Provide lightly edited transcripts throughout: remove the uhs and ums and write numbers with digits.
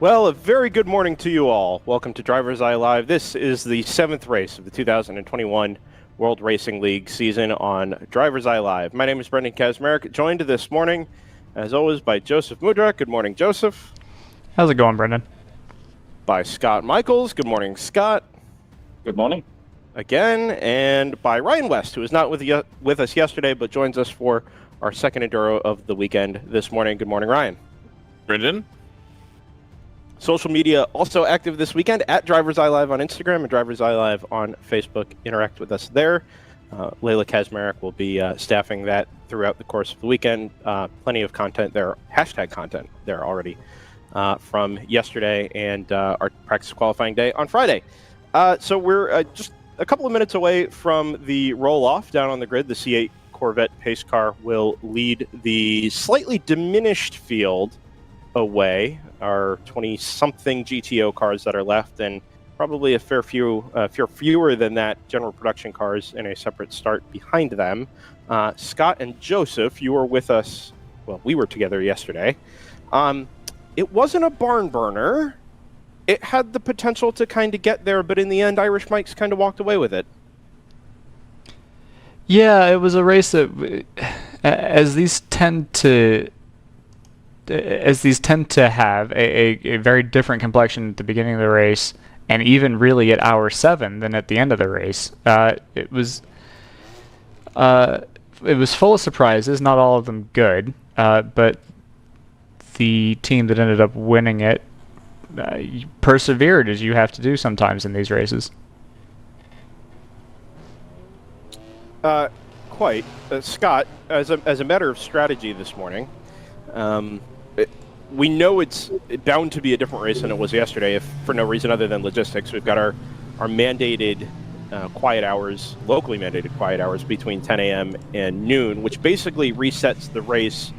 Well, a very good morning to you all. Welcome to DriversEye Live. This is the 7th race of the 2021 World Racing League season on DriversEye Live. My name is Brendan Kazmarek, joined this morning, as always, by Joseph Mudra. Good morning, Joseph. How's it going, Brendan? By Scott Michaels. Good morning, Scott. Good morning. Again, and by Ryan West, who was not with us yesterday, but joins us for our second Enduro of the weekend this morning. Good morning, Ryan. Brendan. Social media also active this weekend at DriversEye Live on Instagram and DriversEye Live on Facebook. Interact with us there. Layla Kazmarek will be staffing that throughout the course of the weekend. Plenty of content there, hashtag content there already from yesterday and our practice qualifying day on Friday. So we're just a couple of minutes away from the roll-off down on the grid. The C8 Corvette pace car will lead the slightly diminished field away, our 20-something GTO cars that are left, and probably a fair fewer than that general production cars in a separate start behind them. Scott and Joseph, you were with us, well, we were together yesterday. It wasn't a barn burner. It had the potential to kind of get there, but in the end, Irish Mike's kind of walked away with it. Yeah, it was a race that, as these tend to have a very different complexion at the beginning of the race, and even really at hour 7 than at the end of the race. It was full of surprises, not all of them good, but the team that ended up winning it persevered, as you have to do sometimes in these races. Quite. Scott, as a matter of strategy this morning, we know it's bound to be a different race than it was yesterday, if for no reason other than logistics. We've got our mandated quiet hours, locally mandated quiet hours between 10 a.m. and noon, which basically resets the race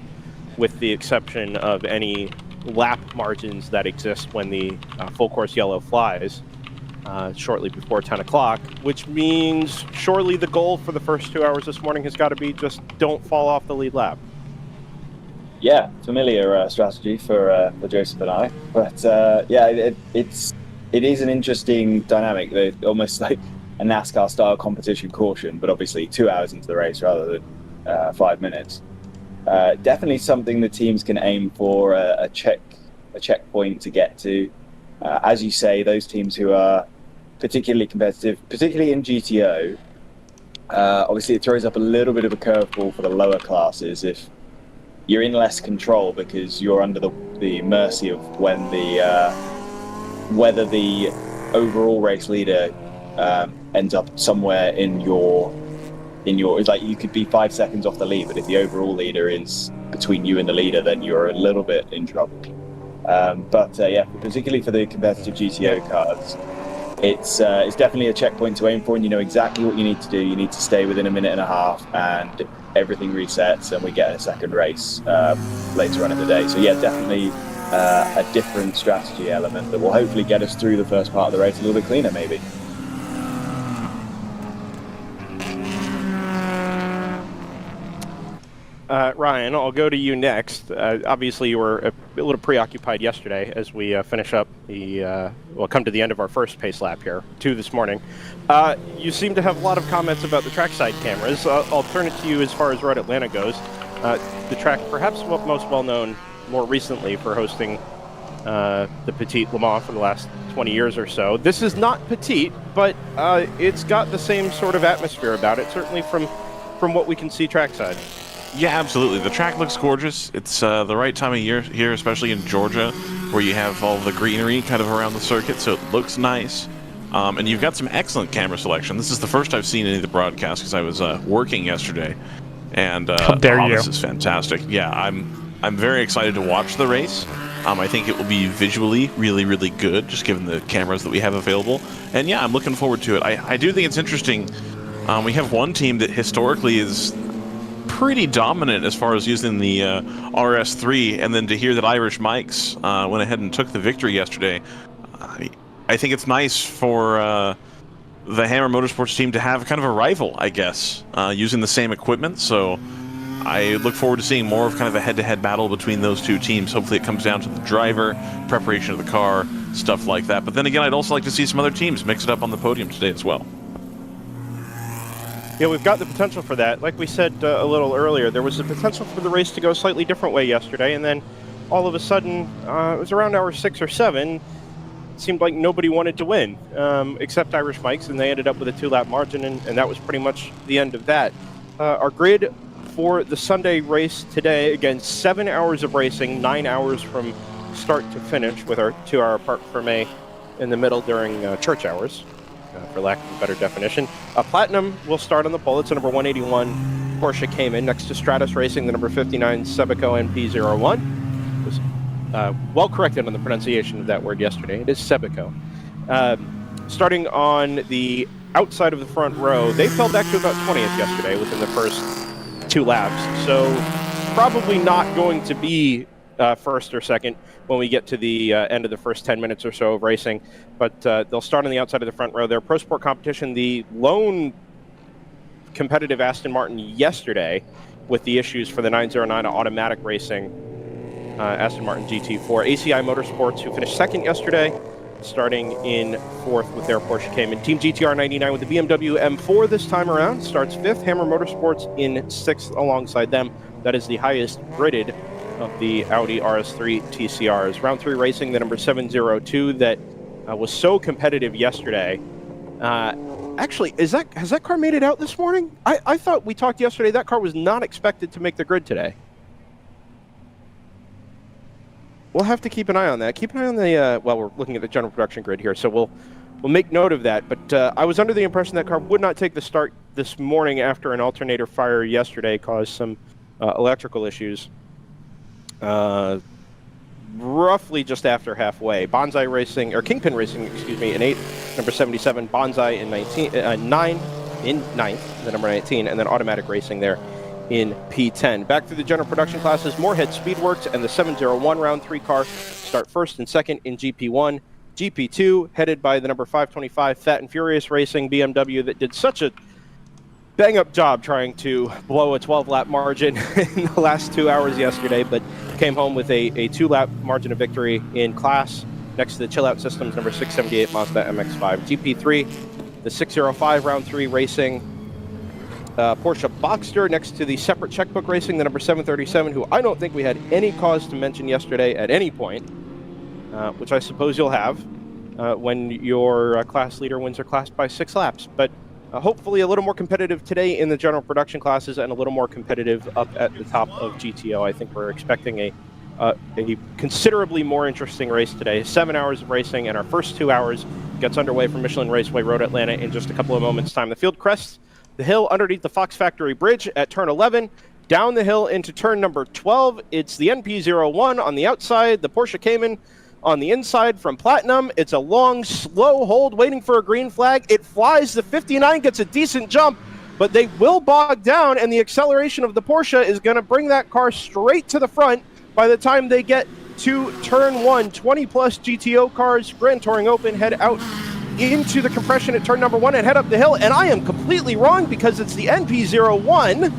with the exception of any lap margins that exist when the full course yellow flies shortly before 10 o'clock, which means surely the goal for the first 2 hours this morning has got to be just don't fall off the lead lap. Yeah, familiar strategy for Joseph and I, but yeah, it is an interesting dynamic. They're almost like a NASCAR style competition caution, but obviously 2 hours into the race rather than 5 minutes. Definitely something the teams can aim for a checkpoint to get to. As you say, those teams who are particularly competitive, particularly in GTO, obviously it throws up a little bit of a curveball for the lower classes if you're in less control, because you're under the mercy of when whether the overall race leader ends up somewhere in your it's like you could be 5 seconds off the lead, but if the overall leader is between you and the leader, then you're a little bit in trouble. But yeah, particularly for the competitive GTO cars, it's definitely a checkpoint to aim for, and you know exactly what you need to do. You need to stay within a minute and a half, and everything resets, and we get a second race later on in the day. So yeah, definitely a different strategy element that will hopefully get us through the first part of the race a little bit cleaner, maybe. Ryan, I'll go to you next. Obviously, you were a little preoccupied yesterday as we finish up come to the end of our first pace lap here, 2 this morning. You seem to have a lot of comments about the trackside cameras. I'll turn it to you as far as Road Atlanta goes. The track, perhaps most well-known more recently for hosting the Petite Le Mans for the last 20 years or so. This is not Petite, but it's got the same sort of atmosphere about it, certainly from what we can see trackside. Yeah, absolutely. The track looks gorgeous. It's the right time of year here, especially in Georgia, where you have all the greenery kind of around the circuit, so it looks nice. And you've got some excellent camera selection. This is the first I've seen any of the broadcasts because I was working yesterday. And How dare you. This is fantastic. Yeah, I'm very excited to watch the race. I think it will be visually really, really good, just given the cameras that we have available. And yeah, I'm looking forward to it. I do think it's interesting. We have one team that historically is pretty dominant as far as using the RS3, and then to hear that Irish Mike's went ahead and took the victory yesterday, I think it's nice for the Hammer Motorsports team to have kind of a rival, I guess, using the same equipment. So I look forward to seeing more of kind of a head-to-head battle between those two teams. Hopefully it comes down to the driver, preparation of the car, stuff like that. But then again, I'd also like to see some other teams mix it up on the podium today as well. Yeah, we've got the potential for that. Like we said a little earlier, there was the potential for the race to go a slightly different way yesterday, and then all of a sudden, it was around hour 6 or 7, it seemed like nobody wanted to win, except Irish Mikes, and they ended up with a 2-lap margin, and that was pretty much the end of that. Our grid for the Sunday race today, again, 7 hours of racing, 9 hours from start to finish, with our 2-hour parc fermé in the middle during church hours, for lack of a better definition. Platinum will start on the pole. It's a number 181 Porsche Cayman next to Stratus Racing, the number 59 Sebico NP01. Was well corrected on the pronunciation of that word yesterday. It is Sebico. Starting on the outside of the front row, they fell back to about 20th yesterday within the first 2 laps, so probably not going to be first or second when we get to the end of the first 10 minutes or so of racing, but they'll start on the outside of the front row. Their Pro Sport competition, the lone competitive Aston Martin yesterday with the issues for the 909 automatic racing Aston Martin GT4. ACI Motorsports, who finished second yesterday, starting in fourth with their Porsche Cayman. Team GTR 99 with the BMW M4 this time around starts fifth. Hammer Motorsports in sixth alongside them. That is the highest gridded of the Audi RS3 TCRs. Round 3 racing, the number 702 that was so competitive yesterday. Actually, has that car made it out this morning? I thought we talked yesterday that car was not expected to make the grid today. We'll have to keep an eye on that. Keep an eye on the, well, we're looking at the general production grid here, so we'll make note of that. But I was under the impression that car would not take the start this morning after an alternator fire yesterday caused some electrical issues. Roughly just after halfway. Bonsai Racing, or Kingpin Racing, excuse me, in 8th, number 77. Bonsai in 9th, the number 19, and then Automatic Racing there in P10. Back through the general production classes, Moorhead Speedworks and the 701 round 3 car start first and second in GP1. GP2, headed by the number 525 Fat and Furious Racing BMW that did such a bang-up job trying to blow a 12-lap margin in the last 2 hours yesterday, but came home with a 2-lap margin of victory in class next to the Chill Out Systems number 678 Mazda MX-5. GP3, the 605 round 3 racing Porsche Boxster next to the separate checkbook racing, the number 737, who I don't think we had any cause to mention yesterday at any point, which I suppose you'll have when your class leader wins her class by 6 laps. But hopefully a little more competitive today in the general production classes and a little more competitive up at the top of GTO. I think we're expecting a considerably more interesting race today. 7 hours of racing, and our first 2 hours gets underway from Michelin Raceway Road Atlanta in just a couple of moments' time. The field crests the hill underneath the Fox Factory Bridge at turn 11, down the hill into turn number 12. It's the NP01 on the outside, the Porsche Cayman on the inside from Platinum. It's a long, slow hold waiting for a green flag. It flies. The 59 gets a decent jump, but they will bog down, and the acceleration of the Porsche is going to bring that car straight to the front by the time they get to turn 1. 20-plus GTO cars, Grand Touring Open, head out into the compression at turn number 1 and head up the hill. And I am completely wrong, because it's the NP01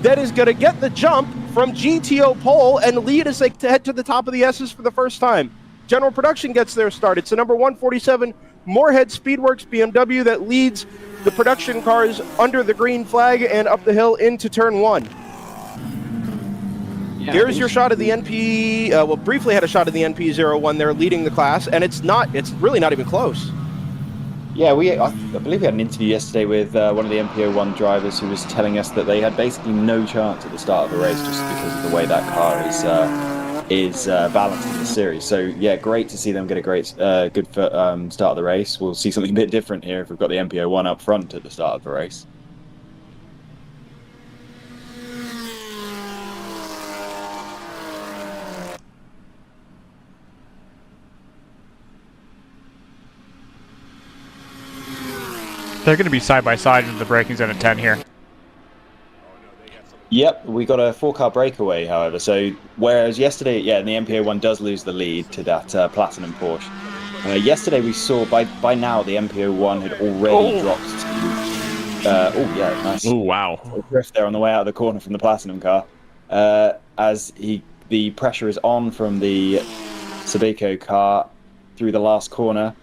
that is going to get the jump from GTO pole and lead as they head to the top of the S's for the first time. General production gets their start. It's the number 147 Moorhead Speedworks BMW that leads the production cars under the green flag and up the hill into turn 1. Yeah, here's your shot of the NP, well, briefly had a shot of the NP01 there leading the class, and it's really not even close. Yeah, I believe we had an interview yesterday with one of the MP01 drivers who was telling us that they had basically no chance at the start of the race just because of the way that car is balanced in the series. So yeah, great to see them get a good start of the race. We'll see something a bit different here if we've got the MP01 up front at the start of the race. They're going to be side by side into the braking zone at 10 here. Yep, we got a 4-car breakaway, however. So whereas yesterday, yeah, the MP01 does lose the lead to that Platinum Porsche. Yesterday we saw by now the MP01 had already dropped to oh yeah, nice. Oh wow. Drift there on the way out of the corner from the Platinum car. As the pressure is on from the Sabico car through the last corner.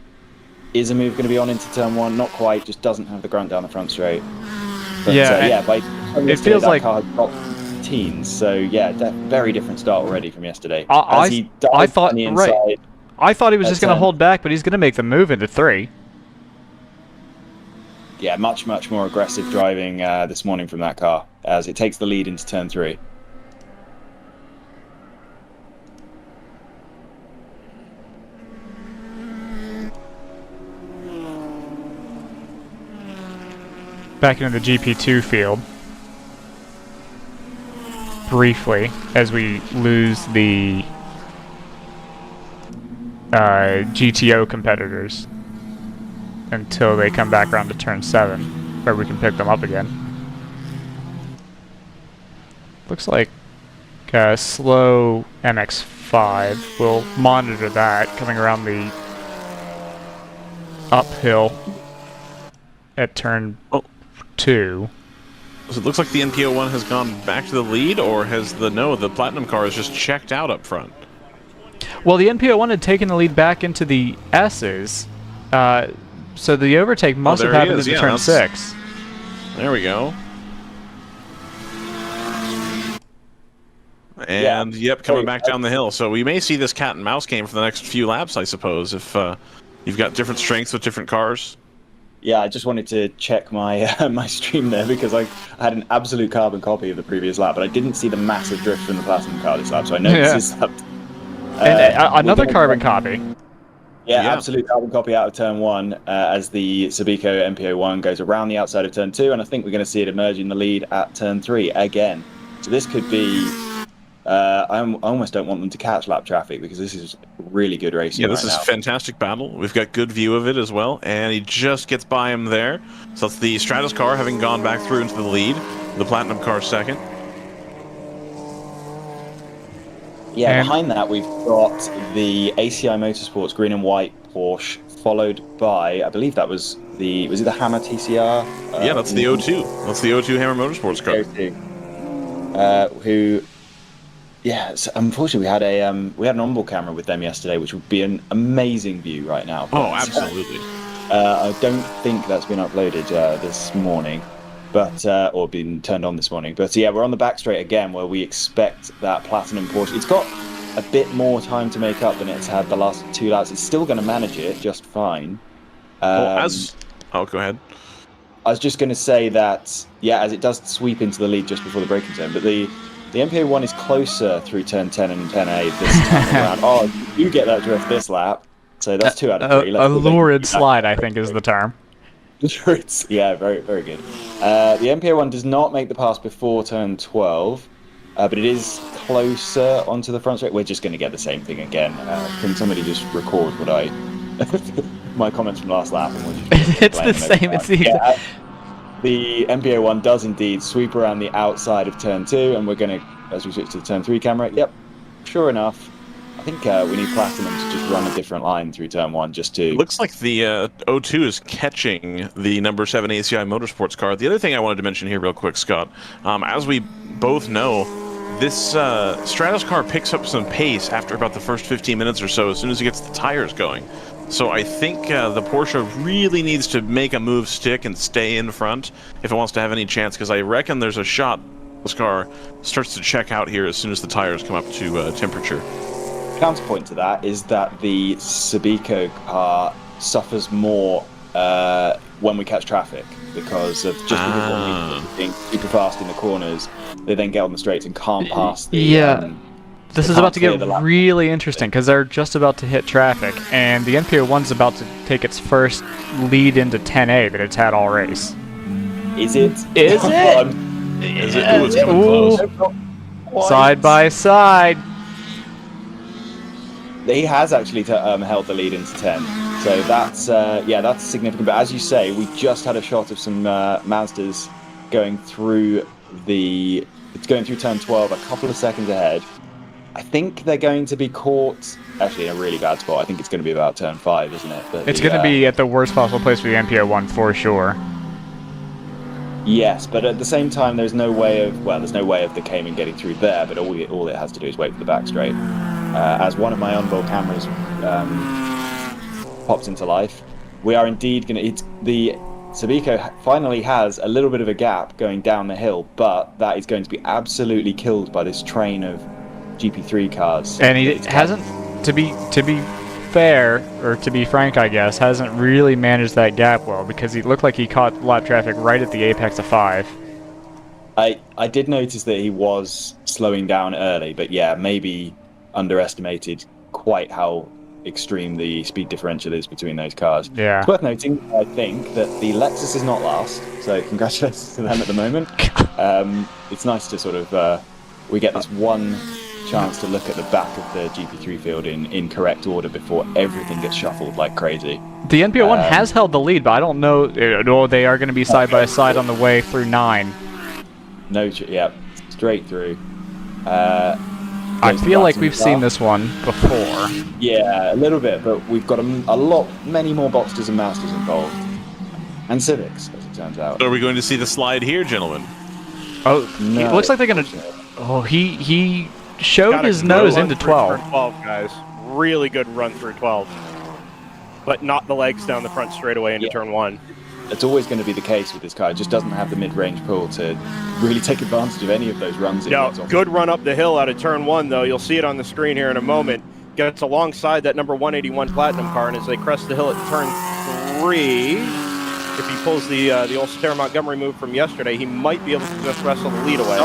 Is a move going to be on into turn 1? Not quite, just doesn't have the grunt down the front straight. But, it feels like car had dropped teens, so yeah, very different start already from yesterday. I thought he was just going to hold back, but he's going to make the move into 3. Yeah, much more aggressive driving this morning from that car as it takes the lead into turn 3. Back into the GP2 field briefly as we lose the GTO competitors until they come back around to turn 7 where we can pick them up again. Looks like slow MX-5. We'll monitor that coming around the uphill at turn 2. So it looks like the NPO1 has gone back to the lead, or has the Platinum car has just checked out up front? Well, the NPO1 had taken the lead back into the S's, so the overtake must have happened into turn 6. There we go. And yep, coming back down the hill. So we may see this cat and mouse game for the next few laps, I suppose, if you've got different strengths with different cars. Yeah, I just wanted to check my my stream there because I had an absolute carbon copy of the previous lap, but I didn't see the massive drift from the Platinum car this lap, so I know this is lap. Another carbon copy. Yeah, absolute carbon copy out of turn 1 as the Sabico MPO1 goes around the outside of turn 2, and I think we're going to see it emerge in the lead at turn 3 again. So this could be... I almost don't want them to catch lap traffic because this is really good racing. Yeah, this is a fantastic battle. We've got good view of it as well, and he just gets by him there. So it's the Stratus car having gone back through into the lead, the Platinum car second. Yeah, and behind that we've got the ACI Motorsports green and white Porsche, followed by, I believe that was the Hammer TCR? Yeah, that's the O2. That's the O2 Hammer Motorsports car. Who... Yeah, so unfortunately we had an onboard camera with them yesterday, which would be an amazing view right now. Oh, absolutely. I don't think that's been uploaded this morning, but or been turned on this morning. But yeah, we're on the back straight again, where we expect that Platinum Porsche. It's got a bit more time to make up than it's had the last 2 laps. It's still going to manage it just fine. Go ahead. I was just going to say that as it does sweep into the lead just before the braking zone, but the MPO1 is closer through turn 10 and 10A this time around. Oh, you get that drift this lap. So that's 2 out of 3. A lurid slide, I think, is the term. Yeah, very, very good. The MPO1 does not make the pass before turn 12, but it is closer onto the front straight. We're just going to get the same thing again. Can somebody just record what my comments from last lap? And we'll just it's the same. It's the exact... The MPO1 does indeed sweep around the outside of turn 2, and we're going to, as we switch to the turn 3 camera, sure enough, I think we need Platinum to just run a different line through turn 1 just to... It looks like the O2 is catching the number 7 ACI Motorsports car. The other thing I wanted to mention here real quick, Scott, as we both know, this Stratus car picks up some pace after about the first 15 minutes or so as soon as it gets the tires going. So I think the Porsche really needs to make a move stick and stay in front if it wants to have any chance, because I reckon there's a shot this car starts to check out here as soon as the tires come up to temperature. Counterpoint to that is that the Sabico car suffers more when we catch traffic because of because being super fast in the corners. They then get on the straights and can't pass the... This is about to get really interesting because they're just about to hit traffic, and the NPO1's about to take its first lead into 10A that it's had all race. Is it? Is it? Is it? Ooh, it's coming close. Side by side. He has actually held the lead into 10, so that's significant. But as you say, we just had a shot of some Mazdas going through turn 12 a couple of seconds ahead. I think they're going to be caught actually in a really bad spot. I think it's going to be about turn 5, isn't it? But it's going to be at the worst possible place for the MPO1 for sure. Yes, but at the same time, there's no way of the Cayman getting through there. But all it has to do is wait for the back straight. As one of my onboard cameras pops into life, we are indeed going to. The Sabico finally has a little bit of a gap going down the hill, but that is going to be absolutely killed by this train of GP3 cars. And he hasn't, to be fair, or to be frank, I guess, hasn't really managed that gap well, because he looked like he caught lap traffic right at the apex of 5. I did notice that he was slowing down early, but yeah, maybe underestimated quite how extreme the speed differential is between those cars. Yeah. It's worth noting, I think, that the Lexus is not last, so congratulations to them at the moment. It's nice to sort of, we get this one chance to look at the back of the GP3 field in correct order before everything gets shuffled like crazy. The NPO1 has held the lead, but I don't know, they are going to be side by side on the way through 9. Straight through. I feel like we've seen this one before. Yeah, a little bit, but we've got many more Boxsters and Masters involved. And Civics, as it turns out. So are we going to see the slide here, gentlemen? Oh, No, it looks like they're going to... Oh, he showed his nose into 12. 12, guys. Really good run through 12. But not the legs down the front straightaway into turn 1. It's always going to be the case with this car. It just doesn't have the mid-range pull to really take advantage of any of those runs. No, good run up the hill out of turn 1, though. You'll see it on the screen here in a moment. Gets alongside that number 181 Platinum car, and as they crest the hill at turn 3, if he pulls the old Sarah Montgomery move from yesterday, he might be able to just wrestle the lead away.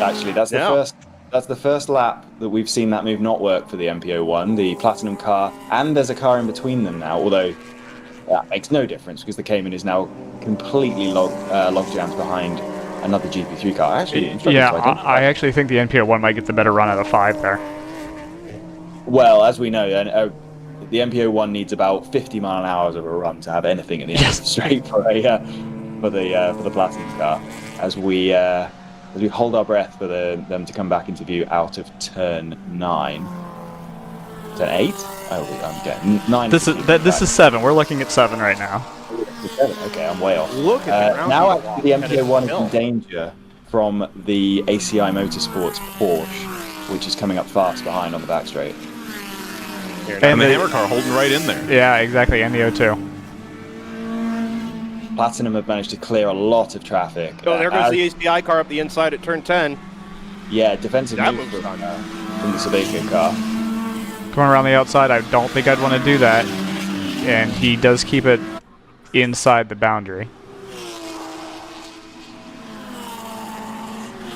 Actually, that's the first lap that we've seen that move not work for the MPO1, the Platinum car, and there's a car in between them now, although that makes no difference because the Cayman is now completely log jams behind another GP3 car. Actually, yeah, I actually think the NPO1 might get the better run out of 5 there. Well, as we know, the MPO1 needs about 50 mile an hour of a run to have anything at the end of the straight for the Platinum car. As we hold our breath for them to come back into view out of turn 9. Turn 8? I'm getting 9. This is 7. We're looking at 7 right now. 7. Okay, I'm way off. Look at the now actually the MPO1 is in danger from the ACI Motorsports Porsche, which is coming up fast behind on the back straight. And the Hammer car holding right in there. Yeah, exactly, and the O2. Platinum have managed to clear a lot of traffic. Oh, there goes the ACI car up the inside at turn 10. Yeah, defensive That move move's from the Sabico car. Going around the outside, I don't think I'd want to do that. And he does keep it inside the boundary.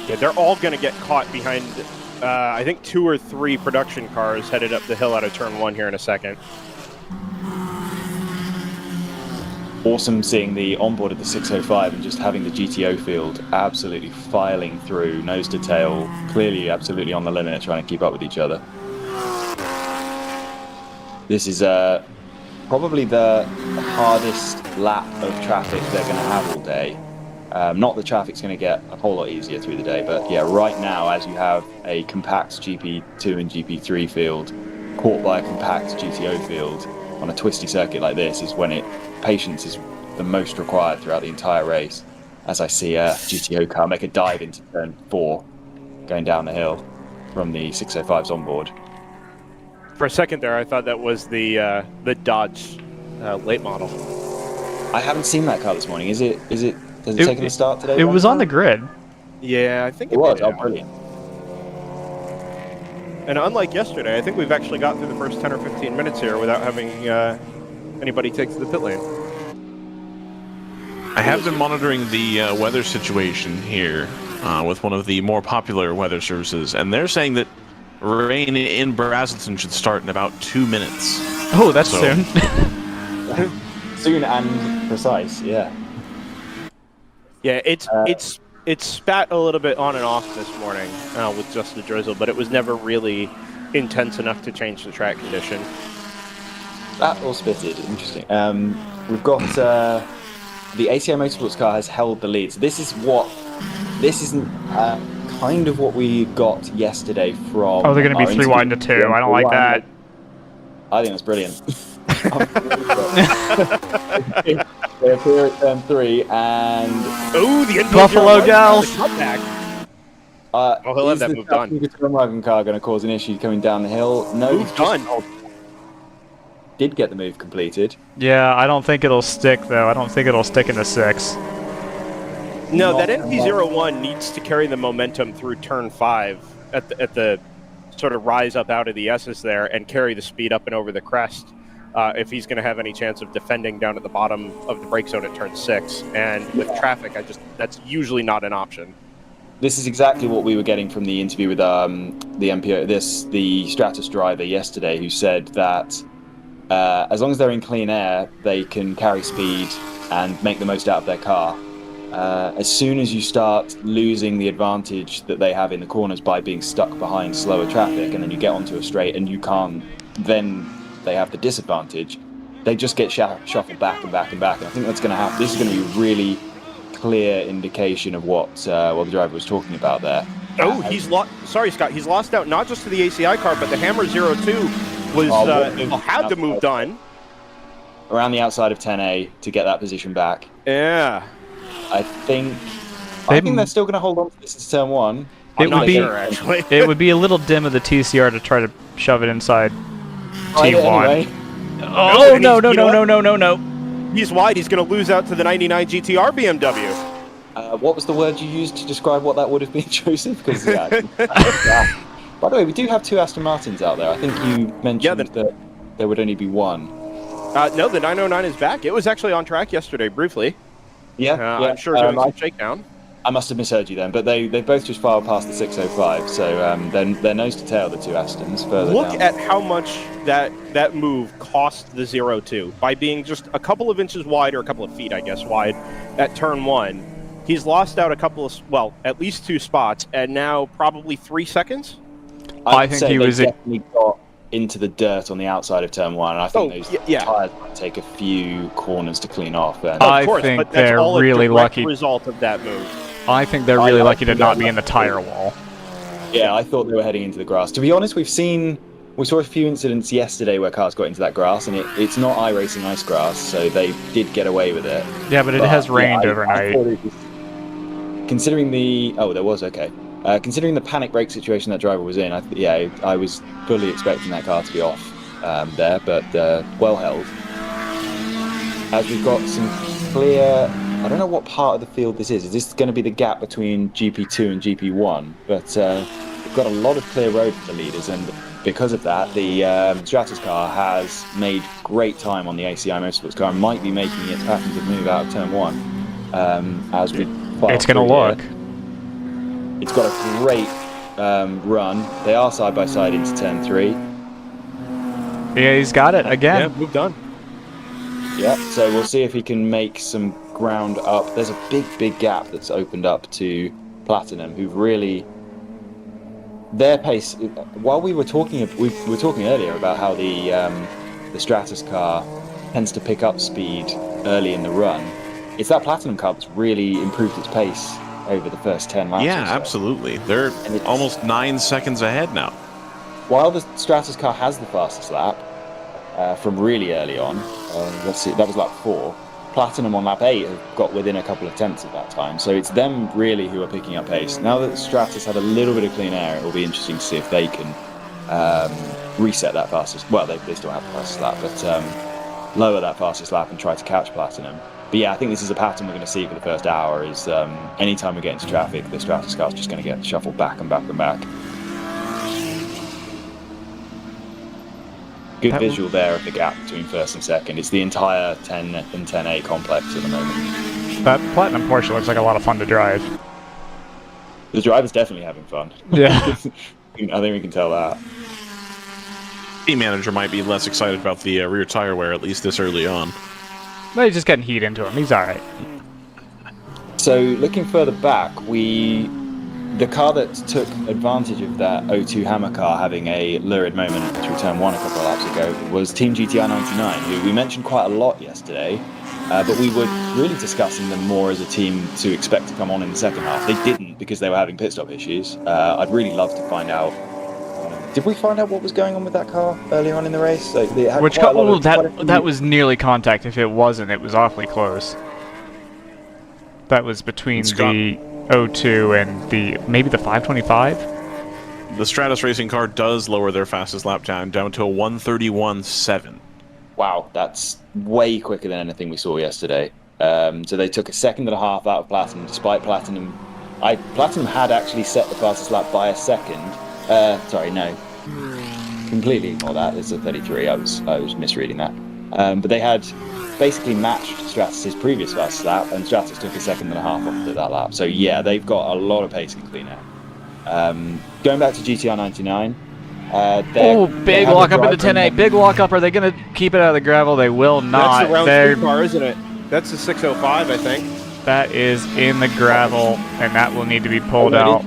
Yeah, they're all going to get caught behind, I think, 2 or 3 production cars headed up the hill out of turn 1 here in a second. Awesome seeing the onboard of the 605 and just having the GTO field absolutely filing through, nose to tail, clearly absolutely on the limit, trying to keep up with each other. This is probably the hardest lap of traffic they're going to have all day. Not the traffic's going to get a whole lot easier through the day, but yeah, right now, as you have a compact GP2 and GP3 field caught by a compact GTO field on a twisty circuit like this, is when patience is the most required throughout the entire race. As I see a GTO car make a dive into turn 4, going down the hill from the 605's onboard. For a second there, I thought that was the Dodge late model. I haven't seen that car this morning. Has it taken a start today? It was on the grid. Yeah, I think It was. did. Oh, brilliant. And unlike yesterday, I think we've actually got through the first 10 or 15 minutes here without having anybody take to the pit lane. I have been monitoring the weather situation here with one of the more popular weather services, and they're saying that rain in Brazelton should start in about 2 minutes. Oh, that's soon. Soon and precise, yeah. Yeah, it's spat a little bit on and off this morning with just the drizzle, but it was never really intense enough to change the track condition. That or spitted, interesting. We've got the ACI Motorsports car has held the lead. So this isn't kind of what we got yesterday from. Oh, they're going to be 3 wide into 2. I don't like that. I think that's brilliant. They appear at turn 3, and Oh, the Buffalo Gals. Cutback. He'll have is that the move done. Chattanooga wagon car going to cause an issue coming down the hill? No, Move he's just done. did get the move completed. Yeah, I don't think it'll stick though. I don't think it'll stick in the 6. No, that Not- NP01 needs to carry the momentum through turn 5 at the sort of rise up out of the S's there and carry the speed up and over the crest if he's going to have any chance of defending down at the bottom of the brake zone at turn 6. And with traffic, that's usually not an option. This is exactly what we were getting from the interview with the MPO, the Stratus driver yesterday, who said that as long as they're in clean air, they can carry speed and make the most out of their car. As soon as you start losing the advantage that they have in the corners by being stuck behind slower traffic, and then you get onto a straight and you can't, then they have the disadvantage. They just get shuffled back and back and back. And I think that's going to happen. This is going to be a really clear indication of what the driver was talking about there. Oh, he's lost. Sorry, Scott. He's lost out not just to the ACI car, but the Hammer 02 was had the move done around the outside of 10A to get that position back. Yeah. I think they're still going to hold on to this to turn 1. I'm not be sure, actually. it would be a little dim of the TCR to try to shove it inside Right, T1. anyway. Oh and no he's- no you know no what? no no no! He's wide. He's going to lose out to the 99 GTR BMW. What was the word you used to describe what that would have been, Joseph? Because yeah. By the way, we do have 2 Aston Martins out there. I think you mentioned that there would only be 1. No, the 909 is back. It was actually on track yesterday, briefly. Yeah, I'm sure doing some shakedown. I must have misheard you then, but they both just filed past the 605, so they're nose to tail, the 2 Astons further Look down. at how much that move cost the 02 by being just a couple of inches wide, or a couple of feet, I guess, wide at turn 1. He's lost out a couple of, at least 2 spots, and now probably 3 seconds. I think he was definitely got into the dirt on the outside of turn 1, and I think those yeah. tires might take a few corners to clean off. And I Of course, think but that's they're all really a direct lucky. result of that move. I think they're really lucky to not be in the tire wall. yeah, I thought they were heading into the grass. To be honest, we saw a few incidents yesterday where cars got into that grass, and it's not iRacing ice grass, so they did get away with it. Yeah, but it has rained overnight. I thought it was, considering considering the panic brake situation that driver was in, I was fully expecting that car to be off there, but well held. As we've got some clear, I don't know what part of the field this is. Is this going to be the gap between GP2 and GP1? But we've got a lot of clear road for the leaders, and because of that, the Stratus car has made great time on the ACI Motorsports car and might be making its passenger move out of turn 1 as we. It's going to look. It's got a great run. They are side by side into turn 3. Yeah, he's got it again. Yeah, moved on. Yeah, so we'll see if he can make some ground up. There's a big gap that's opened up to Platinum, who've really their pace. While we were talking earlier about how the Stratus car tends to pick up speed early in the run. It's that Platinum car that's really improved its pace over the first 10 laps. Yeah, or so. absolutely. They're almost 9 seconds ahead now. While the Stratus car has the fastest lap from really early on, let's see, that was lap 4. Platinum on lap 8 have got within a couple of tenths at that time, so it's them really who are picking up pace. Now that Stratus had a little bit of clean air, it will be interesting to see if they can reset that fastest. Well, they still have the fastest lap, but lower that fastest lap and try to catch Platinum. But yeah, I think this is a pattern we're going to see for the first hour. Is anytime we get into traffic, the Stratus car is just going to get shuffled back and back and back. Good visual there of the gap between first and second. It's the entire 10 and 10A complex at the moment. That Platinum Porsche looks like a lot of fun to drive. The driver's definitely having fun. Yeah. I think we can tell that. Team manager might be less excited about the rear tire wear, at least this early on. But he's just getting heat into him. He's all right. So looking further back, the car that took advantage of that O2 Hammer car having a lurid moment through turn 1 a couple of laps ago was Team GTR 99, who we mentioned quite a lot yesterday, but we were really discussing them more as a team to expect to come on in the second half. They didn't because they were having pit stop issues. I'd really love to find out Did we find out what was going on with that car earlier on in the race? Like, it had Which quite a lot car? of- Oh, quite a few- that was nearly contact. If it wasn't, it was awfully close. That was between Scott- the O2 and maybe the 525. The Stratus racing car does lower their fastest lap time down to a 1:31.7. Wow, that's way quicker than anything we saw yesterday. So they took a second and a half out of Platinum, despite Platinum. Platinum had actually set the fastest lap by a second. Sorry, no. Completely ignore that. It's a 33. I was misreading that. But they had basically matched Stratus's previous fastest lap, and Stratus took a second and a half off of that lap. So yeah, they've got a lot of pace in clean air. Going back to GTR 99. Oh, big lock up into 10A. Big lock up. Are they going to keep it out of the gravel? They will not. That's the round They're- 3 car, isn't it? That's the 605, I think. That is in the gravel, and that will need to be pulled out.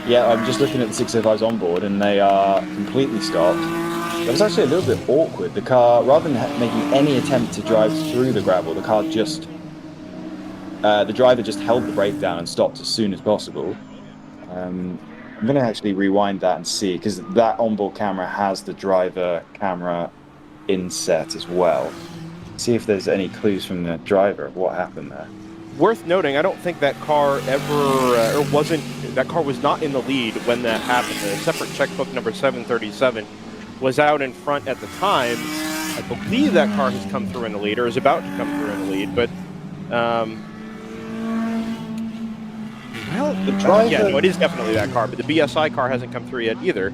Yeah, I'm just looking at the 605s on board, and they are completely stopped. That was actually a little bit awkward. The car, rather than making any attempt to drive through the gravel, the car just... the driver just held the brake down and stopped as soon as possible. I'm going to actually rewind that and see, because that onboard camera has the driver camera inset as well. See if there's any clues from the driver of what happened there. Worth noting, I don't think that car ever, that car was not in the lead when that happened. A separate checkbook number 737 was out in front at the time. I believe that car has come through in the lead, or is about to come through in the lead, but, well, The driver... yeah, no, it is definitely that car, but the BSI car hasn't come through yet either.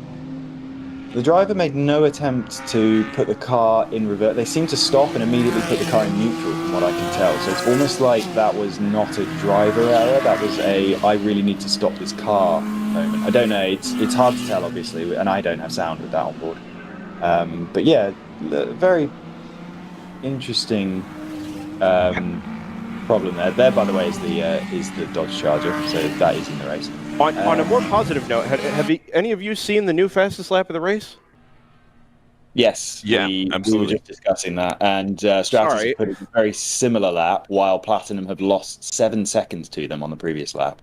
The driver made no attempt to put the car in reverse. They seemed to stop and immediately put the car in neutral, from what I can tell. So it's almost like that was not a driver error. That was a, I really need to stop this car moment. I don't know. It's hard to tell, obviously, and I don't have sound with that on board. But yeah, very interesting problem there. There, by the way, is the Dodge Charger. So that is in the race. On a more positive note, have any of you seen the new fastest lap of the race? Yes, Yeah, we absolutely. were just discussing that, and Stratus has put a very similar lap, while Platinum have lost 7 seconds to them on the previous lap.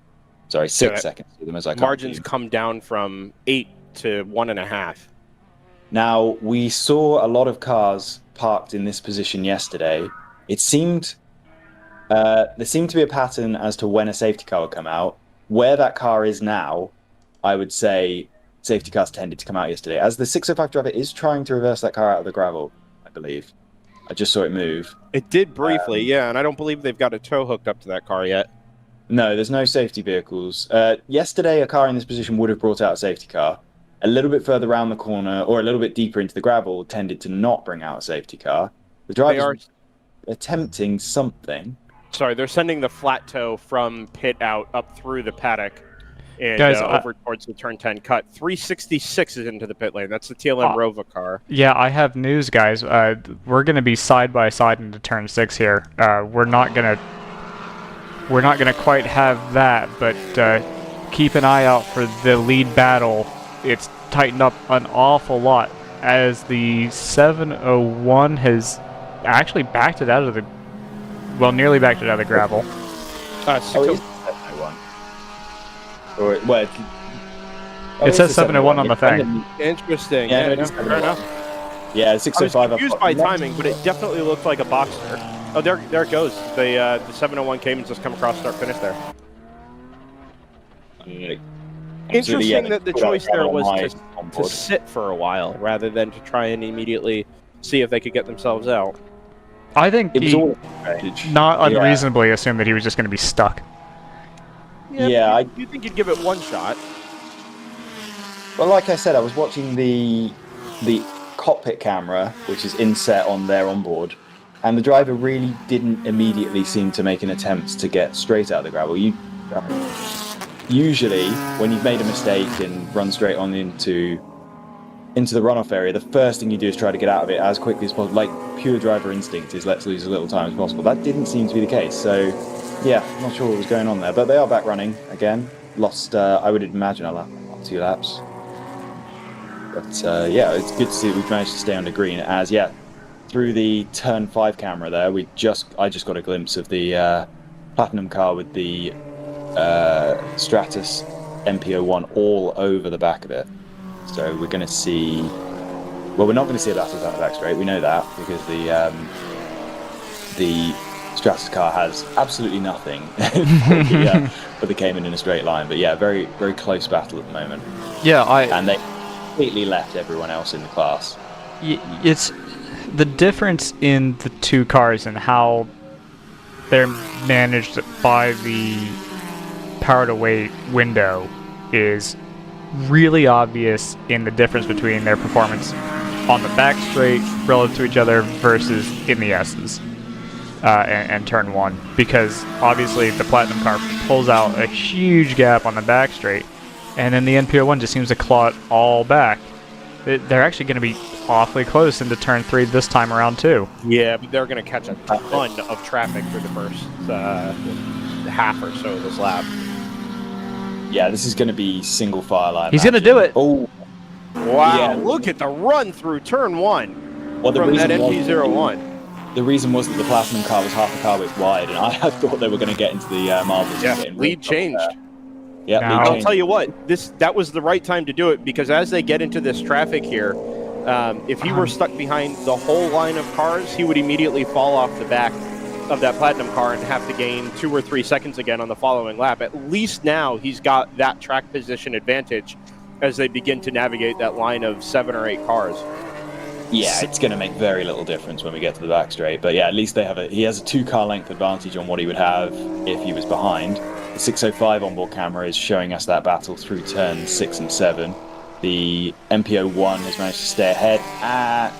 Sorry, 6 seconds to them, as I margins come down from 8 to 1.5. Now, we saw a lot of cars parked in this position yesterday. It seemed there seemed to be a pattern as to when a safety car would come out. Where that car is now, I would say safety cars tended to come out yesterday. As the 605 driver is trying to reverse that car out of the gravel, I believe. I just saw it move. It did briefly, yeah, and I don't believe they've got a tow hooked up to that car yet. No, there's no safety vehicles. Yesterday, a car in this position would have brought out a safety car. A little bit further around the corner, or a little bit deeper into the gravel, tended to not bring out a safety car. The driver's attempting something. Sorry, they're sending the flat tow from pit out up through the paddock and Guys, over towards the turn 10 cut. 366 is into the pit lane. That's the TLM Rova car. Yeah, I have news, guys. We're going to be side by side into turn 6 here. We're not gonna quite have that, but keep an eye out for the lead battle. It's tightened up an awful lot as the 701 has actually backed it out of the, well, nearly backed it out of the gravel. Or, well, it says 701 on the thing. Interesting. Yeah, Yeah, no, fair enough. Yeah, 605. I was confused by timing, but it definitely looked like a Boxster. Oh, there it goes. The 701 came and just come across start finish there. Interesting that the choice there was to sit for a while rather than to try and immediately see if they could get themselves out. I think It was he all not unreasonably assumed that he was just going to be stuck. Yeah, you think you'd give it one shot? Well, like I said, I was watching the cockpit camera, which is inset on their onboard, and the driver really didn't immediately seem to make an attempt to get straight out of the gravel. Usually, when you've made a mistake and run straight on into the runoff area, the first thing you do is try to get out of it as quickly as possible. Like, pure driver instinct is let's lose as little time as possible. That didn't seem to be the case, so yeah, not sure what was going on there. But they are back running again. Lost, I would imagine, a lap, 2 laps. But yeah, it's good to see that we've managed to stay under green. As through the turn 5 camera there, I just got a glimpse of the Platinum car with the Stratus MP01 all over the back of it. So we're going to see. Well, we're not going to see a battle down the back straight. We know that because the Stratus car has absolutely nothing for the Cayman in a straight line. But yeah, very very close battle at the moment. Yeah, and they completely left everyone else in the class. It's the difference in the two cars and how they're managed by the power to weight window is really obvious in the difference between their performance on the back straight relative to each other versus in the S's and turn one, because obviously the Platinum car pulls out a huge gap on the back straight, and then the NPO1 just seems to claw it all back. They're actually going to be awfully close into turn 3 this time around too. Yeah, but they're going to catch a ton of traffic through the first half or so of this lap. Yeah, this is going to be single file. He's going to do it. Oh, wow! Yeah. Look at the run through turn 1 well, from that MP01. The reason was that the Platinum car was half a car width wide, and I thought they were going to get into the marbles. Yeah, lead changed. Yeah, I'll tell you what, that was the right time to do it, because as they get into this traffic here, if he were stuck behind the whole line of cars, he would immediately fall off the back of that Platinum car and have to gain 2 or 3 seconds again on the following lap. At least now he's got that track position advantage as they begin to navigate that line of 7 or 8 cars. Yeah, it's going to make very little difference when we get to the back straight. But yeah, at least he has a 2-car length advantage on what he would have if he was behind. The 605 onboard camera is showing us that battle through turns 6 and 7. The MPO1 has managed to stay ahead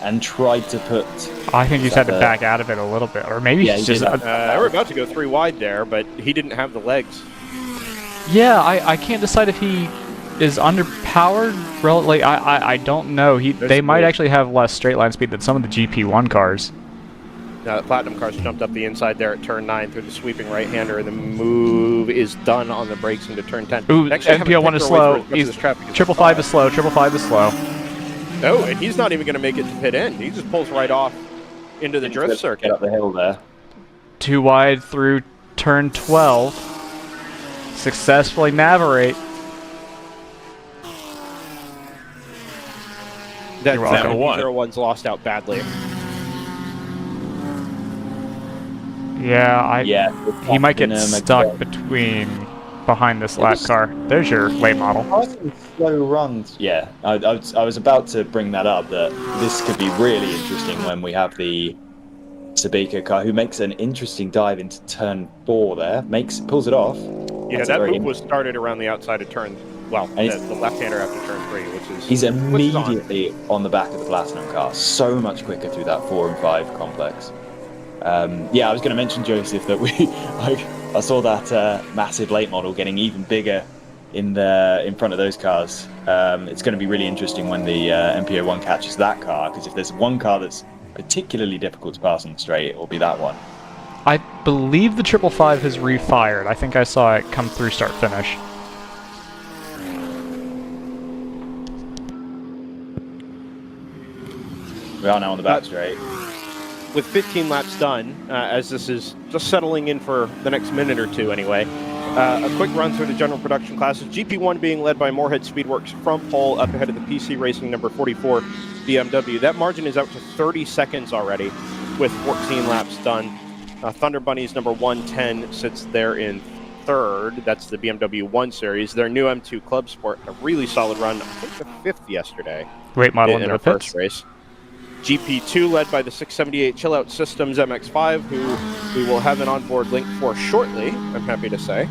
and tried to put... I think he's had to back out of it a little bit, or maybe he's just... they were about to go 3 wide there, but he didn't have the legs. Yeah, I can't decide if he is underpowered. Like, I don't know. They might actually have less straight line speed than some of the GP1 cars. Now the Platinum cars jumped up the inside there at turn 9 through the sweeping right-hander, and the move is done on the brakes into turn 10. Ooh, MPO1 is slow. 555 is slow. 555 is slow. Oh, and he's not even going to make it to pit end. He just pulls right off into the drift circuit. Get up the hill there. 2 wide through turn 12. Successfully navigate. That MPO1's lost out badly. Yeah, he might get stuck behind this lap car. There's your late model. Slow runs. Yeah, I was about to bring that up, that this could be really interesting when we have the Sabika car, who makes an interesting dive into turn 4 there. Pulls it off. Yeah, that move was started around the outside of turn... Well, the left-hander after turn 3, which is... He's immediately on the back of the Platinum car. So much quicker through that 4 and 5 complex. Yeah, I was going to mention, Joseph, that I saw that massive late model getting even bigger in front of those cars. It's going to be really interesting when the MPO1 catches that car, because if there's one car that's particularly difficult to pass on the straight, it will be that one. I believe the 555 has refired. I think I saw it come through start-finish. We are now on the back straight. With 15 laps done, as this is just settling in for the next minute or two anyway, a quick run through the general production classes. GP1 being led by Moorhead Speedworks from pole up ahead of the PC Racing number 44 BMW. That margin is out to 30 seconds already with 14 laps done. Thunder Bunny's number 110 sits there in third. That's the BMW 1 Series. Their new M2 Club Sport, a really solid run. I think the 5th yesterday. Great model in our first race. GP2 led by the 678 Chill Out Systems MX5, who we will have an onboard link for shortly, I'm happy to say.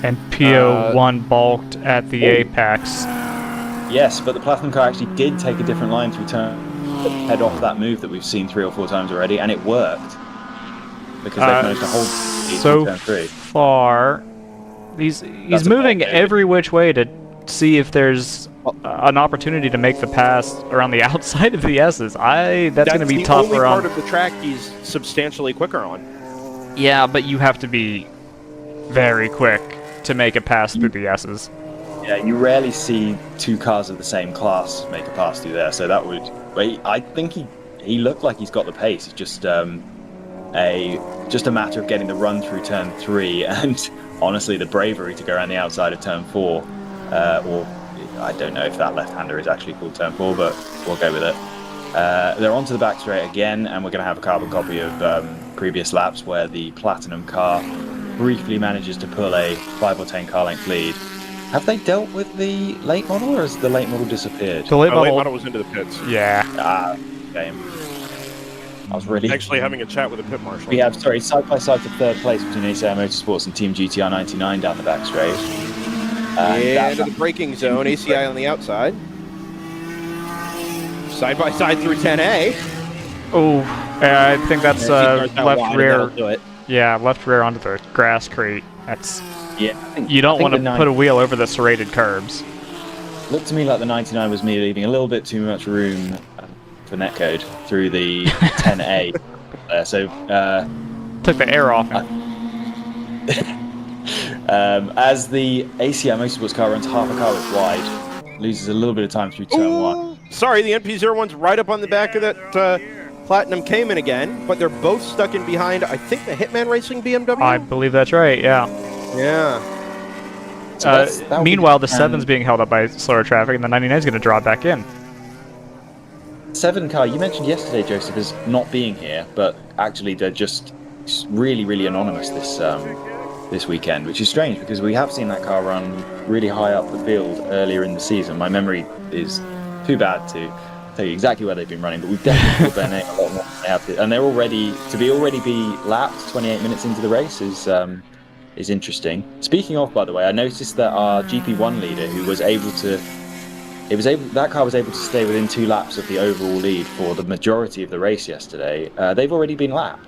And PO1 balked at the Apex. Yes, but the Platinum car actually did take a different line through turn, head off that move that we've seen 3 or 4 times already, and it worked. Because they've managed to hold so turn 3. Far, he's moving every which way to see if there's an opportunity to make the pass around the outside of the S's. That's going to be tough. That's the only part of the track he's substantially quicker on. Yeah, but you have to be very quick to make a pass through the S's. Yeah, you rarely see 2 cars of the same class make a pass through there, so that would... I think he looked like he's got the pace. It's just a matter of getting the run through turn 3 and honestly the bravery to go around the outside of turn 4, or I don't know if that left-hander is actually called turn 4, but we'll go with it. They're onto the back straight again, and we're going to have a carbon copy of previous laps where the Platinum car briefly manages to pull a 5 or 10 car length lead. Have they dealt with the late model, or has the late model disappeared? The late model was into the pits. Yeah. Game. I was really Actually having a chat with a pit marshal. We have, side by side for third place between ACI Motorsports and Team GTR 99 down the back straight. Into the braking zone, ACI on the outside. Side by side through 10A. Oh, I think that's left rear. Yeah, left rear onto the grass crate. That's you don't want to put a wheel over the serrated curbs. Looked to me like the 99 was me leaving a little bit too much room for netcode through the 10A. Took the air off. As the ACI Motorsports car runs half a car width wide, loses a little bit of time through turn 1. Sorry, the NP01's right up on the back of that Platinum Cayman again, but they're both stuck in behind, I think, the Hitman Racing BMW? I believe that's right, yeah. Yeah. So meanwhile, the 7's being held up by slower traffic, and the 99's going to draw back in. 7 car, you mentioned yesterday, Joseph, as not being here, but actually they're just really, really anonymous this weekend, which is strange because we have seen that car run really high up the field earlier in the season. My memory is too bad to tell you exactly where they've been running, but we've definitely pulled their name a lot more than they have to. And they're already be lapped 28 minutes into the race is interesting. Speaking of, by the way, I noticed that our GP1 leader, who was that car was able to stay within 2 laps of the overall lead for the majority of the race yesterday. They've already been lapped.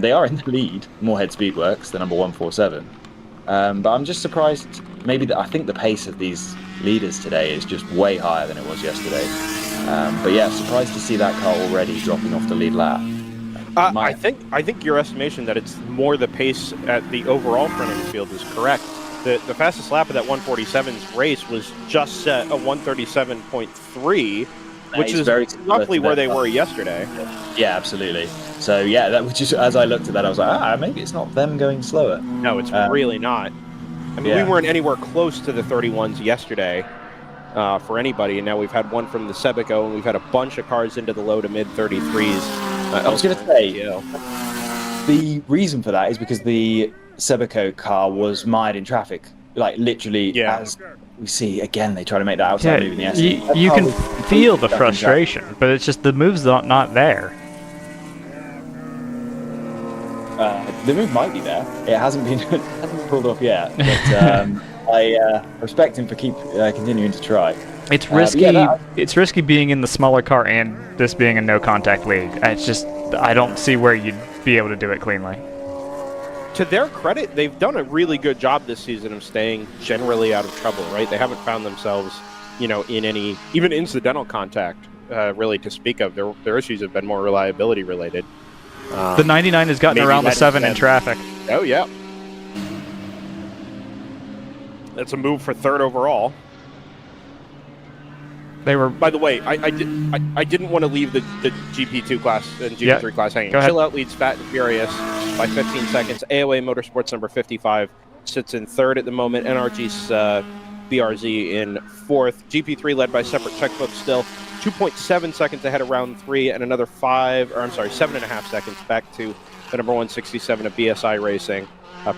They are in the lead, Moorhead Speedworks, the number 147. But I'm just surprised. I think the pace of these leaders today is just way higher than it was yesterday. But yeah, surprised to see that car already dropping off the lead lap. I think your estimation that it's more the pace at the overall front of the field is correct. The fastest lap of that 147's race was just set a 137.3, which is roughly where they were yesterday. Yeah, absolutely. So yeah, that was just, as I looked at that, I was like, maybe it's not them going slower. No, it's really not. I mean, we weren't anywhere close to the 31s yesterday for anybody, and now we've had one from the Sebico, and we've had a bunch of cars into the low to mid 33s. I was going to say, the reason for that is because the Sebico car was mired in traffic, like literally. As we see again, they try to make that outside move in the S. You can feel the frustration, but it's just the move's not there. The move might be there. It hasn't been pulled off yet, but I respect him for continuing to try. It's risky. It's risky being in the smaller car and this being a no-contact league. It's just I don't see where you'd be able to do it cleanly. To their credit, they've done a really good job this season of staying generally out of trouble. Right? They haven't found themselves, in any even incidental contact really to speak of. Their issues have been more reliability related. The 99 has gotten around the 7 in traffic. Oh yeah, that's a move for 3rd overall. They were. By the way, I didn't want to leave the GP2 class and GP3 class hanging. Chill Out leads Fat and Furious by 15 seconds. AOA Motorsports number 55 sits in 3rd at the moment. NRG's BRZ in 4th. GP3 led by separate checkbook still. 2.7 seconds ahead of round 3 and another 7.5 seconds back to the number 167 of BSI Racing.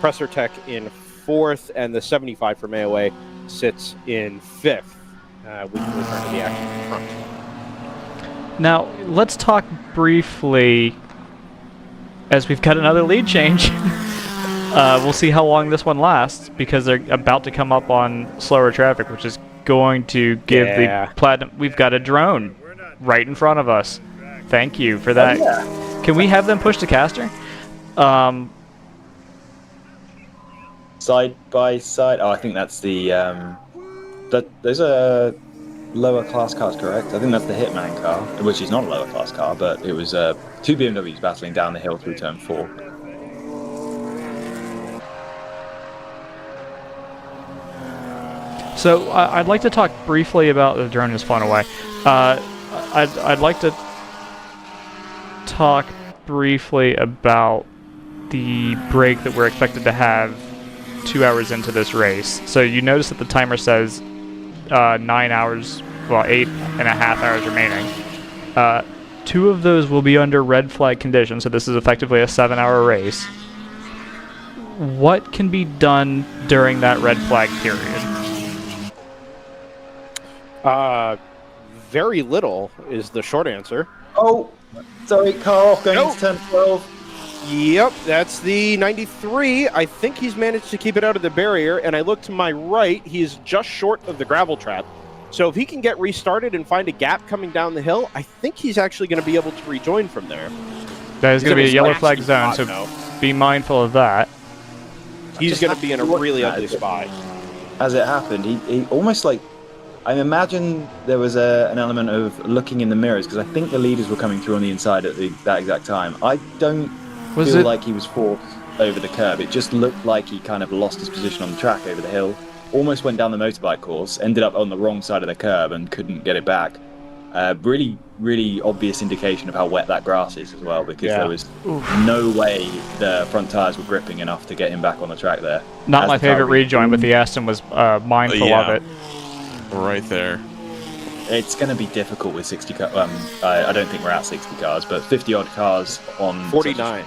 Presser Tech in 4th, and the 75 from AOA sits in 5th. We can return to the action front. Now, let's talk briefly, as we've got another lead change. We'll see how long this one lasts, because they're about to come up on slower traffic, which is going to give the Platinum... We've got a drone right in front of us. Thank you for that. Can we have them push the caster? Side by side. I think that's the... those are lower class cars, correct? I think that's the Hitman car, which is not a lower class car, but it was 2 BMWs battling down the hill through turn 4. So I'd like to talk briefly about the drone has flown away. I'd like to talk briefly about the break that we're expected to have 2 hours into this race. So you notice that the timer says 9 hours, well, 8.5 hours remaining. 2 of those will be under red flag conditions, so this is effectively a 7-hour race. What can be done during that red flag period? Very little is the short answer. Oh, sorry, car off going Nope. into turn 12. Yep, that's the 93. I think he's managed to keep it out of the barrier, and I look to my right, he's just short of the gravel trap. So if he can get restarted and find a gap coming down the hill, I think he's actually going to be able to rejoin from there. That is going to be a yellow flag zone, spot, so though. be mindful of that. He's going to be in a really ugly spot. As it happened, he almost like, I imagine there was an element of looking in the mirrors, because I think the leaders were coming through on the inside at that exact time. I don't feel like he was forced over the curb. It just looked like he kind of lost his position on the track over the hill, almost went down the motorbike course, ended up on the wrong side of the curb and couldn't get it back. Really, really obvious indication of how wet that grass is as well, because there was no way the front tyres were gripping enough to get him back on the track there. Not my favorite rejoin, but the Aston was mindful of it. Right there. It's going to be difficult with 60 cars. I don't think we're at 60 cars, but 50 odd cars on 49.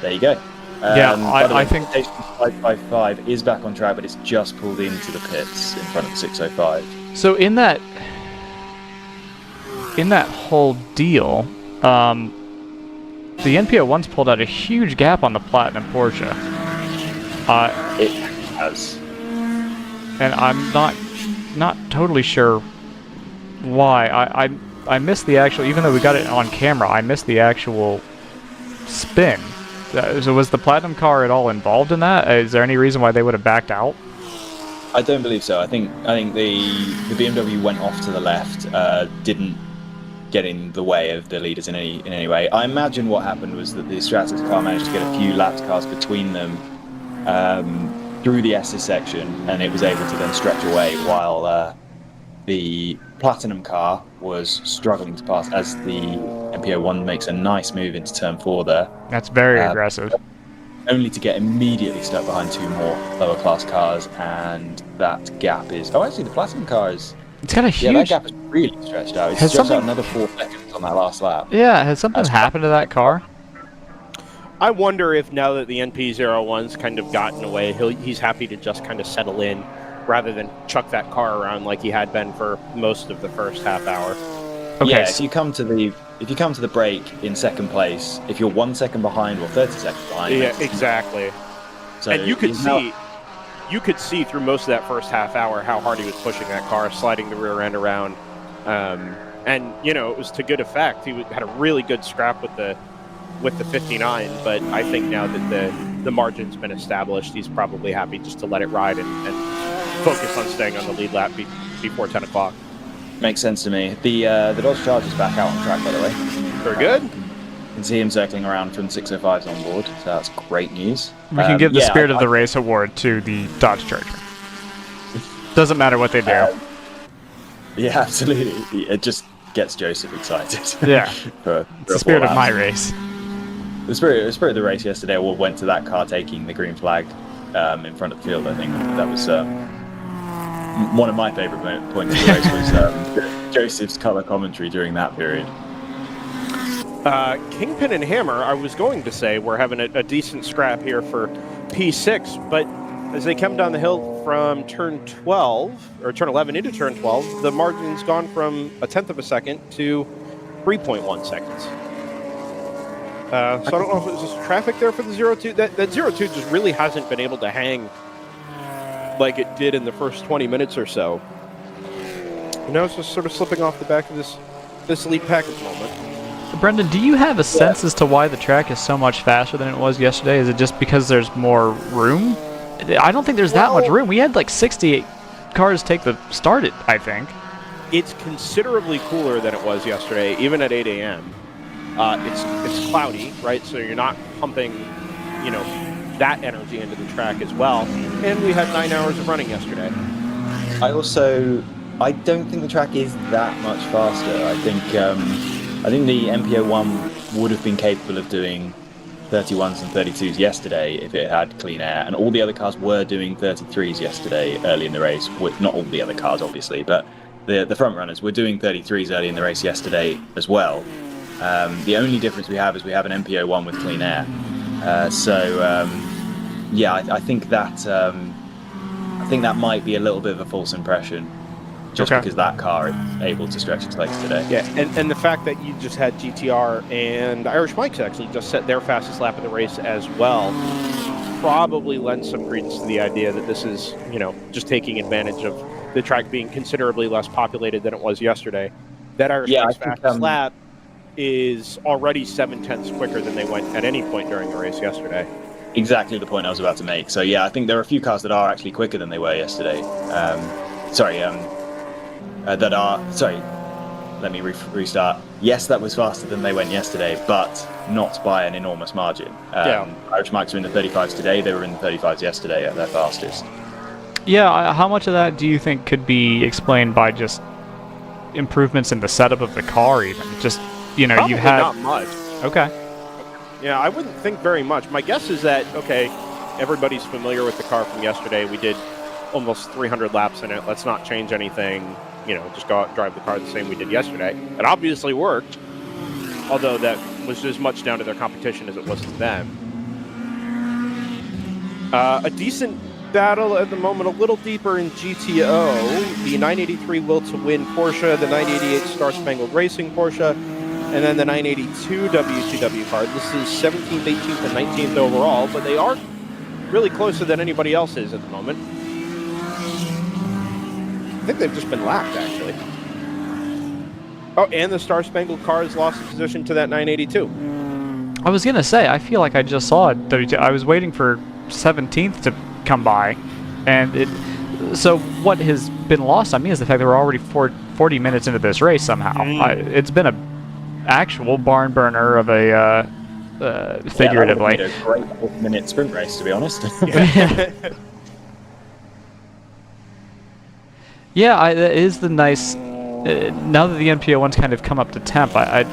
There you go. Yeah, I think 555 is back on track, but it's just pulled into the pits in front of the 605. so. In that whole deal, the NPO1's pulled out a huge gap on the Platinum Porsche. It has. And I'm not totally sure why. I missed the actual, even though we got it on camera, I missed the actual spin. So was the Platinum car at all involved in that? Is there any reason why they would have backed out? I don't believe so. I think the BMW went off to the left, didn't get in the way of the leaders in any way. I imagine what happened was that the Stratos car managed to get a few lapped cars between them through the S's section, and it was able to then stretch away while the Platinum car was struggling to pass as the MPO1 makes a nice move into turn 4 there. That's very aggressive. Only to get immediately stuck behind 2 more lower class cars, and that gap is... Oh, actually, the Platinum car is... It's got a huge... Yeah, that gap is really stretched out. It's stretched out another 4 seconds on that last lap. Yeah, has something happened to that car? I wonder if now that the NP01's kind of gotten away, he's happy to just kind of settle in rather than chuck that car around like he had been for most of the first half hour. Okay. Yeah, if you come to the break in second place, if you're 1 second behind or 30 seconds behind... Yeah, exactly. So and you could see through most of that first half hour how hard he was pushing that car, sliding the rear end around. And, you know, it was to good effect. He had a really good scrap with the 59, but I think now that the margin's been established, he's probably happy just to let it ride and focus on staying on the lead lap before 10 o'clock. Makes sense to me. The Dodge Charger's back out on track, by the way. Very good. You can see him circling around from 605s on board, so that's great news. We can give the Spirit of the Race award to the Dodge Charger. Doesn't matter what they do. Yeah, absolutely. It just gets Joseph excited. Yeah. for It's the spirit of my race. The spirit of the race yesterday went to that car taking the green flag in front of the field. I think that was one of my favourite points of the race was Joseph's colour commentary during that period. Kingpin and Hammer, I was going to say, we're having a decent scrap here for P6, but as they come down the hill from turn 12, or turn 11 into turn 12, the margin's gone from 1/10 of a second to 3.1 seconds. So I don't know if it was just traffic there for the 02. That 02 just really hasn't been able to hang like it did in the first 20 minutes or so. And now it's just sort of slipping off the back of this lead pack at the moment. Brendan, do you have a sense as to why the track is so much faster than it was yesterday? Is it just because there's more room? I don't think there's that much room. We had like 68 cars take the start, I think. It's considerably cooler than it was yesterday, even at 8 a.m. It's cloudy, right? So you're not pumping, you know, that energy into the track as well. And we had 9 hours of running yesterday. I don't think the track is that much faster. I think the MPO1 would have been capable of doing 31s and 32s yesterday if it had clean air, and all the other cars were doing 33s yesterday early in the race. With not all the other cars, obviously, but the front runners were doing 33s early in the race yesterday as well. The only difference we have is we have an MPO1 with clean air. Yeah, I think that might be a little bit of a false impression, just because that car is able to stretch its legs today. Yeah, and the fact that you just had GTR and Irish Mike's actually just set their fastest lap of the race as well probably lends some credence to the idea that this is, just taking advantage of the track being considerably less populated than it was yesterday. That Irish Mike's fastest lap is already 7/10 quicker than they went at any point during the race yesterday. Exactly the point I was about to make. So yeah, I think there are a few cars that are actually quicker than they were yesterday. Let me restart. Yes, that was faster than they went yesterday, but not by an enormous margin. Irish Mike's are in the 35s today. They were in the 35s yesterday at their fastest. Yeah, how much of that do you think could be explained by just improvements in the setup of the car even? Just, Probably you had... not much. Okay. Yeah, I wouldn't think very much. My guess is that, everybody's familiar with the car from yesterday. We did almost 300 laps in it. Let's not change anything. Just go out and drive the car the same we did yesterday. It obviously worked, although that was as much down to their competition as it was to them. A decent battle at the moment, a little deeper in GTO. The 983 Will to Win Porsche, the 988 Star Spangled Racing Porsche, and then the 982 W2W car. This is 17th, 18th, and 19th overall, but they are really closer than anybody else is at the moment. I think they've just been lapped, actually. Oh, and the Star Spangled car has lost position to that 982. I was going to say, I feel like I just saw it. I was waiting for 17th to come by, and so what has been lost on me is the fact that we're already 40 minutes into this race somehow. It's been a actual barn burner of a figuratively. Yeah, a great 4-minute sprint race, to be honest. Yeah, that is the nice. Now that the NPO1's kind of come up to temp, I'm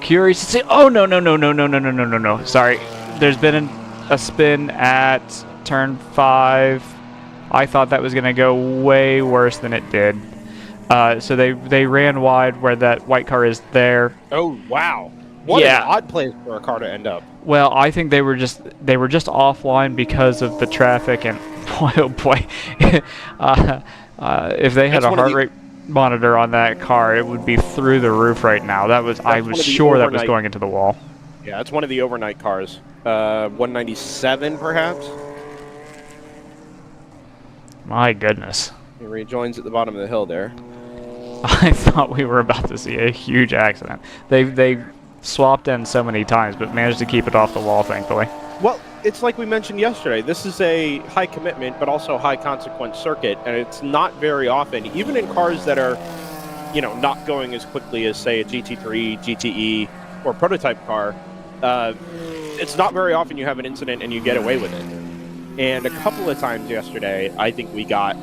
curious to see. Oh no! Sorry, there's been a spin at turn 5. I thought that was going to go way worse than it did. So they ran wide where that white car is there. Oh wow! What an odd place for a car to end up. Well, I think they were just offline because of the traffic, and boy oh boy, if they had a heart rate monitor on that car, it would be through the roof right now. I was sure that was going into the wall. Yeah, it's one of the overnight cars. 197 perhaps. My goodness. He rejoins at the bottom of the hill there. I thought we were about to see a huge accident. They swapped in so many times, but managed to keep it off the wall, thankfully. Well, it's like we mentioned yesterday. This is a high commitment, but also high consequence circuit, and it's not very often, even in cars that are, not going as quickly as, say, a GT3, GTE, or prototype car. It's not very often you have an incident and you get away with it. And a couple of times yesterday, I think we got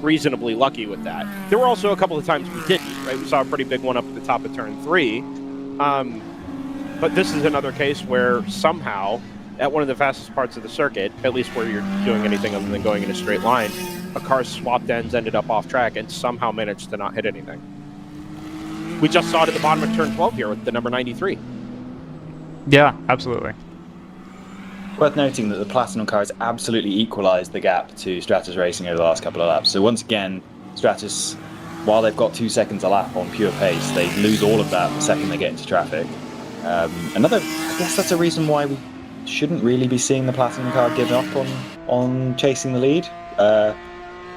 reasonably lucky with that. There were also a couple of times we didn't, right? We saw a pretty big one up at the top of turn 3. But this is another case where somehow, at one of the fastest parts of the circuit, at least where you're doing anything other than going in a straight line, a car's swapped ends ended up off track and somehow managed to not hit anything. We just saw it at the bottom of turn 12 here with the number 93. Yeah, absolutely. Worth noting that the Platinum car has absolutely equalised the gap to Stratus Racing over the last couple of laps. So once again, Stratus, while they've got 2 seconds a lap on pure pace, they lose all of that the second they get into traffic. I guess that's a reason why we shouldn't really be seeing the Platinum car give up on chasing the lead.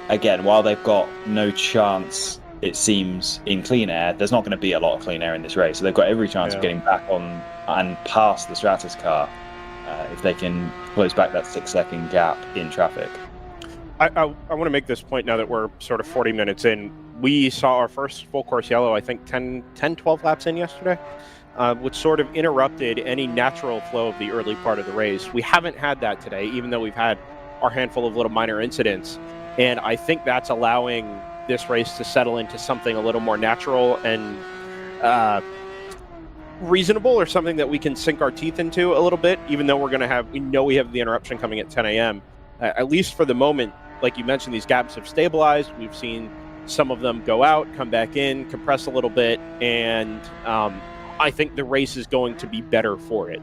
Again, while they've got no chance, it seems, in clean air, there's not going to be a lot of clean air in this race. So they've got every chance of getting back on and past the Stratus car if they can close back that 6-second gap in traffic. I want to make this point now that we're sort of 40 minutes in. We saw our first full course yellow, I think 12 laps in yesterday, which sort of interrupted any natural flow of the early part of the race. We haven't had that today, even though we've had our handful of little minor incidents. And I think that's allowing this race to settle into something a little more natural and reasonable or something that we can sink our teeth into a little bit, even though we know we have the interruption coming at 10 a.m. At least for the moment, like you mentioned, these gaps have stabilized. We've seen some of them go out, come back in, compress a little bit, and I think the race is going to be better for it.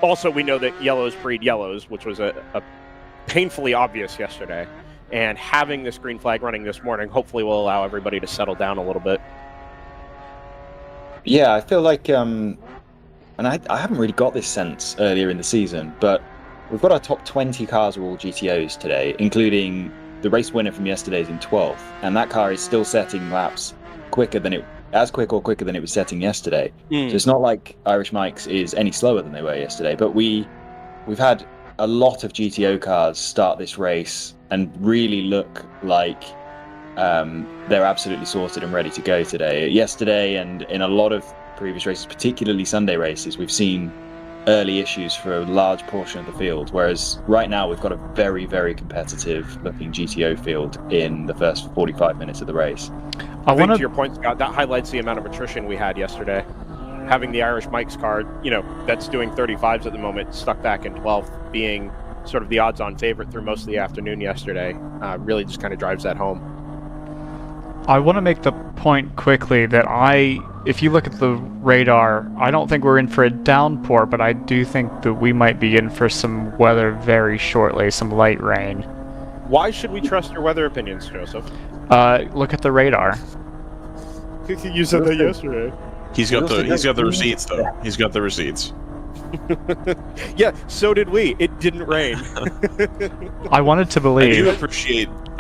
Also, we know that yellows breed yellows, which was a painfully obvious yesterday, and having this green flag running this morning hopefully will allow everybody to settle down a little bit. Yeah, I feel like, and I haven't really got this sense earlier in the season, but we've got our top 20 cars are all GTOs today, including the race winner from yesterday's in 12th, and that car is still setting laps quicker than it was setting yesterday. So it's not like Irish Mike's is any slower than they were yesterday, but we've had a lot of GTO cars start this race and really look like they're absolutely sorted and ready to go today. Yesterday and in a lot of previous races, particularly Sunday races, we've seen early issues for a large portion of the field, whereas right now we've got a very, very competitive looking GTO field in the first 45 minutes of the race. I think to your point, Scott, that highlights the amount of attrition we had yesterday. Having the Irish Mike's car, that's doing 35s at the moment, stuck back in 12th, being sort of the odds-on favorite through most of the afternoon yesterday, really just kind of drives that home. I want to make the point quickly that if you look at the radar, I don't think we're in for a downpour, but I do think that we might be in for some weather very shortly, some light rain. Why should we trust your weather opinions, Joseph? Look at the radar. You said that yesterday. He's got the receipts though. He's got the receipts. Yeah, so did we. It didn't rain. I wanted to believe.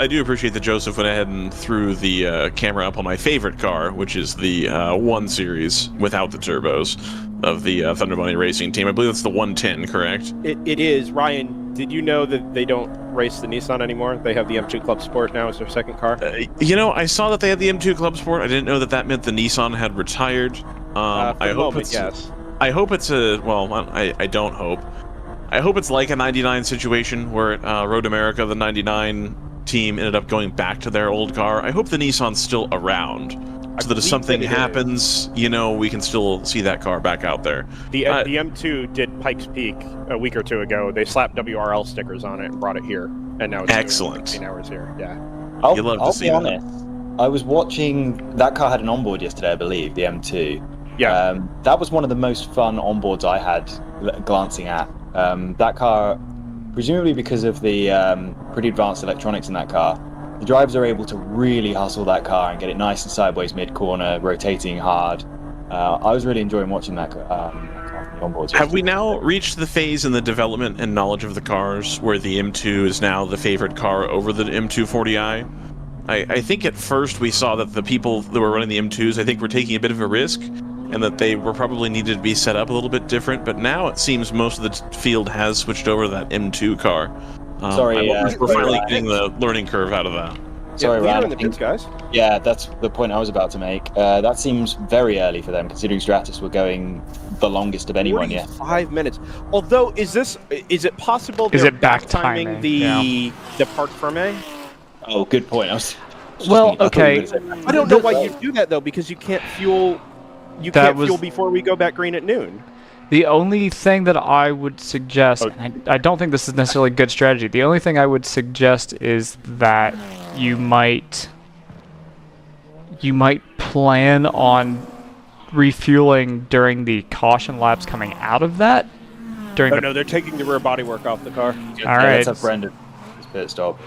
I do appreciate that Joseph went ahead and threw the camera up on my favorite car, which is the 1 Series without the turbos of the Thunder Bunny Racing team. I believe that's the 110, correct? It is. Ryan, did you know that they don't race the Nissan anymore? They have the M2 Club Sport now as their second car. I saw that they had the M2 Club Sport. I didn't know that meant the Nissan had retired. I hope it's yes. I hope it's I don't hope. I hope it's like a 99 situation where at Road America, the 99 team ended up going back to their old car. I hope the Nissan's still around, so that if something happens, we can still see that car back out there. The M2 did Pikes Peak a week or two ago. They slapped WRL stickers on it and brought it here, and now it's excellent. 15 hours here. Yeah, I'll be honest. I was watching that car had an onboard yesterday, I believe, the M2. Yeah, that was one of the most fun onboards I had glancing at. That car, presumably because of the pretty advanced electronics in that car, the drivers are able to really hustle that car and get it nice and sideways mid-corner, rotating hard. I was really enjoying watching that car from the onboards. Have we now reached the phase in the development and knowledge of the cars where the M2 is now the favorite car over the M240i? I think at first we saw that the people that were running the M2s, I think, were taking a bit of a risk, and that they were probably needed to be set up a little bit different, but now it seems most of the field has switched over to that M2 car. We're finally getting the learning curve out of that. Sorry, Ryan. in the pits, guys. Yeah, that's the point I was about to make. That seems very early for them, considering Stratus were going the longest of anyone yet. 5 minutes. Although, is it possible Is they're it back timing timing? the Parc Fermé? Oh, good point. Okay. I don't know why you do that though, because you can't fuel. You can't fuel before we go back green at noon. The only thing that I would suggest, and I don't think this is necessarily a good strategy, the only thing I would suggest is that you might plan on refueling during the caution laps coming out of that. No, they're taking the rear bodywork off the car. All right. Let's have Brendan pit stop.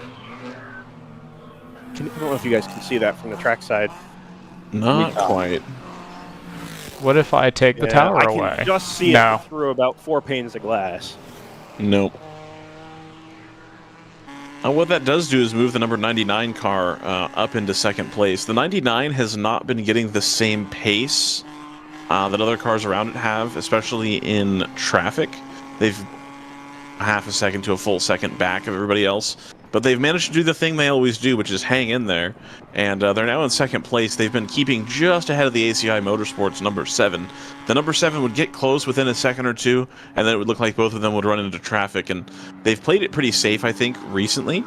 I don't know if you guys can see that from the trackside. Not quite. What if I take the tower away? I can just see it through about 4 panes of glass. Nope. What that does do is move the number 99 car up into second place. The 99 has not been getting the same pace that other cars around it have, especially in traffic. They've a half a second to a full second back of everybody else. But they've managed to do the thing they always do, which is hang in there. And they're now in second place. They've been keeping just ahead of the ACI Motorsports number 7. The number 7 would get close within a second or two, and then it would look like both of them would run into traffic. And they've played it pretty safe, I think, recently.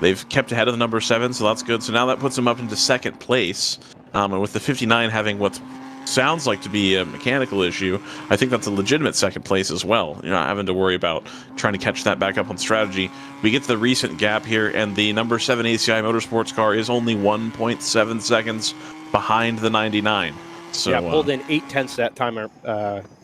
They've kept ahead of the number 7, so that's good. So now that puts them up into second place. And with the 59 having what's sounds like to be a mechanical issue, I think that's a legitimate second place as well. You're not having to worry about trying to catch that back up on strategy. We get to the recent gap here, and the number 7 ACI Motorsports car is only 1.7 seconds behind the 99. So, yeah, pulled in 0.8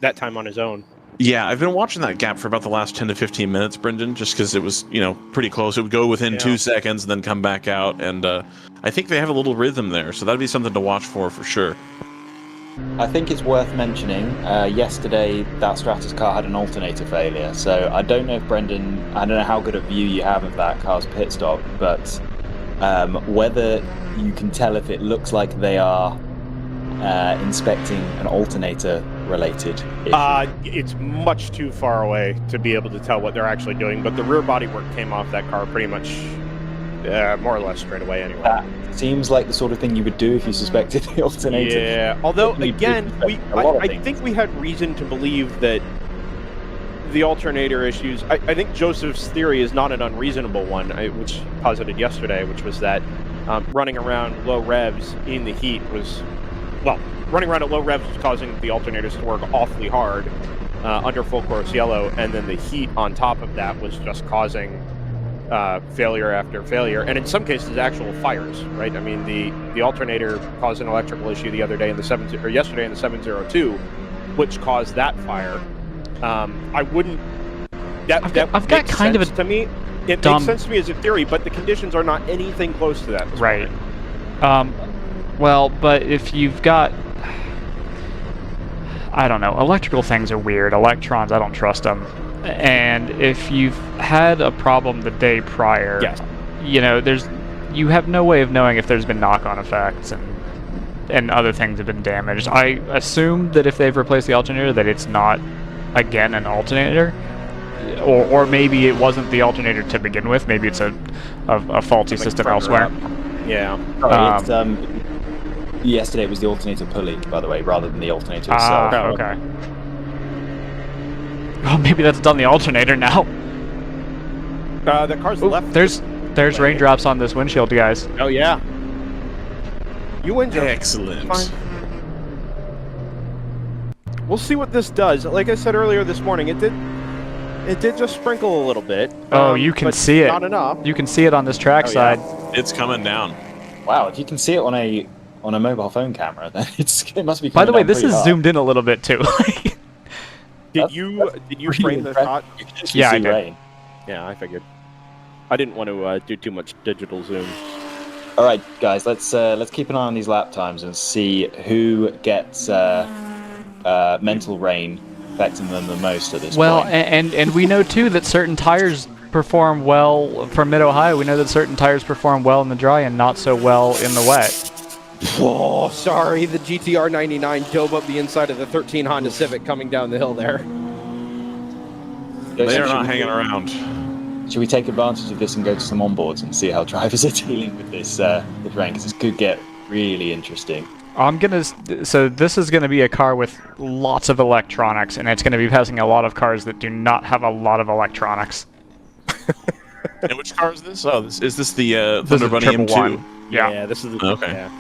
that time on his own. Yeah, I've been watching that gap for about the last 10 to 15 minutes, Brendan, just because it was, pretty close. It would go within 2 seconds and then come back out, and I think they have a little rhythm there, so that'd be something to watch for sure. I think it's worth mentioning, yesterday that Stratus car had an alternator failure, so I don't know if Brendan, I don't know how good a view you have of that car's pit stop, but whether you can tell if it looks like they are inspecting an alternator related issue. It's much too far away to be able to tell what they're actually doing, but the rear bodywork came off that car pretty much more or less straight away anyway. That seems like the sort of thing you would do if you suspected the alternator. Yeah, although again, I think we had reason to believe that the alternator issues, I think Joseph's theory is not an unreasonable one, which posited yesterday, which was that running around low revs in the heat was, running around at low revs was causing the alternators to work awfully hard under full course yellow, and then the heat on top of that was just causing failure after failure, and in some cases actual fires, right? I mean, the alternator caused an electrical issue the other day in the yesterday in the 702, which caused that fire. I wouldn't. I've got kind of a to me. It makes sense to me as a theory, but the conditions are not anything close to that. Right. Well, but if you've got, I don't know, electrical things are weird. Electrons, I don't trust them. And if you've had a problem the day prior, yes, you have no way of knowing if there's been knock-on effects and other things have been damaged. I assume that if they've replaced the alternator, that it's not again an alternator, or maybe it wasn't the alternator to begin with. Maybe it's a faulty system elsewhere. Yeah. Yesterday it was the alternator pulley, by the way, rather than the alternator itself. Okay. Well, maybe that's done the alternator now. The car's left. There's raindrops on this windshield, guys. Oh yeah. You win, Joe. Excellent. Fine. We'll see what this does. Like I said earlier this morning, it did just sprinkle a little bit. Oh, you can see it. Not enough. You can see it on this trackside. Yeah. It's coming down. Wow, if you can see it on a mobile phone camera, then it must be. By the way, down this is hard. zoomed in a little bit too. Did you frame the shot? Yeah, I did. Rain. Yeah, I figured. I didn't want to do too much digital zoom. All right, guys, let's keep an eye on these lap times and see who gets mental rain affecting them the most at this point. Well, and we know too that certain tires perform well from Mid-Ohio. We know that certain tires perform well in the dry and not so well in the wet. Oh, sorry. The GTR 99 dove up the inside of the 13 Honda Civic coming down the hill there. They are not hanging around. Should we take advantage of this and go to some onboards and see how drivers are dealing with this rain? Because this could get really interesting. So this is gonna be a car with lots of electronics, and it's gonna be passing a lot of cars that do not have a lot of electronics. And which car is this? Oh, is this the Thunder Bunny M2? Yeah, this is the okay. Yeah.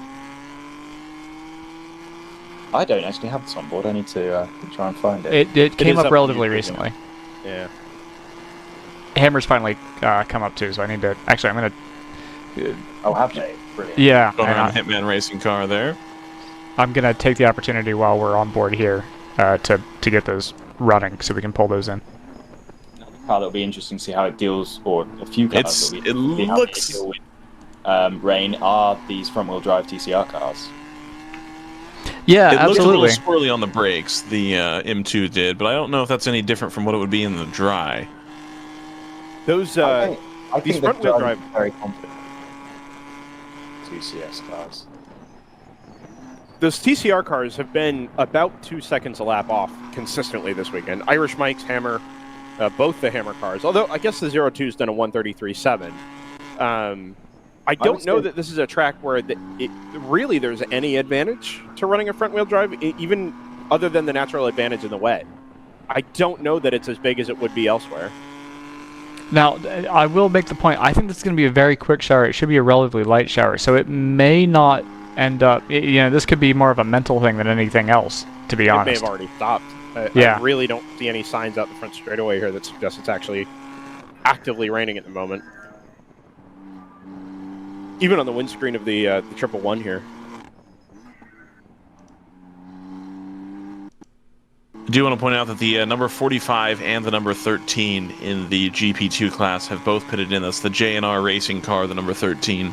I don't actually have this on board. I need to try and find it. It came is up up relatively to you, recently. Yeah. Hammer's finally come up too, so I need to. Actually, I'm gonna. Oh, have they? Brilliant. Yeah. Going around Hitman Racing car there. I'm gonna take the opportunity while we're on board here to get those running, so we can pull those in. Car that'll be interesting to see how it deals, or a few cars that we It see how looks- they deal with rain are these front-wheel drive TCR cars. Yeah, It absolutely. looked a little swirly on the brakes, the M2 did, but I don't know if that's any different from what it would be in the dry. Those I these think front-wheel they're drive. very confident. TCS cars. Those TCR cars have been about 2 seconds a lap off consistently this weekend. Irish Mike's Hammer, both the Hammer cars. Although I guess the 02's done a 133.7. I don't know that this is a track where really there's any advantage to running a front-wheel drive, even other than the natural advantage in the wet. I don't know that it's as big as it would be elsewhere. Now, I will make the point, I think this is going to be a very quick shower. It should be a relatively light shower, so it may not And this could be more of a mental thing than anything else, to be It may honest. have already stopped. I really don't see any signs out the front straightaway here that suggest it's actually actively raining at the moment. Even on the windscreen of the 111 here. I do want to point out that the number 45 and the number 13 in the GP2 class have both pitted in. That's the J&R Racing car, the number 13,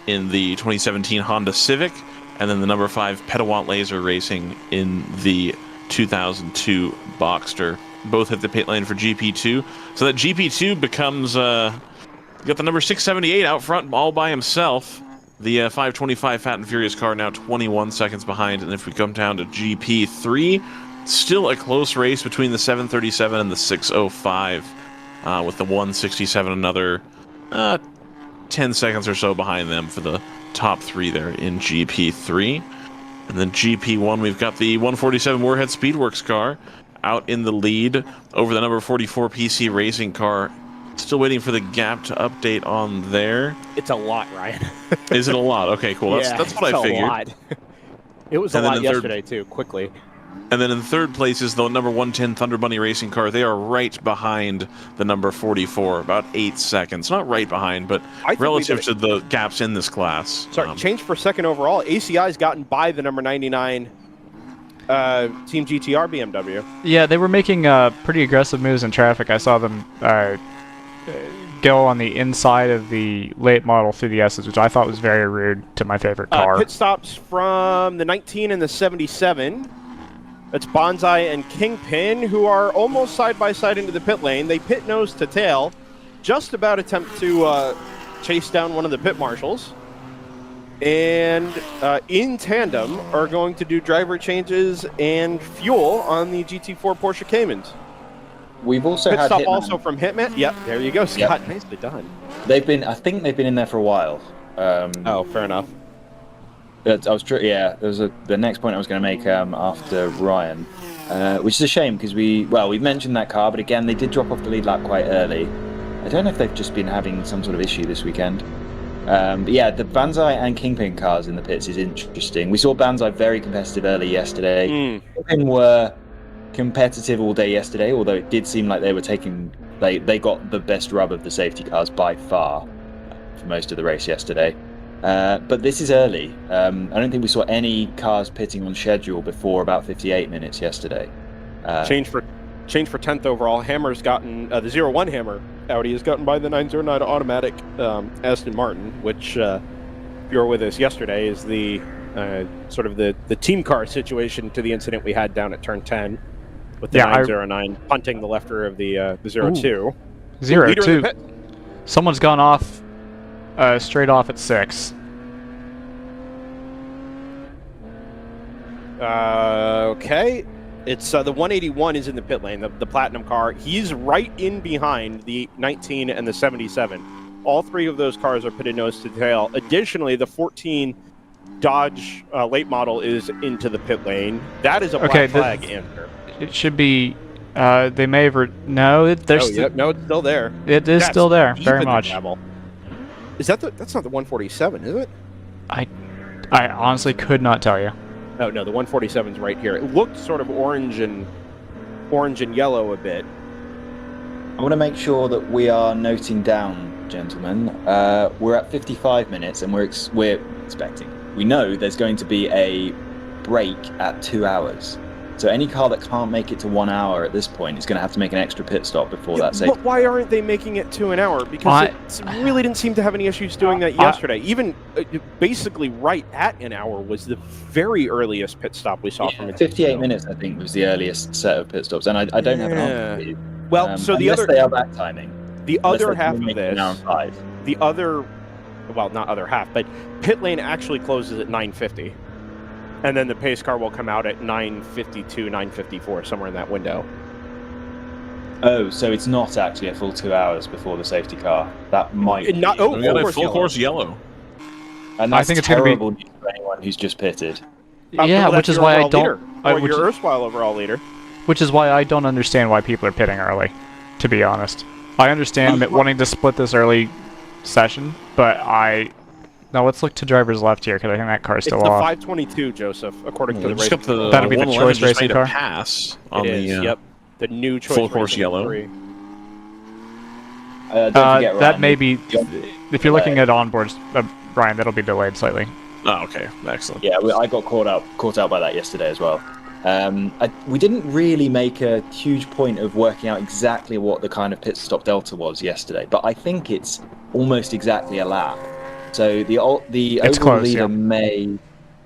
in the 2017 Honda Civic, and then the number 5 Petawat Laser Racing in the 2002 Boxster. Both hit the pit lane for GP2. So that GP2 becomes... got the number 678 out front all by himself. The 525 Fat and Furious car now 21 seconds behind. And if we come down to GP3, still a close race between the 737 and the 605, with the 167 another 10 seconds or so behind them for the top 3 there in GP3. And then GP1, we've got the 147 Warhead Speedworks car out in the lead over the number 44 PC Racing car. Still waiting for the gap to update on there. It's a lot, Ryan. Is it a lot? Okay, cool. That's what I figured. A lot. It was a lot yesterday, too, quickly. And then in third place is the number 110 Thunder Bunny Racing car. They are right behind the number 44, about 8 seconds. Not right behind, but relative to the gaps in this class. Sorry, change for second overall. ACI's gotten by the number 99 Team GTR BMW. Yeah, they were making pretty aggressive moves in traffic. I saw them go on the inside of the late model through the S's, which I thought was very rude to my favorite car. Pit stops from the 19 and the 77. That's Bonsai and Kingpin, who are almost side by side into the pit lane. They pit nose to tail, just about attempt to chase down one of the pit marshals. And in tandem are going to do driver changes and fuel on the GT4 Porsche Caymans. We've also pit had stop Hitman. Also from Hitman. Yep, there you go, Scott. Yep. Nicely done. I think they've been in there for a while. Oh, fair enough. Yeah, there was the next point I was going to make after Ryan, which is a shame because we've mentioned that car, but again they did drop off the lead lap quite early. I don't know if they've just been having some sort of issue this weekend. But yeah, the Banzai and Kingpin cars in the pits is interesting. We saw Banzai very competitive early yesterday. Kingpin were competitive all day yesterday, although it did seem like they were they got the best rub of the safety cars by far for most of the race yesterday. But this is early. I don't think we saw any cars pitting on schedule before about 58 minutes yesterday. Change for 10th overall. Hammer's gotten the 01 Hammer Audi has gotten by the 909 automatic Aston Martin, which if you were with us yesterday is the sort of the team car situation to the incident we had down at turn 10 with the 909 punting the left rear of the 02. 02. Someone's gone off straight off at 6. Okay. It's the 181 is in the pit lane, the platinum car. He's right in behind the 19 and the 77. All 3 of those cars are pitted nose to tail. Additionally, the 14 Dodge late model is into the pit lane. That is a black flag enter. It should be. They may have. No, there's. No, it's still there. It is still there, very much. Is that that's not the 147, is it? I honestly could not tell you. Oh no, the 147's right here. It looked sort of orange and yellow a bit. I want to make sure that we are noting down, gentlemen. We're at 55 minutes, and we're expecting. We know there's going to be a break at 2 hours. So any car that can't make it to 1 hour at this point is going to have to make an extra pit stop before that safety. But why aren't they making it to an hour? Because it really didn't seem to have any issues doing that yesterday. Even basically right at an hour was the very earliest pit stop we saw from it. 58 minutes, I think, was the earliest set of pit stops, and I don't have an answer for you. Well, so the other they are back timing. The other half of this, the other, well, not other half, but pit lane actually closes at 9:50. And then the pace car will come out at 9:52, 9:54, somewhere in that window. Oh, so it's not actually a full 2 hours before the safety car. That might not. be. Oh, we got a full course yellow. And that's terrible news for anyone who's just pitted. Yeah, which is why I don't. Or your erstwhile overall leader. Which is why I don't understand why people are pitting early. To be honest, I understand that wanting to split this early session, but Now let's look to driver's left here, because I think that car's It's still the off. 522, Joseph, according to the race. Just got the That'd be the 111 choice just racing made car? a pass on It the is, yep. The new choice full course racing yellow. 3. Don't forget, That Ryan, may be, if you're looking delay. at onboards, Brian, that'll be delayed slightly. Oh, okay, excellent. Yeah, I got caught out by that yesterday as well. We didn't really make a huge point of working out exactly what the kind of pit stop delta was yesterday, but I think it's almost exactly a lap. So the It's overall close, leader yeah.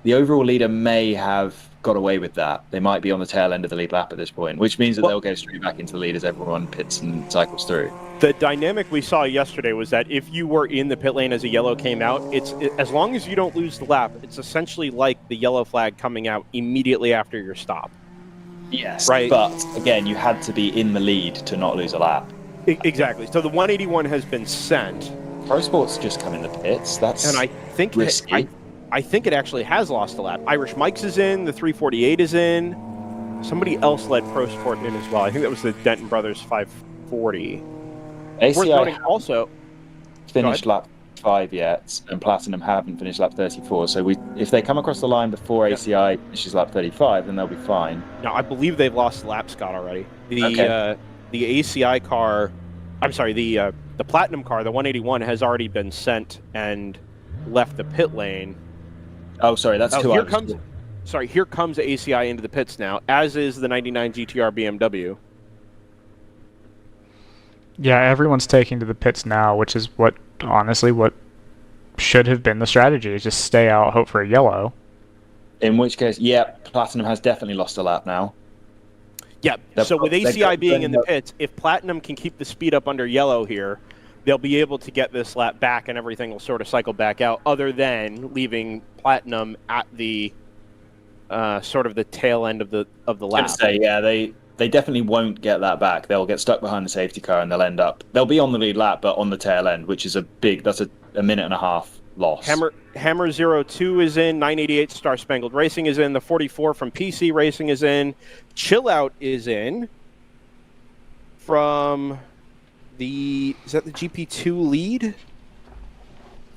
the overall leader may have got away with that. They might be on the tail end of the lead lap at this point, which means that they'll go straight back into the lead as everyone pits and cycles through. The dynamic we saw yesterday was that if you were in the pit lane as a yellow came out, as long as you don't lose the lap, it's essentially like the yellow flag coming out immediately after your stop. Yes, Right. But again, you had to be in the lead to not lose a lap. Exactly. So the 181 has been sent, Pro Sport's just come in the pits. That's and I think risky. I think it actually has lost a lap. Irish Mike's is in, the 348 is in. Somebody else led Pro Sport in as well. I think that was the Denton Brothers 540. Worth ACI noting also, finished lap 5 yet, and Platinum haven't finished lap 34. So if they come across the line before ACI finishes lap 35, then they'll be fine. no, I believe they've lost the lap, Scott, already. The Okay. the ACI car, I'm sorry, the Platinum car, the 181, has already been sent and left the pit lane. Oh, sorry, that's Here comes ACI into the pits now, as is the 99 GTR BMW. Yeah, everyone's taking to the pits now, which is what should have been the strategy, is just stay out, hope for a yellow. In which case, yeah, Platinum has definitely lost a lap now. Yeah, so with ACI being in the pits, if Platinum can keep the speed up under yellow here, they'll be able to get this lap back and everything will sort of cycle back out, other than leaving Platinum at the sort of the tail end of the lap. Say, yeah, they definitely won't get that back. They'll get stuck behind the safety car and they'll be on the lead lap, but on the tail end, which is that's a minute and a half loss. Hammer 02 is in, 988 Star Spangled Racing is in, the 44 from PC Racing is in, Chill Out is in from is that the GP2 lead?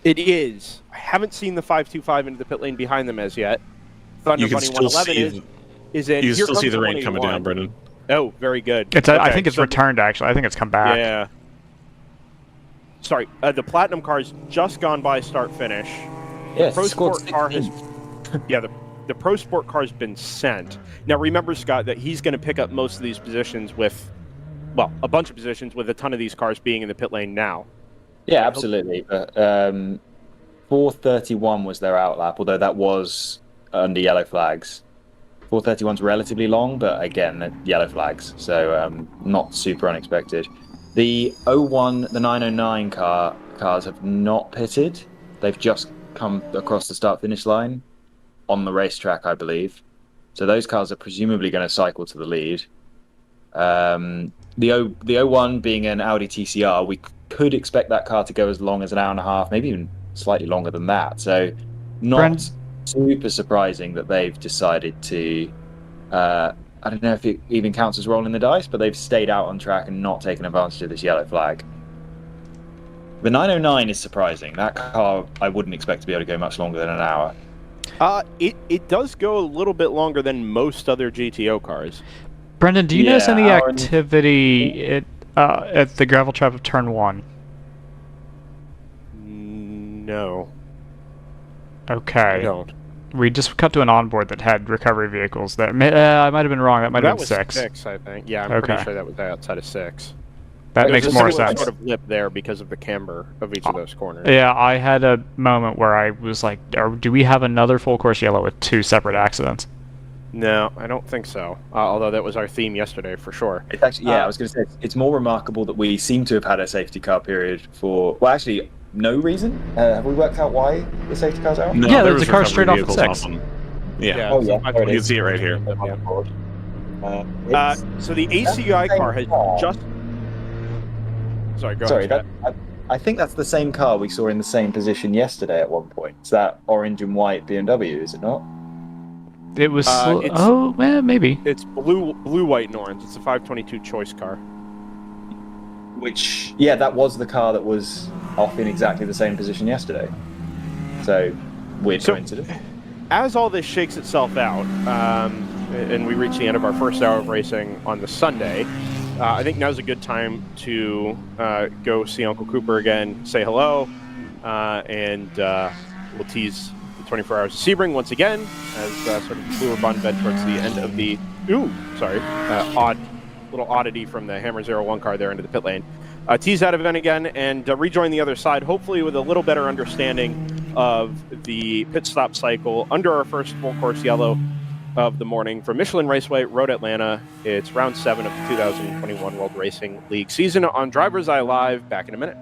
It is. I haven't seen the 525 into the pit lane behind them as yet. Thunder You can Bunny still 111 is in. You can Here still see comes the rain coming 181. down, Brendan. Oh, very good. I think it's returned, actually. I think it's come back. Yeah. Sorry, the Platinum car's just gone by start finish. Yes, Pro scored Sport car has 16. yeah, the Pro Sport car's been sent. Now remember, Scott, that he's going to pick up most of these positions with, well, a bunch of positions with a ton of these cars being in the pit lane now. Yeah, absolutely. But 431 was their outlap, although that was under yellow flags. 431's relatively long, but again, they're yellow flags, so not super unexpected. The 01, the 909 cars have not pitted. They've just come across the start-finish line on the racetrack, I believe. So those cars are presumably going to cycle to the lead. The 01 being an Audi TCR, we could expect that car to go as long as an hour and a half, maybe even slightly longer than that. So not super surprising that they've decided to, I don't know if it even counts as rolling the dice, but they've stayed out on track and not taken advantage of this yellow flag. The 909 is surprising. That car, I wouldn't expect to be able to go much longer than an hour. It does go a little bit longer than most other GTO cars. Brendan, do you notice any hour activity at the gravel trap of turn 1? No. Okay. I don't. We just cut to an onboard that had recovery vehicles. I might have been wrong. That might have been 6. 6, I think. Yeah, I'm pretty sure that was outside of 6. That makes more There's a sense. sort of lip there because of the camber of each of those corners. Yeah, I had a moment where I was like, do we have another full course yellow with 2 separate accidents? No, I don't think so. Although that was our theme yesterday for sure. It's actually, I was going to say, it's more remarkable that we seem to have had a safety car period for, well, actually, no reason. Have we worked out why the safety car's out? No, Yeah, there there's was a car recovery straight off vehicles at 6. on- Yeah. Oh, yeah. There it You can is. see it right here. So the ACI car has just... Sorry, go ahead. I think that's the same car we saw in the same position yesterday at one point. It's that orange and white BMW, is it not? It was... it's- maybe. It's blue, white, and orange. It's a 522 choice car. Which, yeah, that was the car that was off in exactly the same position yesterday. So, weird coincidence. As all this shakes itself out, and we reach the end of our first hour of racing on the Sunday, I think now's a good time to go see Uncle Cooper again, say hello, and we'll tease the 24 Hours of Sebring once again as sort of Blue Bun bed towards the end of the little oddity from the Hammer 01 car there into the pit lane. Tease that event again and rejoin the other side, hopefully with a little better understanding of the pit stop cycle under our first full course yellow of the morning from Michelin Raceway Road Atlanta. It's round 7 of the 2021 World Racing League season on DriversEye Live. Back in a minute.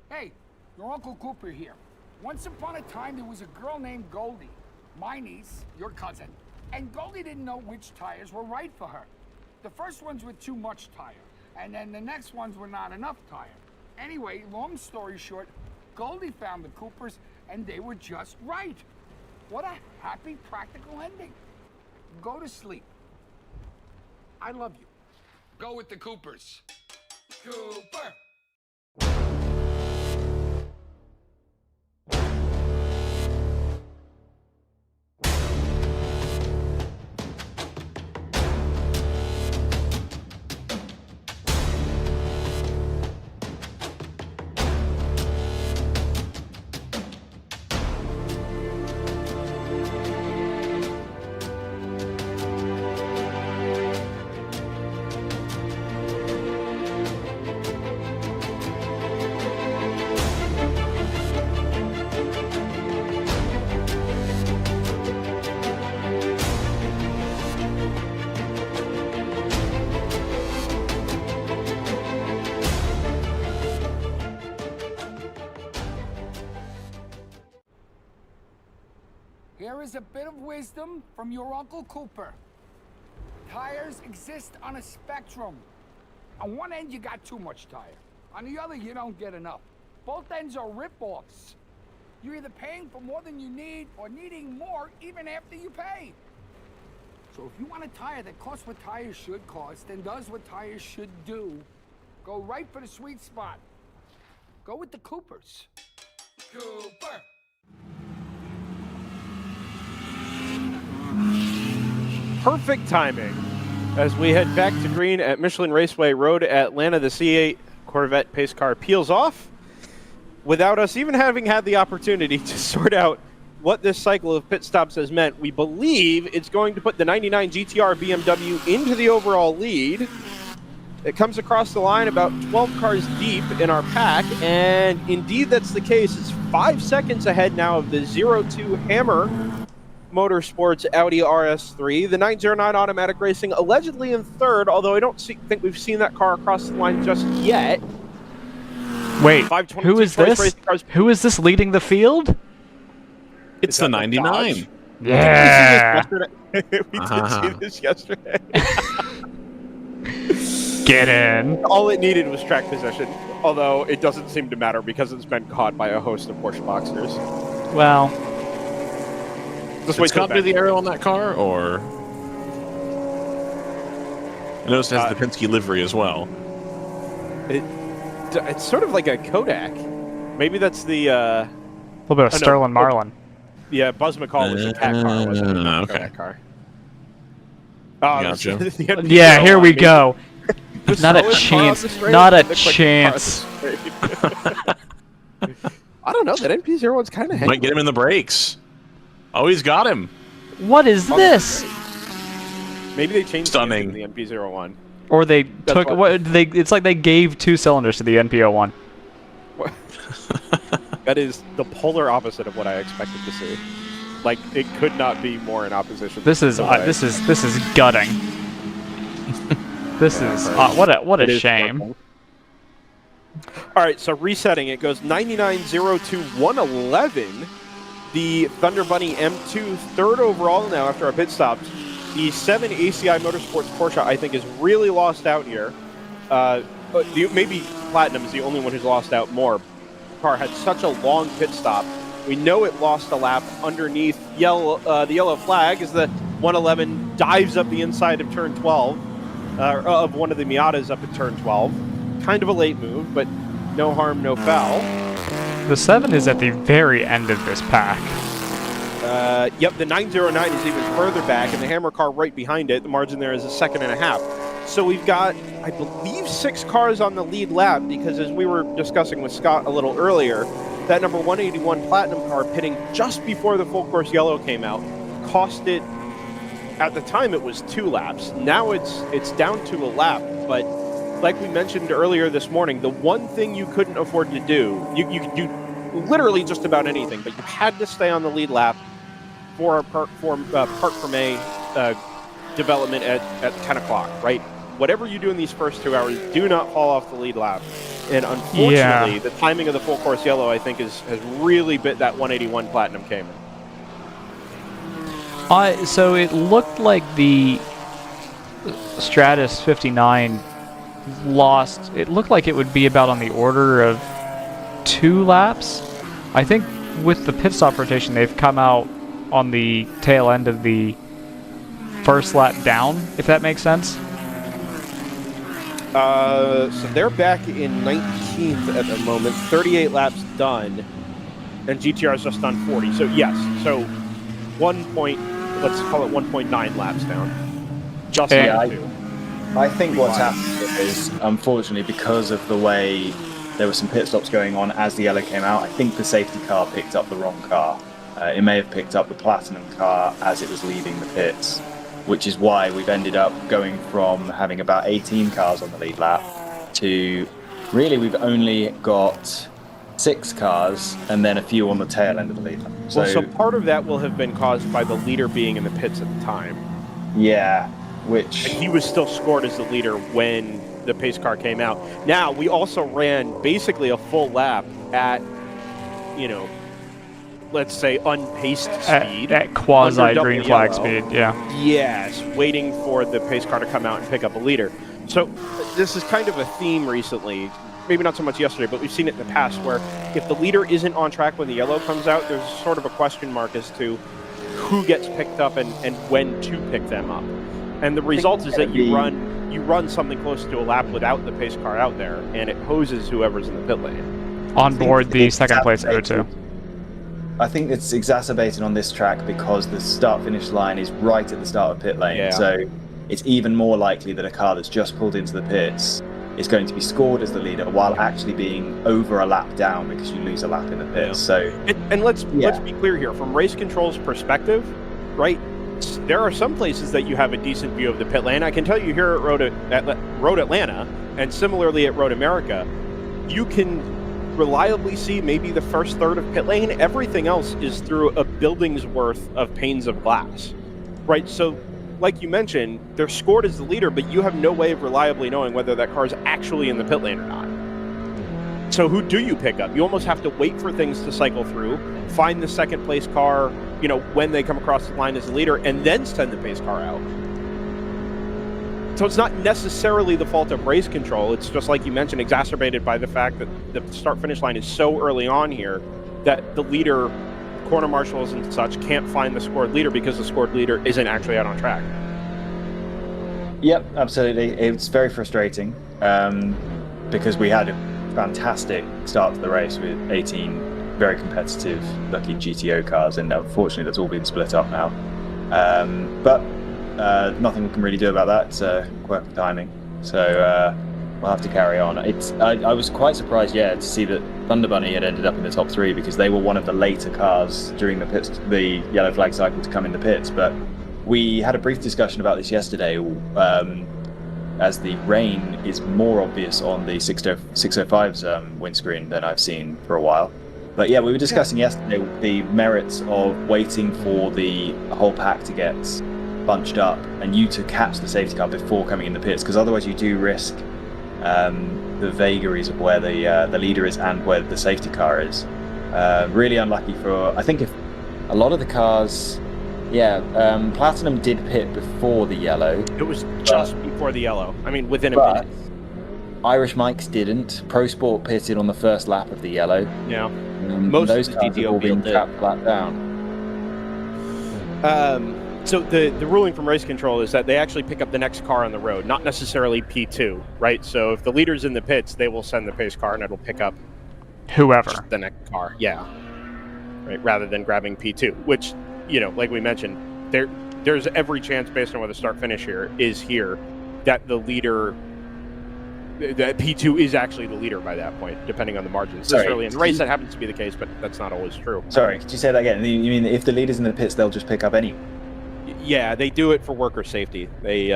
Hey, your Uncle Cooper here. Once upon a time, there was a girl named Goldie, my niece, your cousin, and Goldie didn't know which tires were right for her. The first ones were too much tire, and then the next ones were not enough tire. Anyway, long story short, Goldie found the Coopers, and they were just right. What a happy, practical ending. Go to sleep. I love you. Go with the Coopers. Cooper! Here is a bit of wisdom from your Uncle Cooper. Tires exist on a spectrum. On one end, you got too much tire. On the other, you don't get enough. Both ends are rip-offs. You're either paying for more than you need or needing more even after you pay. So if you want a tire that costs what tires should cost and does what tires should do, go right for the sweet spot. Go with the Coopers. Cooper! Perfect timing as we head back to green at Michelin Raceway Road Atlanta. The C8 Corvette pace car peels off without us even having had the opportunity to sort out what this cycle of pit stops has meant. We believe it's going to put the 99 GTR BMW into the overall lead. It comes across the line about 12 cars deep in our pack, and indeed that's the case. It's 5 seconds ahead now of the 02 Hammer Motorsports Audi RS3. The 909 Automatic Racing allegedly in third, although I don't think we've seen that car across the line just yet. Wait, who is this? Who is this leading the field? It's the 99. Yeah. We did see this yesterday. Get in. All it needed was track position, although it doesn't seem to matter because it's been caught by a host of Porsche Boxsters. Well, just wait till the aerial on that car, or I noticed it has the Penske livery as well. It's sort of like a Kodak. Maybe that's the a little bit of Sterling Marlin. Yeah, Buzz McCall was a cat car, wasn't it? Okay. Kodak car. Gotcha. Yeah, here we go. Not a chance. Not a chance. I don't know. That MP01's kind of hanging. Might get him in the brakes. Oh, he's got him. What is this? Maybe they changed Stunning. the MP01. Or they took what they? It's like they gave 2 cylinders to the NP01. That is the polar opposite of what I expected to see. Like, it could not be more in opposition. This is gutting. This is what a shame. All right, so resetting, it goes 99.02.111. The Thunder Bunny M2 third overall now after our pit stops. The 7 ACI Motorsports Porsche, I think, is really lost out here. Maybe Platinum is the only one who's lost out more. The car had such a long pit stop. We know it lost a lap underneath the yellow flag as the 111 dives up the inside of turn 12, of one of the Miatas up at turn 12. Kind of a late move, but no harm, no foul. The 7 is at the very end of this pack. Yep, the 909 is even further back, and the Hammer car right behind it. The margin there is a second and a half. So we've got, I believe, 6 cars on the lead lap, because as we were discussing with Scott a little earlier, that number 181 Platinum car pitting just before the full course yellow came out cost it, at the time it was 2 laps. Now it's down to a lap, but like we mentioned earlier this morning, the one thing you couldn't afford to do, you could do literally just about anything, but you had to stay on the lead lap for a Park for May development at 10 o'clock, right? Whatever you do in these first 2 hours, do not fall off the lead lap. And unfortunately, the timing of the full course yellow, I think, has really bit that 181 Platinum Cayman. So it looked like the Stratus 59 lost. It looked like it would be about on the order of 2 laps. I think with the pit stop rotation, they've come out on the tail end of the first lap down, if that makes sense. So they're back in 19th at the moment, 38 laps done, and GTR's just done 40. So yes, so let's call it 1.9 laps down. Just I think what's happened is, unfortunately, because of the way there were some pit stops going on as the yellow came out, I think the safety car picked up the wrong car. It may have picked up the Platinum car as it was leaving the pits, which is why we've ended up going from having about 18 cars on the lead lap to really we've only got 6 cars and then a few on the tail end of the lead lap. So part of that will have been caused by the leader being in the pits at the time. Yeah, which... And he was still scored as the leader when the pace car came out. Now, we also ran basically a full lap at, let's say unpaced speed. At quasi green flag speed, yeah. Yes, waiting for the pace car to come out and pick up a leader. So this is kind of a theme recently, maybe not so much yesterday, but we've seen it in the past where if the leader isn't on track when the yellow comes out, there's sort of a question mark as to who gets picked up and when to pick them up. And the result is that you run something close to a lap without the pace car out there, and it hoses whoever's in the pit lane. On board the second place O2. I think it's exacerbated on this track because the start-finish line is right at the start of pit lane. Yeah. So it's even more likely that a car that's just pulled into the pits is going to be scored as the leader while actually being over a lap down because you lose a lap in the pits. Yeah. So and let's be clear here, from race control's perspective, right? There are some places that you have a decent view of the pit lane. I can tell you here at Road Atlanta, and similarly at Road America, you can reliably see maybe the first third of pit lane. Everything else is through a building's worth of panes of glass, right? So, like you mentioned, they're scored as the leader, but you have no way of reliably knowing whether that car is actually in the pit lane or not. So who do you pick up? You almost have to wait for things to cycle through, find the second place car, when they come across the line as the leader, and then send the pace car out. So it's not necessarily the fault of race control. It's just, like you mentioned, exacerbated by the fact that the start-finish line is so early on here that the leader, corner marshals and such, can't find the scored leader because the scored leader isn't actually out on track. Yep, absolutely. It's very frustrating because we had a fantastic start to the race with 18 very competitive, lucky GTO cars, and unfortunately that's all been split up now. But nothing we can really do about that. It's quirk of timing. So we'll have to carry on. I was quite surprised, to see that Thunder Bunny had ended up in the top 3 because they were one of the later cars during the yellow flag cycle to come in the pits. But we had a brief discussion about this yesterday, as the rain is more obvious on the 605's windscreen than I've seen for a while. But we were discussing yesterday the merits of waiting for the whole pack to get bunched up and you to catch the safety car before coming in the pits, because otherwise you do risk the vagaries of where the leader is and where the safety car is. Really unlucky I think if a lot of the cars, Platinum did pit before the yellow. It was just before the yellow. I mean, within a minute. Irish Mike's didn't. Pro Sport pitted on the first lap of the yellow. Yeah. Most of those cars have all been trapped flat down. So the ruling from race control is that they actually pick up the next car on the road, not necessarily P2, right? So if the leader's in the pits, they will send the pace car and it'll pick up whoever. just the next car. Yeah, right. Rather than grabbing P2, which like we mentioned, there's every chance based on what the start finish here is here that the leader. That P2 is actually the leader by that point, depending on the margins. This early in the race, that happens to be the case, but that's not always true. Sorry, could you say that again? You mean if the leader's in the pits, they'll just pick up any? Yeah, they do it for worker safety. They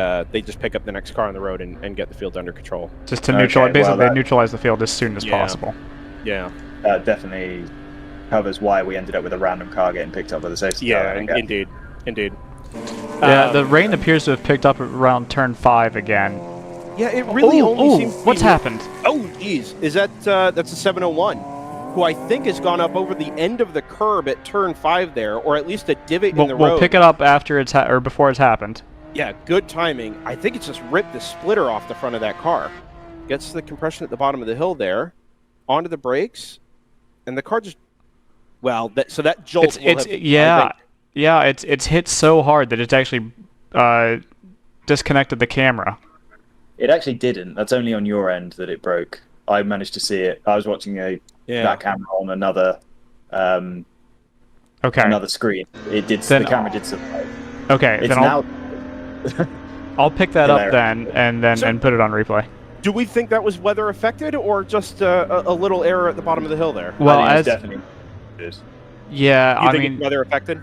just pick up the next car on the road and get the field under control. Just to neutralize, basically, they neutralize the field as soon as possible. Yeah. That definitely covers why we ended up with a random car getting picked up by the safety car. Yeah, indeed. Yeah, the rain appears to have picked up around turn 5 again. Yeah, it really only seems to be... What's happened? Oh, geez. Is that's a 701, who I think has gone up over the end of the curb at turn 5 there, or at least a divot in the road. We'll pick it up after it's or before it's happened. Yeah, good timing. I think it's just ripped the splitter off the front of that car. Gets the compression at the bottom of the hill there, onto the brakes, and the car just... Well, so that jolt it's hit so hard that it's actually disconnected the camera. It actually didn't. That's only on your end that it broke. I managed to see it. I was watching that camera on another another screen. It did. The camera did survive. Okay, it's then now. I'll pick that up then, and put it on replay. Do we think that was weather affected, or just a little error at the bottom of the hill there? Well, I think definitely. Yeah, you think it's weather affected?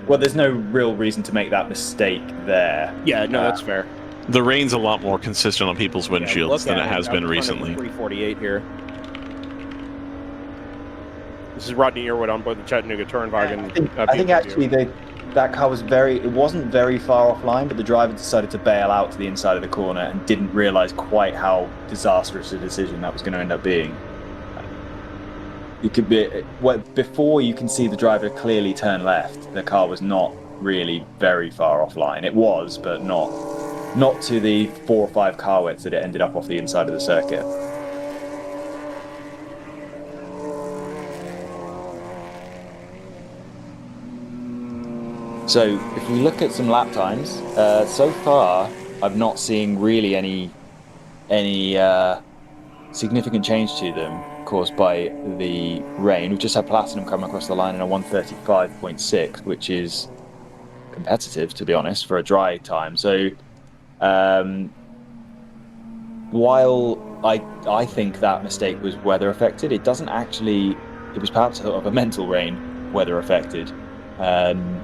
Well, there's no real reason to make that mistake there. Yeah, no, that's fair. The rain's a lot more consistent on people's windshields than it has been recently. 348 here. This is Rodney Earwood on board the Chattanooga Touringwagen. I think actually that car was it wasn't very far offline, but the driver decided to bail out to the inside of the corner and didn't realize quite how disastrous a decision that was going to end up being. It could be before you can see the driver clearly turn left. The car was not really very far offline. It was, but not to the 4 or 5 car widths that it ended up off the inside of the circuit. So if we look at some lap times, so far I'm not seeing really any significant change to them caused by the rain. We've just had Platinum come across the line in a 1:35.6, which is competitive, to be honest, for a dry time. So while I think that mistake was weather affected, it doesn't actually. It was perhaps sort of a mental rain, weather affected.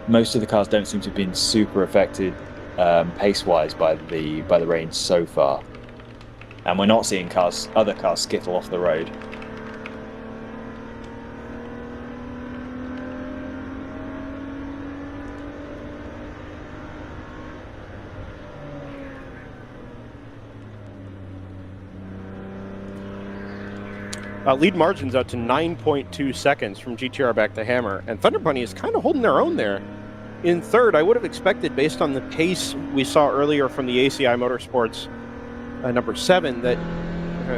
Most of the cars don't seem to have been super affected pace-wise by the rain so far, and we're not seeing other cars skittle off the road. Lead margins out to 9.2 seconds from GTR back to Hammer, and Thunder Bunny is kind of holding their own there. In third, I would have expected, based on the pace we saw earlier from the ACI Motorsports number 7, that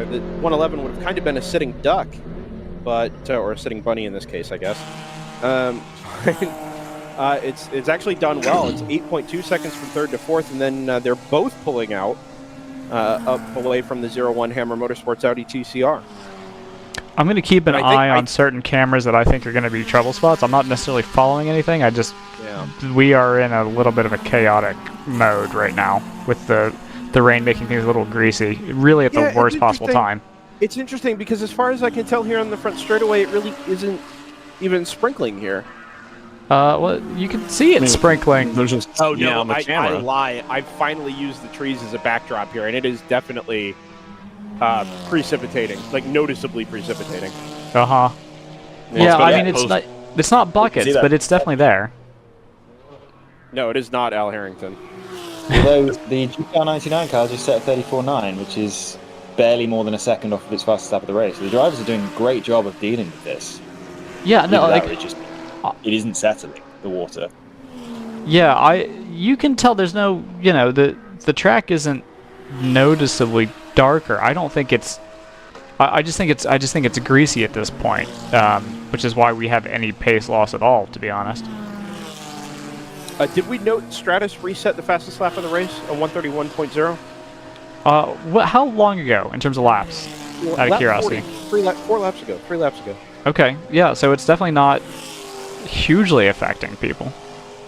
the 111 would have kind of been a sitting duck, but or a sitting bunny in this case, I guess. It's actually done well. It's 8.2 seconds from third to fourth, and then they're both pulling out up away from the 01 Hammer Motorsports Audi TCR. I'm going to keep an eye on certain cameras that I think are going to be trouble spots. I'm not necessarily following anything. We are in a little bit of a chaotic mode right now with the rain making things a little greasy, really at the worst possible time. It's interesting because as far as I can tell here on the front straightaway, it really isn't even sprinkling here. Well, you can see it sprinkling. There's just on the camera. I lie. I finally used the trees as a backdrop here, and it is definitely precipitating, like noticeably precipitating. Yeah, I mean it's not buckets, but it's definitely there. No, it is not Al Harrington. Although the GTR 99 car just set a 34.9, which is barely more than a second off of its fastest lap of the race. So the drivers are doing a great job of dealing with this. Yeah, no, it isn't settling the water. Yeah, you can tell there's no, the track isn't noticeably darker. I don't think it's. I just think it's greasy at this point, which is why we have any pace loss at all, to be honest. Did we note Stratus reset the fastest lap of the race, a 131.0? How long ago in terms of laps? Out of curiosity. 4 laps ago. 3 laps ago. Okay, yeah, so it's definitely not hugely affecting people.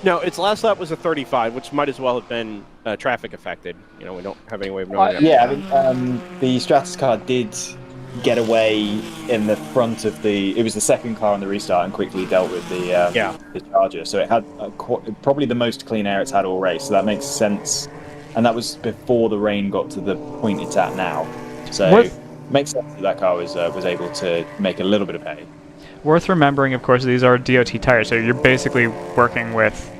No, its last lap was a 35, which might as well have been traffic affected. You know, we don't have any way of knowing that. Yeah, I mean, the Stratus car did get away in the front of the. It was the second car on the restart and quickly dealt with the Charger. So it had probably the most clean air it's had all race. So that makes sense. And that was before the rain got to the point it's at now. So it makes sense that car was able to make a little bit of hay. Worth remembering, of course, these are DOT tires, so you're basically working with,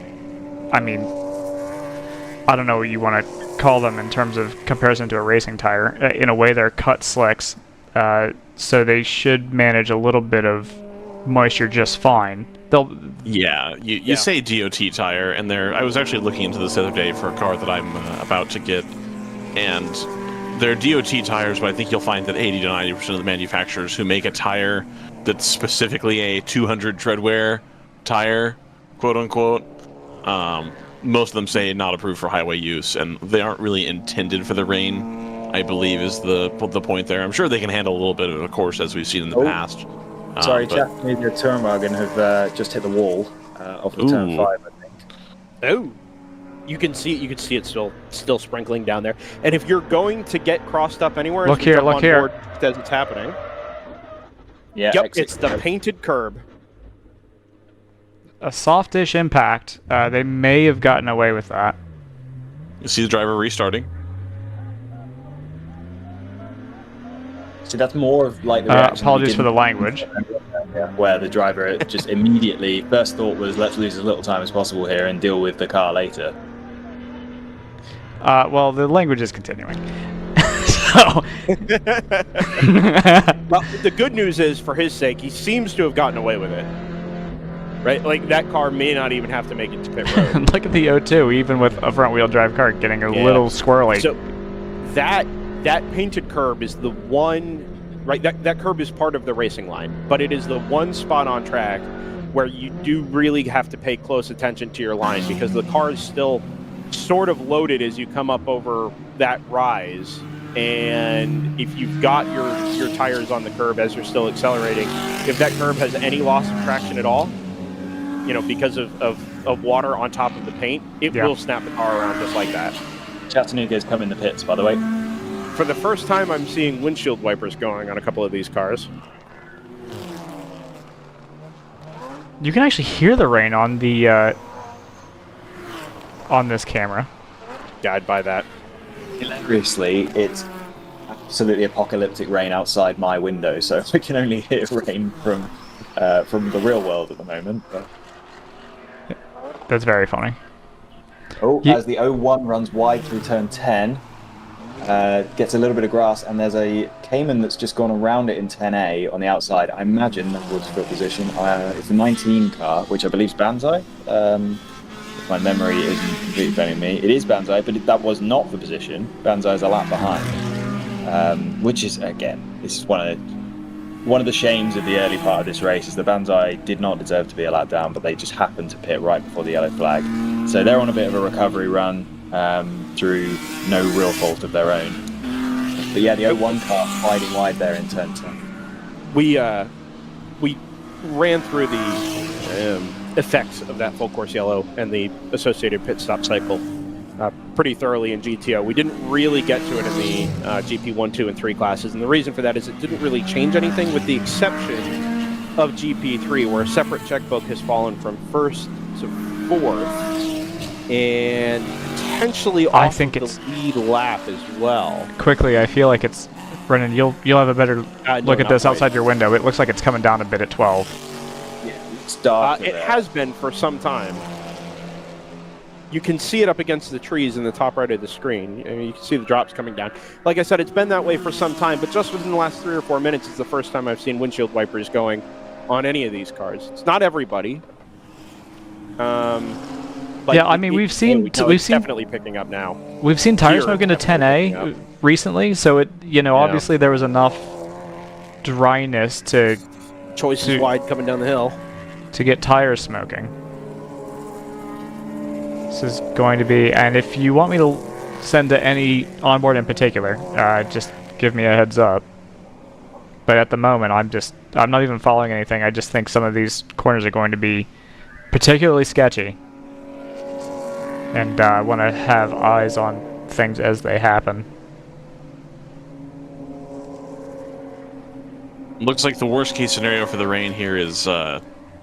I mean, I don't know what you want to call them in terms of comparison to a racing tire. In a way, they're cut slicks, so they should manage a little bit of moisture just fine. You say DOT tire, and I was actually looking into this the other day for a car that I'm about to get, and they're DOT tires, but I think you'll find that 80 to 90% of the manufacturers who make a tire that's specifically a 200 treadwear tire, quote unquote, most of them say not approved for highway use, and they aren't really intended for the rain, I believe, is the point there. I'm sure they can handle a little bit of a course, as we've seen in the past. Sorry, Jack, maybe a Turnwagen have just hit the wall off of turn 5, I think. Oh, you can see it still sprinkling down there. And if you're going to get crossed up anywhere, look here. As it's happening. Yeah, yep, it's the painted curb. A softish impact. They may have gotten away with that. You see the driver restarting. So that's more of like the reaction. Apologies for the language. Where the driver just immediately, first thought was, let's lose as little time as possible here and deal with the car later. Well, the language is continuing. So. Well, the good news is, for his sake, he seems to have gotten away with it. Right? Like, that car may not even have to make it to pit road. Look at the O2, even with a front-wheel drive car getting a little squirrely. So, that painted curb is the one, right? That curb is part of the racing line, but it is the one spot on track where you do really have to pay close attention to your line, because the car is still sort of loaded as you come up over that rise. And if you've got your tires on the curb as you're still accelerating, if that curb has any loss of traction at all, you know, because of water on top of the paint, it will snap the car around just like that. Chattanooga's come in the pits, by the way. For the first time, I'm seeing windshield wipers going on a couple of these cars. You can actually hear the rain on the on this camera. Yeah, I'd buy that. Hilariously, it's absolutely apocalyptic rain outside my window, so I can only hear rain from the real world at the moment. But... That's very funny. Oh, as the 01 runs wide through turn 10, gets a little bit of grass, and there's a Cayman that's just gone around it in 10A on the outside. I imagine that was for position. It's a 19 car, which I believe is Banzai. If my memory isn't completely failing me, it is Banzai, but that was not for position. Banzai is a lap behind, which is, again, this is one of the shames of the early part of this race, is the Banzai did not deserve to be a lap down, but they just happened to pit right before the yellow flag. So they're on a bit of a recovery run through no real fault of their own. But yeah, the 01 car hiding wide there in turn 10. We ran through the effects of that full course yellow and the associated pit stop cycle pretty thoroughly in GTO. We didn't really get to it in the GP 1, 2, and 3 classes, and the reason for that is it didn't really change anything, with the exception of GP 3, where a separate checkbook has fallen from 1st to 4th, and potentially off the lead lap as well. Quickly, I feel like it's... Brennan, you'll have a better look at this outside your window. It looks like it's coming down a bit at 12. Yeah, it's dark. It has been for some time. You can see it up against the trees in the top right of the screen. I mean, you can see the drops coming down. Like I said, it's been that way for some time, but just within the last 3 or 4 minutes, it's the first time I've seen windshield wipers going on any of these cars. It's not everybody. But yeah, I mean, we've seen definitely picking up now. We've seen tire smoke into 10A recently, so it, you know, obviously there was enough dryness to choices wide coming down the hill to get tires smoking. This is going to be, and if you want me to send to any onboard in particular, just give me a heads up. But at the moment, I'm not even following anything. I just think some of these corners are going to be particularly sketchy. And I want to have eyes on things as they happen. Looks like the worst case scenario for the rain here is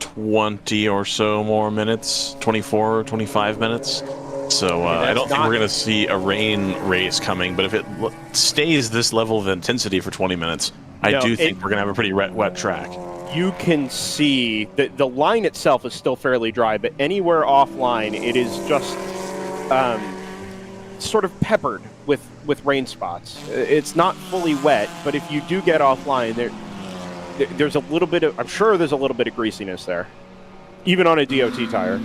20 or so more minutes, 24, 25 minutes. So I don't think we're going to see a rain race coming, but if it stays this level of intensity for 20 minutes, I do think we're going to have a pretty wet track. You can see that the line itself is still fairly dry, but anywhere offline, it is just sort of peppered with rain spots. It's not fully wet, but if you do get offline, there's a little bit of, I'm sure there's a little bit of greasiness there, even on a DOT tire.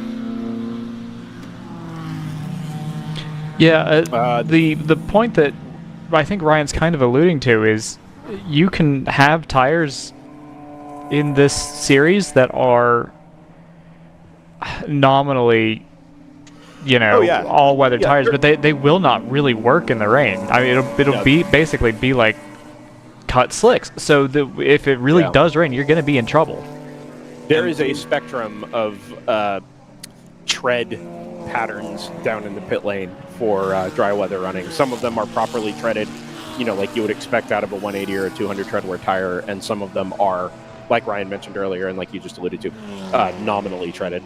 Yeah, the point that I think Ryan's kind of alluding to is you can have tires in this series that are nominally, all-weather tires, but they will not really work in the rain. I mean, it'll be basically be like cut slicks. So if it really does rain, you're going to be in trouble. There is a spectrum of tread patterns down in the pit lane for dry weather running. Some of them are properly treaded, like you would expect out of a 180 or a 200 tread wear tire, and some of them are, like Ryan mentioned earlier, and like you just alluded to, nominally treaded.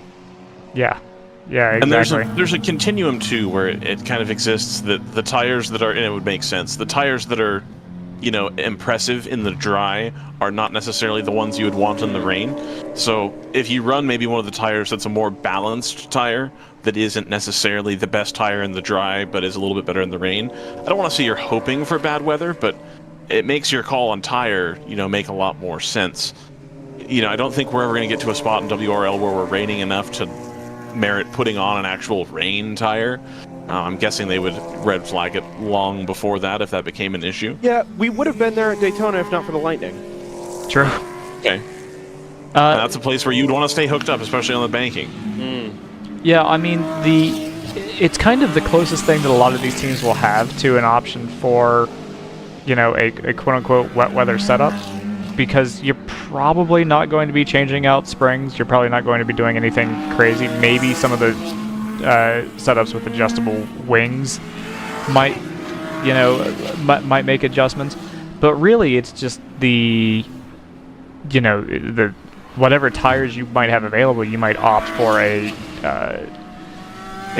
Yeah, exactly. And there's a continuum too, where it kind of exists that the tires that are, and it would make sense, the tires that are, impressive in the dry are not necessarily the ones you would want in the rain. So if you run maybe one of the tires that's a more balanced tire that isn't necessarily the best tire in the dry, but is a little bit better in the rain, I don't want to say you're hoping for bad weather, but it makes your call on tire, make a lot more sense. I don't think we're ever going to get to a spot in WRL where we're raining enough to merit putting on an actual rain tire. I'm guessing they would red flag it long before that if that became an issue. Yeah, we would have been there at Daytona if not for the lightning. True. Okay. That's a place where you'd want to stay hooked up, especially on the banking. Yeah, I mean, it's kind of the closest thing that a lot of these teams will have to an option for, a quote-unquote wet weather setup, because you're probably not going to be changing out springs. You're probably not going to be doing anything crazy. Maybe some of the setups with adjustable wings might make adjustments, but really it's just the whatever tires you might have available. You might opt for a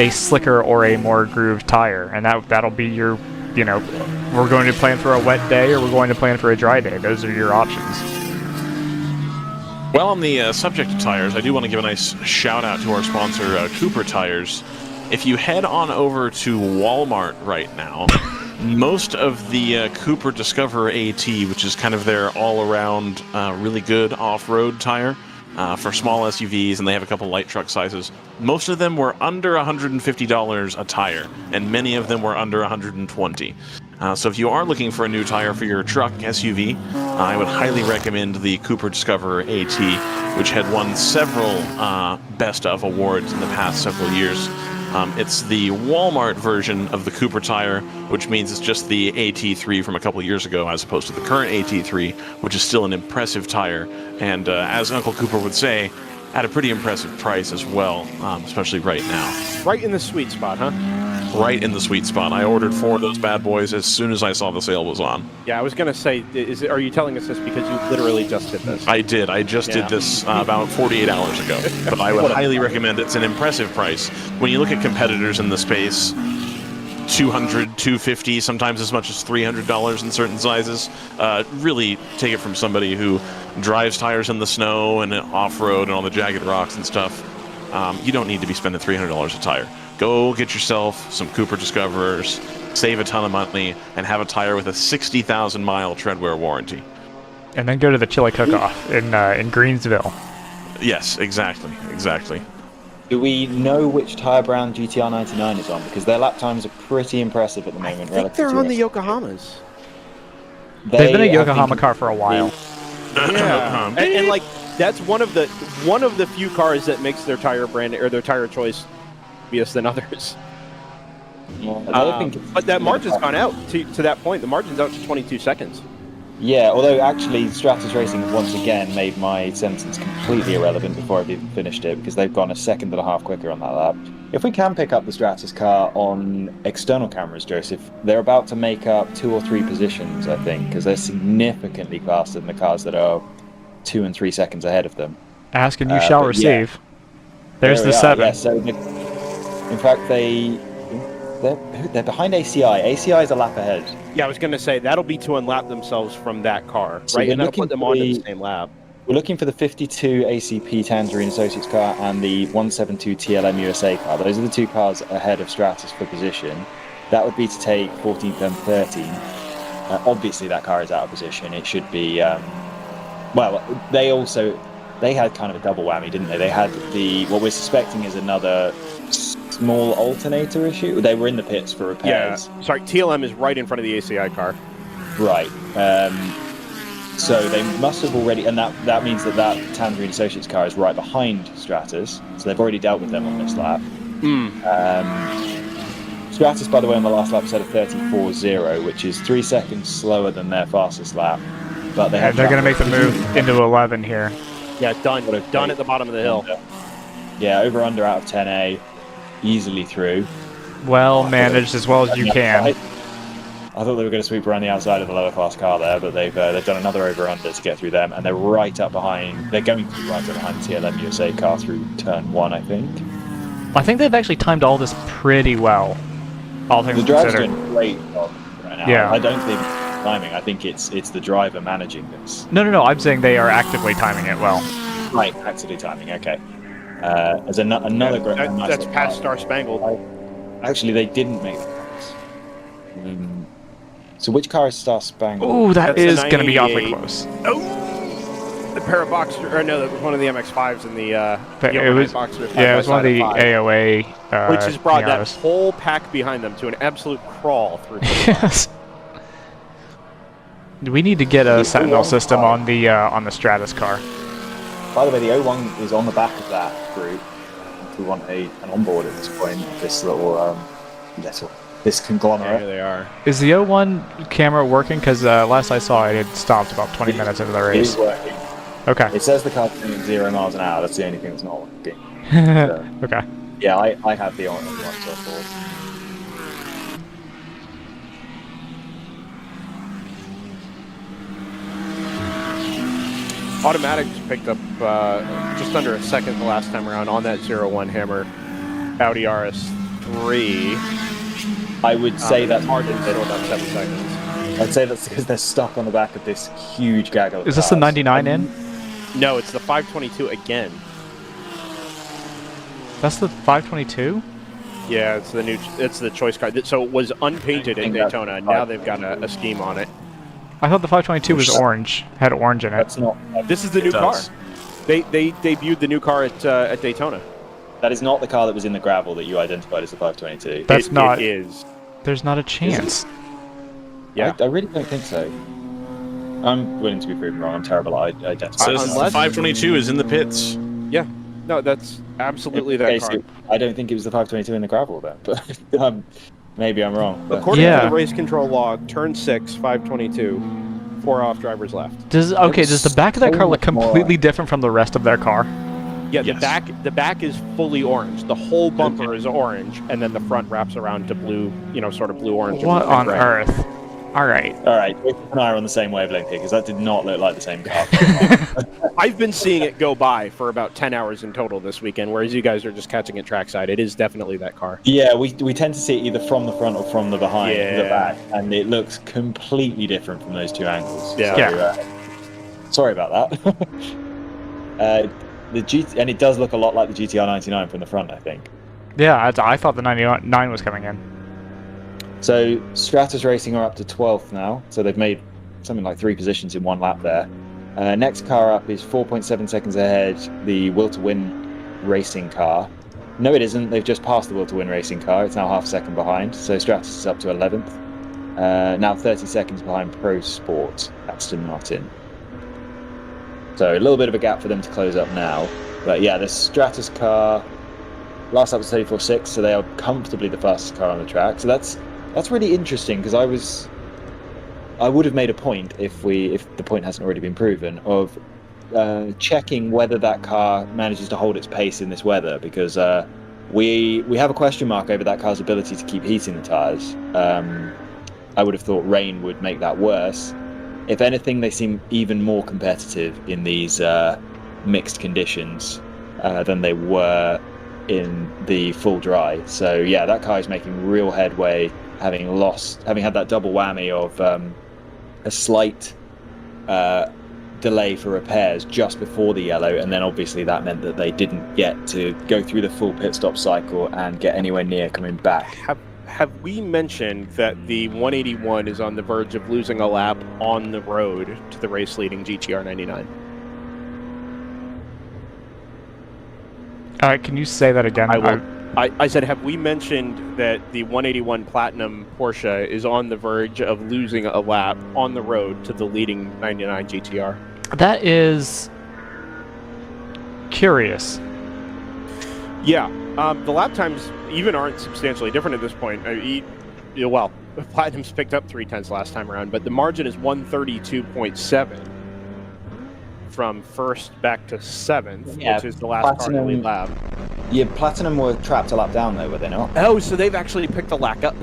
slicker or a more grooved tire, and that'll be your we're going to plan for a wet day or we're going to plan for a dry day. Those are your options. Well, on the subject of tires, I do want to give a nice shout out to our sponsor, Cooper Tires. If you head on over to Walmart right now, most of the Cooper Discover AT, which is kind of their all-around really good off-road tire for small SUVs, and they have a couple light truck sizes, most of them were under $150 a tire, and many of them were under $120. So if you are looking for a new tire for your truck, SUV, I would highly recommend the Cooper Discover AT, which had won several Best of awards in the past several years. It's the Walmart version of the Cooper tire, which means it's just the AT3 from a couple years ago as opposed to the current AT3, which is still an impressive tire. And as Uncle Cooper would say, at a pretty impressive price as well, especially right now. Right in the sweet spot, huh? Right in the sweet spot. I ordered 4 of those bad boys as soon as I saw the sale was on. Yeah, I was going to say, are you telling us this because you literally just did this? I did. I just did this about 48 hours ago. But I would highly recommend it. It's an impressive price. When you look at competitors in the space, $200, $250, sometimes as much as $300 in certain sizes. Really take it from somebody who drives tires in the snow and off-road and on the jagged rocks and stuff. You don't need to be spending $300 a tire. Go get yourself some Cooper Discoverers, save a ton of money, and have a tire with a 60,000-mile treadwear warranty. And then go to the chili cook-off in Greensville. Yes, exactly. Do we know which tire brand GTR 99 is on? Because their lap times are pretty impressive at the moment. I think they're on the Yokohamas. They've been a Yokohama car for a while. Yeah, and like that's one of the few cars that makes their tire brand or their tire choice obvious than others. Yeah, But that margin's gone out to that point. The margin's out to 22 seconds. Yeah, although actually Stratus Racing have once again made my sentence completely irrelevant before I've even finished it, because they've gone a second and a half quicker on that lap. If we can pick up the Stratus car on external cameras, Joseph, they're about to make up 2 or 3 positions, I think, because they're significantly faster than the cars that are 2 and 3 seconds ahead of them. Ask and you shall but yeah. receive. There's There we the are, 7. yeah, so in fact, they're behind ACI. ACI is a lap ahead. Yeah, I was going to say that'll be to unlap themselves from that car, So right? we're And that'll looking put them for onto the- the same lap. We're looking for the 52 ACP Tangerine Associates car and the 172 TLM USA car. Those are the 2 cars ahead of Stratus for position. That would be to take 14th and 13th. Obviously, that car is out of position. It should be... well, they had kind of a double whammy, didn't they? They had what we're suspecting is another small alternator issue. They were in the pits for repairs. Yeah, sorry, TLM is right in front of the ACI car. Right. So they must have already, and that means that Tangerine Associates car is right behind Stratus, so they've already dealt with them on this lap. Stratus, by the way, on the last lap set a 34.0, which is 3 seconds slower than their fastest lap. But they're They're going to make the move into 11 here. Yeah, done at the bottom of the hill. Yeah, over under out of 10A, easily through. Well managed as well as you can. I thought they were going to sweep around the outside of the lower class car there, but they've done another over under to get through them, and they're right up behind. They're going to be right up behind the TLM USA car through turn 1, I think. I think they've actually timed all this pretty well. All things The driver's considered. doing great job right now. Yeah. I don't think it's timing. I think it's the driver managing this. No. I'm saying they are actively timing it well. Right, actually timing. Okay. As another great. That's past Star Spangled. Actually, they didn't make the cars. So which car is Star Spangled? Ooh, that That's is the going to be awfully 98. close. The pair of Boxster, or no, that was one of the MX-5s in the But it overnight was, Boxster yeah, it was one of the 5, AOA. which has brought that Miatas. whole pack behind them to an absolute crawl through. Yes. We need to get a Sentinel system on the Stratus car. By the way, the 01 is on the back of that group. If we want an onboard at this point, this this conglomerate. There they are. Is the 01 camera working? Because last I saw it, it stopped about 20 minutes into the It is race. working. Okay. It says the car's going at 0 miles an hour. That's the only thing that's not working. Okay. Yeah, I have the on one, so I thought. Automatic just picked up just under a second the last time around on that 0-1 Hammer Audi RS3. I would say that's hard to still about 7 seconds. I'd say that's because they're stuck on the back of this huge gaggle of Is this the cars. 99 in? No, it's the 522 again. That's the 522? Yeah, it's the choice car. So it was unpainted I in think that's Daytona. the Now they've got a scheme on it. I thought the 522 was orange. Had orange in it. That's not. This is the new car. does. They debuted the new car at Daytona. That is not the car that was in the gravel that you identified as the 522. That's not. It is. There's not a chance. Yeah. I really don't think so. I'm willing to be proven wrong. I'm terrible at identifying. Says the Unless- 522 is in the pits. Yeah. No, that's absolutely that Okay, car. so I don't think it was the 522 in the gravel then, but maybe I'm wrong. But According Yeah. to the race control log, turn 6, 522, 4 off, drivers left. Does the back of that car look completely different from the rest of their car? Yeah, Yes. the back is fully orange. The whole bumper is orange, and then the front wraps around to blue, sort of blue orange. What and on red. earth? All right. all right, Jason and I are on the same wavelength here because that did not look like the same car. I've been seeing it go by for about 10 hours in total this weekend, whereas you guys are just catching it trackside. It is definitely that car. Yeah, we tend to see it either from the front or from the behind, Yeah. the back, and it looks completely different from those two angles. Yeah. So, Yeah. sorry about that. And it does look a lot like the GTR 99 from the front, I think. Yeah, I thought the 99 was coming in. So Stratus Racing are up to 12th now, so they've made something like 3 positions in 1 lap there. Next car up is 4.7 seconds ahead, the Will to Win racing car. No, it isn't. They've just passed the Will to Win racing car. It's now half a second behind, so Stratus is up to 11th. Now 30 seconds behind Pro Sport, Aston Martin. So a little bit of a gap for them to close up now. But yeah, the Stratus car, last lap was 34.6, so they are comfortably the fastest car on the track. So that's really interesting because I was I would have made a point if the point hasn't already been proven of checking whether that car manages to hold its pace in this weather, because we have a question mark over that car's ability to keep heating the tires. I would have thought rain would make that worse. If anything, they seem even more competitive in these mixed conditions than they were in the full dry. So yeah, that car is making real headway, having had that double whammy of a slight delay for repairs just before the yellow, and then obviously that meant that they didn't get to go through the full pit stop cycle and get anywhere near coming back. Have we mentioned that the 181 is on the verge of losing a lap on the road to the race-leading GTR 99? Can you say that again? I said, have we mentioned that the 181 Platinum Porsche is on the verge of losing a lap on the road to the leading 99 GTR? That is curious. Yeah, the lap times even aren't substantially different at this point. Well, Platinum's picked up 0.3 last time around, but the margin is 132.7 from first back to seventh, which is the last car to lead lap. Yeah, Platinum were trapped a lap down though, were they not? Oh, so they've actually picked the lap up.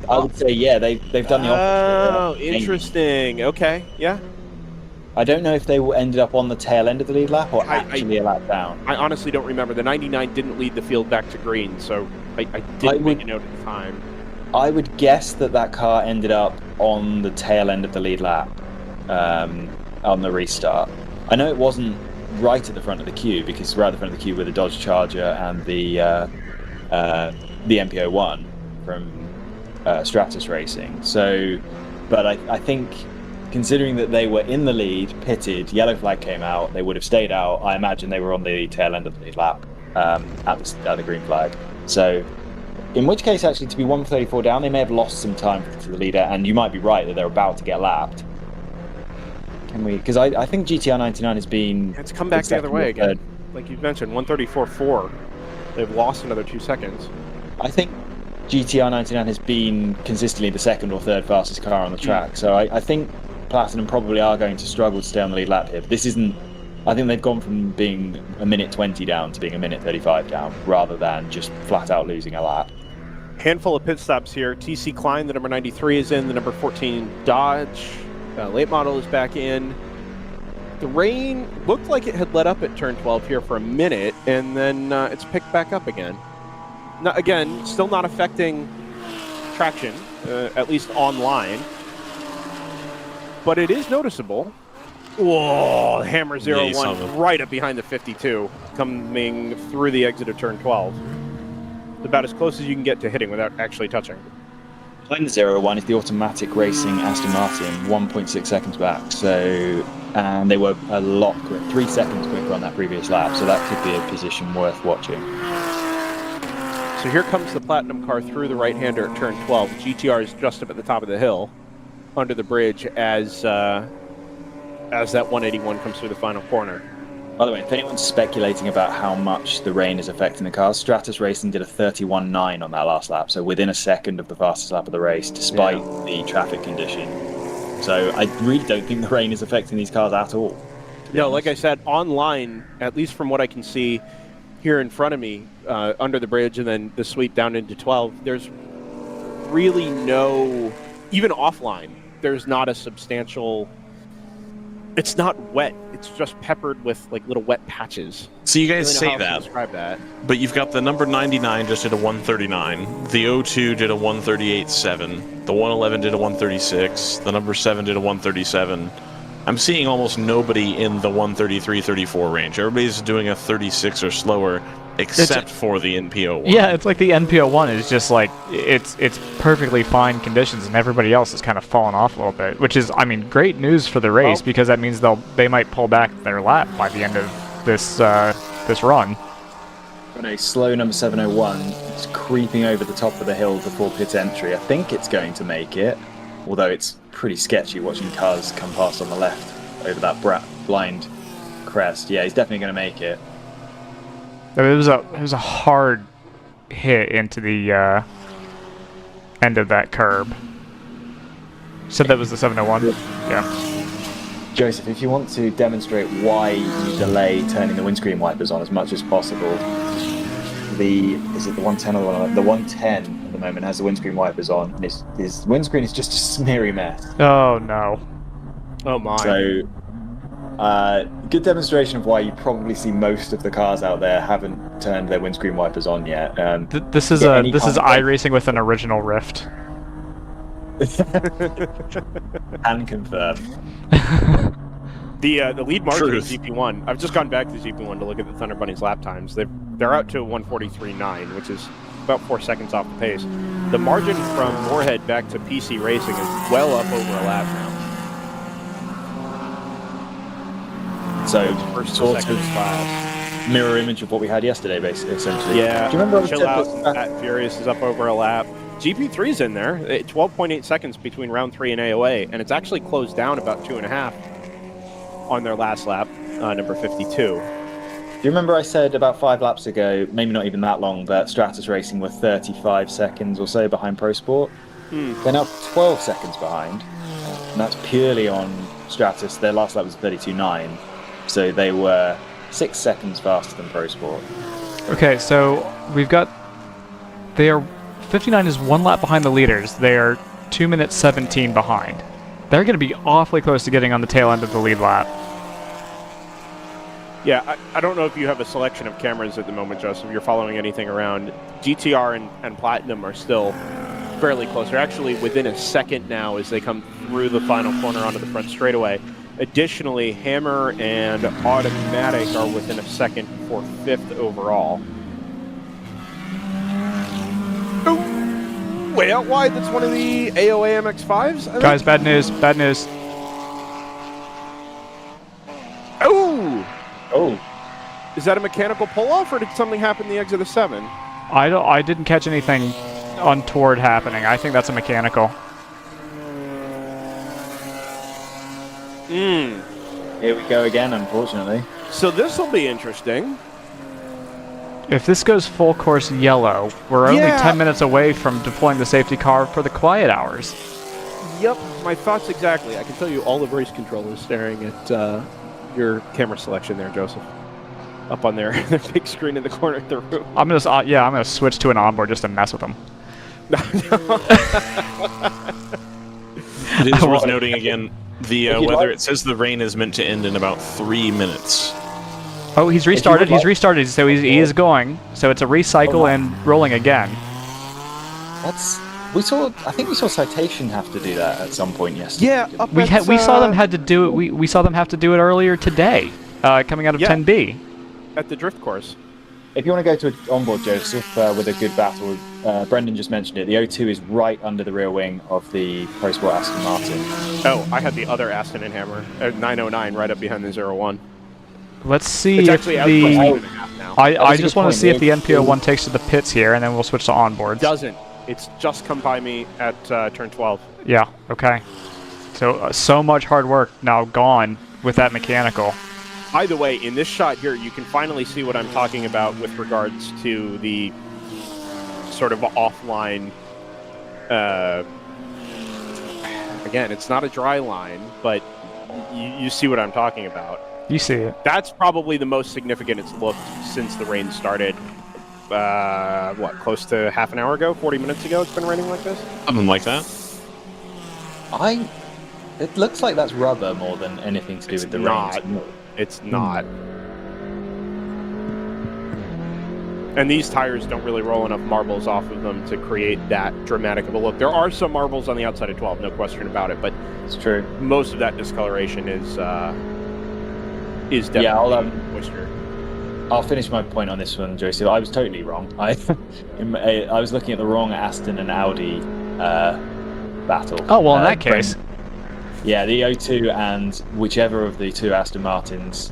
I would say, yeah, they've done the opposite. Oh, interesting. Okay, yeah. I don't know if they ended up on the tail end of the lead lap or actually a lap down. I honestly don't remember. The 99 didn't lead the field back to green, so I didn't make a note at the time. I would guess that car ended up on the tail end of the lead lap on the restart. I know it wasn't right at the front of the queue, because right at the front of the queue were the Dodge Charger and the MPO1 from Stratus Racing. So, but I think, considering that they were in the lead, pitted, yellow flag came out, they would have stayed out. I imagine they were on the tail end of the lead lap at the green flag. So, in which case, actually, to be 134 down, they may have lost some time to the leader, and you might be right that they're about to get lapped. Can we? Because I think GTR 99 has been... It's come back the other way again. Like you mentioned, 134.4. They've lost another 2 seconds. I think GTR 99 has been consistently the second or third fastest car on the track. So I think Platinum probably are going to struggle to stay on the lead lap here. But this isn't... I think they've gone from being a minute 20 down to being a minute 35 down, rather than just flat out losing a lap. Handful of pit stops here. TC Klein, the number 93, is in. The number 14 Dodge late model is back in. The rain looked like it had let up at turn 12 here for a minute, and then it's picked back up again. Now, again, still not affecting traction, at least online, but it is noticeable. Whoa, Hammer 01 right up behind the 52, coming through the exit of turn 12. It's about as close as you can get to hitting without actually touching. Behind the 01 is the Automatic Racing Aston Martin, 1.6 seconds back. So, and they were a lot quicker, 3 seconds quicker on that previous lap. So that could be a position worth watching. So here comes the Platinum car through the right-hander at turn 12. GTR is just up at the top of the hill, under the bridge, as that 181 comes through the final corner. By the way, if anyone's speculating about how much the rain is affecting the cars, Stratus Racing did a 31.9 on that last lap, so within a second of the fastest lap of the race, despite the traffic condition. So I really don't think the rain is affecting these cars at all. No, like I said, online, at least from what I can see here in front of me, under the bridge and then the sweep down into 12, there's really no, even offline, there's not a substantial... It's not wet. It's just peppered with like little wet patches. So you guys I say don't know how else that, to describe that, but you've got the number 99 just did a 139. The 02 did a 138.7. The 111 did a 136. The number 7 did a 137. I'm seeing almost nobody in the 133-34 range. Everybody's doing a 36 or slower, except for the NPO1. Yeah, it's like the NPO1 is just like, it's perfectly fine conditions, and everybody else is kind of falling off a little bit, which is, I mean, great news for the race, because that means they might pull back their lap by the end of this this run. Got a slow number 701. It's creeping over the top of the hill before pit entry. I think it's going to make it, although it's pretty sketchy watching cars come past on the left over that blind crest. Yeah, he's definitely going to make it. It was a hard hit into the end of that curb. Said that was the 701. Yeah. Joseph, if you want to demonstrate why you delay turning the windscreen wipers on as much as possible, is it the 110 or the 111? The 110 at the moment has the windscreen wipers on, and his windscreen is just a smeary mess. Oh no. Oh my. So, good demonstration of why you probably see most of the cars out there haven't turned their windscreen wipers on yet. This is iRacing with an original rift. And confirm. The lead margin Truth. is GP1. I've just gone back to GP1 to look at the Thunder Bunny's lap times. They're out to 1:43.9, which is about 4 seconds off the pace. The margin from Moorhead back to PC Racing is well up over a lap now. So, First sort to second of class. mirror image of what we had yesterday, basically, essentially. Yeah. Do you remember I Chill said out. that- Fat Furious is up over a lap. GP3's in there. 12.8 seconds between round 3 and AOA, and it's actually closed down about 2.5 on their last lap, number 52. Do you remember I said about 5 laps ago, maybe not even that long, that Stratus Racing were 35 seconds or so behind Pro Sport? They're now 12 seconds behind, and that's purely on Stratus. Their last lap was 32.9, so they were 6 seconds faster than Pro Sport. Okay, so they are 59 is 1 lap behind the leaders. They are 2 minutes 17 behind. They're going to be awfully close to getting on the tail end of the lead lap. Yeah, I don't know if you have a selection of cameras at the moment, Joseph. If you're following anything around. GTR and Platinum are still fairly close. They're actually within a second now as they come through the final corner onto the front straightaway. Additionally, Hammer and Automatic are within a second for 5th overall. Oh, way out wide. That's one of the AOA MX-5s. I think. Guys, bad news. Bad news. Oh! Oh, Is that a mechanical pull-off, or did something happen in the exit of 7? I didn't catch anything untoward happening. I think that's a mechanical. here we go again, unfortunately. So this will be interesting. If this goes full course yellow, we're only Yeah. 10 minutes away from deploying the safety car for the quiet hours. Yep, my thoughts exactly. I can tell you all of race control is staring at your camera selection there, Joseph. Up on their big screen in the corner of the room. I'm gonna switch to an onboard just to mess with them. It is worth noting again, the If you'd weather, like- it says the rain is meant to end in about 3 minutes. Oh, he's restarted. would He's like- restarted. So he is going. So it's a recycle my- and rolling again. I think we saw Citation have to do that at some point yesterday. Yeah, didn't up We at, saw them had to do it. We saw them have to do it earlier today, coming out of Yeah. 10B. at the drift course. If you want to go to an onboard, Joseph, with a good battle, Brendan just mentioned it. The O2 is right under the rear wing of the Pro Sport Aston Martin. Oh, I had the other Aston and Hammer at 909 right up behind the 01. Let's see It's if actually out the. 2.5 now. I was a just good want to point. see if the NPO1 takes to the pits here, and then we'll switch to onboards. Doesn't. It's just come by me at turn 12. Yeah. Okay. So much hard work now gone with that mechanical. By the way, in this shot here, you can finally see what I'm talking about with regards to the sort of offline. Again, it's not a dry line, but you see what I'm talking about. You see it. That's probably the most significant it's looked since the rain started. Close to half an hour ago, 40 minutes ago, it's been raining like this? Something like that. It looks like that's rubber more than anything to do It's with the not. rain. It's not. And these tires don't really roll enough marbles off of them to create that dramatic of a look. There are some marbles on the outside of 12, no question about it, but It's true. most of that discoloration is definitely moisture. I'll finish my point on this one, Joseph. I was totally wrong. I was looking at the wrong Aston and Audi battle. Oh well, in that case, Yeah, the O2 and whichever of the two Aston Martins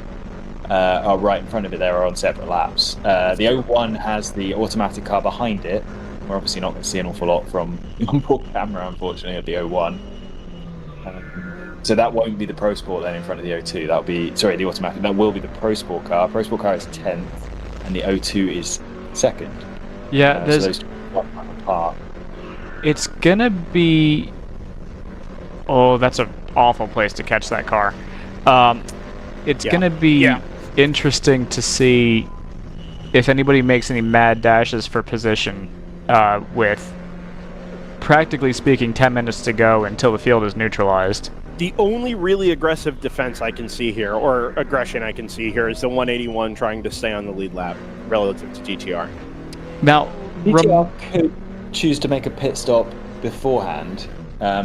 are right in front of it there are on separate laps. The O1 has the automatic car behind it. We're obviously not going to see an awful lot from the onboard camera, unfortunately, of the O1. So that won't be the Pro Sport then in front of the O2. That'll be, sorry, the automatic. That will be the Pro Sport car. Pro Sport car is 10th, and the O2 is 2nd. yeah, So there's. those two are 1 apart. It's gonna be. Oh, that's an awful place to catch that car. It's going to be interesting to see if anybody makes any mad dashes for position with, practically speaking, 10 minutes to go until the field is neutralized. The only really aggressive defense I can see here, or aggression I can see here, is the 181 trying to stay on the lead lap relative to GTR. Now, GTR could choose to make a pit stop beforehand,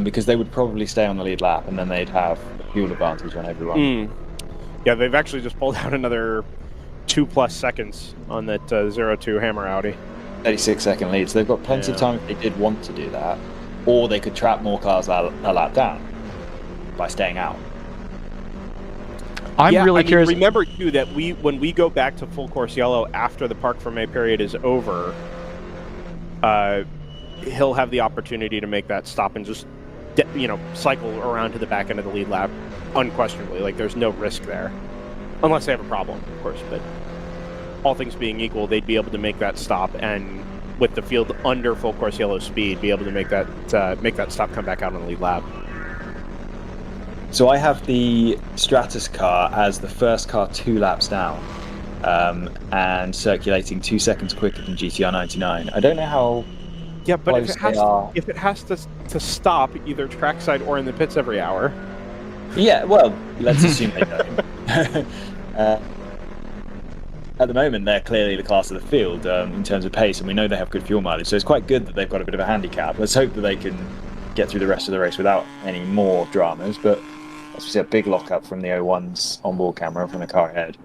because they would probably stay on the lead lap, and then they'd have a fuel advantage on everyone. Yeah, they've actually just pulled out another 2+ seconds on that 0-2 Hammer Audi. 36-second lead, so they've got plenty of time if they did want to do that, or they could trap more cars a lap down by staying out. I'm really curious. Remember too that when we go back to full course yellow after the Park for May period is over, he'll have the opportunity to make that stop and just cycle around to the back end of the lead lap unquestionably. Like, there's no risk there, unless they have a problem, of course. But all things being equal, they'd be able to make that stop, and with the field under full course yellow speed, be able to make that stop, come back out on the lead lap. So I have the Stratus car as the first car 2 laps down, and circulating 2 seconds quicker than GTR 99. I don't know how. Yeah, but if it has to stop either trackside or in the pits every hour. Yeah, well, let's assume they don't. At the moment, they're clearly the class of the field in terms of pace, and we know they have good fuel mileage, so it's quite good that they've got a bit of a handicap. Let's hope that they can get through the rest of the race without any more dramas, but as we see, a big lockup from the 01's onboard camera from the car ahead.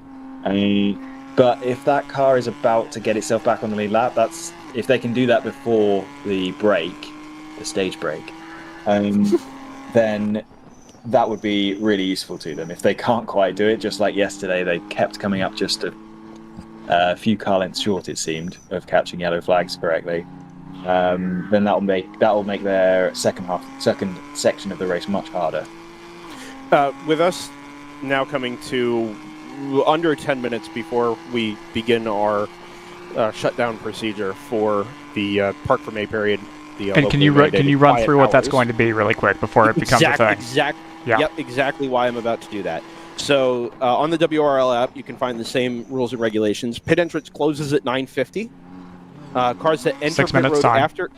But if that car is about to get itself back on the lead lap, if they can do that before the break, the stage break, then that would be really useful to them. If they can't quite do it, just like yesterday, they kept coming up just a few car lengths short, it seemed, of catching yellow flags correctly. Then that'll make their second section of the race much harder. With us now coming to under 10 minutes before we begin our shutdown procedure for the Park for May period. And can you run through what that's going to be really quick before it becomes a thing? Yep, exactly why I'm about to do that. So on the WRL app, you can find the same rules and regulations. Pit entrance closes at 9:50. Cars that enter pit road after,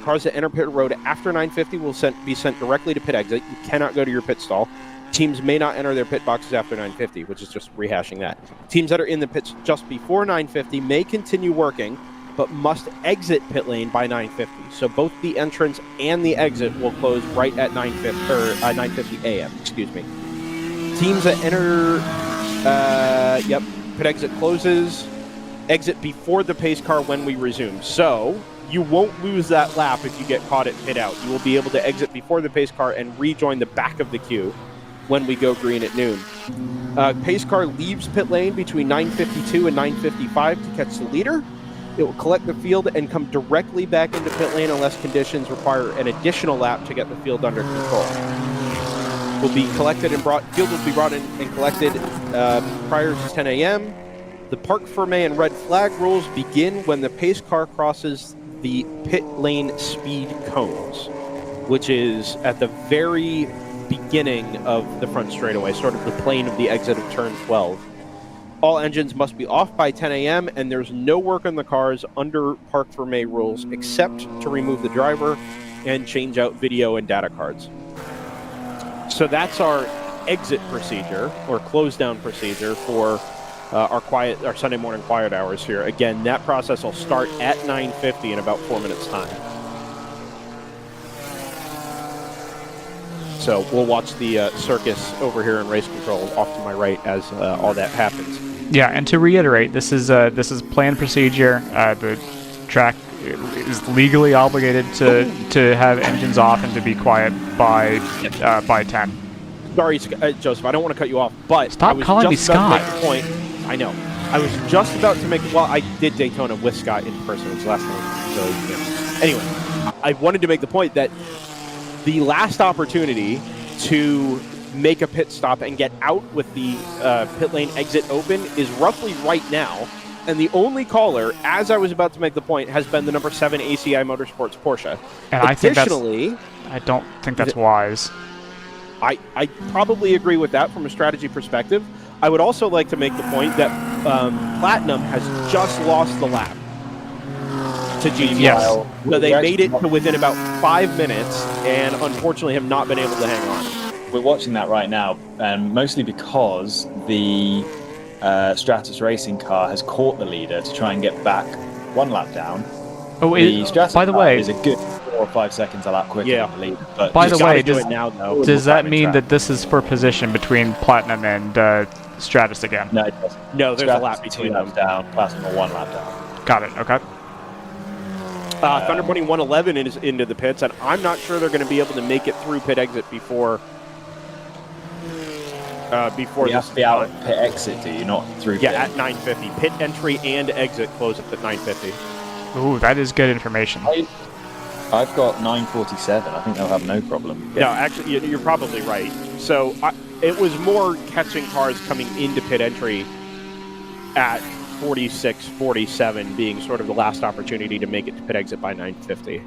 cars that enter pit road after 9:50 will be sent directly to pit exit. You cannot go to your pit stall. Teams may not enter their pit boxes after 9:50, which is just rehashing that. Teams that are in the pits just before 9:50 may continue working, but must exit pit lane by 9:50. So both the entrance and the exit will close right at 9:50 a.m. Excuse me. Teams that enter, pit exit closes. Exit before the pace car when we resume. So you won't lose that lap if you get caught at pit out. You will be able to exit before the pace car and rejoin the back of the queue when we go green at noon. Pace car leaves pit lane between 9:52 and 9:55 to catch the leader. It will collect the field and come directly back into pit lane unless conditions require an additional lap to get the field under control. Will be collected and field will be brought in and collected prior to 10 a.m. The Park for May and red flag rules begin when the pace car crosses the pit lane speed cones, which is at the very beginning of the front straightaway, sort of the plane of the exit of turn 12. All engines must be off by 10 a.m. and there's no work on the cars under Park for May rules except to remove the driver and change out video and data cards. So that's our exit procedure or close down procedure for our Sunday morning quiet hours here. Again, that process will start at 9:50 in about 4 minutes time. So we'll watch the circus over here in race control off to my right as all that happens. Yeah, and to reiterate, this is planned procedure. The track is legally obligated to have engines off and to be quiet by 10. Sorry, Joseph, I don't want to cut you off, but stop calling me Scott. To make a point. I know. I was just about to make. Well, I did Daytona with Scott in person. It was last night. So yeah. Anyway, I wanted to make the point that the last opportunity to make a pit stop and get out with the pit lane exit open is roughly right now and the only caller, as I was about to make the point, has been the number 7 ACI Motorsports Porsche. And I don't think that's wise. I probably agree with that from a strategy perspective. I would also like to make the point that Platinum has just lost the lap to GTI. Yes. So they made it to within about 5 minutes, and unfortunately have not been able to hang on. We're watching that right now, mostly because the Stratus racing car has caught the leader to try and get back 1 lap down. Oh, by the way, is a good 4 or 5 seconds a lap quicker than the leader. But by the way, does that mean that this is for position between Platinum and Stratus again? No, it doesn't. No, there's Stratus a lap between 2 laps them. down, Platinum 1 lap down. Got it. Okay. Thunder Bunny 111 is into the pits, and I'm not sure they're going to be able to make it through pit exit before. You have to be out at pit exit, do you? Not through pit? Yeah, at 9:50. Pit entry and exit close up at 9:50. Ooh, that is good information. I've got 9:47. I think they'll have no problem. No, actually, you're probably right. So it was more catching cars coming into pit entry at 46, 47 being sort of the last opportunity to make it to pit exit by 9:50.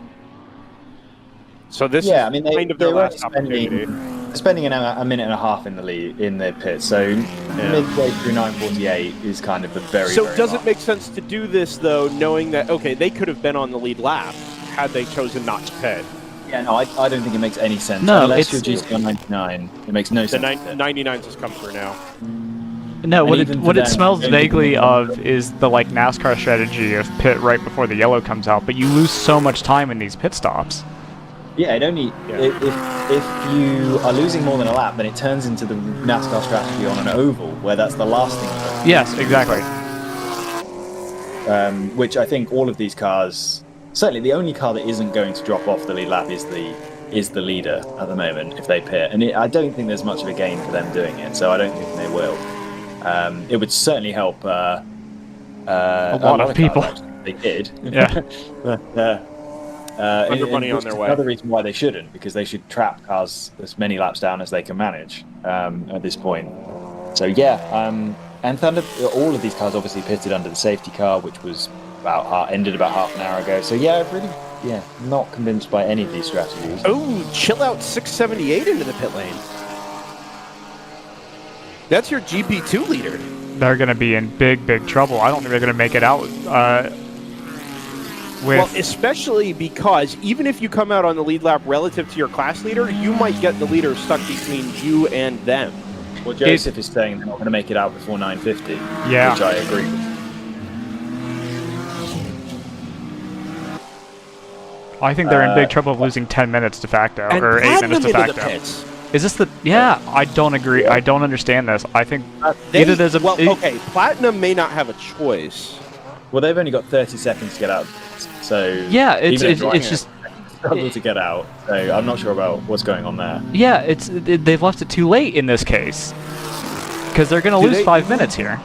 So this is kind of their last opportunity. Spending a minute and a half in the lead in the pit, so midway through 9:48 is kind of the very. So very does long. it make sense to do this though, knowing that they could have been on the lead lap had they chosen not to pit? Yeah, no, I don't think it makes any sense. No, unless you're GC 99, it makes no sense. The 99s has come through now. No, And what even it smells then, vaguely of is the NASCAR strategy of pit right before the yellow comes out, but you lose so much time in these pit stops. Yeah, it only if you are losing more than a lap, then it turns into the NASCAR strategy on an oval, where that's the last thing. Yes, exactly. Which I think all of these cars, certainly the only car that isn't going to drop off the lead lap is the leader at the moment if they pit, and I don't think there's much of a gain for them doing it, so I don't think they will. It would certainly help a lot of people. Cars, they did. Yeah. But, Money on their way. Another reason why they shouldn't, because they should trap cars as many laps down as they can manage at this point. So and Thunder, all of these cars obviously pitted under the safety car, which was ended about half an hour ago. So not convinced by any of these strategies. Oh, chill out 678 into the pit lane. That's your GP2 leader. They're going to be in big trouble. I don't think they're going to make it out. Well, especially because even if you come out on the lead lap relative to your class leader, you might get the leader stuck between you and them. Well, Joseph is saying they're not going to make it out before 9:50. Yeah. Which I agree with. I think they're in big trouble of losing 10 minutes de facto, or 8 minutes de facto. Is this the... Yeah, I don't agree. I don't understand this. I think either there's a... Platinum may not have a choice. Well, they've only got 30 seconds to get out, so... Yeah, it's just... struggle to get out, so I'm not sure about what's going on there. Yeah, they've left it too late in this case. Because they're going to lose 5 minutes here.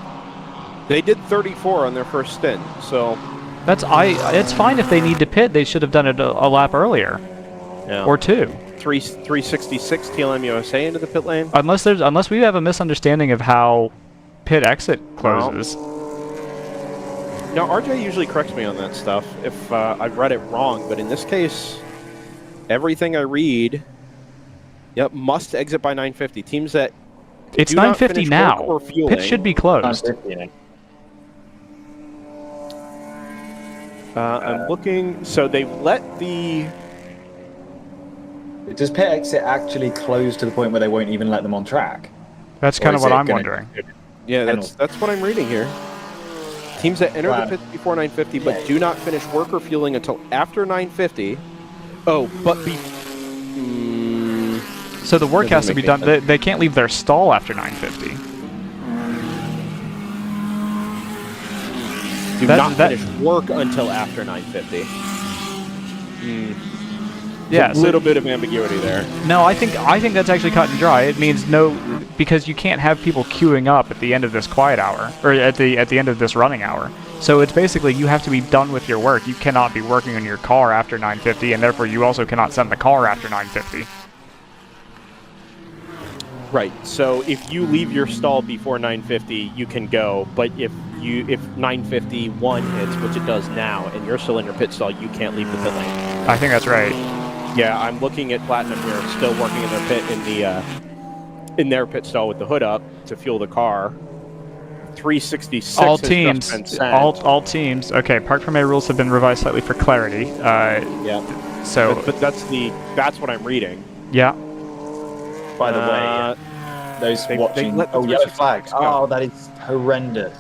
They did 34 on their first stint, so... It's fine if they need to pit. They should have done it a lap earlier. Yeah. Or 2. 366 TLM USA into the pit lane. Unless we have a misunderstanding of how pit exit closes. No, RJ usually corrects me on that stuff if I've read it wrong, but in this case, everything I read, must exit by 9:50. Teams that it's do not 9:50 finish now. work or fueling, Pit should be closed. I'm looking. So they've let the. Does pit exit actually close to the point where they won't even let them on track? That's kind of what I'm wondering. Yeah, that's what I'm reading here. Teams that enter the pits before 9:50 but do not finish work or fueling until after 9:50. Oh, but so the work has to be done. They can't leave their stall after 9:50. Do not finish work until after 9:50. Yeah, a little bit of ambiguity there. No, I think that's actually cut and dry. It means because you can't have people queuing up at the end of this quiet hour, or at the end of this running hour. So it's basically you have to be done with your work. You cannot be working on your car after 9:50, and therefore you also cannot send the car after 9:50. Right. So if you leave your stall before 9:50, you can go. But if if 951 hits, which it does now, and you're still in your pit stall, you can't leave the pit lane. I think that's right. Yeah, I'm looking at Platinum here, still working in their pit in their pit stall with the hood up to fuel the car. 366. All has just teams, been sent. all teams. Okay, park from A rules have been revised slightly for clarity. Yeah. So, But that's what I'm reading. yeah. By the way, those watching... let the Oh, yellow 366 flag. go. Oh, that is horrendous.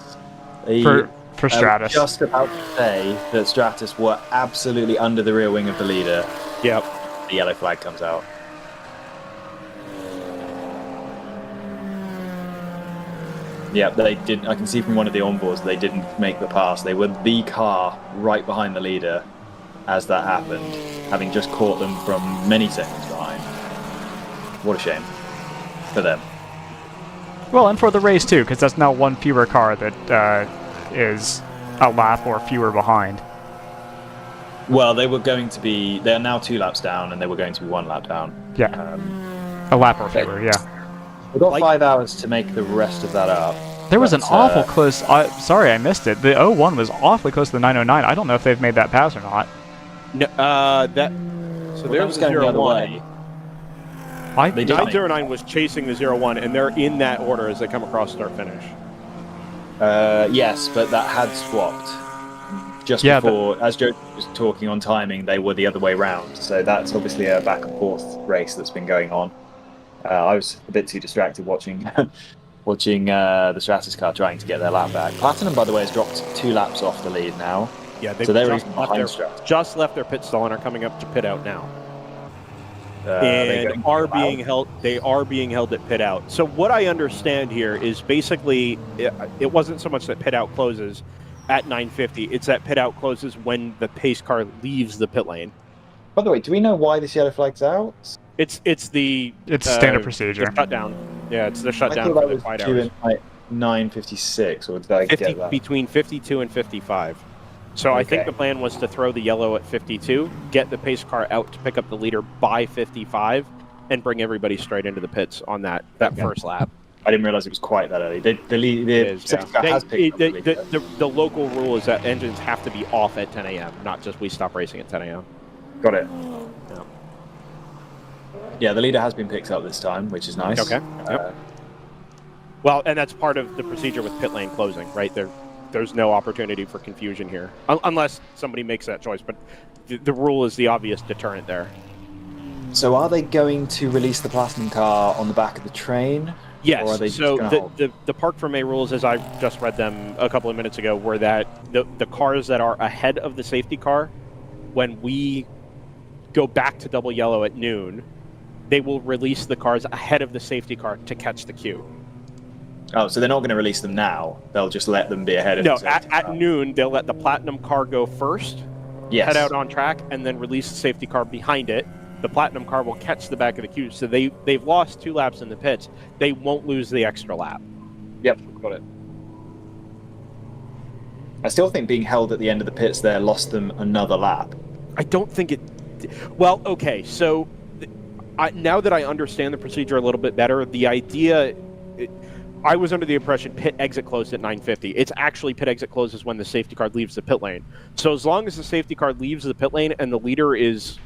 For Stratus. Just about to say that Stratus were absolutely under the rear wing of the leader. Yep. The yellow flag comes out. Yeah, they did. I can see from one of the onboards they didn't make the pass. They were the car right behind the leader as that happened, having just caught them from many seconds behind. What a shame for them. Well, and for the race too, because that's now one fewer car that is a lap or fewer behind. Well, they were going to be. They are now 2 laps down, and they were going to be 1 lap down. Yeah, a lap or fewer. Yeah. We've got 5 hours to make the rest of that up. There was but, an awful close. Sorry, I missed it. The 01 was awfully close to the 909. I don't know if they've made that pass or not. No, so there's going the other 01. way. The 909 was chasing the 01, and they're in that order as they come across start finish. Yes, but that had swapped. Just before, as Joe was talking on timing, they were the other way round. So that's obviously a back and forth race that's been going on. I was a bit too distracted watching the Stratus car trying to get their lap back. Platinum, by the way, has dropped 2 laps off the lead now. Yeah, they've so they're just left their pit stall and are coming up to pit out now. They are being held at pit out. So what I understand here is basically it wasn't so much that pit out closes at 9:50. It's that pit out closes when the pace car leaves the pit lane. By the way, do we know why this yellow flag's out? It's standard procedure. The shutdown. Yeah, it's the shutdown I for thought the that quiet was due hours. in like 9:56, or did I get that? Between 52 and 55. So I think Okay. the plan was to throw the yellow at 52, get the pace car out to pick up the leader by 55, and bring everybody straight into the pits on that first lap. I didn't realize it was quite that early. The safety car has picked up the lead. The local rule is that engines have to be off at 10 a.m., not just we stop racing at 10 a.m. Got it. Yeah. Yeah, the leader has been picked up this time, which is nice. Okay. Yep. Well, and that's part of the procedure with pit lane closing, right? There's no opportunity for confusion here, unless somebody makes that choice. But the rule is the obvious deterrent there. So are they going to release the Platinum car on the back of the train? Yes. Or are they So just gonna hold? the park from A rules, as I just read them a couple of minutes ago, were that the cars that are ahead of the safety car, when we go back to double yellow at noon, they will release the cars ahead of the safety car to catch the queue. Oh, so they're not going to release them now. They'll just let them be ahead of No, the safety at car. noon, they'll let the Platinum car go first, Yes. head out on track, and then release the safety car behind it. The Platinum car will catch the back of the queue. So they've lost 2 laps in the pits. They won't lose the extra lap. Yep, got it. I still think being held at the end of the pits there lost them another lap. I don't think it... Well, okay, so now that I understand the procedure a little bit better, the idea... I was under the impression pit exit closed at 9:50. It's actually pit exit closes when the safety car leaves the pit lane. So as long as the safety car leaves the pit lane and the leader is...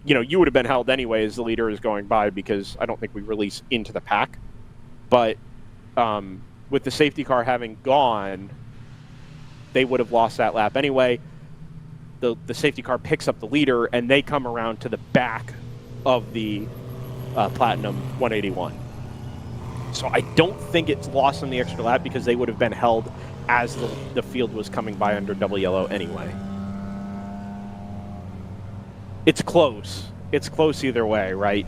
you would have been held anyway as the leader is going by, because I don't think we release into the pack. But with the safety car having gone, they would have lost that lap anyway. The safety car picks up the leader, and they come around to the back of the Platinum 181. So I don't think it's lost them the extra lap, because they would have been held as the field was coming by under double yellow anyway. It's close. It's close either way, right?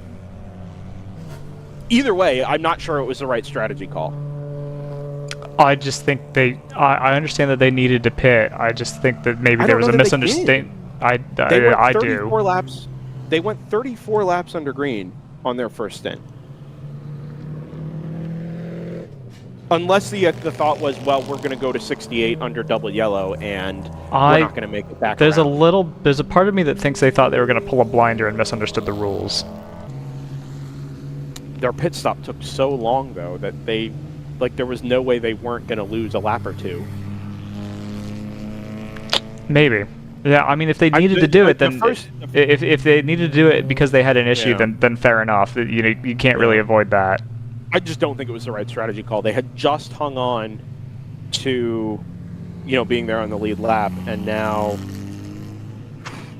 Either way, I'm not sure it was the right strategy call. I just think I understand that they needed to pit. I just think that maybe there was a misunderstanding. I do. Laps. They went 34 laps under green on their first stint. Unless the thought was, well, we're going to go to 68 under double yellow, and we're not going to make it back There's around. There's a part of me that thinks they thought they were going to pull a blinder and misunderstood the rules. Their pit stop took so long, though, that there was no way they weren't going to lose a lap or two. Maybe. Yeah, I mean, if they needed to do it, then if they needed to do it because they had an issue, then fair enough. You can't really avoid that. I just don't think it was the right strategy call. They had just hung on to, being there on the lead lap, and now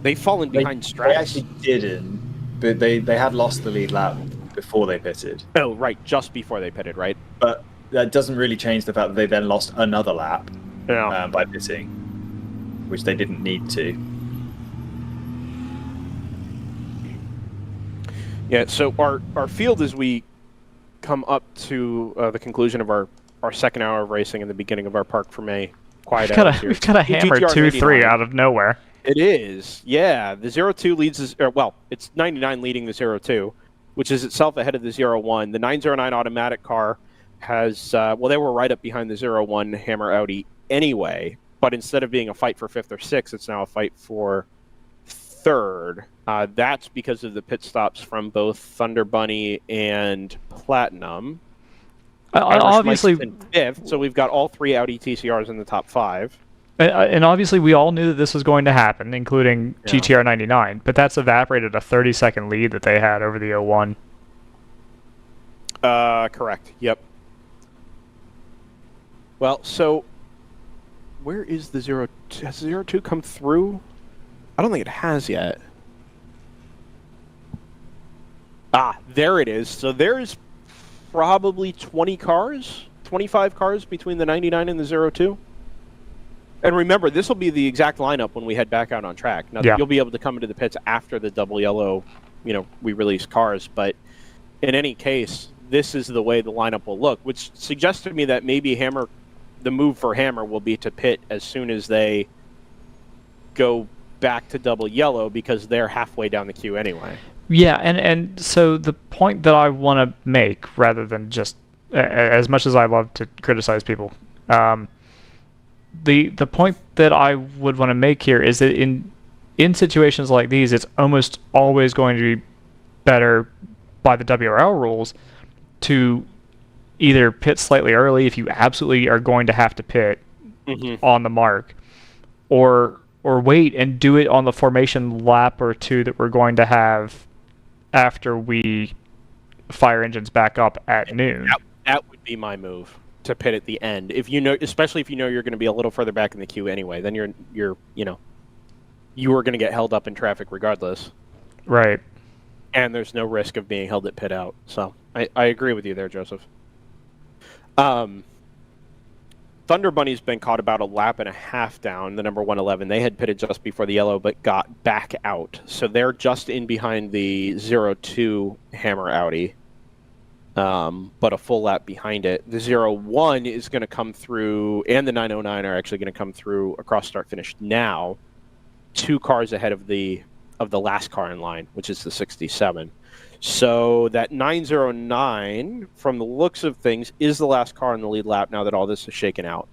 they've fallen behind Stratus. They actually didn't, but they had lost the lead lap before they pitted. Oh, right, just before they pitted, right? But that doesn't really change the fact that they then lost another lap by pitting, which they didn't need to. Yeah, so our field, as we come up to the conclusion of our second hour of racing and the beginning of our Park for May quiet hours here. We've got a hammer 2-3 out of nowhere. It is, yeah. The 0-2 leads, it's 99 leading the 0-2, which is itself ahead of the 0-1. The 909 automatic car has, they were right up behind the 0-1 Hammer Audi anyway, but instead of being a fight for 5th or 6th, it's now a fight for 3rd. That's because of the pit stops from both Thunder Bunny and Platinum. Obviously, 5th, so we've got all 3 Audi TCRs in the top 5. And obviously, we all knew that this was going to happen, including GTR 99, but that's evaporated a 30-second lead that they had over the 01. Correct. Yep. Well, so where is the 0-2? Has the 0-2 come through? I don't think it has yet. There it is. So there's probably 20 cars, 25 cars between the 99 and the 0-2. And remember, this will be the exact lineup when we head back out on track. Now, you'll be able to come into the pits after the double yellow, we release cars. But in any case, this is the way the lineup will look, which suggests to me that maybe the move for Hammer will be to pit as soon as they go back to double yellow, because they're halfway down the queue anyway. Yeah, and so the point that I want to make, rather than just, as much as I love to criticize people, the point that I would want to make here is that in situations like these, it's almost always going to be better by the WRL rules to either pit slightly early if you absolutely are going to have to pit on the mark, or wait and do it on the formation lap or two that we're going to have after we fire engines back up at noon. That would be my move, to pit at the end. Especially if you're going to be a little further back in the queue anyway, then you are going to get held up in traffic regardless. Right. And there's no risk of being held at pit out. So I agree with you there, Joseph. Thunder Bunny's been caught about a lap and a half down, the number 111. They had pitted just before the yellow, but got back out. So they're just in behind the 0-2 Hammer Audi, but a full lap behind it. The 0-1 is going to come through, and the 909 are actually going to come through across start-finish now, 2 cars ahead of the last car in line, which is the 67. So that 909, from the looks of things, is the last car in the lead lap now that all this is shaken out.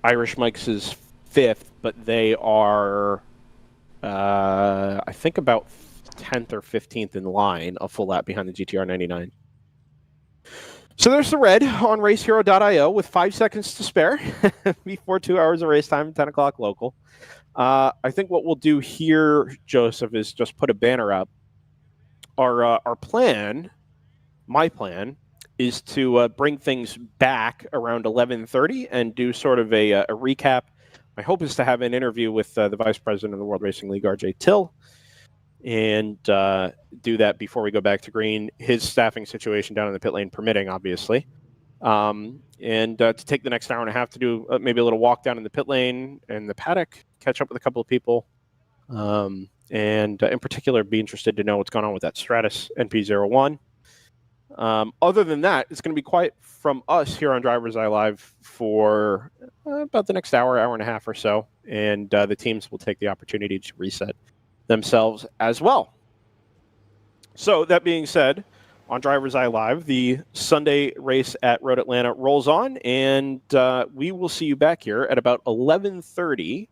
Irish Mike's is 5th, but they are, I think, about 10th or 15th in line, a full lap behind the GTR 99. So there's the red on racehero.io with 5 seconds to spare before 2 hours of race time, 10 o'clock local. I think what we'll do here, Joseph, is just put a banner up. Our plan, my plan, is to bring things back around 11:30 and do sort of a recap. My hope is to have an interview with the Vice President of the World Racing League, RJ Till, and do that before we go back to green. His staffing situation down in the pit lane permitting, obviously. And to take the next hour and a half to do maybe a little walk down in the pit lane and the paddock, catch up with a couple of people, and in particular be interested to know what's going on with that Stratus NP01. Other than that, it's going to be quiet from us here on DriverSeye Live for about the next hour and a half or so, and the teams will take the opportunity to reset themselves as well. So that being said, on DriverSeye Live, the Sunday race at Road Atlanta rolls on, and we will see you back here at about 11:30,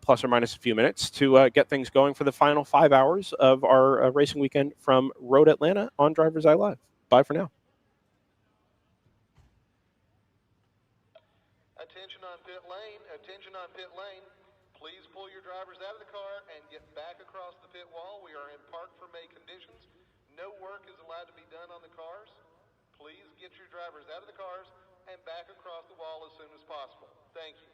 plus or minus a few minutes, to get things going for the final 5 hours of our racing weekend from Road Atlanta on DriverSeye Live. Bye for now. Attention on pit lane. Attention on pit lane. Please pull your drivers out of the car and get back across the pit wall. We are in park for May conditions. No work is allowed to be done on the cars. Please get your drivers out of the cars and back across the wall as soon as possible. Thank you.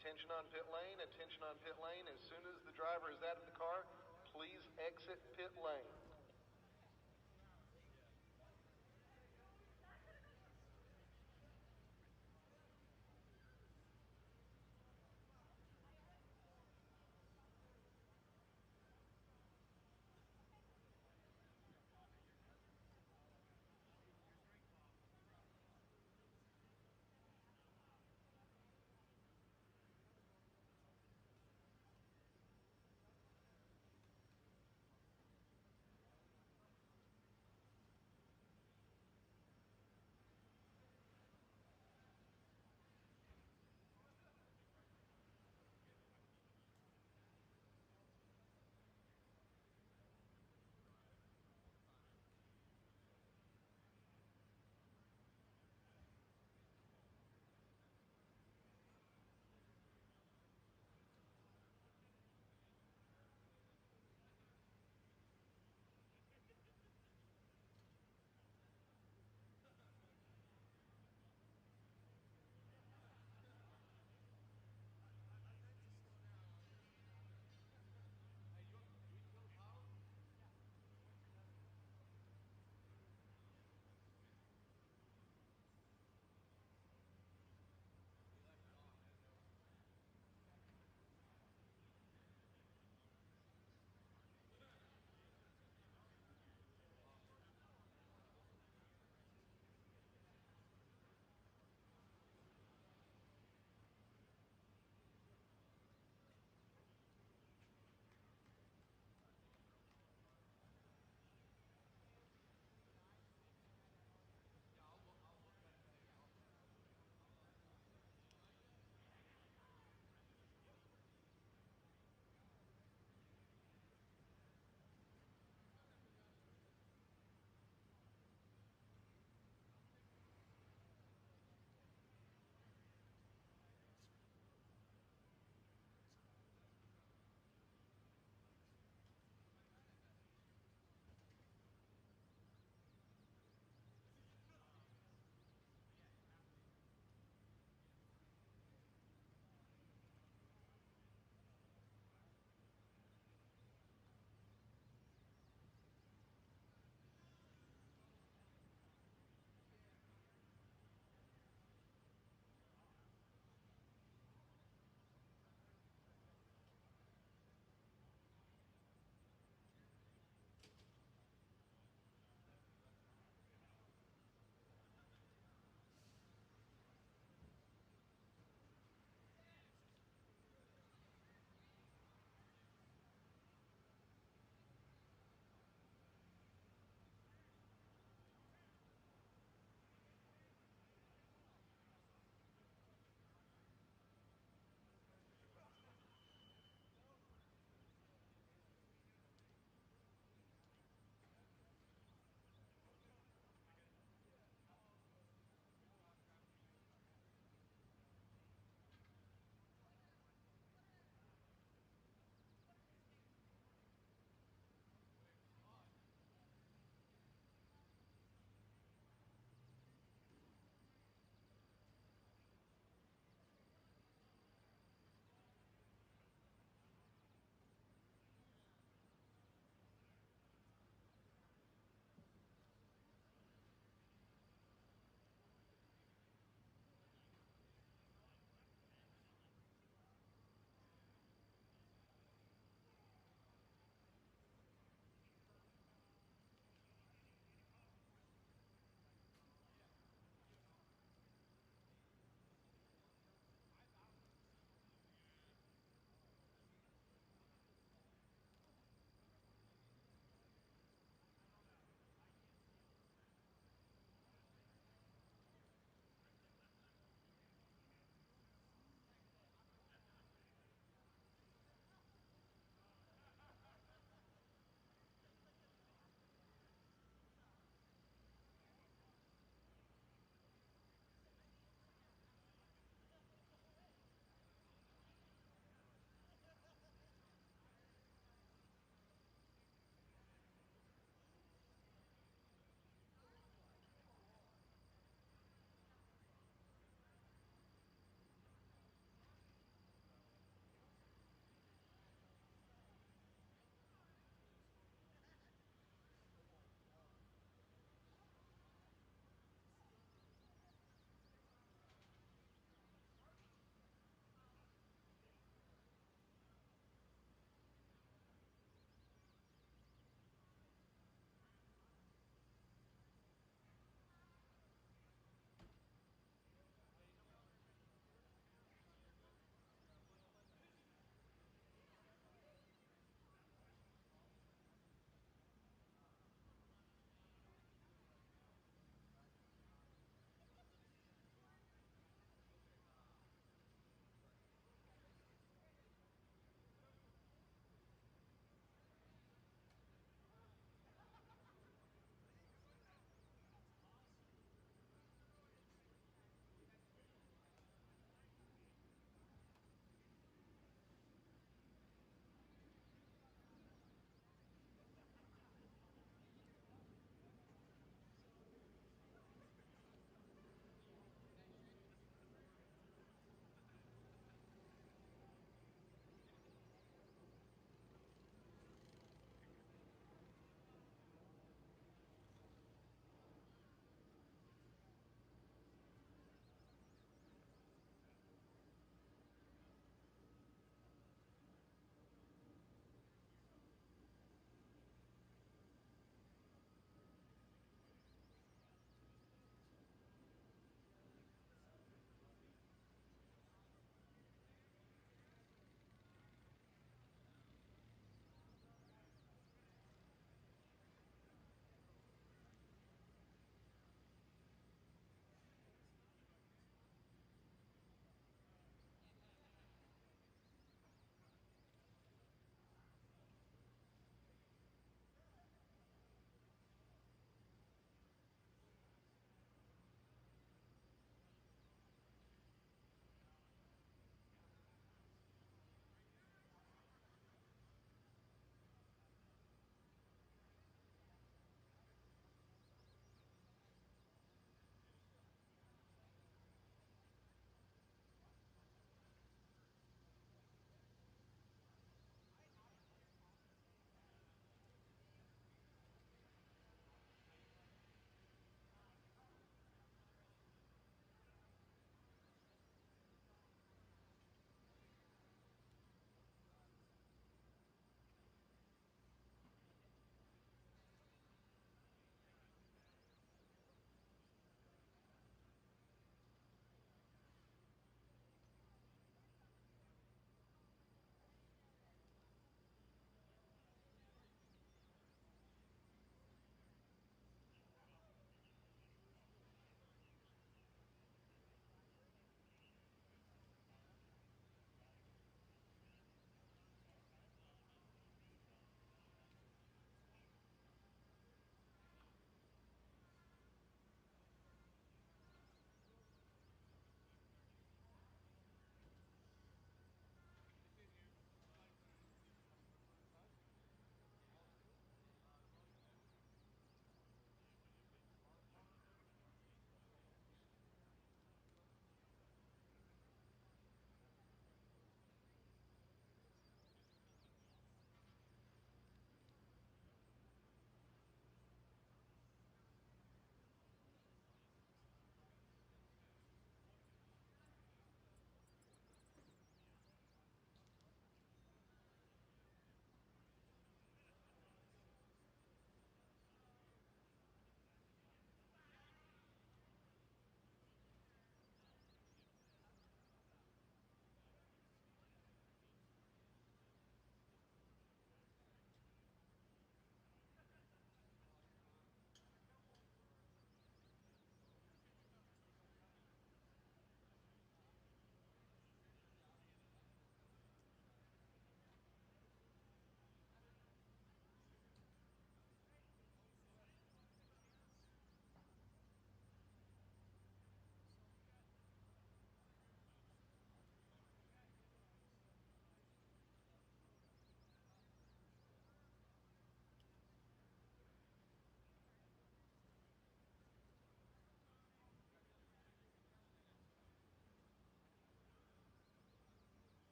Attention on pit lane, attention on pit lane. As soon as the driver is out of the car, please exit pit lane.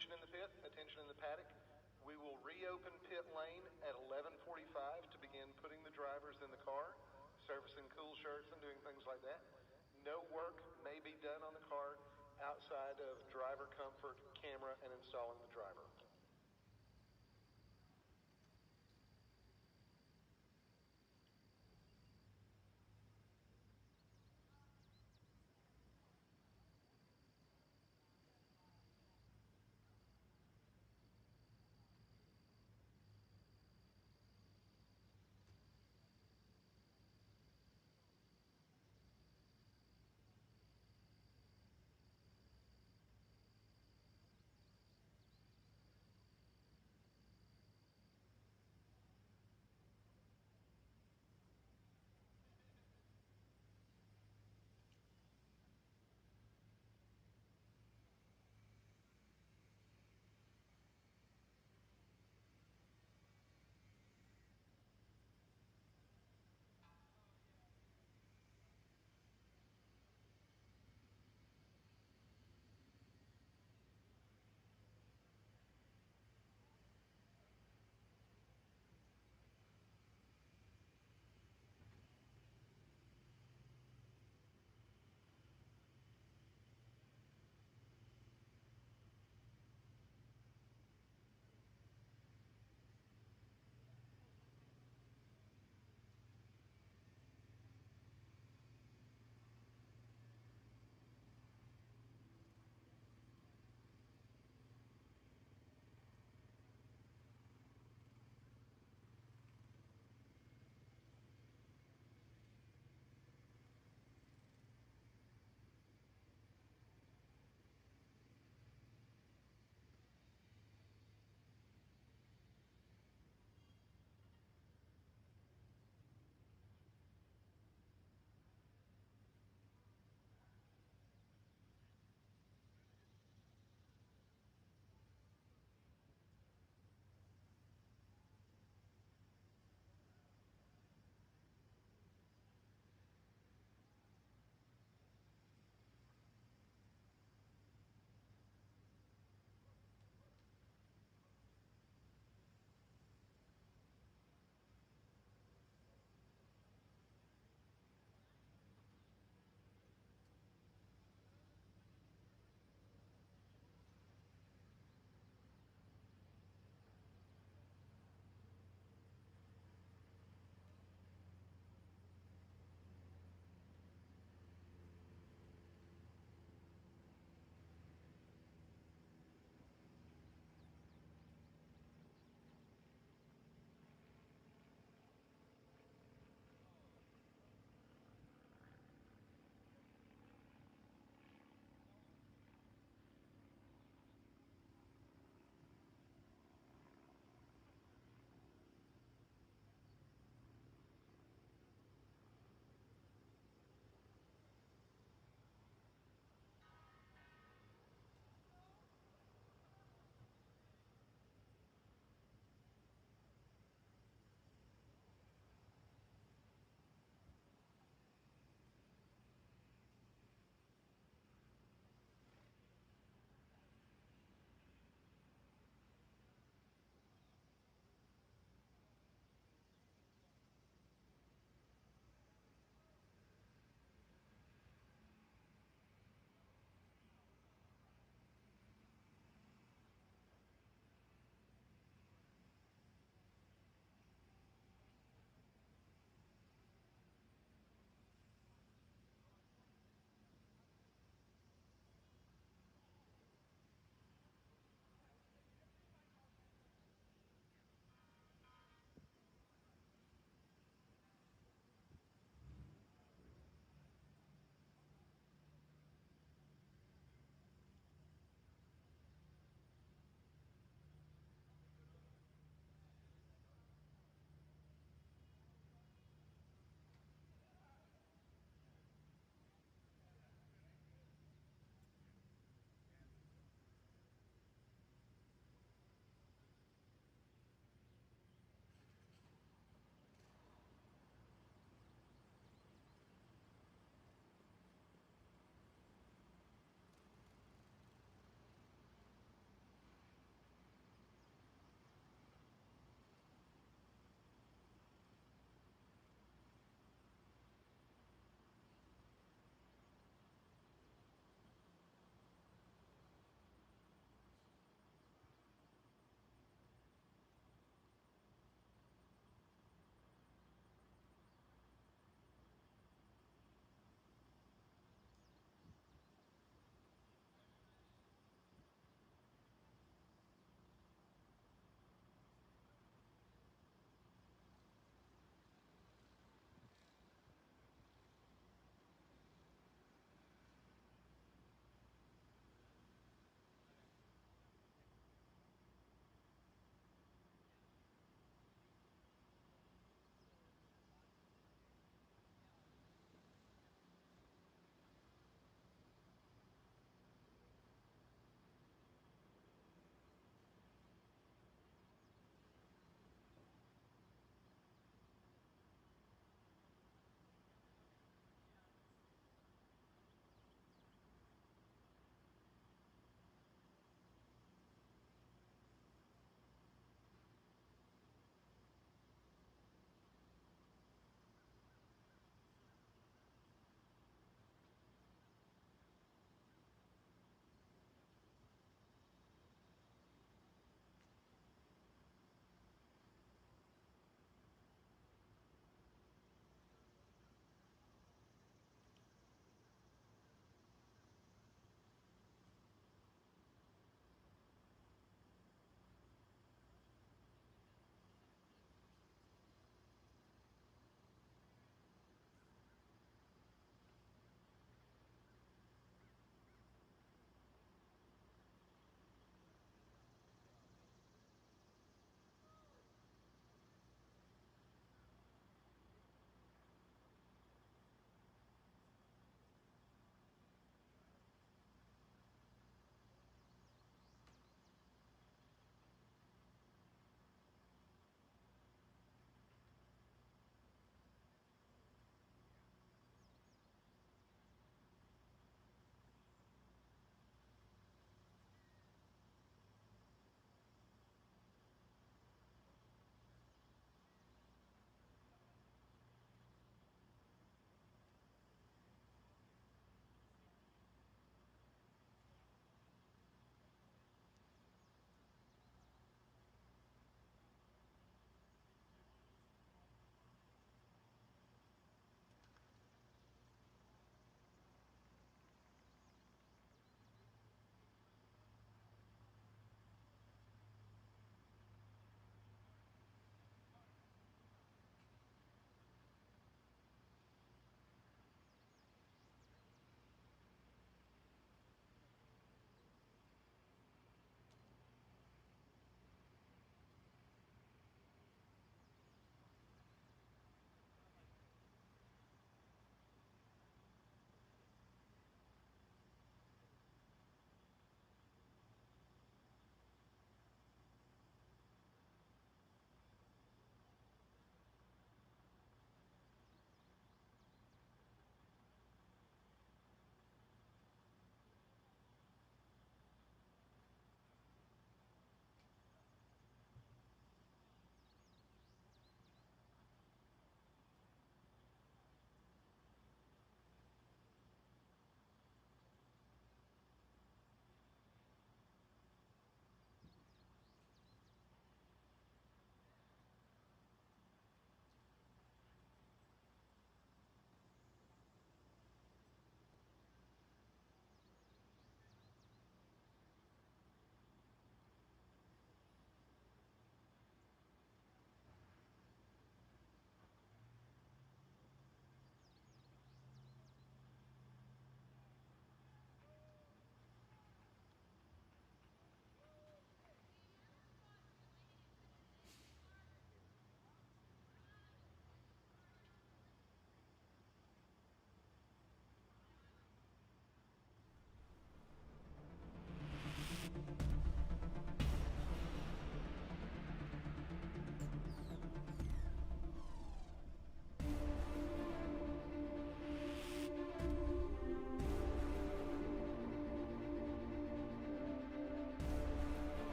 Attention in the pit, attention in the paddock. We will reopen pit lane at 11:45 to begin putting the drivers in the car, servicing cool shirts and doing things like that. No work may be done on the car outside of driver comfort, camera, and installing the driver.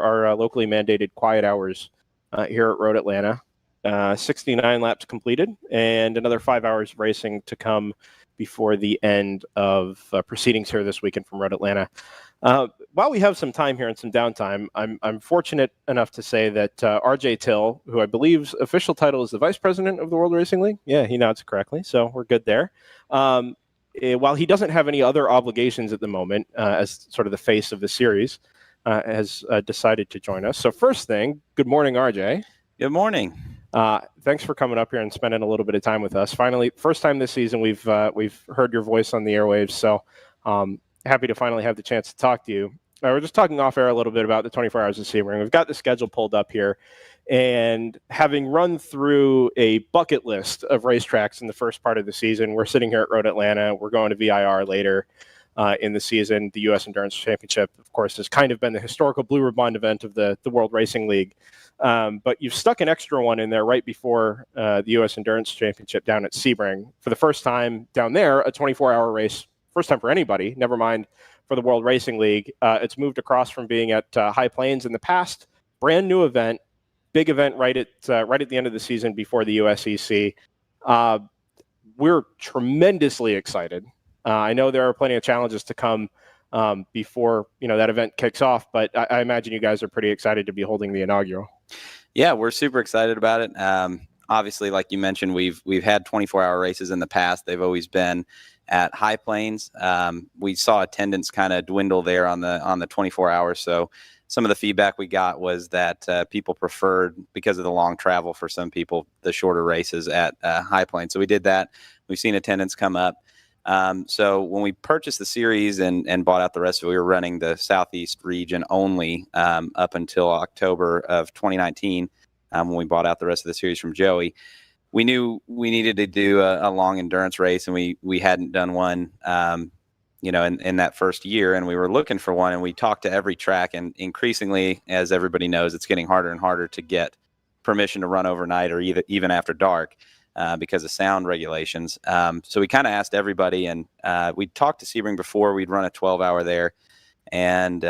our locally mandated quiet hours here at Road Atlanta. 69 laps completed, and another 5 hours of racing to come before the end of proceedings here this weekend from Road Atlanta. While we have some time here and some downtime, I'm fortunate enough to say that RJ Till, who I believe's official title is the Vice President of the World Racing League, yeah, he nods correctly, so we're good there. While he doesn't have any other obligations at the moment as sort of the face of the series, has decided to join us. So first thing, good morning, RJ. Good morning. Thanks for coming up here and spending a little bit of time with us. Finally, first time this season we've heard your voice on the airwaves, so happy to finally have the chance to talk to you. We're just talking off air a little bit about the 24 Hours of Sebring. We've got the schedule pulled up here, and having run through a bucket list of racetracks in the first part of the season, we're sitting here at Road Atlanta. We're going to VIR later in the season. The U.S. Endurance Championship, of course, has kind of been the historical Blue Ribbon event of the World Racing League. But you've stuck an extra one in there right before the U.S. Endurance Championship down at Sebring. For the first time down there, a 24-hour race, first time for anybody, never mind for the World Racing League. It's moved across from being at High Plains in the past. Brand new event, big event right at the end of the season before the USEC. We're tremendously excited. I know there are plenty of challenges to come before that event kicks off, but I imagine you guys are pretty excited to be holding the inaugural. Yeah, we're super excited about it. Obviously, like you mentioned, we've had 24-hour races in the past. They've always been at High Plains. We saw attendance kind of dwindle there on the 24 hours. So some of the feedback we got was that people preferred, because of the long travel for some people, the shorter races at High Plains. So we did that. We've seen attendance come up. So when we purchased the series and bought out the rest of it, we were running the Southeast region only up until October of 2019 when we bought out the rest of the series from Joey. We knew we needed to do a long endurance race, and we hadn't done one, in that first year, and we were looking for one, and we talked to every track, and increasingly, as everybody knows, it's getting harder and harder to get permission to run overnight or even after dark. Because of sound regulations. So we kind of asked everybody, and we talked to Sebring before. We'd run a 12-hour there, and,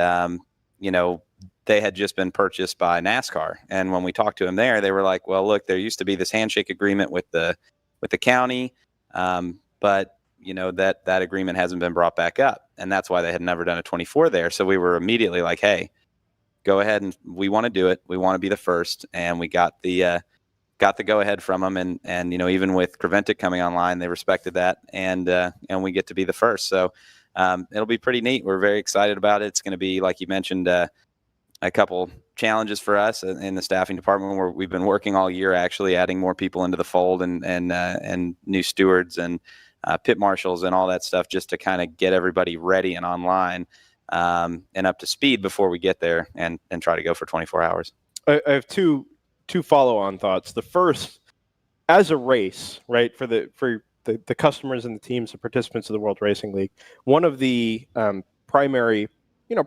they had just been purchased by NASCAR. And when we talked to them there, they were like, well, look, there used to be this handshake agreement with the county, but, that agreement hasn't been brought back up. And that's why they had never done a 24 there. So we were immediately like, hey, go ahead, and we want to do it. We want to be the first. And we got the go-ahead from them, and even with Creventic coming online, they respected that, and we get to be the first. So it'll be pretty neat. We're very excited about it. It's going to be, like you mentioned, a couple challenges for us in the staffing department, where we've been working all year, actually adding more people into the fold, and new stewards and pit marshals and all that stuff, just to kind of get everybody ready and online and up to speed before we get there and try to go for 24 hours. I have two follow-on thoughts. The first, as a race, right, for the customers and the teams, the participants of the World Racing League, one of the primary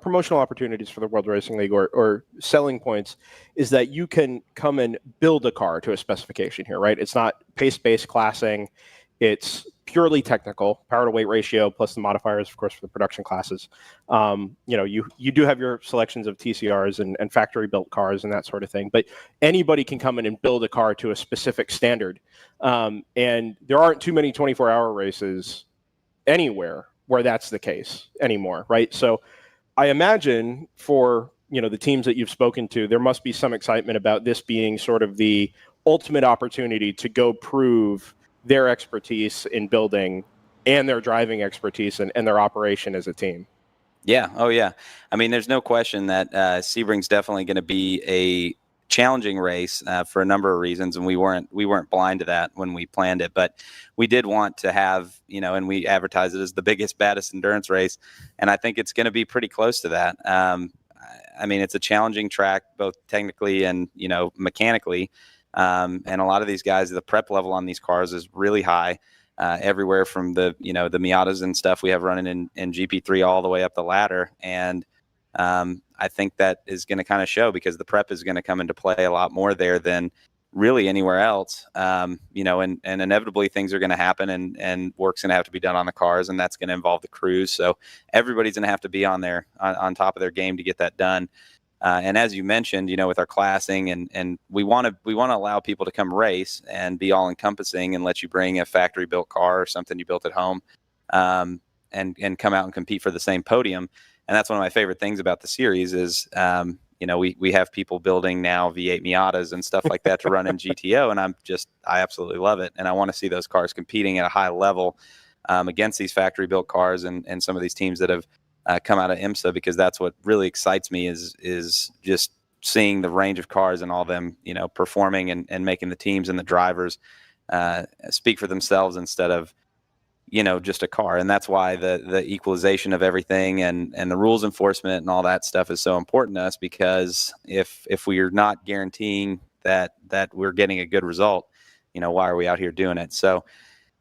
promotional opportunities for the World Racing League or selling points is that you can come and build a car to a specification here, right? It's not pace-based classing. It's purely technical, power to weight ratio plus the modifiers, of course, for the production classes. You do have your selections of TCRs and factory built cars and that sort of thing, but anybody can come in and build a car to a specific standard. And there aren't too many 24-hour races anywhere where that's the case anymore, right? So I imagine for the teams that you've spoken to, there must be some excitement about this being sort of the ultimate opportunity to go prove their expertise in building and their driving expertise and their operation as a team. Yeah. Oh, yeah. I mean, there's no question that Sebring's definitely going to be a challenging race for a number of reasons, and we weren't blind to that when we planned it. But we did want to have, and we advertised it as the biggest, baddest endurance race, and I think it's going to be pretty close to that. I mean, it's a challenging track, both technically and mechanically. And a lot of these guys, the prep level on these cars is really high, everywhere from the Miatas and stuff we have running in GP3 all the way up the ladder. And I think that is going to kind of show, because the prep is going to come into play a lot more there than really anywhere else. And inevitably things are going to happen, and work's going to have to be done on the cars, and that's going to involve the crews. So everybody's going to have to be on top of their game to get that done. And as you mentioned, with our classing and we want to allow people to come race and be all encompassing and let you bring a factory built car or something you built at home, and come out and compete for the same podium. And that's one of my favorite things about the series is, we have people building now V8 Miatas and stuff like that to run in GTO. And I absolutely love it. And I want to see those cars competing at a high level against these factory built cars and some of these teams that have come out of IMSA, because that's what really excites me is just seeing the range of cars and all them, performing and making the teams and the drivers speak for themselves instead of, just a car. And that's why the equalization of everything and the rules enforcement and all that stuff is so important to us, because if we are not guaranteeing that we're getting a good result, why are we out here doing it? So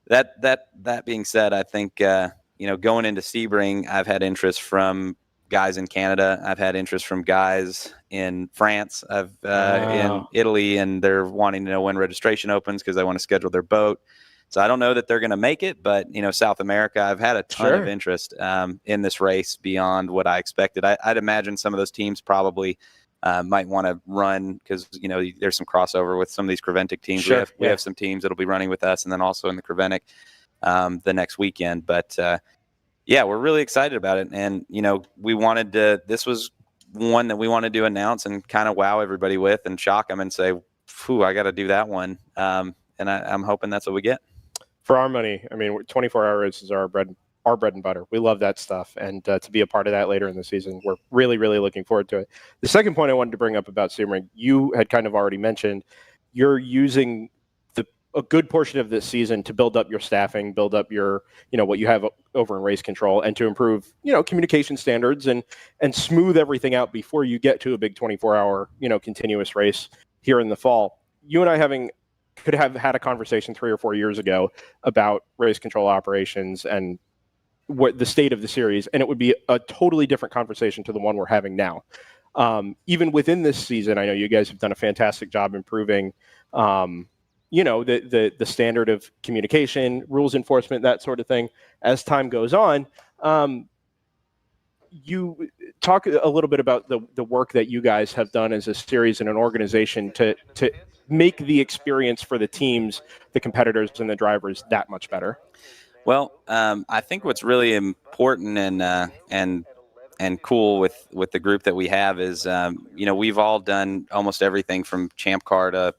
that being said, I think, going into Sebring, I've had interest from guys in Canada. I've had interest from guys in France. In Italy, and they're wanting to know when registration opens because they want to schedule their boat. So I don't know that they're going to make it, but South America, I've had a ton of interest in this race beyond what I expected. I'd imagine some of those teams probably might want to run because there's some crossover with some of these Creventic teams. Sure, we have some teams that'll be running with us, and then also in the Creventic the next weekend. But we're really excited about it, and we wanted to. This was one that we wanted to announce and kind of wow everybody with and shock them and say, "Phew, I got to do that one." And I'm hoping that's what we get. For our money, 24-hour races are our bread and butter. We love that stuff, and to be a part of that later in the season, we're really, really looking forward to it. The second point I wanted to bring up about Sebring, you had kind of already mentioned, you're using a good portion of this season to build up your staffing, build up your, what you have over in race control, and to improve, communication standards and smooth everything out before you get to a big 24-hour, continuous race here in the fall. You and I could have had a conversation 3 or 4 years ago about race control operations and what the state of the series, and it would be a totally different conversation to the one we're having now. Even within this season, I know you guys have done a fantastic job improving, the standard of communication, rules enforcement, that sort of thing. As time goes on, you talk a little bit about the work that you guys have done as a series and an organization to make the experience for the teams, the competitors, and the drivers that much better. Well, I think what's really important and cool with the group that we have is, we've all done almost everything from Champ Car to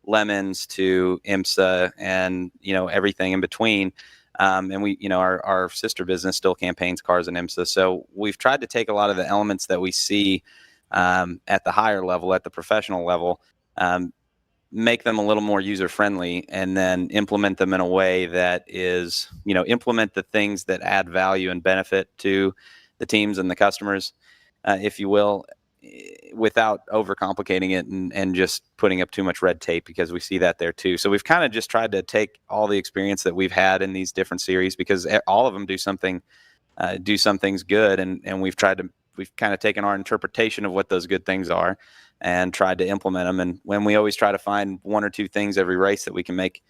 Lemons to IMSA and, everything in between. And we, our sister business still campaigns cars in IMSA. So we've tried to take a lot of the elements that we see at the higher level, at the professional level, make them a little more user-friendly, and then implement them in a way that is, implement the things that add value and benefit to the teams and the customers, if you will, without overcomplicating it and just putting up too much red tape, because we see that there too. So we've kind of just tried to take all the experience that we've had in these different series, because all of them do some things good, and we've kind of taken our interpretation of what those good things are and tried to implement them. And when we always try to find 1 or 2 things every race that we can make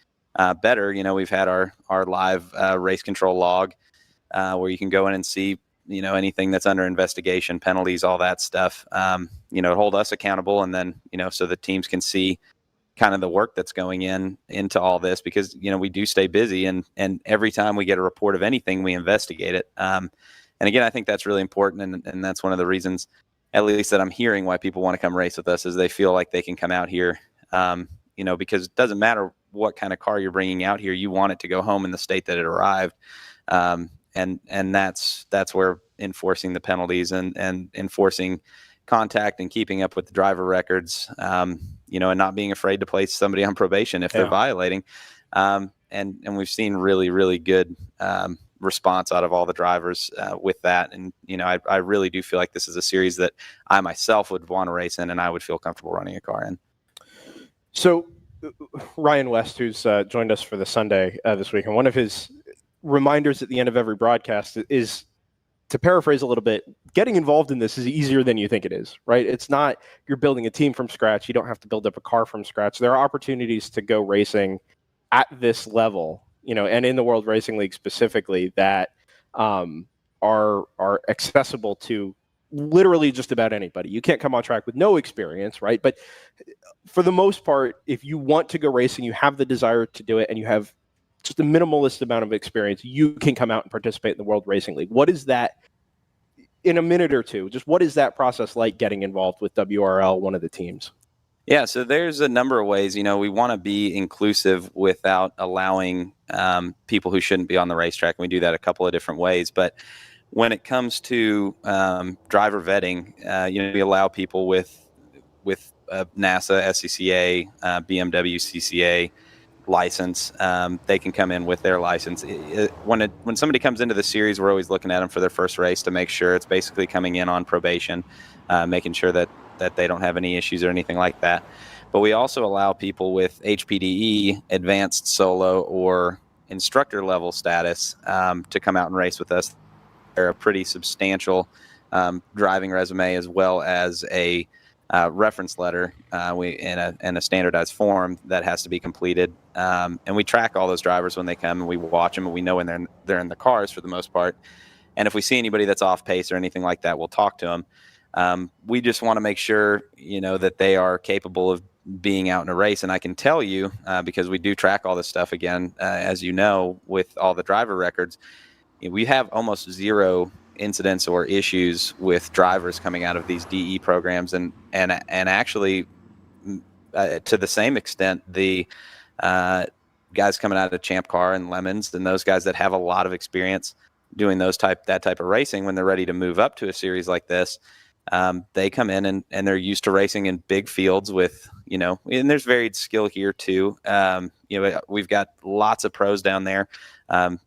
better, we've had our live race control log where you can go in and see, anything that's under investigation, penalties, all that stuff, hold us accountable. And then, so the teams can see kind of the work that's going into all this, because, we do stay busy, and every time we get a report of anything, we investigate it. And again, I think that's really important. And that's one of the reasons, at least that I'm hearing, why people want to come race with us, is they feel like they can come out here, because it doesn't matter what kind of car you're bringing out here. You want it to go home in the state that it arrived. And that's where enforcing the penalties and enforcing contact and keeping up with the driver records, and not being afraid to place somebody on probation if they're violating. And we've seen really, really good response out of all the drivers with that. And, I really do feel like this is a series that I myself would want to race in, and I would feel comfortable running a car in. So Ryan West, who's joined us for the Sunday this week, and one of his reminders at the end of every broadcast is, to paraphrase a little bit, getting involved in this is easier than you think it is, right? It's not, you're building a team from scratch. You don't have to build up a car from scratch. There are opportunities to go racing at this level, and in the World Racing League specifically, that are accessible to literally just about anybody. You can't come on track with no experience, right? But for the most part, if you want to go racing, you have the desire to do it, and you have just a minimalist amount of experience, you can come out and participate in the World Racing League. What is that, in a minute or two, just what is that process like getting involved with WRL, one of the teams? Yeah, so there's a number of ways. We want to be inclusive without allowing people who shouldn't be on the racetrack. We do that a couple of different ways. But when it comes to driver vetting, we allow people with NASA, SCCA, BMW, CCA license. They can come in with their license. When somebody comes into the series, we're always looking at them for their first race to make sure it's basically coming in on probation, making sure that they don't have any issues or anything like that. But we also allow people with HPDE, advanced solo, or instructor level status to come out and race with us. They're a pretty substantial driving resume, as well as a reference letter in a standardized form that has to be completed. And we track all those drivers when they come, and we watch them, and we know when they're in the cars for the most part. And if we see anybody that's off pace or anything like that, we'll talk to them. We just want to make sure, that they are capable of being out in a race. And I can tell you, because we do track all this stuff again, as you know, with all the driver records, we have almost zero incidents or issues with drivers coming out of these DE programs, and actually to the same extent, the guys coming out of Champ Car and Lemons and those guys that have a lot of experience doing that type of racing, when they're ready to move up to a series like this, they come in and they're used to racing in big fields with, and there's varied skill here too. We've got lots of pros down there.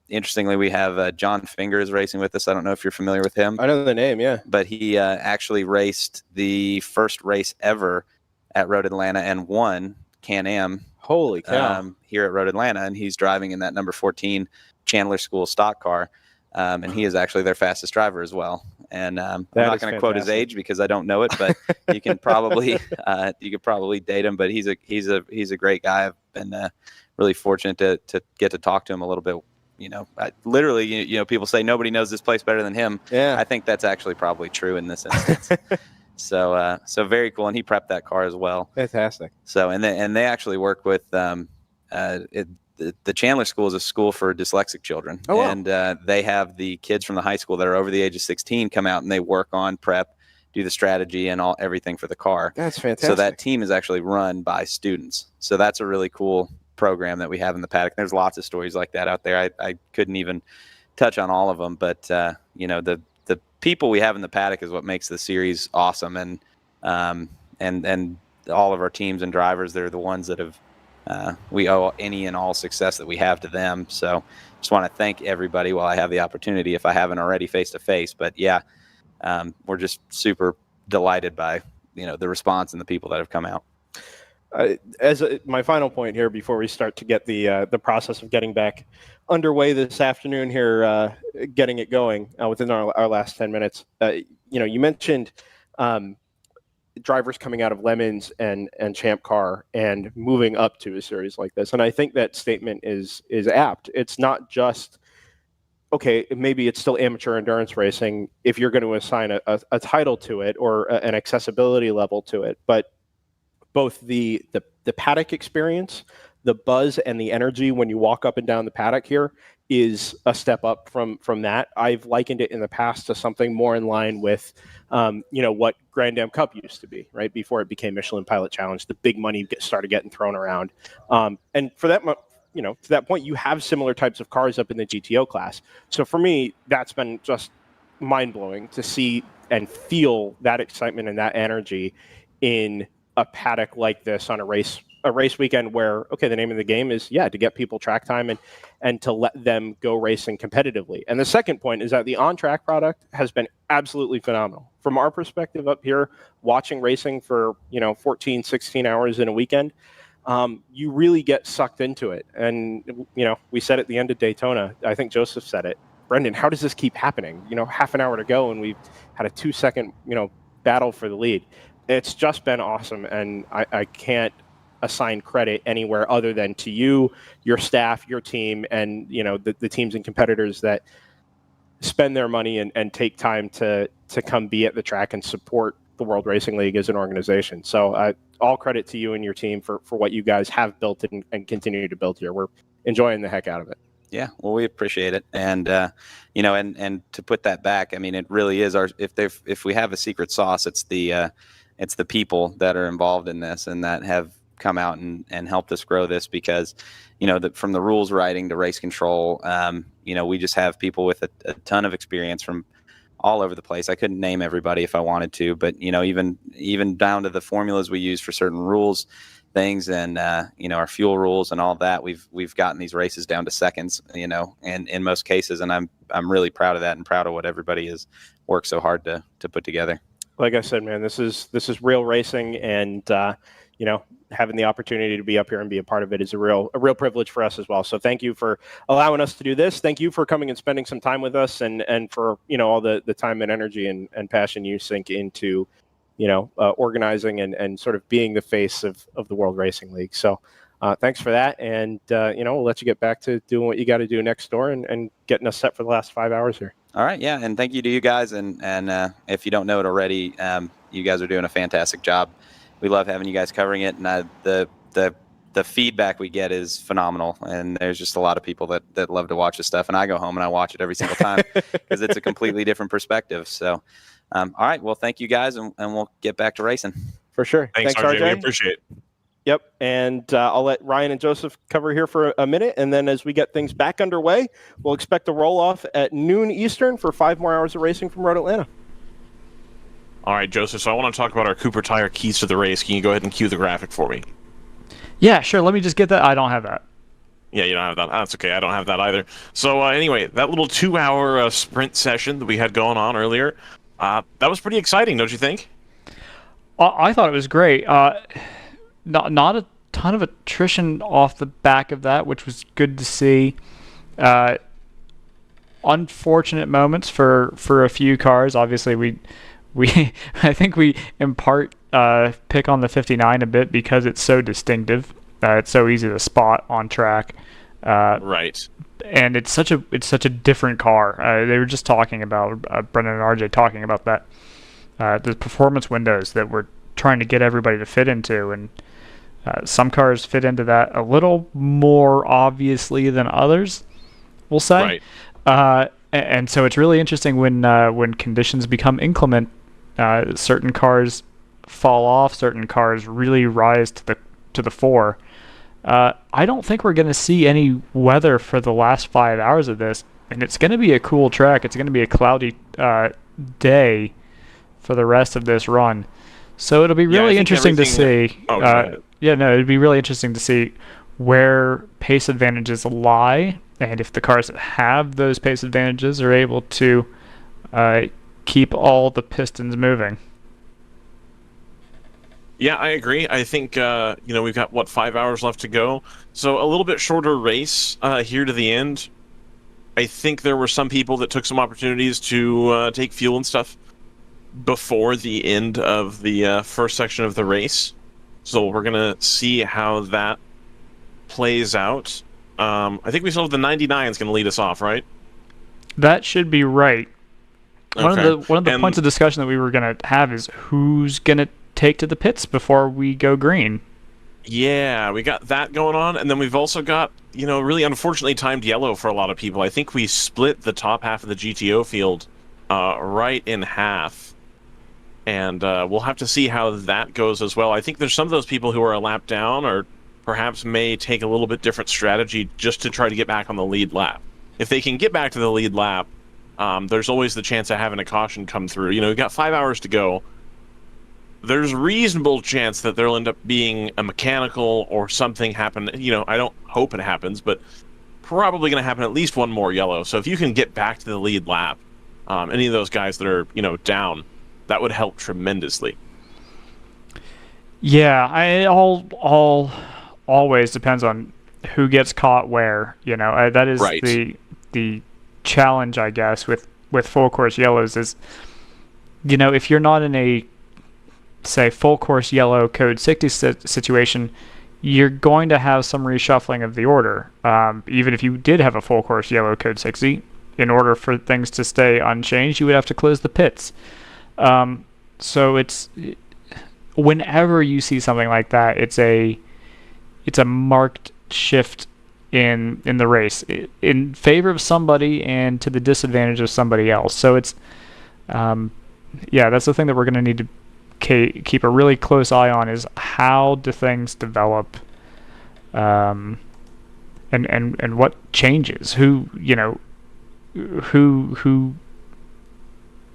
Interestingly, we have John Fingers racing with us. I don't know if you're familiar with him. I know the name, yeah. But he actually raced the first race ever at Road Atlanta and won Can-Am. Holy cow. Here at Road Atlanta, and he's driving in that number 14 Chandler School stock car. And he is actually their fastest driver as well. And I'm not going to quote his age because I don't know it, but you can probably date him. But he's a great guy. I've been really fortunate to get to talk to him a little bit. Literally, people say nobody knows this place better than him. Yeah, I think that's actually probably true in this instance. So very cool, and he prepped that car as well. Fantastic. So and they actually work with the Chandler School is a school for dyslexic children. Oh, wow. And they have the kids from the high school that are over the age of 16 come out and they work on prep, do the strategy and everything for the car. That's fantastic. So that team is actually run by students. So that's a really cool program that we have in the paddock. There's lots of stories like that out there. I couldn't even touch on all of them, but the people we have in the paddock is what makes the series awesome. And all of our teams and drivers, they're the ones that have we owe any and all success that we have to them. So just want to thank everybody while I have the opportunity, if I haven't already face to face. But yeah, we're just super delighted by the response and the people that have come out. My final point here before we start to get the process of getting back underway this afternoon here, getting it going within our last 10 minutes. You mentioned drivers coming out of Lemons and Champ Car and moving up to a series like this, and I think that statement is apt. It's not just maybe it's still amateur endurance racing if you're going to assign a title to it or an accessibility level to it, but both the paddock experience, the buzz and the energy when you walk up and down the paddock here is a step up from that. I've likened it in the past to something more in line with, what Grand Am Cup used to be, right? Before it became Michelin Pilot Challenge, the big money started getting thrown around. And for that, to that point, you have similar types of cars up in the GTO class. So for me, that's been just mind-blowing to see and feel that excitement and that energy in a paddock like this on a race weekend where, the name of the game is, to get people track time and to let them go racing competitively. And the second point is that the on-track product has been absolutely phenomenal. From our perspective up here, watching racing for, 14, 16 hours in a weekend, you really get sucked into it. And, we said at the end of Daytona, I think Joseph said it, Brendan, how does this keep happening? Half an hour to go and we've had a 2-second, battle for the lead. It's just been awesome, and I can't assign credit anywhere other than to you, your staff, your team, and the teams and competitors that spend their money and take time to come be at the track and support the World Racing League as an organization. So all credit to you and your team for what you guys have built and continue to build here. We're enjoying the heck out of it. Yeah, well, we appreciate it, and and to put that back, I mean, it really is if we have a secret sauce, it's the people that are involved in this and that have come out and helped us grow this, because from the rules writing to race control, we just have people with a ton of experience from all over the place. I couldn't name everybody if I wanted to, but even down to the formulas we use for certain rules things, and our fuel rules and all that, we've gotten these races down to seconds, and in most cases, and I'm really proud of that and proud of what everybody has worked so hard to put together. Like I said, man, this is real racing, and having the opportunity to be up here and be a part of it is a real privilege for us as well. So thank you for allowing us to do this. Thank you for coming and spending some time with us, and for all the time and energy and passion you sink into organizing and sort of being the face of the World Racing League. So thanks for that. And, we'll let you get back to doing what you got to do next door and getting us set for the last 5 hours here. All right. Yeah. And thank you to you guys. And if you don't know it already, you guys are doing a fantastic job. We love having you guys covering it. And the feedback we get is phenomenal. And there's just a lot of people that love to watch this stuff. And I go home and I watch it every single time because it's a completely different perspective. So, all right. Well, thank you guys, and we'll get back to racing. For sure. Thanks RJ. We appreciate it. Yep. And I'll let Ryan and Joseph cover here for a minute. And then as we get things back underway, we'll expect a roll off at noon Eastern for 5 more hours of racing from Road Atlanta. All right, Joseph. So I want to talk about our Cooper Tire keys to the race. Can you go ahead and cue the graphic for me? Yeah, sure. Let me just get that. I don't have that. Yeah, you don't have that. That's okay. I don't have that either. So anyway, that little 2-hour sprint session that we had going on earlier, that was pretty exciting, don't you think? I thought it was great. Not a ton of attrition off the back of that, which was good to see. Unfortunate moments for a few cars. Obviously, we I think we in part pick on the 59 a bit because it's so distinctive. It's so easy to spot on track. Right. And it's such a different car. They were just talking about Brendan and RJ talking about that. The performance windows that we're trying to get everybody to fit into, and some cars fit into that a little more obviously than others, we'll say. Right. And so it's really interesting when conditions become inclement. Certain cars fall off. Certain cars really rise to the fore. I don't think we're going to see any weather for the last 5 hours of this, and it's going to be a cool track. It's going to be a cloudy day for the rest of this run. So it'll be really interesting to see. It'd be really interesting to see where pace advantages lie, and if the cars that have those pace advantages are able to keep all the pistons moving. Yeah, I agree. I think, we've got, 5 hours left to go. So a little bit shorter race here to the end. I think there were some people that took some opportunities to take fuel and stuff before the end of the first section of the race. So we're going to see how that plays out. I think we still have the 99 is going to lead us off, right? That should be right. Okay. One of the points of discussion that we were going to have is who's going to take to the pits before we go green. Yeah, we got that going on, and then we've also got, really unfortunately timed yellow for a lot of people. I think we split the top half of the GTO field right in half, and we'll have to see how that goes as well. I think there's some of those people who are a lap down or perhaps may take a little bit different strategy just to try to get back on the lead lap. If they can get back to the lead lap, there's always the chance of having a caution come through. We've got 5 hours to go. There's reasonable chance that there'll end up being a mechanical or something happen. I don't hope it happens, but probably going to happen at least one more yellow. So if you can get back to the lead lap, any of those guys that are, down, that would help tremendously. Yeah, it all always depends on who gets caught where. That is right. The challenge, I guess, with full course yellows is, if you're not in a say full course yellow code 60 situation, you're going to have some reshuffling of the order. Even if you did have a full course yellow code 60, in order for things to stay unchanged, you would have to close the pits. So it's whenever you see something like that, it's a marked shift in the race in favor of somebody and to the disadvantage of somebody else. So it's that's the thing that we're going to need to keep a really close eye on, is how do things develop, and what changes, who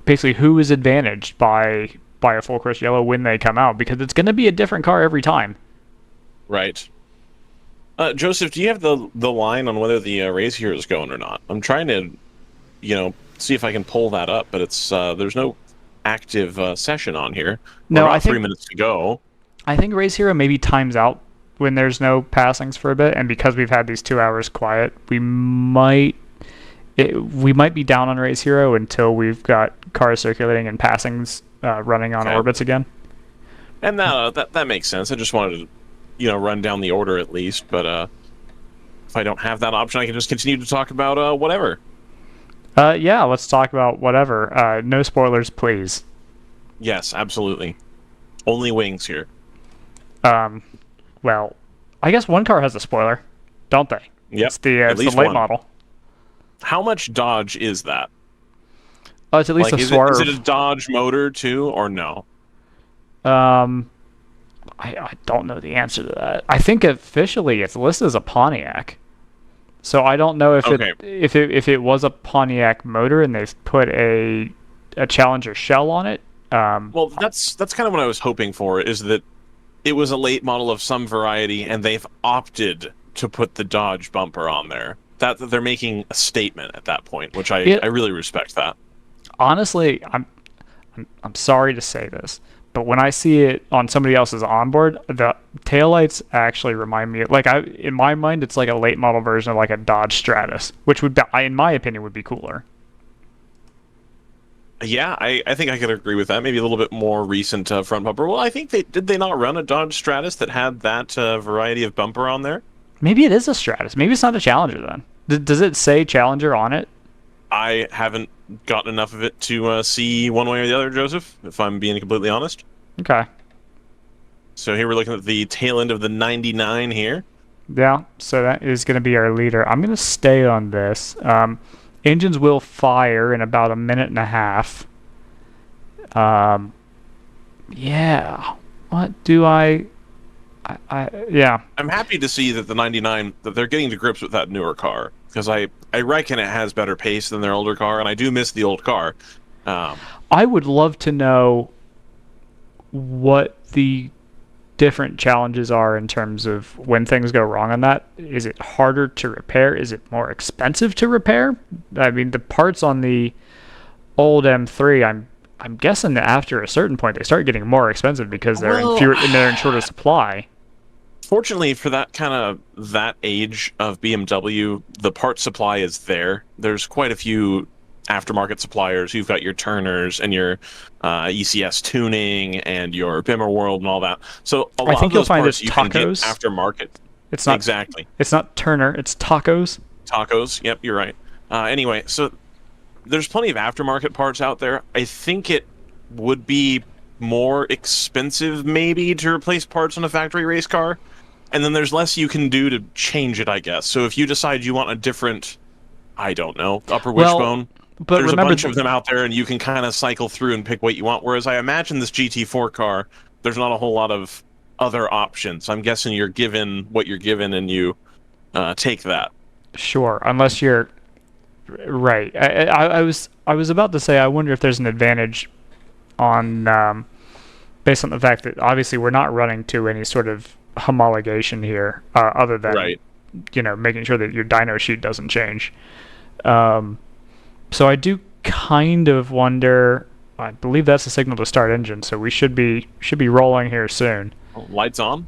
basically who is advantaged by a full course yellow when they come out, because it's going to be a different car every time. Right. Joseph, do you have the line on whether the race here is going or not? I'm trying to, see if I can pull that up, but it's there's no active session on here. No, I think 3 minutes to go. I think Race Hero maybe times out when there's no passings for a bit, and because we've had these 2 hours quiet, we might be down on Race Hero until we've got cars circulating and passings running on orbits again. And that makes sense. I just wanted to, run down the order at least. But if I don't have that option, I can just continue to talk about whatever. Let's talk about whatever. No spoilers, please. Yes, absolutely. Only wings here. Well, I guess one car has a spoiler, don't they? Yep. It's the late model. How much Dodge is that? Oh, it's at least a Swerve. Is it a Dodge motor too, or no? I don't know the answer to that. I think officially it's listed as a Pontiac. So I don't know if it was a Pontiac motor and they've put a Challenger shell on it. Well, that's kind of what I was hoping for, is that it was a late model of some variety and they've opted to put the Dodge bumper on there. That they're making a statement at that point, which I really respect that. Honestly, I'm sorry to say this, but when I see it on somebody else's onboard, the taillights actually remind me, in my mind, it's like a late model version of like a Dodge Stratus, which would be, in my opinion, would be cooler. Yeah, I think I could agree with that. Maybe a little bit more recent front bumper. Well, I think did they not run a Dodge Stratus that had that variety of bumper on there? Maybe it is a Stratus. Maybe it's not a Challenger then. Does it say Challenger on it? I haven't gotten enough of it to see one way or the other, Joseph, if I'm being completely honest. Okay. So here we're looking at the tail end of the 99 here. Yeah, so that is going to be our leader. I'm going to stay on this. Engines will fire in about a minute and a half. Yeah. What do yeah. I'm happy to see that the 99, that they're getting to grips with that newer car, because I reckon it has better pace than their older car, and I do miss the old car. I would love to know what the different challenges are in terms of when things go wrong on that. Is it harder to repair? Is it more expensive to repair? I mean, the parts on the old M3, I'm guessing that after a certain point they start getting more expensive because they're in shorter supply. Fortunately for that age of BMW, the part supply is there. There's quite a few aftermarket suppliers. You've got your Turners and your ECS Tuning and your Bimmer World and all that. So a lot of those parts you can get aftermarket. It's not exactly. It's not Turner. It's Tacos. Tacos. Yep, you're right. Anyway, so there's plenty of aftermarket parts out there. I think it would be more expensive maybe to replace parts on a factory race car, and then there's less you can do to change it, I guess. So if you decide you want a different, I don't know, upper wishbone, but there's a bunch of them out there, and you can kind of cycle through and pick what you want. Whereas I imagine this GT4 car, there's not a whole lot of other options. I'm guessing you're given what you're given, and you take that. Sure, unless you're right. I was about to say, I wonder if there's an advantage on based on the fact that obviously we're not running to any sort of homologation here, other than making sure that your dyno sheet doesn't change. So I do kind of wonder. I believe that's a signal to start engine, so we should be rolling here soon. Lights on.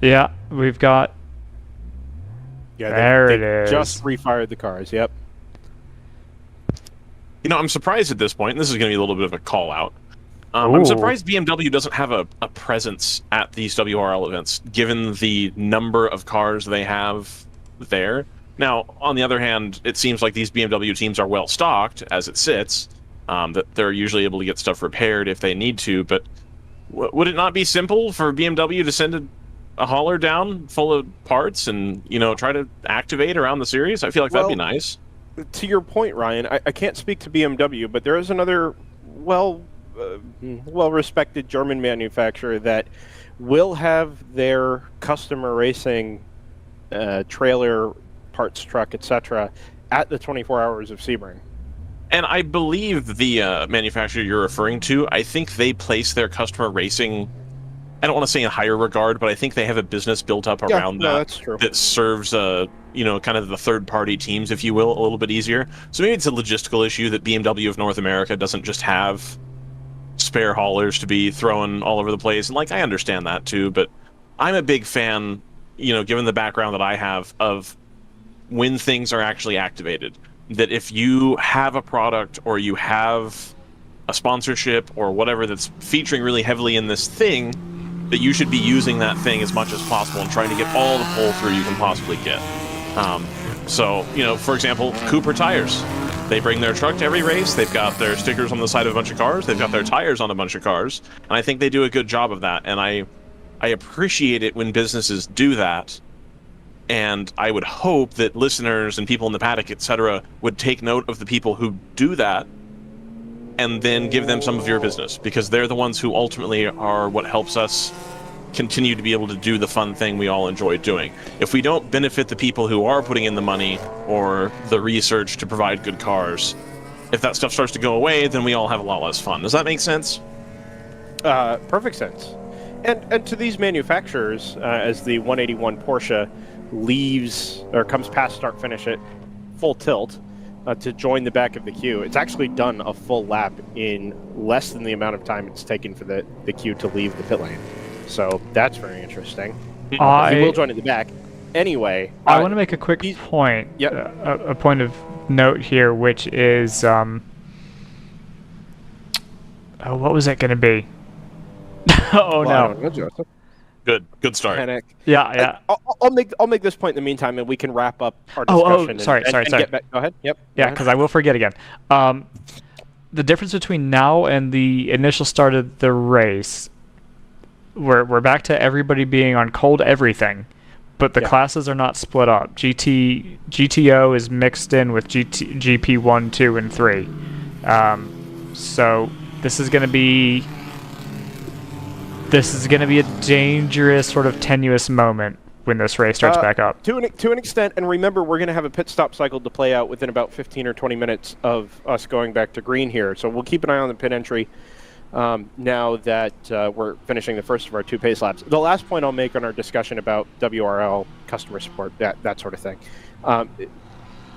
Yeah, we've got. Yeah, there it is. Just refired the cars. Yep. I'm surprised at this point, and this is going to be a little bit of a call out. I'm surprised BMW doesn't have a presence at these WRL events, given the number of cars they have there. Now, on the other hand, it seems like these BMW teams are well stocked as it sits, that they're usually able to get stuff repaired if they need to. But would it not be simple for BMW to send a hauler down full of parts and, try to activate around the series? I feel like that'd be nice. To your point, Ryan, I can't speak to BMW, but there is another well-respected German manufacturer that will have their customer racing trailer, parts truck, etc., at the 24 Hours of Sebring. And I believe the manufacturer you're referring to, I think they place their customer racing, I don't want to say in higher regard, but I think they have a business built up around that. That's true. That serves, kind of the third-party teams, if you will, a little bit easier. So maybe it's a logistical issue that BMW of North America doesn't just have spare haulers to be throwing all over the place. And, I understand that, too. But I'm a big fan, given the background that I have, of when things are actually activated. That if you have a product or you have a sponsorship or whatever that's featuring really heavily in this thing, that you should be using that thing as much as possible and trying to get all the pull-through you can possibly get. So, for example, Cooper Tires. They bring their truck to every race. They've got their stickers on the side of a bunch of cars. They've got their tires on a bunch of cars. And I think they do a good job of that. And I appreciate it when businesses do that. And I would hope that listeners and people in the paddock, etc., would take note of the people who do that and then give them some of your business, because they're the ones who ultimately are what helps us continue to be able to do the fun thing we all enjoy doing. If we don't benefit the people who are putting in the money or the research to provide good cars, if that stuff starts to go away, then we all have a lot less fun. Does that make sense? Perfect sense. And to these manufacturers, as the 181 Porsche leaves or comes past start finish at full tilt to join the back of the queue, it's actually done a full lap in less than the amount of time it's taken for the queue to leave the pit lane. So that's very interesting. He will join at the back. Anyway, I want to make a quick point. Yep. A point of note here, which is what was that going to be? Oh no! Good start. Panic. Yeah. I'll make this point in the meantime, and we can wrap up our discussion. Sorry. Get back. Go ahead. Yep. Yeah, because I will forget again. The difference between now and the initial start of the race, we're back to everybody being on cold everything, but the classes are not split up. GTO is mixed in with GP 1, 2, and 3. So this is going to be a dangerous, sort of tenuous moment when this race starts back up. To an extent, and remember, we're going to have a pit stop cycle to play out within about 15 or 20 minutes of us going back to green here. So we'll keep an eye on the pit entry now that we're finishing the first of our 2 pace laps. The last point I'll make on our discussion about WRL, customer support, that sort of thing.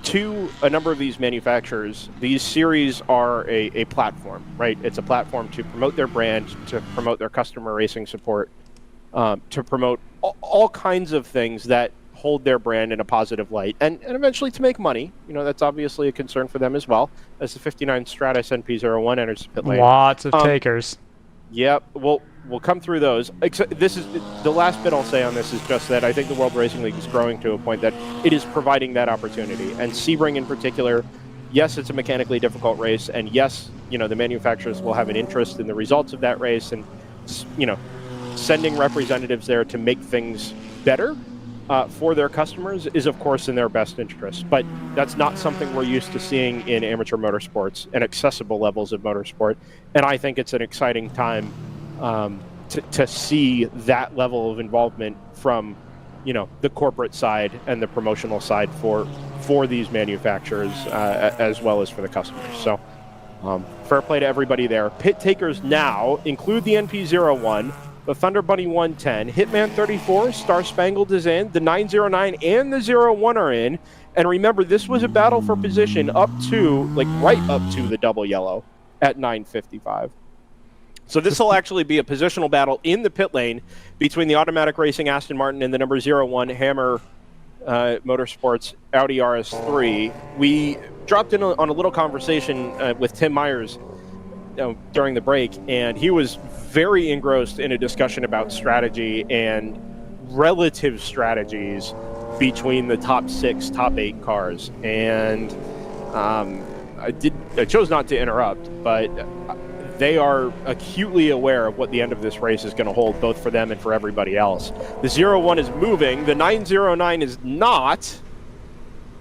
To a number of these manufacturers, these series are a platform, right? It's a platform to promote their brand, to promote their customer racing support, to promote all kinds of things that hold their brand in a positive light, and eventually to make money. That's obviously a concern for them as well, as the 59 Stratus NP01 enters the pit lane. Lots of takers. Yep, we'll come through those. This is the last bit I'll say on this is just that I think the World Racing League is growing to a point that it is providing that opportunity. And Sebring in particular, yes, it's a mechanically difficult race, and yes, the manufacturers will have an interest in the results of that race, and sending representatives there to make things better for their customers is, of course, in their best interest. But that's not something we're used to seeing in amateur motorsports and accessible levels of motorsport. And I think it's an exciting time to see that level of involvement from, the corporate side and the promotional side for these manufacturers as well as for the customers. So fair play to everybody there. Pit takers now include the NP01, the Thunder Bunny 110, Hitman 34, Star Spangled is in, the 909 and the 01 are in. And remember, this was a battle for position up to, right up to the double yellow at 9:55. So this will actually be a positional battle in the pit lane between the Automatic Racing Aston Martin and the number 01 Hammer Motorsports Audi RS3. We dropped in on a little conversation with Tim Myers during the break, and he was very engrossed in a discussion about strategy and relative strategies between the top 6, top 8 cars. And I chose not to interrupt, but they are acutely aware of what the end of this race is going to hold, both for them and for everybody else. The 01 is moving, the 909 is not,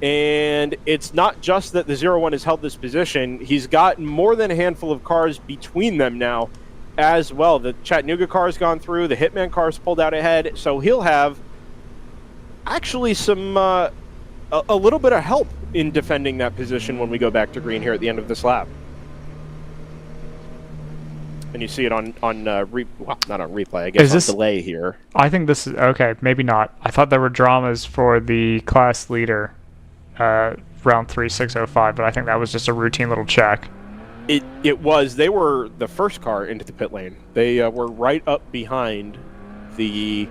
and it's not just that the 01 has held this position. He's got more than a handful of cars between them now as well. The Chattanooga car's gone through, the Hitman car's pulled out ahead, so he'll have actually some a little bit of help in defending that position when we go back to green here at the end of this lap. And you see it on well, not on replay, I guess, on delay here. I think this is, okay, maybe not. I thought there were dramas for the class leader round 3605, but I think that was just a routine little check. It was. They were the first car into the pit lane. They were right up behind the...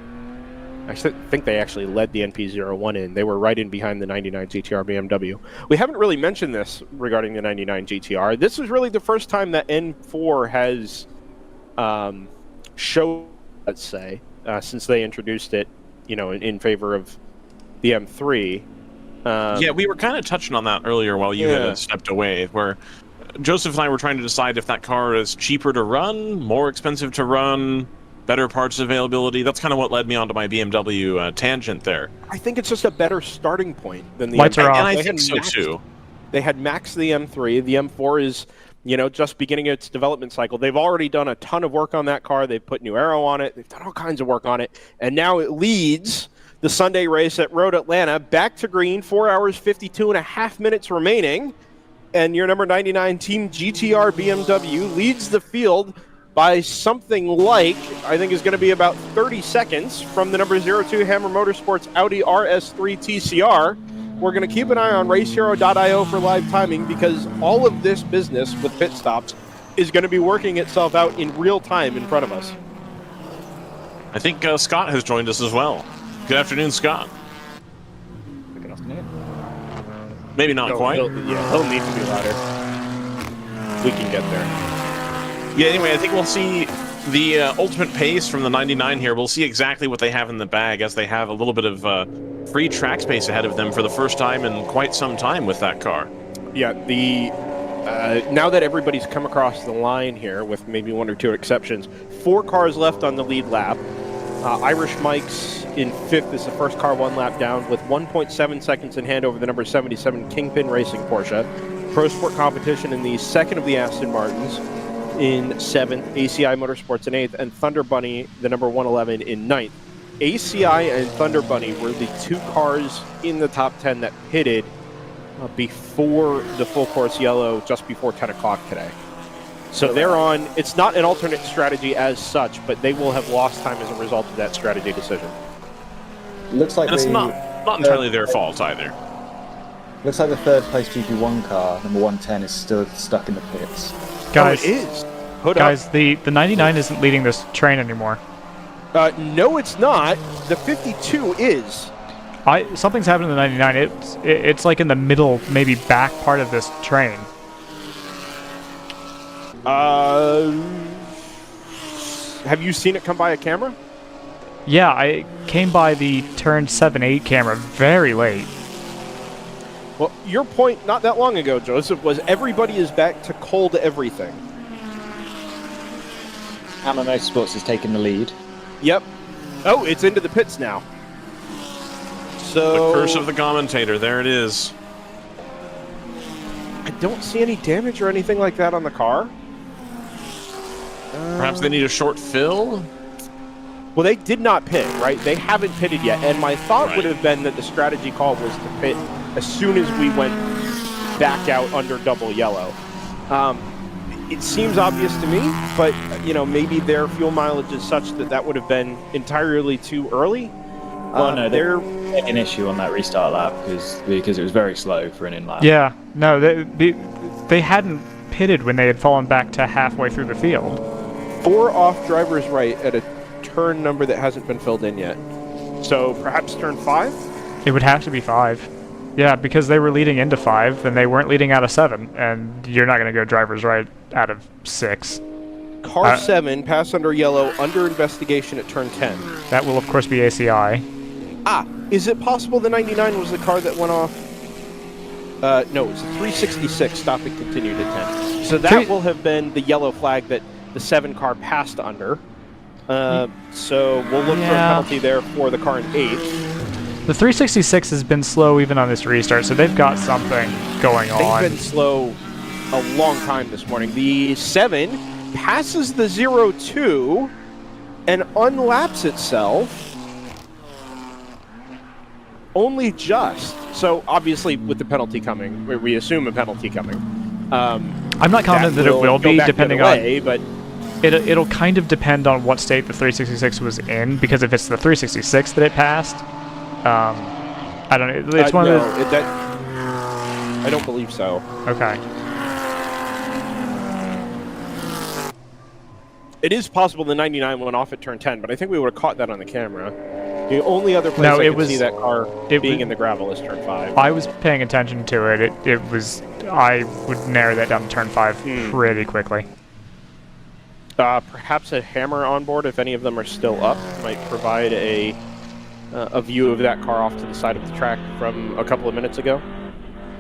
I think they actually led the NP01 in. They were right in behind the 99 GTR BMW. We haven't really mentioned this regarding the 99 GTR. This is really the first time that N4 has showed, let's say, since they introduced it, in favor of the M3. Yeah, we were kind of touching on that earlier while you had stepped away, where Joseph and I were trying to decide if that car is cheaper to run, more expensive to run, better parts availability. That's kind of what led me onto my BMW tangent there. I think it's just a better starting point than the Lights M3. are off. And I think so too. They had maxed the M3. The M4 is, just beginning its development cycle. They've already done a ton of work on that car. They've put new aero on it. They've done all kinds of work on it. And now it leads the Sunday race at Road Atlanta back to green, 4 hours, 52 and a half minutes remaining. And your number 99 Team GTR BMW leads the field by something like, I think is going to be about 30 seconds from the number 02 Hammer Motorsports Audi RS3 TCR. We're going to keep an eye on racehero.io for live timing, because all of this business with pit stops is going to be working itself out in real time in front of us. I think Scott has joined us as well. Good afternoon, Scott. Good afternoon. Maybe not quite. He'll need to be louder. We can get there. Yeah, anyway, I think we'll see the ultimate pace from the 99 here. We'll see exactly what they have in the bag, as they have a little bit of free track space ahead of them for the first time in quite some time with that car. Yeah, now that everybody's come across the line here, with maybe 1 or 2 exceptions, 4 cars left on the lead lap. Irish Mike's in 5th is the first car 1 lap down, with 1.7 seconds in hand over the number 77 Kingpin Racing Porsche. Pro Sport Competition in the 2nd of the Aston Martins in 7th, ACI Motorsports in 8th, and Thunder Bunny, the number 111, in 9th. ACI and Thunder Bunny were the 2 cars in the top 10 that pitted before the full course yellow, just before 10 o'clock today. So they're on, it's not an alternate strategy as such, but they will have lost time as a result of that strategy decision. Looks like And it's not entirely their fault either. Looks like the 3rd place GP1 car, number 110, is still stuck in the pits. Guys, it is. Guys, the 99 isn't leading this train anymore. No, it's not. The 52 is. Something's happened to the 99. It's like in the middle, maybe back part of this train. Have you seen it come by a camera? Yeah, I came by the turn 7-8 camera very late. Well, your point not that long ago, Joseph, was everybody is back to cold everything. Hammer Motorsports has taken the lead. Yep. Oh, it's into the pits now. So The curse of the commentator, there it is. I don't see any damage or anything like that on the car. Perhaps they need a short fill? Well, they did not pit, right? They haven't pitted yet, and my thought would have been that the strategy call was to pit as soon as we went back out under double yellow. It seems obvious to me, but maybe their fuel mileage is such that that would have been entirely too early. Well, no, they're an issue on that restart lap because it was very slow for an in lap. Yeah, no, they hadn't pitted when they had fallen back to halfway through the field. 4 off driver's right at a turn number that hasn't been filled in yet. So perhaps turn 5? It would have to be 5. Yeah, because they were leading into 5, and they weren't leading out of 7, and you're not going to go driver's right out of 6. Car 7, pass under yellow, under investigation at turn 10. That will, of course, be ACI. Is it possible the 99 was the car that went off? No, it's a 366 stop and continued at 10. So that will have been the yellow flag that the 7 car passed under. So we'll look for a penalty there for the car in 8th. The 366 has been slow even on this restart, so they've got something going on. They've been slow a long time this morning. The 7 passes the 02 and unlaps itself only just. So obviously with the penalty coming, we assume a penalty coming. I'm not confident that it will be, depending on... But it'll kind of depend on what state the 366 was in, because if it's the 366 that it passed, I don't know. It's one of the... I don't believe so. Okay. It is possible the 99 went off at turn 10, but I think we would have caught that on the camera. The only other place I could see that car being in the gravel is turn 5. I was paying attention to it. It was... I would narrow that down to turn 5 pretty quickly. Perhaps a hammer on board, if any of them are still up, might provide a view of that car off to the side of the track from a couple of minutes ago.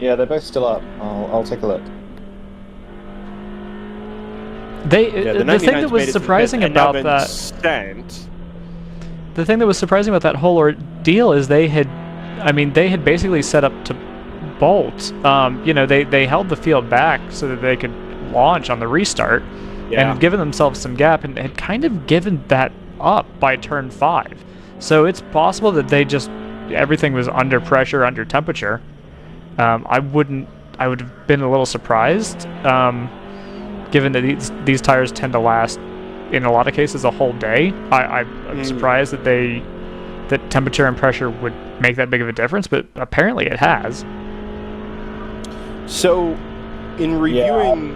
Yeah, they're both still up. I'll take a look. The thing that was surprising about that... The thing that was surprising about that whole ordeal is they had basically set up to bolt. They held the field back so that they could launch on the restart, and given themselves some gap, and had kind of given that up by turn 5. So it's possible that everything was under pressure, under temperature. I would have been a little surprised, given that these tires tend to last, in a lot of cases, a whole day. I'm surprised that temperature and pressure would make that big of a difference, but apparently it has. So, in reviewing...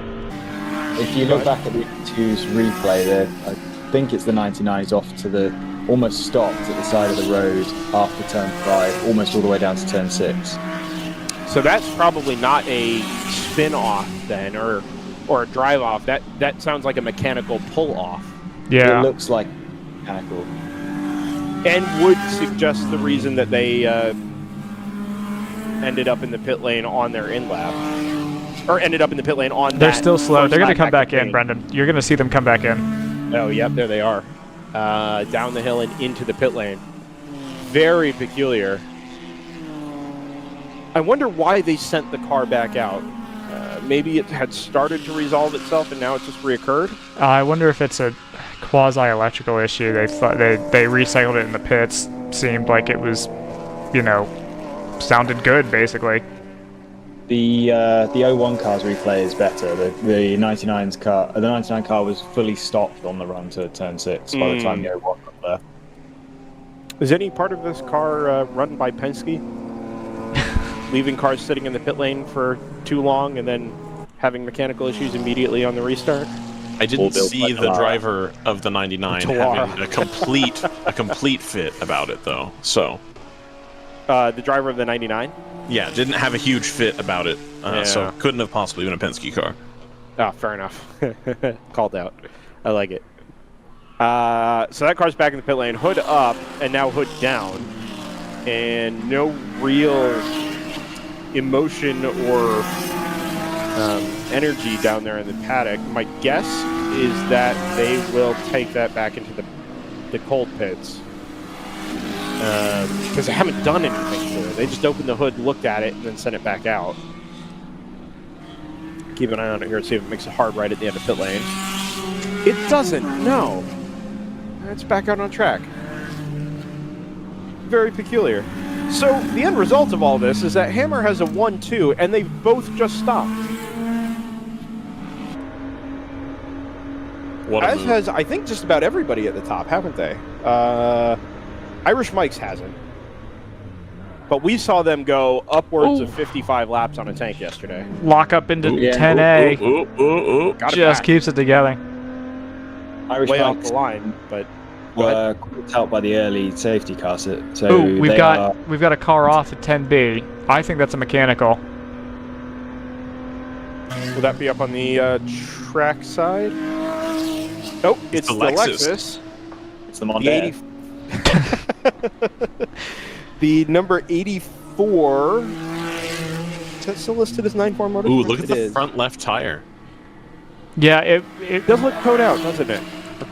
if you look back at the 2's replay there, I think it's the 99's off to the... almost stopped at the side of the road after turn 5, almost all the way down to turn 6. So that's probably not a spin-off then, or a drive-off. That sounds like a mechanical pull-off. Yeah. It looks like mechanical. And would suggest the reason that they ended up in the pit lane on their in-lap. Or ended up in the pit lane on They're still slow. They're going to come back in, Brendan. You're going to see them come back in. Oh, yep, there they are. Down the hill and into the pit lane. Very peculiar. I wonder why they sent the car back out. Maybe it had started to resolve itself and now it just reoccurred? I wonder if it's a quasi-electrical issue. They thought they recycled it in the pits. Seemed like it was, sounded good, basically. The 01 car's replay is better. The 99's car, the 99 car was fully stopped on the run to turn 6 by the time the 01 got there. Is any part of this car run by Penske? Leaving cars sitting in the pit lane for too long and then having mechanical issues immediately on the restart? I didn't see the driver of the 99 having a complete fit about it, though. So, the driver of the 99? Yeah, didn't have a huge fit about it, so couldn't have possibly been a Penske car. Oh, fair enough. Called out. I like it. So that car's back in the pit lane, hood up, and now hood down. And no real emotion or energy down there in the paddock. My guess is that they will take that back into the cold pits. Because they haven't done anything to it. They just opened the hood, looked at it, and then sent it back out. Keep an eye on it here and see if it makes a hard right at the end of pit lane. It doesn't, no. It's back out on track. Very peculiar. So the end result of all this is that Hammer has a 1-2, and they've both just stopped. As has, I think, just about everybody at the top, haven't they? Irish Mike's hasn't. But we saw them go upwards of 55 laps on a tank yesterday. Lock up into 10A. Just keeps it together. Irish way off Mike's the line, but were caught out by the early safety car. So we've got a car off at 10B. I think that's a mechanical. Will that be up on the track side? Nope, it's the Lexus. It's the Mondeo. The number 84. Is that still listed as 9.4 Motorsports? Ooh, look at It the is. front left tire. Yeah, It does look towed out, doesn't it?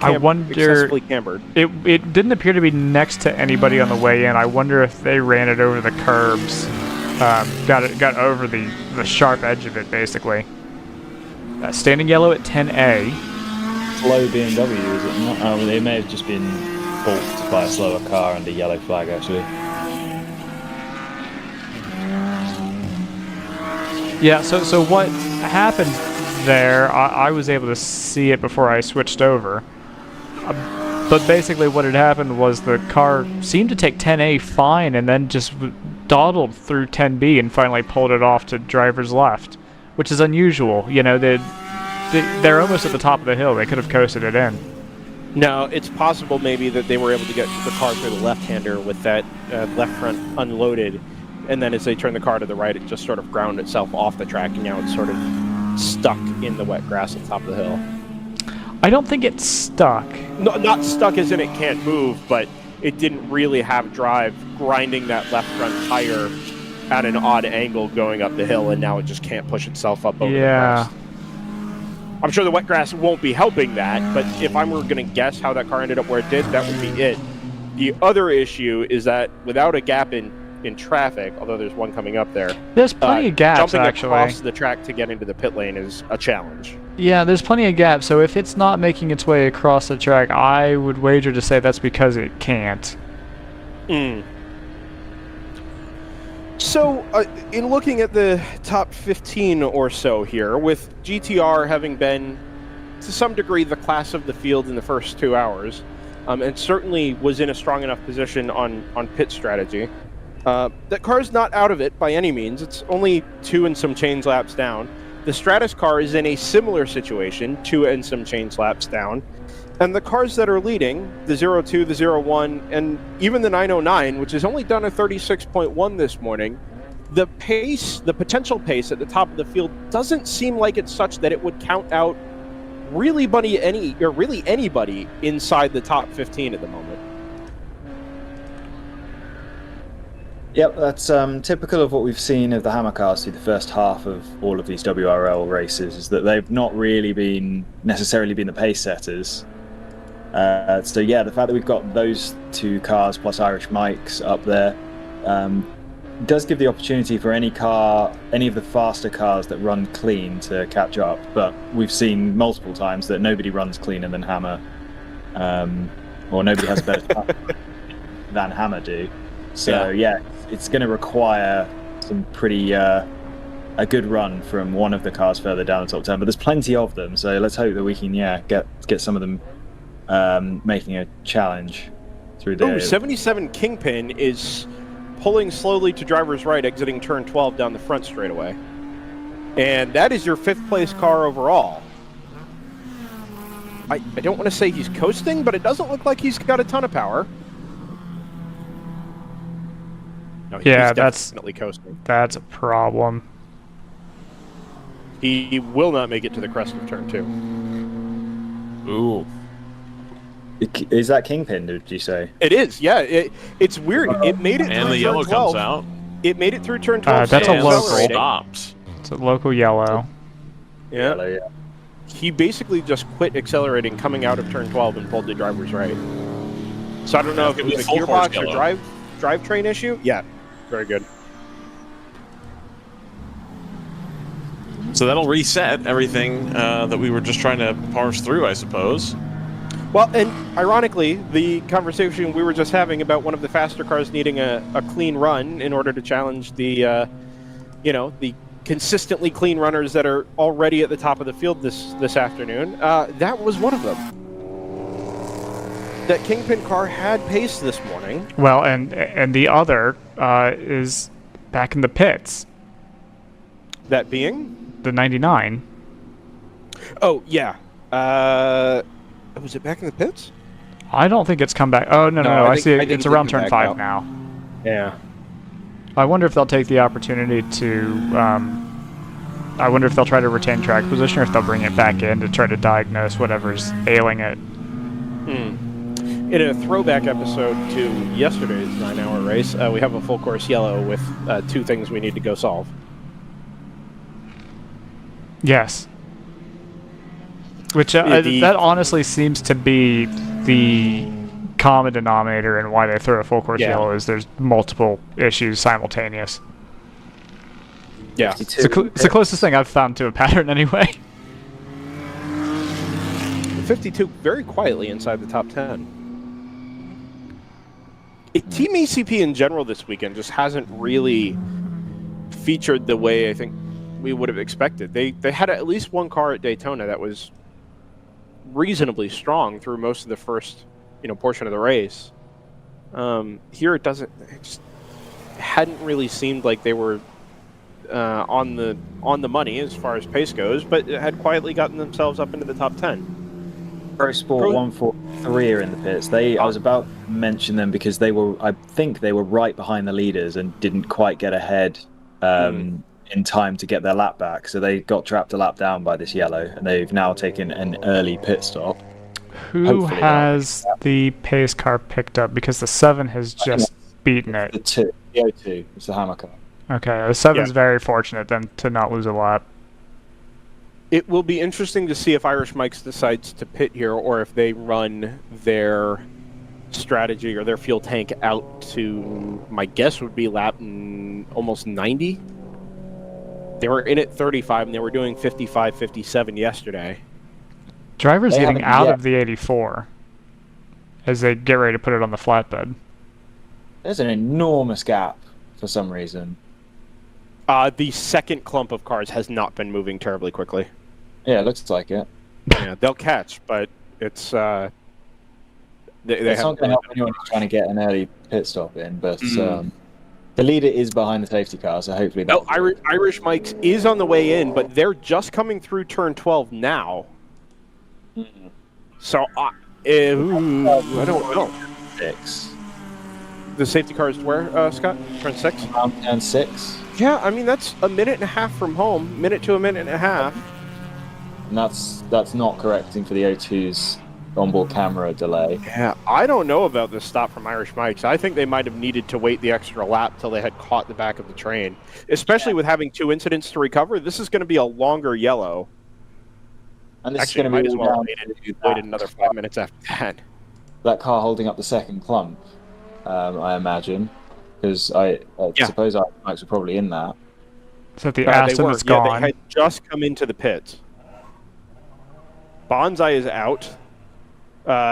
I wonder. Excessively cambered. It didn't appear to be next to anybody on the way in. I wonder if they ran it over the curbs, got over the sharp edge of it, basically. Standing yellow at 10A. Slow BMW, is it not? Oh, they may have just been balked by a slower car under yellow flag, actually. Yeah, so what happened there, I was able to see it before I switched over. But basically what had happened was the car seemed to take 10A fine and then just dawdled through 10B and finally pulled it off to driver's left, which is unusual. You know, they're almost at the top of the hill. They could have coasted it in. No, it's possible maybe that they were able to get the car through the left-hander with that left front unloaded, and then as they turned the car to the right, it just sort of ground itself off the track, and now it's sort of stuck in the wet grass at the top of the hill. I don't think it's stuck. No, not stuck as in it can't move, but it didn't really have drive grinding that left front tire at an odd angle going up the hill, and now it just can't push itself up over the grass. I'm sure the wet grass won't be helping that, but if I were going to guess how that car ended up where it did, that would be it. The other issue is that without a gap in traffic, although there's one coming up there, There's plenty of gaps, jumping actually. across the track to get into the pit lane is a challenge. Yeah, there's plenty of gaps, so if it's not making its way across the track, I would wager to say that's because it can't. So, in looking at the top 15 or so here, with GTR having been, to some degree, the class of the field in the first 2 hours, and certainly was in a strong enough position on pit strategy, that car's not out of it by any means. It's only 2 and some change laps down. The Stratus car is in a similar situation, 2 and some change laps down. And the cars that are leading, the 02, the 01, and even the 909, which has only done a 36.1 this morning, the pace, the potential pace at the top of the field doesn't seem like it's such that it would count out really anybody inside the top 15 at the moment. Yep, that's typical of what we've seen of the Hammer cars through the first half of all of these WRL races, is that they've not really necessarily been the pace setters. So yeah, the fact that we've got those 2 cars plus Irish Mike's up there does give the opportunity for any of the faster cars that run clean to catch up. But we've seen multiple times that nobody runs cleaner than Hammer, or nobody has better than Hammer do. So yeah, it's going to require some pretty a good run from one of the cars further down the top 10. But there's plenty of them, so let's hope that we can get some of them making a challenge through the... Oh, 77 Kingpin is pulling slowly to driver's right, exiting turn 12 down the front straightaway. And that is your 5th place car overall. I don't want to say he's coasting, but it doesn't look like he's got a ton of power. No, Yeah, he's that's definitely coasting. That's a problem. He will not make it to the crest of turn 2. Ooh. Is that Kingpin, did you say? It is, yeah. It's weird. It made it And through the yellow turn 12. comes out. It made it through turn 12. That's a And local. stopped. It's a local yellow. Yeah. Yellow, yeah. He basically just quit accelerating coming out of turn 12 and pulled to driver's right. So I don't know if it was a Full course gearbox or yellow. drivetrain issue. Yeah, very good. So that'll reset everything that we were just trying to parse through, I suppose. Well, and ironically, the conversation we were just having about one of the faster cars needing a clean run in order to challenge the, the consistently clean runners that are already at the top of the field this afternoon, that was one of them. That Kingpin car had pace this morning. Well, and the other is back in the pits. That being? The 99. Oh, yeah. Was it back in the pits? I don't think it's come back. Oh, no, I see it. It's around turn 5 now. Yeah. I wonder if they'll take the opportunity to... I wonder if they'll try to retain track position or if they'll bring it back in to try to diagnose whatever's ailing it. In a throwback episode to yesterday's 9-hour race, we have a full course yellow with 2 things we need to go solve. Yes. Which that honestly seems to be the common denominator in why they throw a full course yellow is there's multiple issues simultaneous. Yeah. It's the closest thing I've found to a pattern anyway. 52 very quietly inside the top 10. Team ACP in general this weekend just hasn't really featured the way I think we would have expected. They had at least one car at Daytona that was reasonably strong through most of the first portion of the race. Here it just hadn't really seemed like they were on the money as far as pace goes, but it had quietly gotten themselves up into the top 10. Pro Sport 143 are in the pits. I was about to mention them because I think they were right behind the leaders and didn't quite get ahead in time to get their lap back. So they got trapped a lap down by this yellow, and they've now taken an early pit stop. Who has the pace car picked up? Because the 7 has just beaten it. The O2, it's the hammer car. Okay, the 7's very fortunate then to not lose a lap. It will be interesting to see if Irish Mike's decides to pit here or if they run their strategy or their fuel tank out to, my guess would be lap almost 90. They were in at 35 and they were doing 55, 57 yesterday. Drivers getting out of the 84 as they get ready to put it on the flatbed. There's an enormous gap for some reason. The second clump of cars has not been moving terribly quickly. Yeah, it looks like it. Yeah, they'll catch, but it's it's not going to help anyone who's trying to get an early pit stop in, but the leader is behind the safety car, so hopefully... Irish Mike's is on the way in, but they're just coming through turn 12 now. So, I don't know. 6. The safety car is where, Scott? Turn 6? Turn 6. Yeah, I mean, that's a minute and a half from home. Minute to a minute and a half. And that's not correcting for the O2's onboard camera delay. Yeah, I don't know about this stop from Irish Mike's. I think they might have needed to wait the extra lap till they had caught the back of the train. Especially with having 2 incidents to recover, this is going to be a longer yellow. And this Actually, is going to be might as well waited another 5 minutes after that. That car holding up the second clump, I imagine, because I suppose Irish Mike's were probably in that. So the Aston is gone. Yeah, they had just come into the pits. Bonsai is out.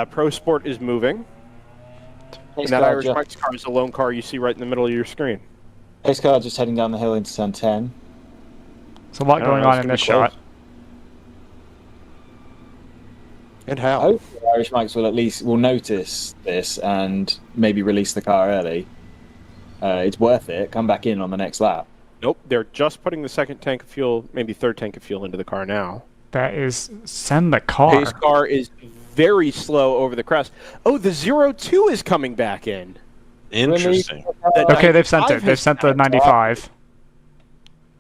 Pro Sport is moving. And that Irish Mike's car is the lone car you see right in the middle of your screen. Pace car just heading down the hill into turn 10. There's a lot going on in this shot. And how? Hopefully Irish Mike's will notice this and maybe release the car early. It's worth it. Come back in on the next lap. Nope, they're just putting the second tank of fuel, maybe third tank of fuel into the car now. That is, send the car. Pace car is very slow over the crest. Oh, the 02 is coming back in. Interesting. Okay, they've sent it. They've sent the 95.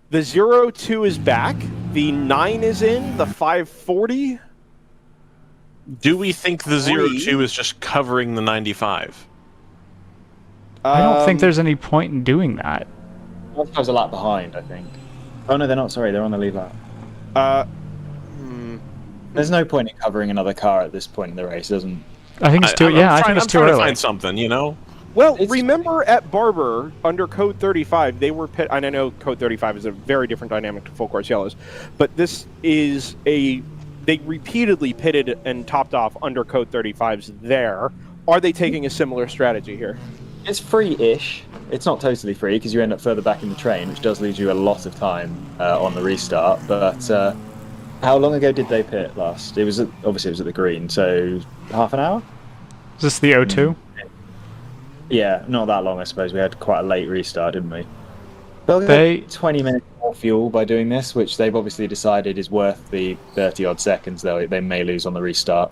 The 02 is back. The 9 is in. The 540. Do we think the 02 is just covering the 95? I don't think there's any point in doing that. One car's a lap behind, I think. Oh no, they're not. Sorry, they're on the lead lap. There's no point in covering another car at this point in the race, doesn't? I think it's too. I think it's too early. I'm trying to find something, you know. Well, remember at Barber under Code 35, they were pit. And I know Code 35 is a very different dynamic to full course yellows, but this is they repeatedly pitted and topped off under Code 35s there. Are they taking a similar strategy here? It's free-ish. It's not totally free because you end up further back in the train, which does lose you a lot of time on the restart. But how long ago did they pit last? Obviously it was at the green, so half an hour? Is this the O2? Yeah, not that long, I suppose. We had quite a late restart, didn't we? They'll get 20 minutes more fuel by doing this, which they've obviously decided is worth the 30-odd seconds they may lose on the restart.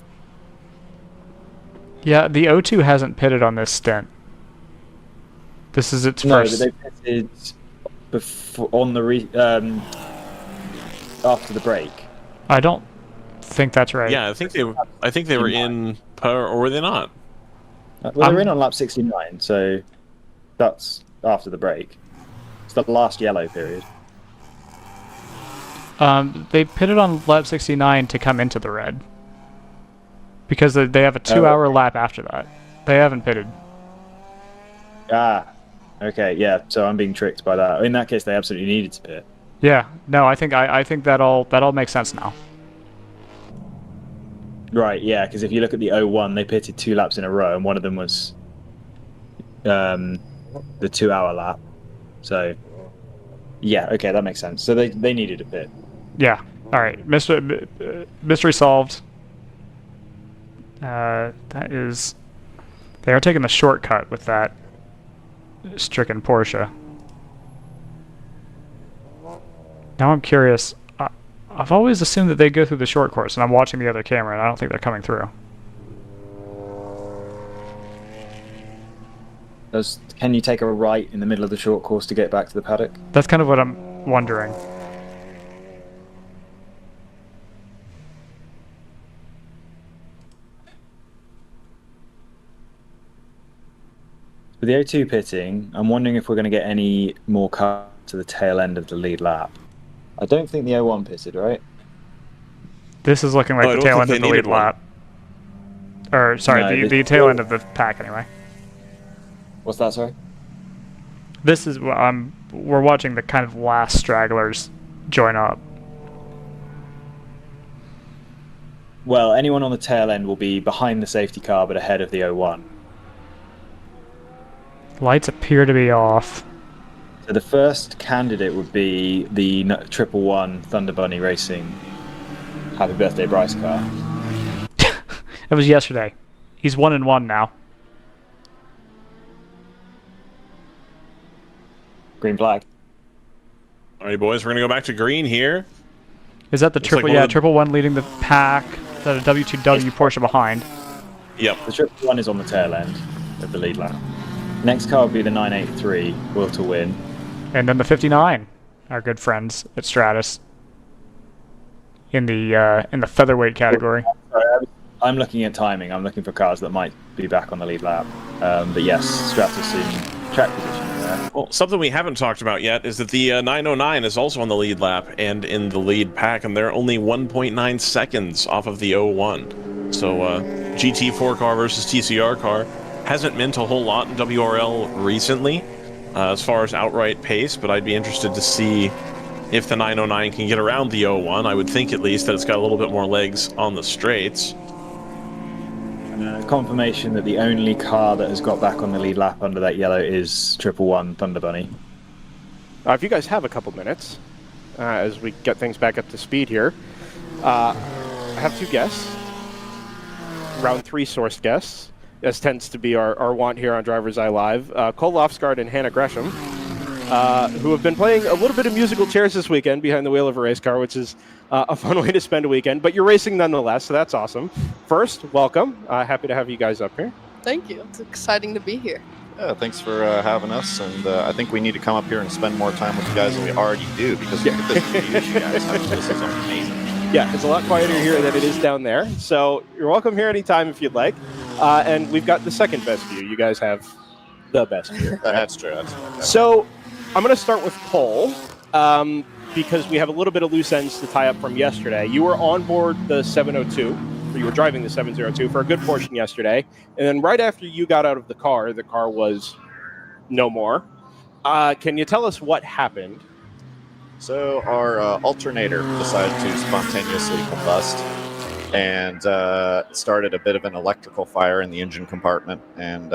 Yeah, the O2 hasn't pitted on this stint. This is its first. No, but they pitted before, on the after the break. I don't think that's right. Yeah, I think they were in, or were they not? Well, they're in on lap 69, so that's after the break. It's the last yellow period. They pitted on lap 69 to come into the red. Because they have a 2-hour lap after that. They haven't pitted. Ah, okay, yeah. So I'm being tricked by that. In that case, they absolutely needed to pit. Yeah, no, I think that all makes sense now. Right, yeah, because if you look at the 01, they pitted 2 laps in a row, and one of them was the 2-hour lap. So, yeah, okay, that makes sense. So they needed a pit. Yeah. All right. Mystery solved. That is... They are taking the shortcut with that stricken Porsche. Now I'm curious. I've always assumed that they go through the short course, and I'm watching the other camera, and I don't think they're coming through. Can you take a right in the middle of the short course to get back to the paddock? That's kind of what I'm wondering. With the 02 pitting, I'm wondering if we're going to get any more cars to the tail end of the lead lap. I don't think the 01 pitted, right? This is looking like the tail end of the lead lap. Or, sorry, No, the tail end of the pack, anyway. What's that, sorry? This is... we're watching the kind of last stragglers join up. Well, anyone on the tail end will be behind the safety car, but ahead of the 01. Lights appear to be off. So the first candidate would be the 111 Thunder Bunny Racing Happy Birthday Bryce car. It was yesterday. He's 1-1 now. Green flag. All right, boys, we're going to go back to green here. Is that the Looks triple? like Yeah, 111 leading the pack. Is that a W2W Porsche behind? Yep. The 111 is on the tail end of the lead lap. Next car would be the 983 Will to Win. And then the 59, our good friends at Stratus. In the featherweight category. I'm looking at timing. I'm looking for cars that might be back on the lead lap. But yes, Stratus in track position there. Well, something we haven't talked about yet is that the 909 is also on the lead lap and in the lead pack, and they're only 1.9 seconds off of the 01. So GT4 car versus TCR car hasn't meant a whole lot in WRL recently as far as outright pace, but I'd be interested to see if the 909 can get around the 01. I would think at least that it's got a little bit more legs on the straights. Confirmation that the only car that has got back on the lead lap under that yellow is 111 Thunder Bunny. If you guys have a couple minutes, as we get things back up to speed here, I have 2 guests, round 3 sourced guests, as tends to be our want here on DriversEye Live. Cole Lofsgaard and Hannah Gresham, who have been playing a little bit of musical chairs this weekend behind the wheel of a race car, which is a fun way to spend a weekend. But you're racing nonetheless, so that's awesome. First, welcome. Happy to have you guys up here. Thank you. It's exciting to be here. Yeah, thanks for having us, and I think we need to come up here and spend more time with you guys than we already do, because look at this view you guys have. This is amazing. Yeah, it's a lot quieter here than it is down there. So you're welcome here anytime if you'd like. And we've got the second best view. You guys have the best view. That's true. So I'm going to start with Cole, because we have a little bit of loose ends to tie up from yesterday. You were on board the 702, or you were driving the 702 for a good portion yesterday. And then right after you got out of the car was no more. Can you tell us what happened? So our alternator decided to spontaneously combust and started a bit of an electrical fire in the engine compartment. And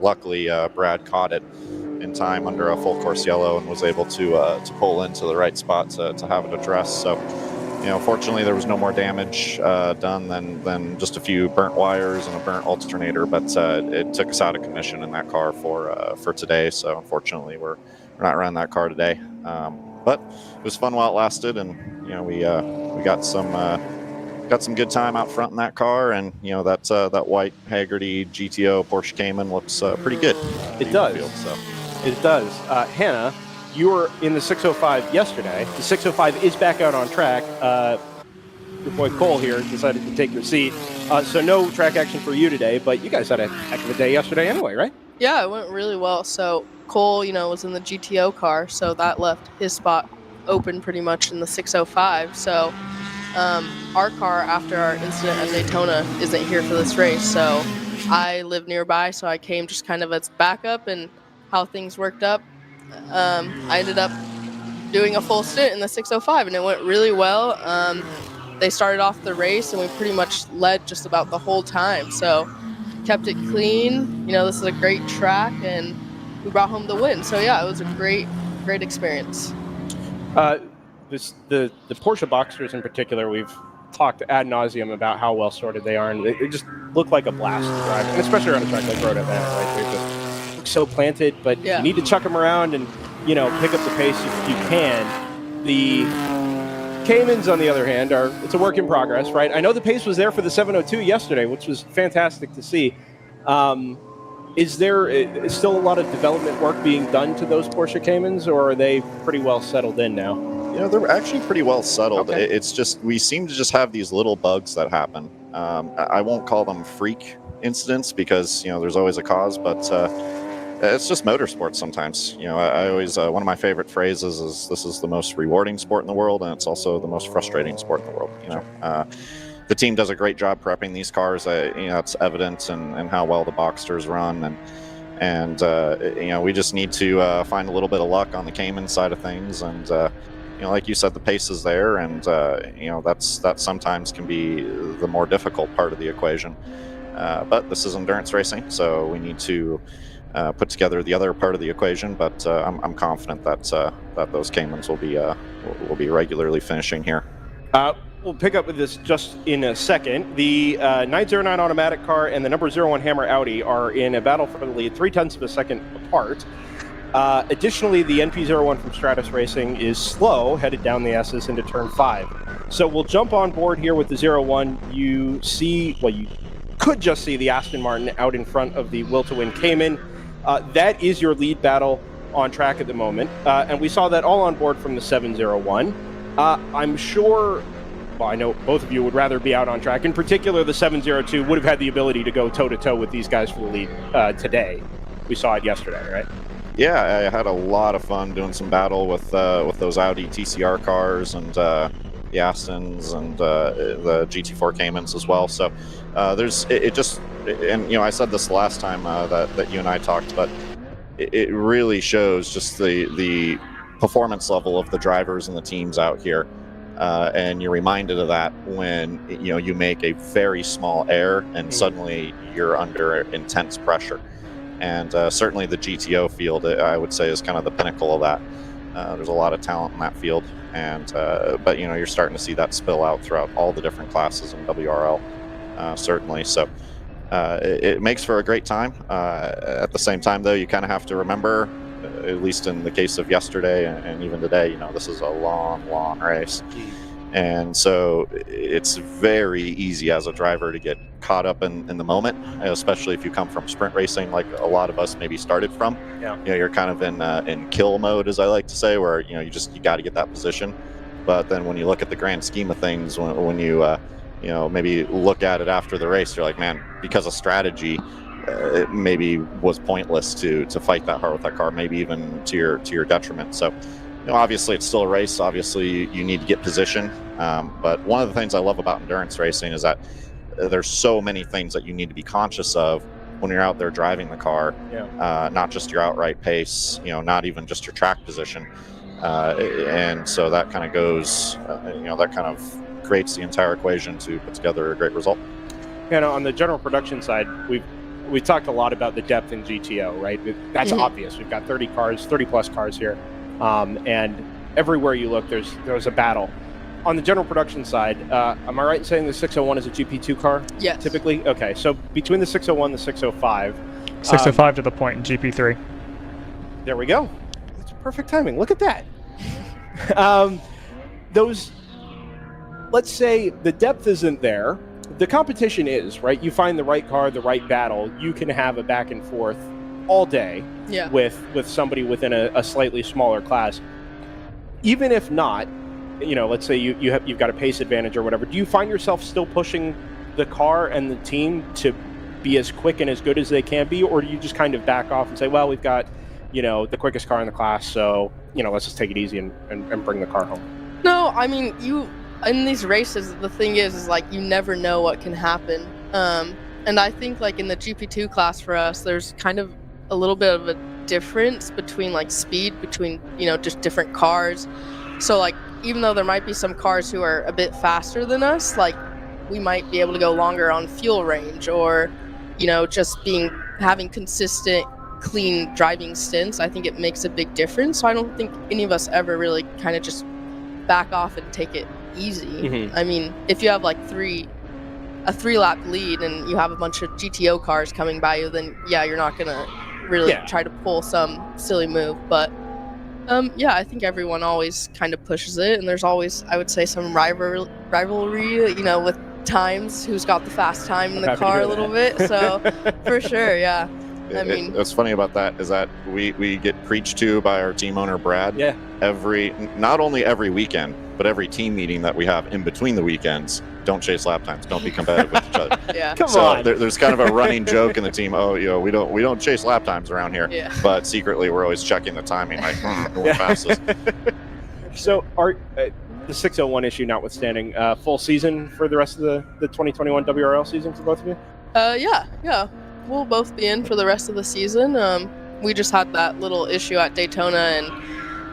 luckily, Brad caught it in time under a full course yellow and was able to pull into the right spot to have it addressed. So, fortunately, there was no more damage done than just a few burnt wires and a burnt alternator. But it took us out of commission in that car for today. So unfortunately, we're not running that car today. But it was fun while it lasted, and we got some good time out front in that car, and that white Haggerty GTO Porsche Cayman looks pretty good. It does. Field, so. It does. Hannah, you were in the 605 yesterday. The 605 is back out on track. your boy Cole here decided to take your seat. So no track action for you today, but you guys had a heck of a day yesterday anyway, right? Yeah, it went really well. So Cole, was in the GTO car, so that left his spot open pretty much in the 605. So our car, after our incident at Daytona, isn't here for this race. So I live nearby, so I came just kind of as backup and how things worked up. I ended up doing a full stint in the 605, and it went really well. They started off the race, and we pretty much led just about the whole time. So kept it clean. This is a great track, and we brought home the win. So yeah, it was a great experience. The Porsche Boxsters in particular, we've talked ad nauseum about how well sorted they are, and they just look like a blast to drive, and especially on a track like Road Atlanta, right? They just look so planted, but you need to chuck them around and pick up the pace if you can. The Caymans, on the other hand, it's a work in progress, right? I know the pace was there for the 702 yesterday, which was fantastic to see. Is there still a lot of development work being done to those Porsche Caymans, or are they pretty well settled in now? They're actually pretty well settled. Okay. It's just we seem to just have these little bugs that happen. I won't call them freak incidents because there's always a cause, but it's just motorsports sometimes. I always one of my favorite phrases is this is the most rewarding sport in the world, and it's also the most frustrating sport in the world. The team does a great job prepping these cars. It's evident in how well the Boxsters run, and we just need to find a little bit of luck on the Cayman side of things. And like you said, the pace is there, and that sometimes can be the more difficult part of the equation. But this is endurance racing, so we need to put together the other part of the equation. But I'm confident that those Caymans will be regularly finishing here. We'll pick up with this just in a second. The 909 automatic car and the number 01 Hammer Audi are in a battle for the lead, 0.3 of a second apart. Additionally, the NP01 from Stratus Racing is slow, headed down the S's into turn 5. So we'll jump on board here with the 01. You could just see the Aston Martin out in front of the Will to Win Cayman. That is your lead battle on track at the moment. And we saw that all on board from the 701. I'm sure, I know both of you would rather be out on track. In particular, the 702 would have had the ability to go toe-to-toe with these guys for the lead today. We saw it yesterday, right? Yeah, I had a lot of fun doing some battle with those Audi TCR cars and the Astons and the GT4 Caymans as well. So I said this last time that you and I talked, but it really shows just the performance level of the drivers and the teams out here. And you're reminded of that when you make a very small error and suddenly you're under intense pressure. And certainly the GTO field, I would say, is kind of the pinnacle of that. There's a lot of talent in that field, but you're starting to see that spill out throughout all the different classes in WRL, certainly. So it makes for a great time. At the same time, though, you kind of have to remember, at least in the case of yesterday and even today, this is a long race. And so it's very easy as a driver to get caught up in the moment, especially if you come from sprint racing like a lot of us maybe started from. You're kind of in kill mode, as I like to say, where you got to get that position. But then when you look at the grand scheme of things, when you maybe look at it after the race, you're like, man, because of strategy, it maybe was pointless to fight that hard with that car, maybe even to your detriment. So obviously it's still a race. Obviously you need to get position. But one of the things I love about endurance racing is that there's so many things that you need to be conscious of when you're out there driving the car. Not just your outright pace, not even just your track position. And so that kind of goes, that kind of creates the entire equation to put together a great result. On the general production side, we've talked a lot about the depth in GTO, right? That's obvious. We've got 30 plus cars here. And everywhere you look, there's a battle. On the general production side, am I right in saying the 601 is a GP2 car? Yes. Typically? Okay, so between the 601 and the 605. 605 to the point in GP3. There we go. That's perfect timing. Look at that. Let's say the depth isn't there. The competition is, right? You find the right car, the right battle. You can have a back and forth all day with somebody within a slightly smaller class. Even if not, let's say you've got a pace advantage or whatever, do you find yourself still pushing the car and the team to be as quick and as good as they can be, or do you just kind of back off and say, well, we've got, the quickest car in the class, so, let's just take it easy and bring the car home? No, I mean, in these races, the thing is like you never know what can happen. And I think like in the GP2 class for us, there's kind of a little bit of a difference between like speed between, just different cars. So like, even though there might be some cars who are a bit faster than us, like we might be able to go longer on fuel range, or, just having consistent, clean driving stints. I think it makes a big difference. So I don't think any of us ever really kind of just back off and take it easy. Mm-hmm. I mean, if you have like a 3-lap lead and you have a bunch of GTO cars coming by you, then yeah, you're not gonna really try to pull some silly move. But I think everyone always kind of pushes it, and there's always, I would say, some rivalry, with times who's got the fast time in the car a little bit. So for sure, yeah. I mean, what's funny about that is that we get preached to by our team owner Brad. Yeah. Not only every weekend, but every team meeting that we have in between the weekends. Don't chase lap times. Don't be competitive with each other. Yeah. Come on. There's kind of a running joke in the team. Oh, we don't chase lap times around here. Yeah. But secretly, we're always checking the timing, like who went fastest. So, are the 601 issue notwithstanding, full season for the rest of the 2021 WRL season for both of you? Yeah. We'll both be in for the rest of the season. We just had that little issue at Daytona,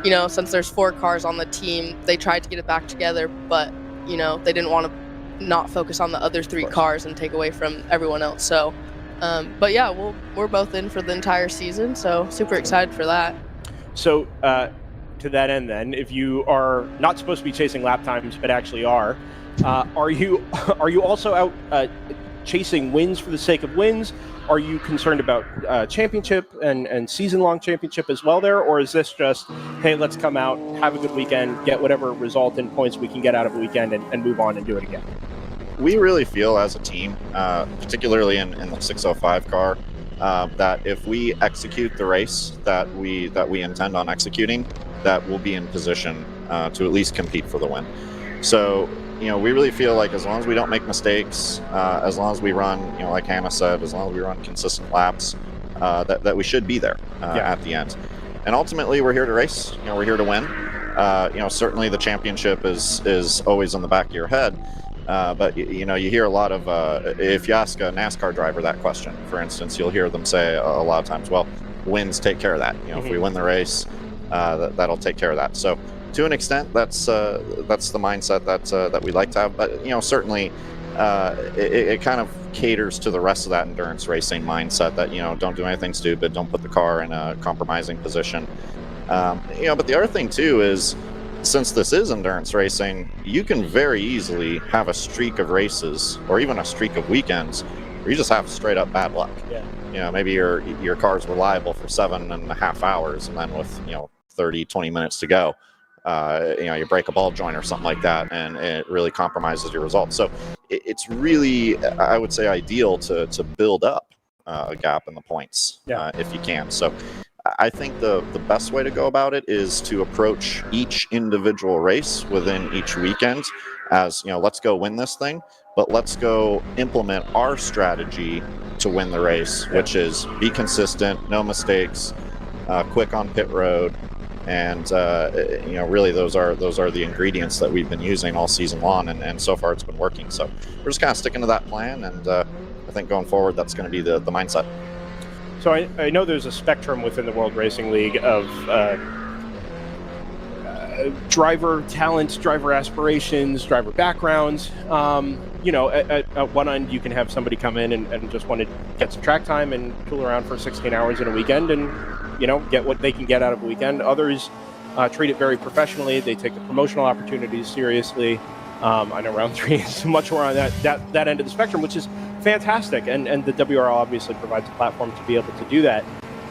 and since there's 4 cars on the team, they tried to get it back together, but they didn't want to not focus on the other 3 cars and take away from everyone else. So, but yeah, we're both in for the entire season, so super excited for that. So, to that end, then, if you are not supposed to be chasing lap times but actually are you also out chasing wins for the sake of wins? Are you concerned about championship and season-long championship as well there? Or is this just, hey, let's come out, have a good weekend, get whatever result in points we can get out of a weekend and move on and do it again? We really feel as a team, particularly in the 605 car, that if we execute the race that we intend on executing, that we'll be in position to at least compete for the win. So, we really feel like as long as we don't make mistakes, as long as we run, like Hannah said, as long as we run consistent laps, that we should be there at the end. And ultimately, we're here to race. We're here to win. Certainly the championship is always in the back of your head. But you hear a lot of, if you ask a NASCAR driver that question, for instance, you'll hear them say a lot of times, well, wins take care of that. If we win the race, that'll take care of that. So to an extent, that's the mindset that we like to have. But certainly, it kind of caters to the rest of that endurance racing mindset that don't do anything stupid, don't put the car in a compromising position. But the other thing too is, since this is endurance racing, you can very easily have a streak of races or even a streak of weekends where you just have straight up bad luck. Yeah. Maybe your car's reliable for 7.5 hours, and then with 20 minutes to go, you break a ball joint or something like that, and it really compromises your results. So it's really, I would say, ideal to build up a gap in the points if you can. So I think the best way to go about it is to approach each individual race within each weekend as, let's go win this thing, but let's go implement our strategy to win the race, which is be consistent, no mistakes, quick on pit road. And really those are the ingredients that we've been using all season long, and so far it's been working. So we're just kind of sticking to that plan, and I think going forward that's going to be the mindset. So I know there's a spectrum within the World Racing League of driver talents, driver aspirations, driver backgrounds. At one end you can have somebody come in and just want to get some track time and tool around for 16 hours in a weekend and get what they can get out of a weekend. Others treat it very professionally. They take the promotional opportunities seriously. I know Round 3 is much more on that end of the spectrum, which is fantastic, and the WRL obviously provides a platform to be able to do that.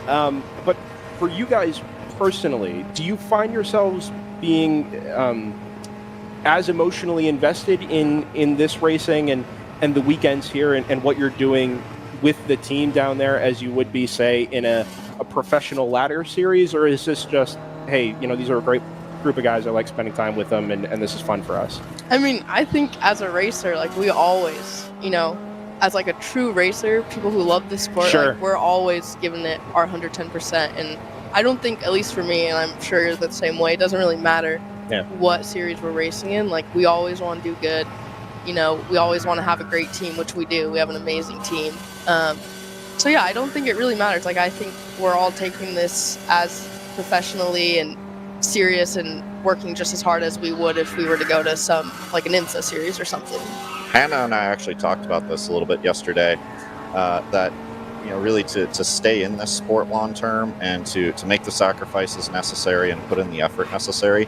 But for you guys personally, do you find yourselves being as emotionally invested in this racing and the weekends here and what you're doing with the team down there as you would be, say, in a professional ladder series? Or is this just, hey, these are great group of guys. I like spending time with them, and this is fun for us. I mean, I think as a racer, like, we always, you know, as like a true racer, people who love this sport, Sure. like, we're always giving it our 110%. And I don't think, at least for me, and I'm sure you're the same way, it doesn't really matter what series we're racing in. Like, we always want to do good. You know, we always want to have a great team, which we do. We have an amazing team. So yeah, I don't think it really matters. Like, I think we're all taking this as professionally and serious and working just as hard as we would if we were to go to some, like, an IMSA series or something. Hannah and I actually talked about this a little bit yesterday, that, you know, really to stay in this sport long term and to make the sacrifices necessary and put in the effort necessary,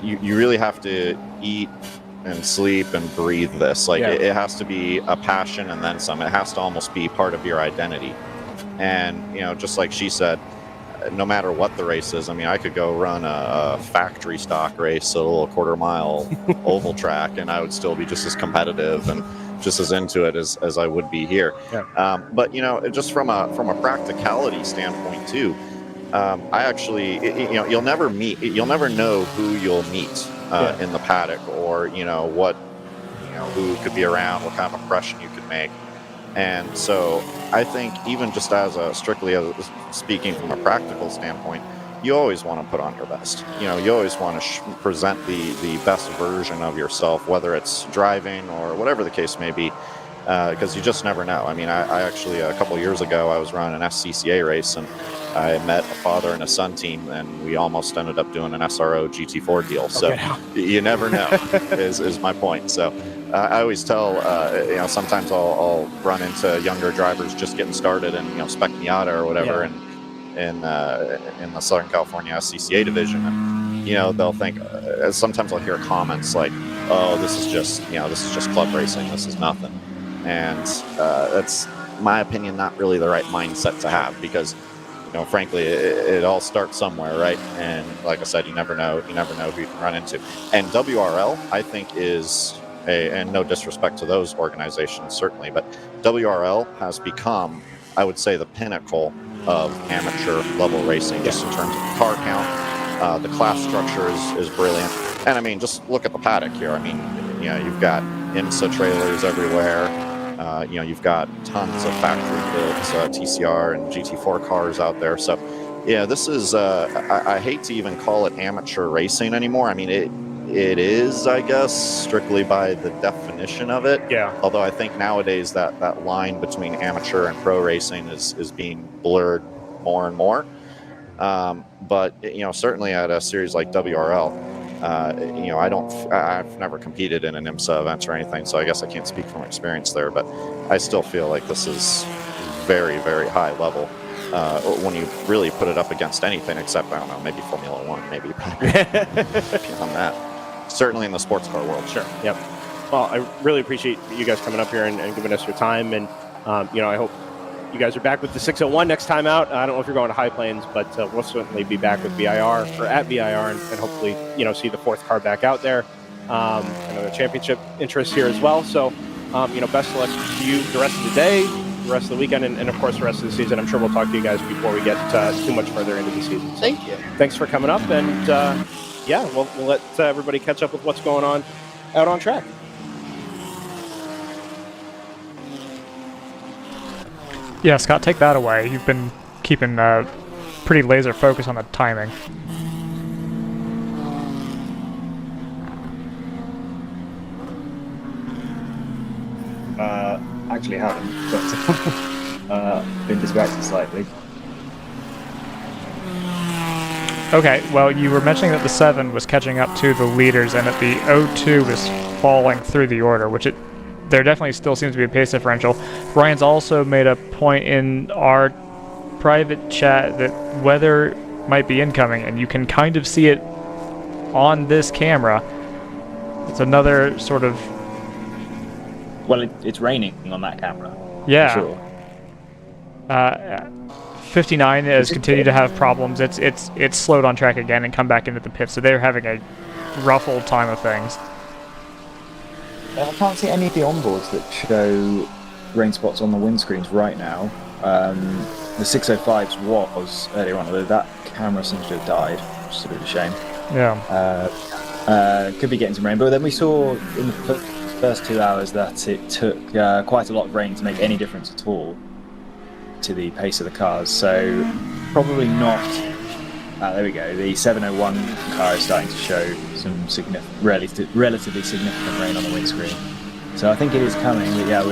you really have to eat and sleep and breathe this. Like, it has to be a passion and then some. It has to almost be part of your identity. And, you know, just like she said, no matter what the race is, I mean, I could go run a factory stock race, a little quarter-mile oval track, and I would still be just as competitive and just as into it as I would be here. But, you know, just from a practicality standpoint too, I actually, you know, you'll never know who you'll meet in the paddock, or, you know, who could be around, what kind of impression you could make. And so I think even just strictly speaking from a practical standpoint, you always want to put on your best. You know, you always want to present the best version of yourself, whether it's driving or whatever the case may be, because you just never know. I mean, I actually, a couple of years ago, I was running an SCCA race, and I met a father and a son team, and we almost ended up doing an SRO GT4 deal. So you never know, is my point. So I always tell, you know, sometimes I'll run into younger drivers just getting started in, you know, Spec Miata or whatever, in the Southern California SCCA division, and, you know, they'll think, sometimes I'll hear comments like, "Oh, this is just club racing. This is nothing," and that's, my opinion, not really the right mindset to have, because, you know, frankly, it all starts somewhere, right? And like I said, you never know who you can run into. And WRL, I think, is and no disrespect to those organizations, certainly, but WRL has become, I would say, the pinnacle of amateur level racing, just in terms of car count. The class structure is brilliant. And I mean, just look at the paddock here. I mean, you know, you've got IMSA trailers everywhere. You know, you've got tons of factory-built TCR and GT4 cars out there. So, yeah, this is, I hate to even call it amateur racing anymore. I mean, it is, I guess, strictly by the definition of it. Yeah. Although I think nowadays that line between amateur and pro racing is being blurred more and more. But, you know, certainly at a series like WRL, you know, I've never competed in an IMSA event or anything, so I guess I can't speak from experience there, but I still feel like this is very, very high level when you really put it up against anything except, I don't know, maybe Formula One, maybe beyond that. Certainly in the sports car world. Sure. Yep. Well, I really appreciate you guys coming up here and giving us your time, and you know, I hope you guys are back with the 601 next time out. I don't know if you're going to High Plains, but we'll certainly be back with VIR, or at VIR, and hopefully, you know, see the fourth car back out there. I know the championship interest here as well. So, you know, best of luck to you the rest of the day, the rest of the weekend, and of course the rest of the season. I'm sure we'll talk to you guys before we get too much further into the season. So, Thank you. Thanks for coming up, and yeah, we'll let everybody catch up with what's going on out on track. Yeah, Scott, take that away. You've been keeping pretty laser focus on the timing. Actually haven't, but been distracted slightly. Okay, well, you were mentioning that the 7 was catching up to the leaders and that the 02 was falling through the order, which there definitely still seems to be a pace differential. Ryan's also made a point in our private chat that weather might be incoming, and you can kind of see it on this camera. It's another sort of... Well, it's raining on that camera. Yeah. For sure. 59 has continued to have problems. It's slowed on track again and come back into the pit, so they're having a rough old time of things. I can't see any of the onboards that show rain spots on the windscreens right now. The 605s was earlier on, although that camera seems to have died, which is a bit of a shame. Yeah. Could be getting some rain, but then we saw in the first 2 hours that it took quite a lot of rain to make any difference at all to the pace of the cars. So probably not. There we go. The 701 car is starting to show some relatively significant rain on the windscreen. So I think it is coming. But yeah,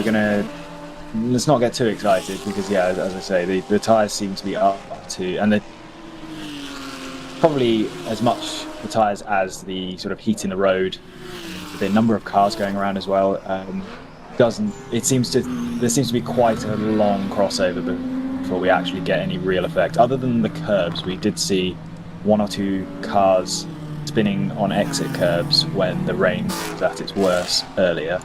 let's not get too excited because as I say, the tyres seem to be up to, and probably as much the tyres as the sort of heat in the road, the number of cars going around as well. There seems to be quite a long crossover before we actually get any real effect. Other than the curbs, we did see 1 or 2 cars spinning on exit curbs when the rain was at its worst earlier.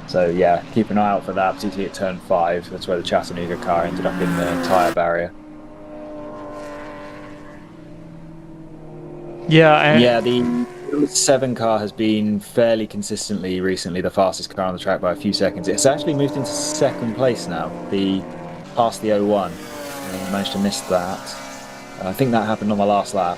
So yeah, keep an eye out for that, particularly at turn 5. That's where the Chattanooga car ended up in the tyre barrier. Yeah, the 7 car has been fairly consistently recently the fastest car on the track by a few seconds. It's actually moved into 2nd place now, past the 01. I managed to miss that. I think that happened on the last lap.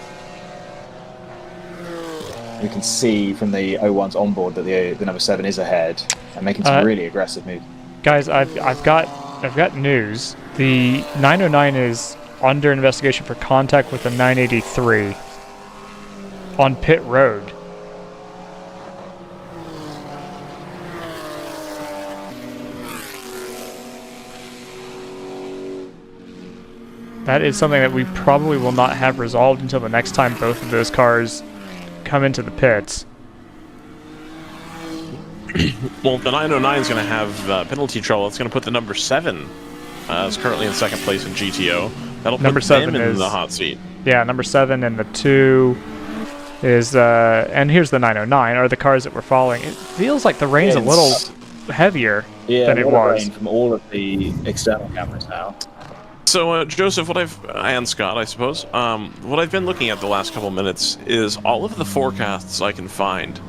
You can see from the 01's onboard that the number 7 is ahead and making some really aggressive moves. Guys, I've got news. The 909 is under investigation for contact with the 983 on pit road. That is something that we probably will not have resolved until the next time both of those cars come into the pits. Well, the 909 is going to have penalty trouble. It's going to put the number 7 is currently in 2nd place in GTO. That'll Number put 7 them in is the hot seat. Yeah, number 7 and the 2 is and here's the 909 are the cars that we're following. It feels like the rain's a little heavier than it was. Rain from all of the external cameras now. So, Joseph, and Scott, I suppose, what I've been looking at the last couple minutes is all of the forecasts I can find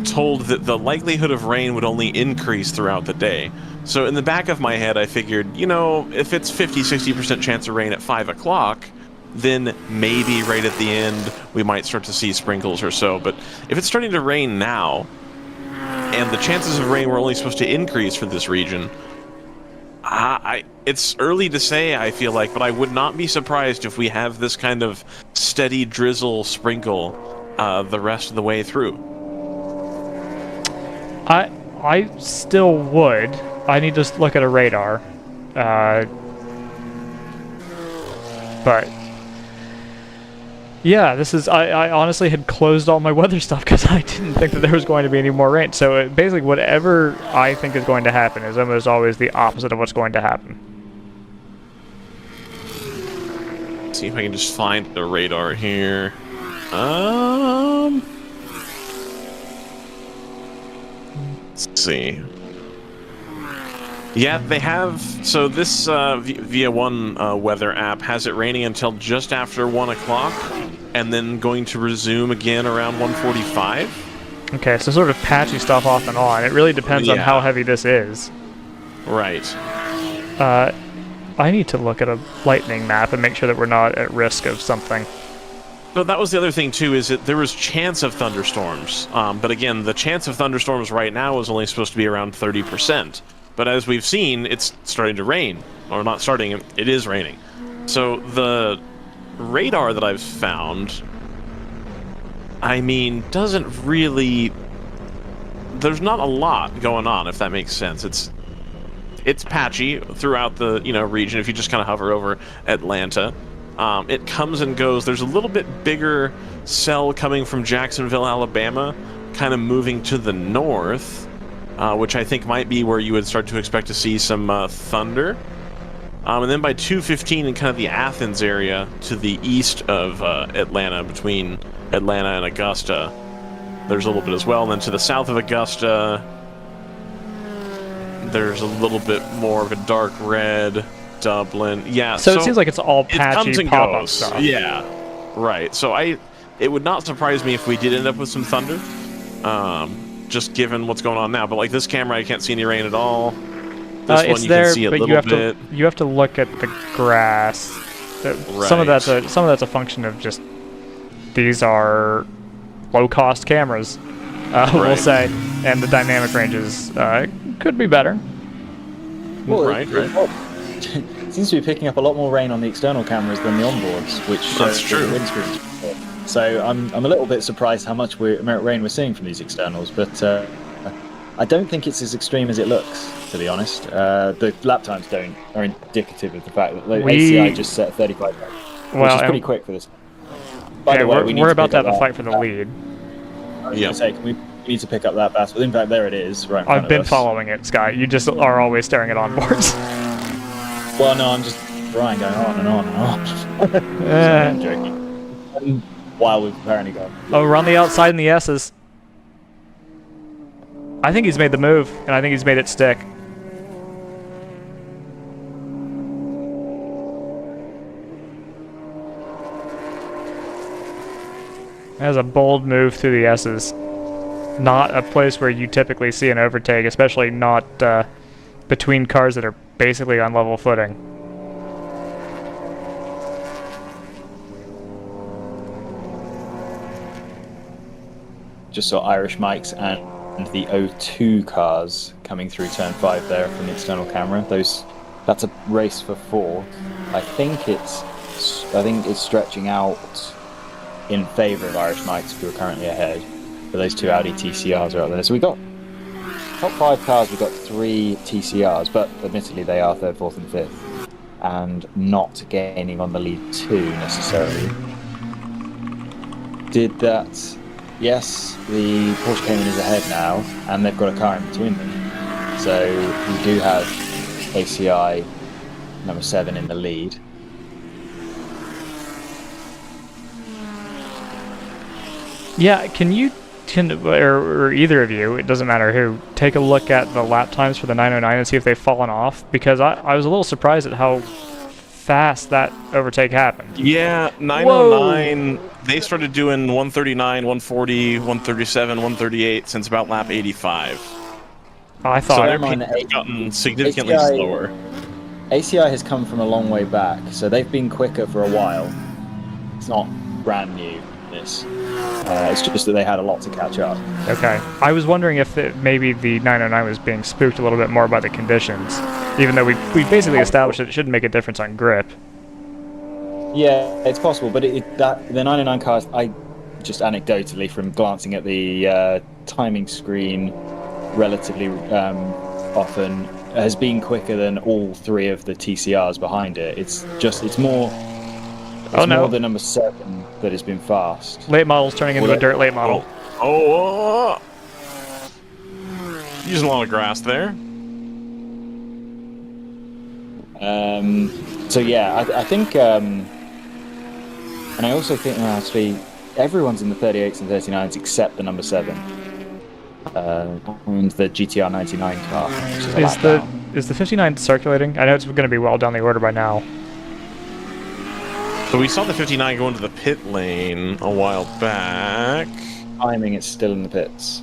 told that the likelihood of rain would only increase throughout the day. So in the back of my head, I figured, if it's 50-60% chance of rain at 5 o'clock, then maybe right at the end we might start to see sprinkles or so. But if it's starting to rain now, and the chances of rain were only supposed to increase for this region, it's early to say, I feel like, but I would not be surprised if we have this kind of steady drizzle sprinkle the rest of the way through. I still would. I need to look at a radar. But yeah, I honestly had closed all my weather stuff because I didn't think that there was going to be any more rain. So basically whatever I think is going to happen is almost always the opposite of what's going to happen. Let's see if I can just find the radar here. Let's see. Yeah, they have. So this Via One weather app has it raining until just after 1 o'clock, and then going to resume again around 1:45. Okay, so sort of patchy stuff off and on. It really depends on how heavy this is. Right. I need to look at a lightning map and make sure that we're not at risk of something. So that was the other thing too, is that there was chance of thunderstorms. But again, the chance of thunderstorms right now is only supposed to be around 30%. But as we've seen, it's starting to rain. Or not starting, it is raining. So the radar that I've found, doesn't really... There's not a lot going on, if that makes sense. It's patchy throughout the region if you just kind of hover over Atlanta. It comes and goes. There's a little bit bigger cell coming from Jacksonville, Alabama, kind of moving to the north, which I think might be where you would start to expect to see some thunder. And then by 2:15 in kind of the Athens area to the east of Atlanta, between Atlanta and Augusta, there's a little bit as well. And then to the south of Augusta, there's a little bit more of a dark red. Dublin, yeah. So it seems like it's all patchy pop-up stuff. Yeah, right. So it would not surprise me if we did end up with some thunder, just given what's going on now. But like this camera, I can't see any rain at all. This one you can see a little bit. You have to look at the grass. Right. Some of that's a function of just these are low-cost cameras, we'll say, and the dynamic ranges could be better. Well, Right. It seems to be picking up a lot more rain on the external cameras than the onboards, which That's shows true. the windscreens. So I'm a little bit surprised how much rain we're seeing from these externals, but I don't think it's as extreme as it looks, to be honest. The lap times are indicative of the fact that ACI just set 35, which is pretty quick for this. By the way, we're about to have a fight for the lead. Yeah. We need to pick up that battle. In fact, there it is, right in front I've been of us. following it, Sky. You just are always staring at onboards. Well, no, I'm just Brian going on and on and on. I'm joking. While we've apparently gone. Oh, we're on the outside in the S's. I think he's made the move, and I think he's made it stick. That was a bold move through the S's. Not a place where you typically see an overtake, especially not between cars that are basically on level footing. Just saw Irish Mike's and the O2 cars coming through turn 5 there from the external camera. That's a race for 4. I think it's stretching out in favour of Irish Mike's, who are currently ahead. But those 2 Audi TCRs are out there. So we got top 5 cars. We've got 3 TCRs, but admittedly they are 3rd, 4th, and 5th, and not gaining on the lead 2 necessarily. Did that? Yes, the Porsche Cayman is ahead now, and they've got a car in between them. So we do have ACI number 7 in the lead. Yeah, or either of you, it doesn't matter who, take a look at the lap times for the 909 and see if they've fallen off, because I was a little surprised at how fast that overtake happened. Yeah, 909, they started doing 139, 140, 137, 138 since about lap 85. I So thought their pace has gotten significantly slower. ACI has come from a long way back, so they've been quicker for a while. It's not brand new, this. It's just that they had a lot to catch up. Okay. I was wondering if maybe the 909 was being spooked a little bit more by the conditions, even though we basically established that it shouldn't make a difference on grip. Yeah, it's possible, but the 909 cars, I just anecdotally from glancing at the timing screen relatively often, has been quicker than all 3 of the TCRs behind it. It's more more the number 7 that has been fast. Late model's turning into a dirt late model. Using a lot of grass there. So yeah, I think, and I also think actually everyone's in the 38s and 39s except the number 7 and the GTR 99 car. Which Is the 59 circulating? I know it's going to be well down the order by now. So we saw the 59 go into the pit lane a while back. Timing, it's still in the pits.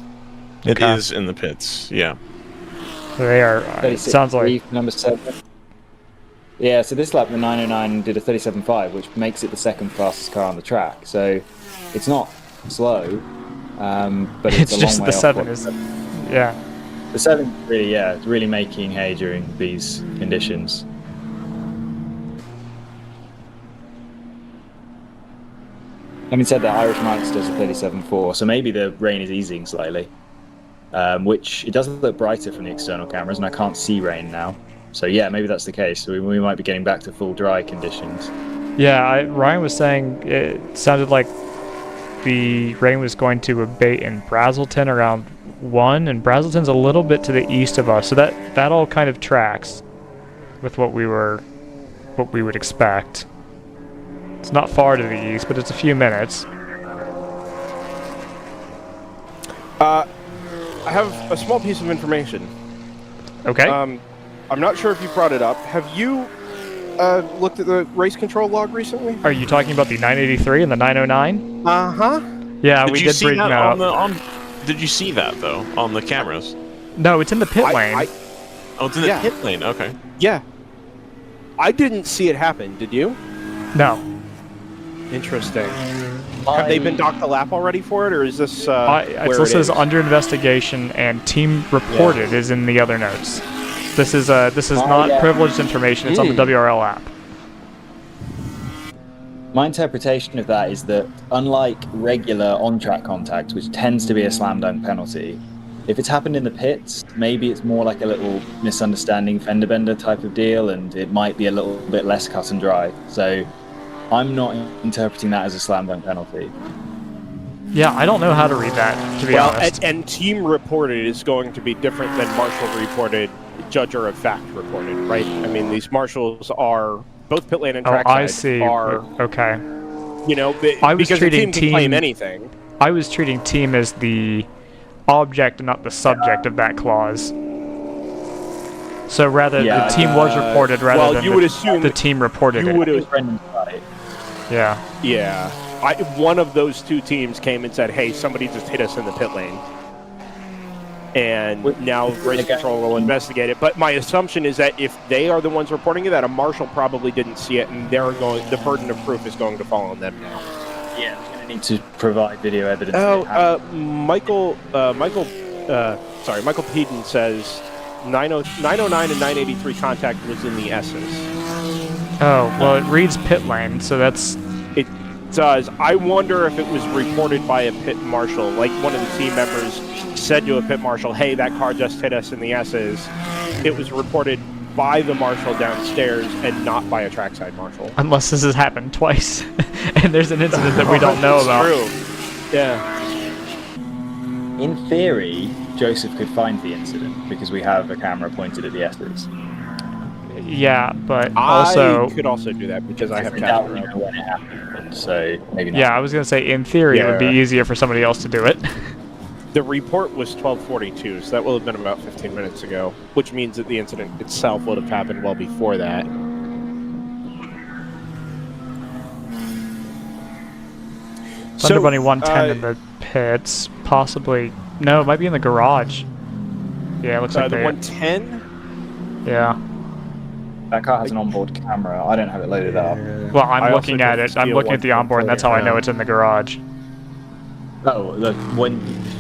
It is in the pits, yeah. They are, it sounds like... Number 7. Yeah, so this lap the 909 did a 37.5, which makes it the 2nd fastest car on the track. So it's not slow, but it's a just long way the off 7 is... Yeah. The 7 really, it's really making hay during these conditions. Having said that, Irish Mike's does a 37.4, so maybe the rain is easing slightly, which it doesn't look brighter from the external cameras, and I can't see rain now. So yeah, maybe that's the case. We might be getting back to full dry conditions. Yeah, Ryan was saying it sounded like the rain was going to abate in Brazelton around 1, and Brazelton's a little bit to the east of us, so that all kind of tracks with what we would expect. It's not far to the east, but it's a few minutes. I have a small piece of information. Okay. I'm not sure if you brought it up. Have you looked at the race control log recently? Are you talking about the 983 and the 909? Uh-huh. Yeah, we you did see bring that them out. Did you see that, though, on the cameras? No, it's in the pit lane. Oh, it's in the pit lane, okay. Yeah. I didn't see it happen, did you? No. Interesting. Have they been docked a lap already for it, or is this it where says is? under investigation and team reported is in the other notes. This is not privileged information. It's on the WRL app. My interpretation of that is that, unlike regular on-track contact, which tends to be a slam dunk penalty, if it's happened in the pits, maybe it's more like a little misunderstanding fender bender type of deal, and it might be a little bit less cut and dry. So I'm not interpreting that as a slam dunk penalty. Yeah, I don't know how to read that, to be honest. And team reported is going to be different than marshal reported, judger of fact reported, right? I mean, these marshals are both pit lane and trackside. I see. Okay. You know, because the team can claim anything. I was treating team as the object and not the subject of that clause. So rather, the team was reported rather than you would assume the team reported it. Yeah. Yeah. One of those two teams came and said, hey, somebody just hit us in the pit lane. And now race control will investigate it. But my assumption is that if they are the ones reporting it, that a marshal probably didn't see it, and the burden of proof is going to fall on them now. Yeah, they're going to need to provide video evidence. Michael Peden says 909 and 983 contact was in the S's. Oh, well, it reads pit lane, so that's... It does. I wonder if it was reported by a pit marshal, like one of the team members said to a pit marshal, hey, that car just hit us in the S's. It was reported by the marshal downstairs and not by a trackside marshal. Unless this has happened twice, and there's an incident that we don't know about. True. Yeah. In theory, Joseph could find the incident because we have a camera pointed at the S's. Yeah, but also... I could also do that because I have camera when it happened, so maybe not. Yeah, I was going to say, in theory, it would be easier for somebody else to do it. The report was 12:42, so that will have been about 15 minutes ago, which means that the incident itself would have happened well before that. Thunder Bunny 110 in the pits, possibly... No, it might be in the garage. Yeah, it looks like the 110? Yeah. That car has an onboard camera. I don't have it loaded up. Well, I'm looking at it. I'm looking at the onboard, and that's how I know it's in the garage. Oh, look,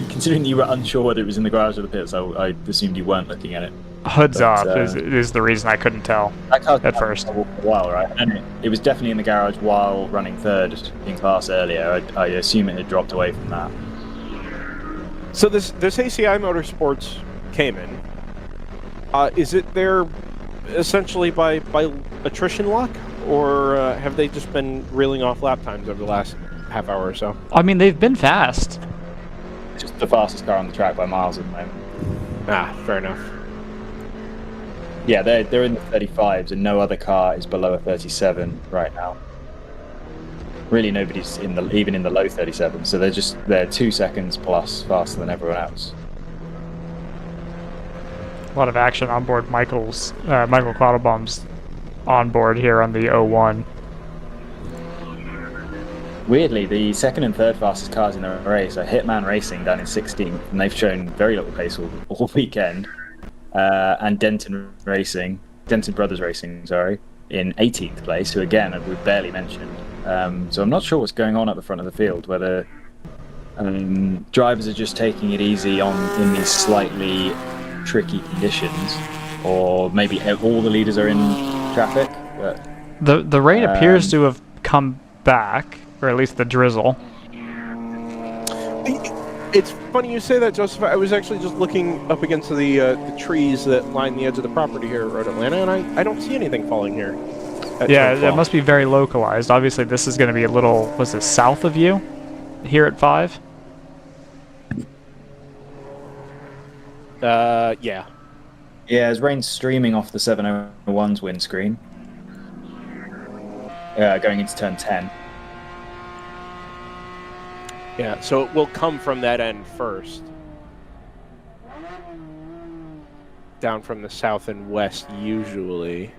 considering you were unsure whether it was in the garage or the pits, I assumed you weren't looking at it. Hoods up is the reason I couldn't tell at first. For a while, right? And it was definitely in the garage while running third in class earlier. I assume it had dropped away from that. So this ACI Motorsports came in. Is it there essentially by attrition luck, or have they just been reeling off lap times over the last half hour or so? I mean, they've been fast. Just the fastest car on the track by miles at the moment. Fair enough. Yeah, they're in the 35s, and no other car is below a 37 right now. Really, nobody's even in the low 37s, so they're 2 seconds plus faster than everyone else. A lot of action on board Michael Quattlebaum's on board here on the 01. Weirdly, the second and third fastest cars in the race are Hitman Racing down in 16th, and they've shown very little pace all weekend. And Denton Brothers Racing, in 18th place, who again we've barely mentioned. So I'm not sure what's going on at the front of the field, whether drivers are just taking it easy in these slightly tricky conditions, or maybe all the leaders are in traffic. But the rain appears to have come back, or at least the drizzle. It's funny you say that, Joseph. I was actually just looking up against the trees that line the edge of the property here at Road Atlanta, and I don't see anything falling here. Yeah, it must be very localized. Obviously, this is going to be a little, was it south of you here at 5? Yeah. Yeah, there's rain streaming off the 701's windscreen. Going into turn 10. Yeah, so it will come from that end first. Down from the south and west, usually.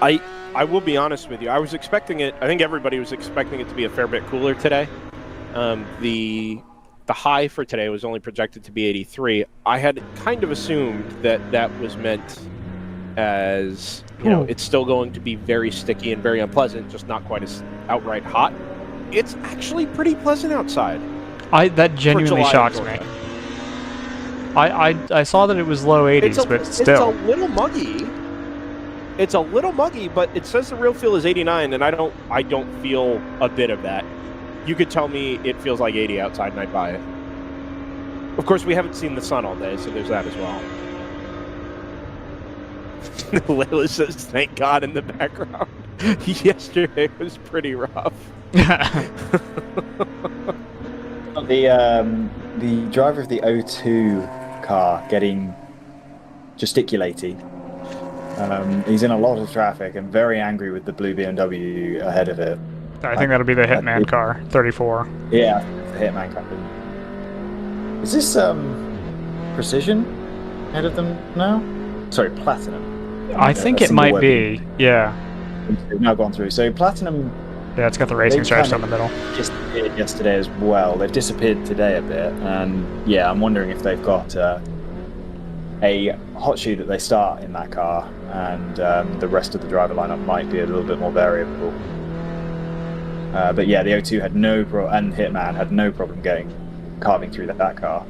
I will be honest with you. I was expecting it. I think everybody was expecting it to be a fair bit cooler today. The high for today was only projected to be 83. I had kind of assumed that was meant as it's still going to be very sticky and very unpleasant, just not quite as outright hot. It's actually pretty pleasant outside. That genuinely shocks me. I saw that it was low 80s, but still. It's a little muggy. It's a little muggy, but it says the real feel is 89, and I don't feel a bit of that. You could tell me it feels like 80 outside, and I'd buy it. Of course, we haven't seen the sun all day, so there's that as well. Layla says, "Thank God" in the background. Yesterday was pretty rough. The driver of the O2 car getting gesticulating. He's in a lot of traffic and very angry with the blue BMW ahead of it. I think that'll be the Hitman car, 34. Yeah, the Hitman car. Is this Precision ahead of them now? Sorry, Platinum. I think it might be. Yeah. They've now gone through. So Platinum. Yeah, it's got the racing stripes down the middle. Disappeared yesterday as well. They've disappeared today a bit, and yeah, I'm wondering if they've got a hot shoe that they start in that car, and the rest of the driver lineup might be a little bit more variable. But yeah, the O2 had no problem, and Hitman had no problem carving through that car.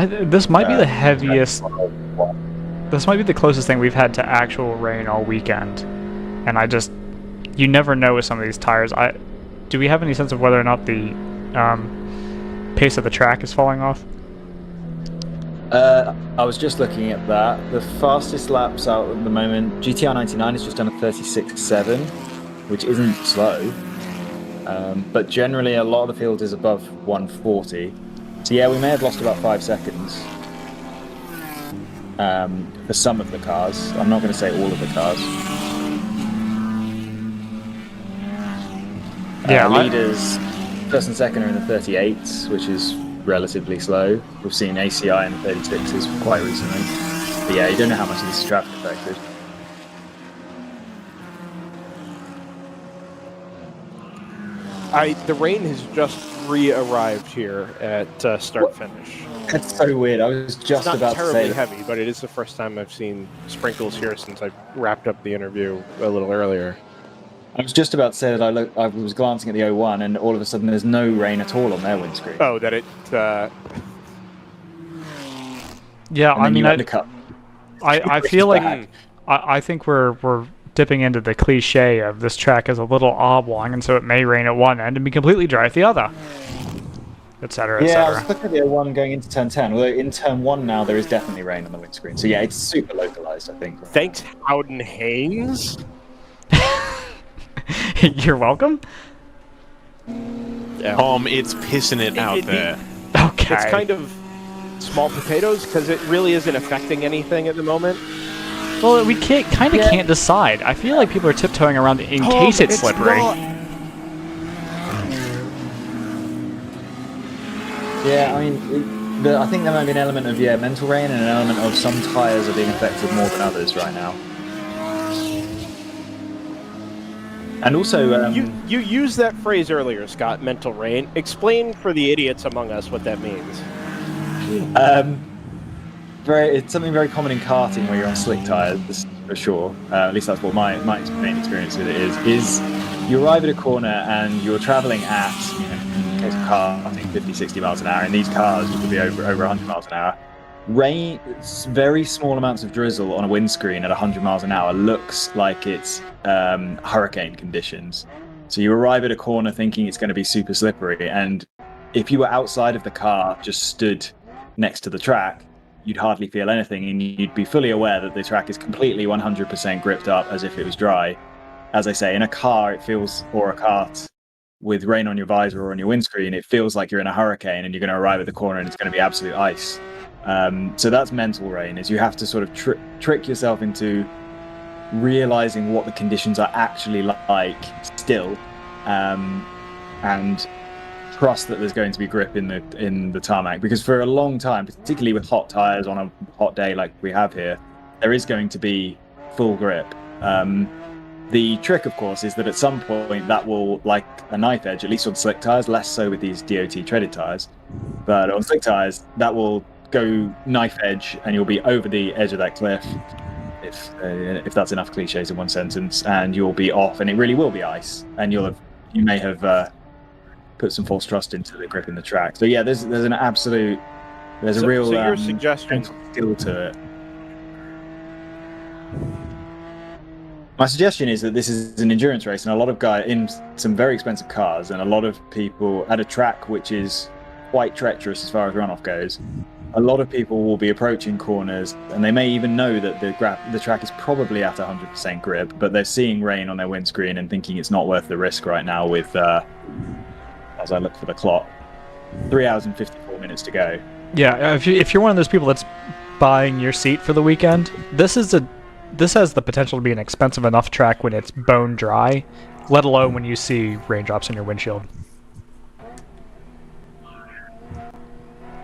This might be the heaviest. This might be the closest thing we've had to actual rain all weekend, and you never know with some of these tires. Do we have any sense of whether or not the pace of the track is falling off? I was just looking at that. The fastest laps out at the moment, GTR 99 is just done a 36.7, which isn't slow. But generally, a lot of the field is above 140. So yeah, we may have lost about 5 seconds for some of the cars. I'm not going to say all of the cars. Yeah, leaders, first and second are in the 38s, which is relatively slow. We've seen ACI in the 36s quite recently. But yeah, you don't know how much of this is traffic affected. The rain has just re-arrived here at start-finish. That's so weird. I was just about to say... It's not terribly heavy, but it is the first time I've seen sprinkles here since I wrapped up the interview a little earlier. I was just about to say that I was glancing at the 01, and all of a sudden there's no rain at all on their windscreen. Oh, that it... Yeah, I mean, I feel like... bad. I think we're dipping into the cliche of this track is a little oblong, and so it may rain at one end and be completely dry at the other, etc., etc. Yeah, I was looking at the 01 going into turn 10, although in turn 1 now there is definitely rain on the windscreen. So yeah, it's super localized, I think. Thanks, Howden Haynes. You're welcome. Yeah. It's pissing it out there. Okay. It's kind of small potatoes because it really isn't affecting anything at the moment. Well, we can't decide. I feel like people are tiptoeing around in case it's slippery. Yeah, I mean, I think there might be an element of mental rain and an element of some tires are being affected more than others right now. And also, you used that phrase earlier, Scott. Mental rain. Explain for the idiots among us what that means. It's something very common in karting where you're on slick tires, for sure. At least that's what my main experience with it is you arrive at a corner and you're traveling at, in the case of karting, 50, 60 miles an hour. In these cars, you could be over 100 miles an hour. Rain, very small amounts of drizzle on a windscreen at 100 miles an hour looks like it's hurricane conditions. So you arrive at a corner thinking it's going to be super slippery, and if you were outside of the car, just stood next to the track, you'd hardly feel anything, and you'd be fully aware that the track is completely 100% gripped up as if it was dry. As I say, in a car, it feels, or a kart, with rain on your visor or on your windscreen, it feels like you're in a hurricane and you're going to arrive at the corner and it's going to be absolute ice. So that's mental rain, is you have to sort of trick yourself into realizing what the conditions are actually like still, and trust that there's going to be grip in the tarmac, because for a long time, particularly with hot tires on a hot day like we have here, there is going to be full grip. The trick, of course, is that at some point that will, like a knife edge, at least on slick tires, less so with these DOT treaded tires, but on slick tires that will go knife edge and you'll be over the edge of that cliff if that's enough cliches in one sentence, and you'll be off, and it really will be ice, and you may have put some false trust into the grip in the track. So yeah, there's a real your suggestion skill to it. My suggestion is that this is an endurance race, and a lot of guys in some very expensive cars, and a lot of people at a track which is quite treacherous as far as runoff goes. A lot of people will be approaching corners, and they may even know that the track is probably at 100% grip, but they're seeing rain on their windscreen and thinking it's not worth the risk right now. With as I look for the clock, 3 hours and 54 minutes to go. Yeah, if you're one of those people that's buying your seat for the weekend, this has the potential to be an expensive enough track when it's bone dry, let alone when you see raindrops in your windshield.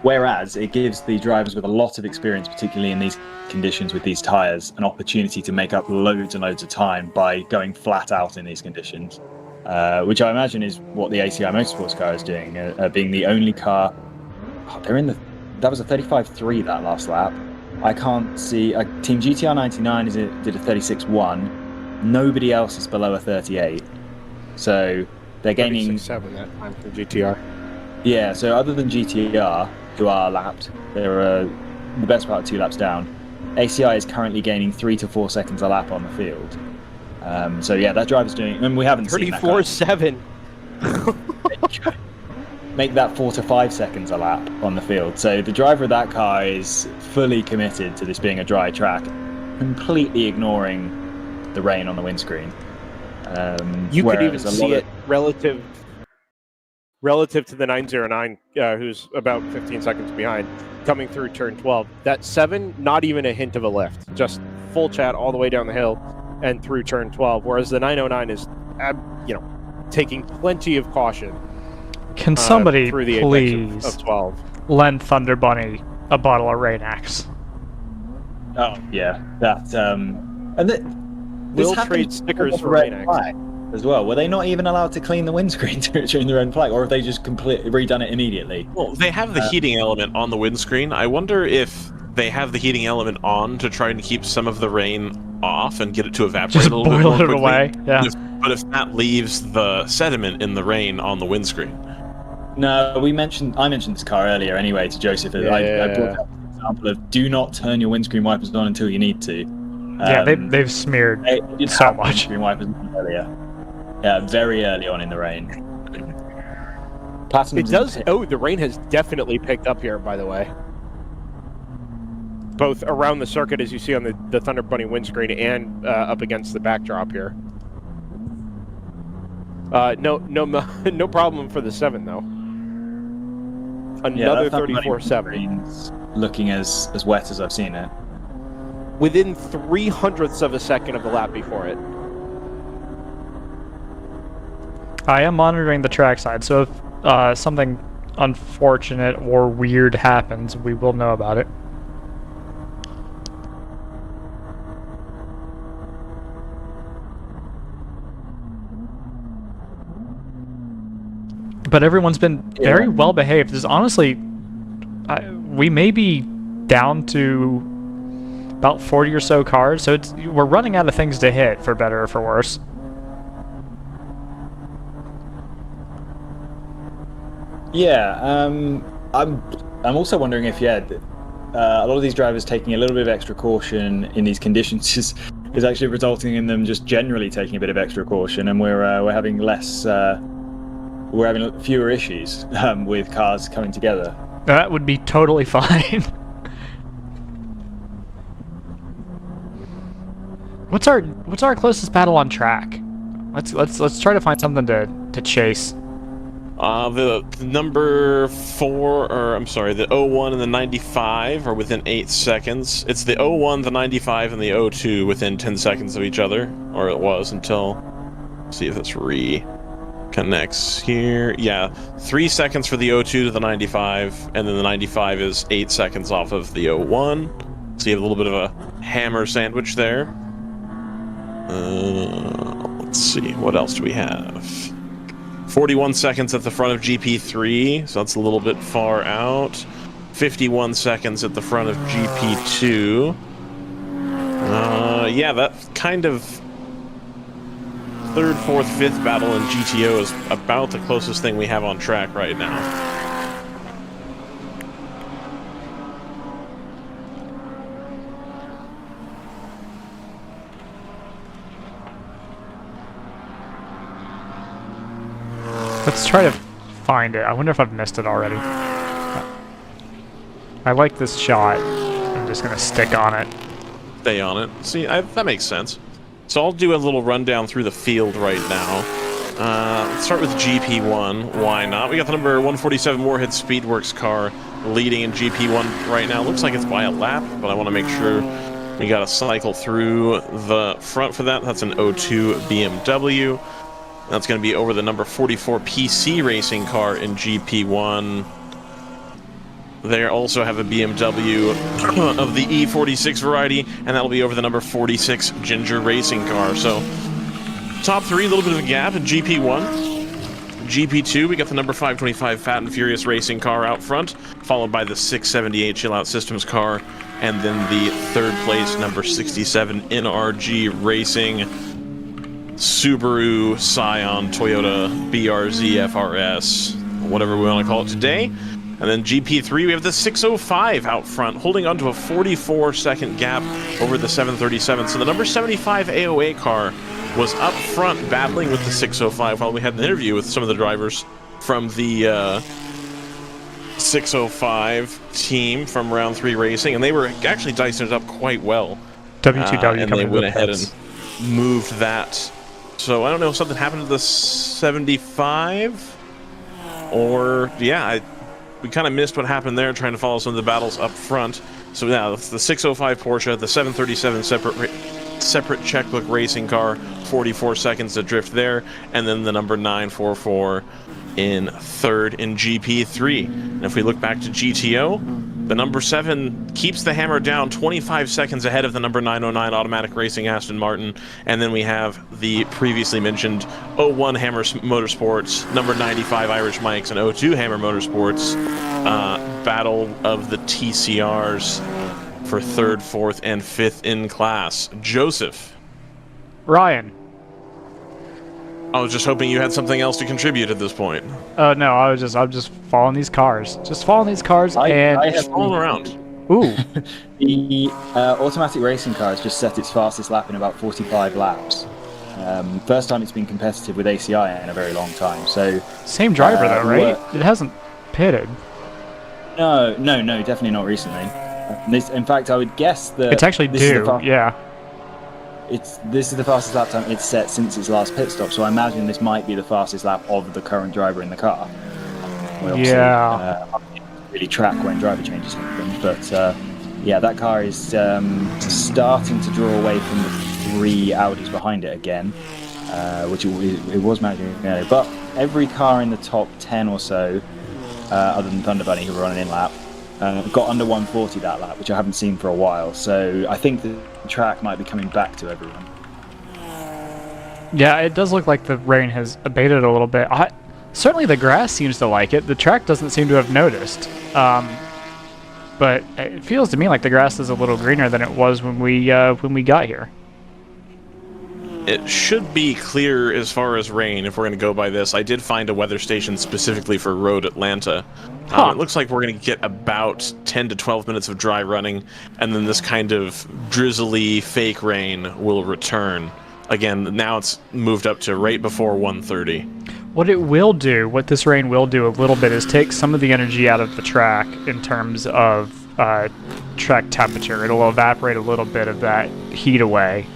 Whereas it gives the drivers with a lot of experience, particularly in these conditions with these tyres, an opportunity to make up loads and loads of time by going flat out in these conditions, which I imagine is what the ACI Motorsports car is doing, being the only car. That was a 35.3 that last lap. I can't see. Team GTR 99 did a 36.1. Nobody else is below a 38. So they're gaining 36.7 that time for GTR. Yeah, so other than GTR, who are lapped, they're the best part of 2 laps down. ACI is currently gaining 3 to 4 seconds a lap on the field. So yeah, that driver's doing. And we haven't seen that. 34.7. Make that 4 to 5 seconds a lap on the field. So the driver of that car is fully committed to this being a dry track, completely ignoring the rain on the windscreen. You could even see it relative to the 909, who's about 15 seconds behind, coming through turn 12. That 7, not even a hint of a lift, just full chat all the way down the hill and through turn 12. Whereas the 909 is, taking plenty of caution. Can somebody through the please of 12. lend Thunder Bunny a bottle of Rain-X? Oh yeah, that We'll trade stickers for Rain-X as well. Were they not even allowed to clean the windscreen during the red flag, or have they just completely redone it immediately? Well, they have the heating element on the windscreen. I wonder if they have the heating element on to try and keep some of the rain off and get it to evaporate Just a little bit boil more it quickly. away. Yeah. But if that leaves the sediment in the rain on the windscreen. No, I mentioned this car earlier anyway to Joseph. I brought up the example of do not turn your windscreen wipers on until you need to. Yeah, they've smeared so much. Windscreen wipers earlier. Yeah, very early on in the rain. It does. Oh, the rain has definitely picked up here, by the way. Both around the circuit, as you see on the Thunder Bunny windscreen, and up against the backdrop here. No problem for the 7 though. Another 34.7. Looking as wet as I've seen it. Within 0.03 of a second of the lap before it. I am monitoring the trackside, so if something unfortunate or weird happens, we will know about it. But everyone's been very well behaved. There's honestly, we may be down to about 40 or so cars, so we're running out of things to hit, for better or for worse. Yeah, I'm also wondering if a lot of these drivers taking a little bit of extra caution in these conditions is actually resulting in them just generally taking a bit of extra caution, and we're having less. We're having fewer issues with cars coming together. That would be totally fine. What's our closest battle on track? Let's try to find something to chase. The number 4, or I'm sorry, the 01 and the 95 are within 8 seconds. It's the 01, the 95, and the 02 within 10 seconds of each other, or it was until. See if that's connects here. Yeah, 3 seconds for the 02 to the 95, and then the 95 is 8 seconds off of the 01. So you have a little bit of a hammer sandwich there. Let's see, what else do we have? 41 seconds at the front of GP3, so that's a little bit far out. 51 seconds at the front of GP2. yeah, that kind of third, fourth, fifth battle in GTO is about the closest thing we have on track right now. Let's try to find it. I wonder if I've missed it already. I like this shot. I'm just going to stick on it. Stay on it. See, that makes sense. So I'll do a little rundown through the field right now. Let's start with GP1. Why not? We got the number 147 Moorhead Speedworks car leading in GP1 right now. Looks like it's by a lap, but I want to make sure we got to cycle through the front for that. That's an 02 BMW. That's going to be over the number 44 PC racing car in GP1. They also have a BMW of the E46 variety, and that'll be over the number 46 Ginger racing car. So, top three, a little bit of a gap in GP1. GP2, we got the number 525 Fat and Furious racing car out front, followed by the 678 Chill Out Systems car, and then the third place number 67 NRG Racing Subaru Scion Toyota BRZ FRS, whatever we want to call it today. And then GP3, we have the 605 out front, holding on to a 44-second gap over the 737. So the number 75 AOA car was up front battling with the 605 while we had an interview with some of the drivers from the 605 team from Round 3 Racing, and they were actually dicing it up quite well. W2W and they went ahead and moved that. So I don't know if something happened to the 75, or yeah, we kind of missed what happened there trying to follow some of the battles up front. So yeah, that's the 605 Porsche, the 737 separate checkbook racing car, 44 seconds to drift there, and then the number 944 in third in GP3. And if we look back to GTO, the number 7 keeps the hammer down 25 seconds ahead of the number 909 Automatic Racing Aston Martin. And then we have the previously mentioned 01 Hammer Motorsports, number 95 Irish Mikes, and 02 Hammer Motorsports. Battle of the TCRs for third, fourth, and fifth in class. Joseph. Ryan. I was just hoping you had something else to contribute at this point. No, I'm just following these cars. Just following these cars and just following around. Ooh. The automatic racing car has just set its fastest lap in about 45 laps. First time it's been competitive with ACI in a very long time. So same driver though, right? It hasn't pitted. No, definitely not recently. In fact, I would guess that it's actually due. Yeah. This is the fastest lap time it's set since its last pit stop, so I imagine this might be the fastest lap of the current driver in the car. Yeah. Really track when driver changes happen, but yeah, that car is starting to draw away from the 3 Audis behind it again, which it was managing earlier. But every car in the top 10 or so, other than Thunder Bunny, who were on an in-lap, got under 140 that lap, which I haven't seen for a while. So I think the track might be coming back to everyone. Yeah, it does look like the rain has abated a little bit. Certainly the grass seems to like it. The track doesn't seem to have noticed. But it feels to me like the grass is a little greener than it was when we got here. It should be clear as far as rain if we're going to go by this. I did find a weather station specifically for Road Atlanta. It looks like we're going to get about 10 to 12 minutes of dry running, and then this kind of drizzly fake rain will return. Again, now it's moved up to right before 1:30. What this rain will do a little bit is take some of the energy out of the track in terms of track temperature. It'll evaporate a little bit of that heat away.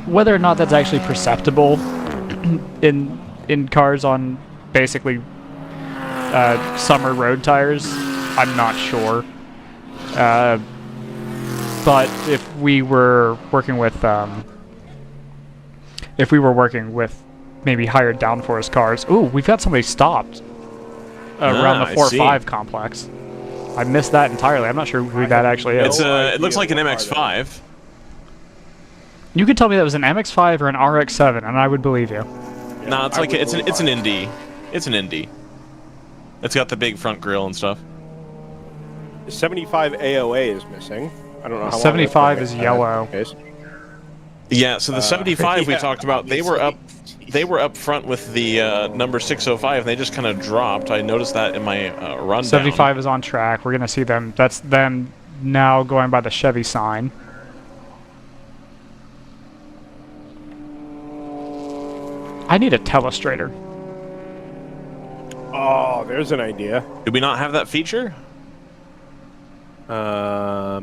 Whether or not that's actually perceptible in cars on basically summer road tires, I'm not sure. But if we were working with maybe higher downforce cars, ooh, we've got somebody stopped around the 4-5 complex. I missed that entirely. I'm not sure who that actually is. It looks like an MX-5. You could tell me that was an MX-5 or an RX-7, and I would believe you. No, it's like it's an Indy. It's an Indy. It's got the big front grille and stuff. 75 AOA is missing. I don't know how 75 is yellow. Yeah, so the 75 we yeah, talked about, they were up front with the number 605, and they just kind of dropped. I noticed that in my rundown. 75 is on track. We're gonna see them. That's them now going by the Chevy sign. I need a telestrator. Oh, there's an idea. Did we not have that feature? I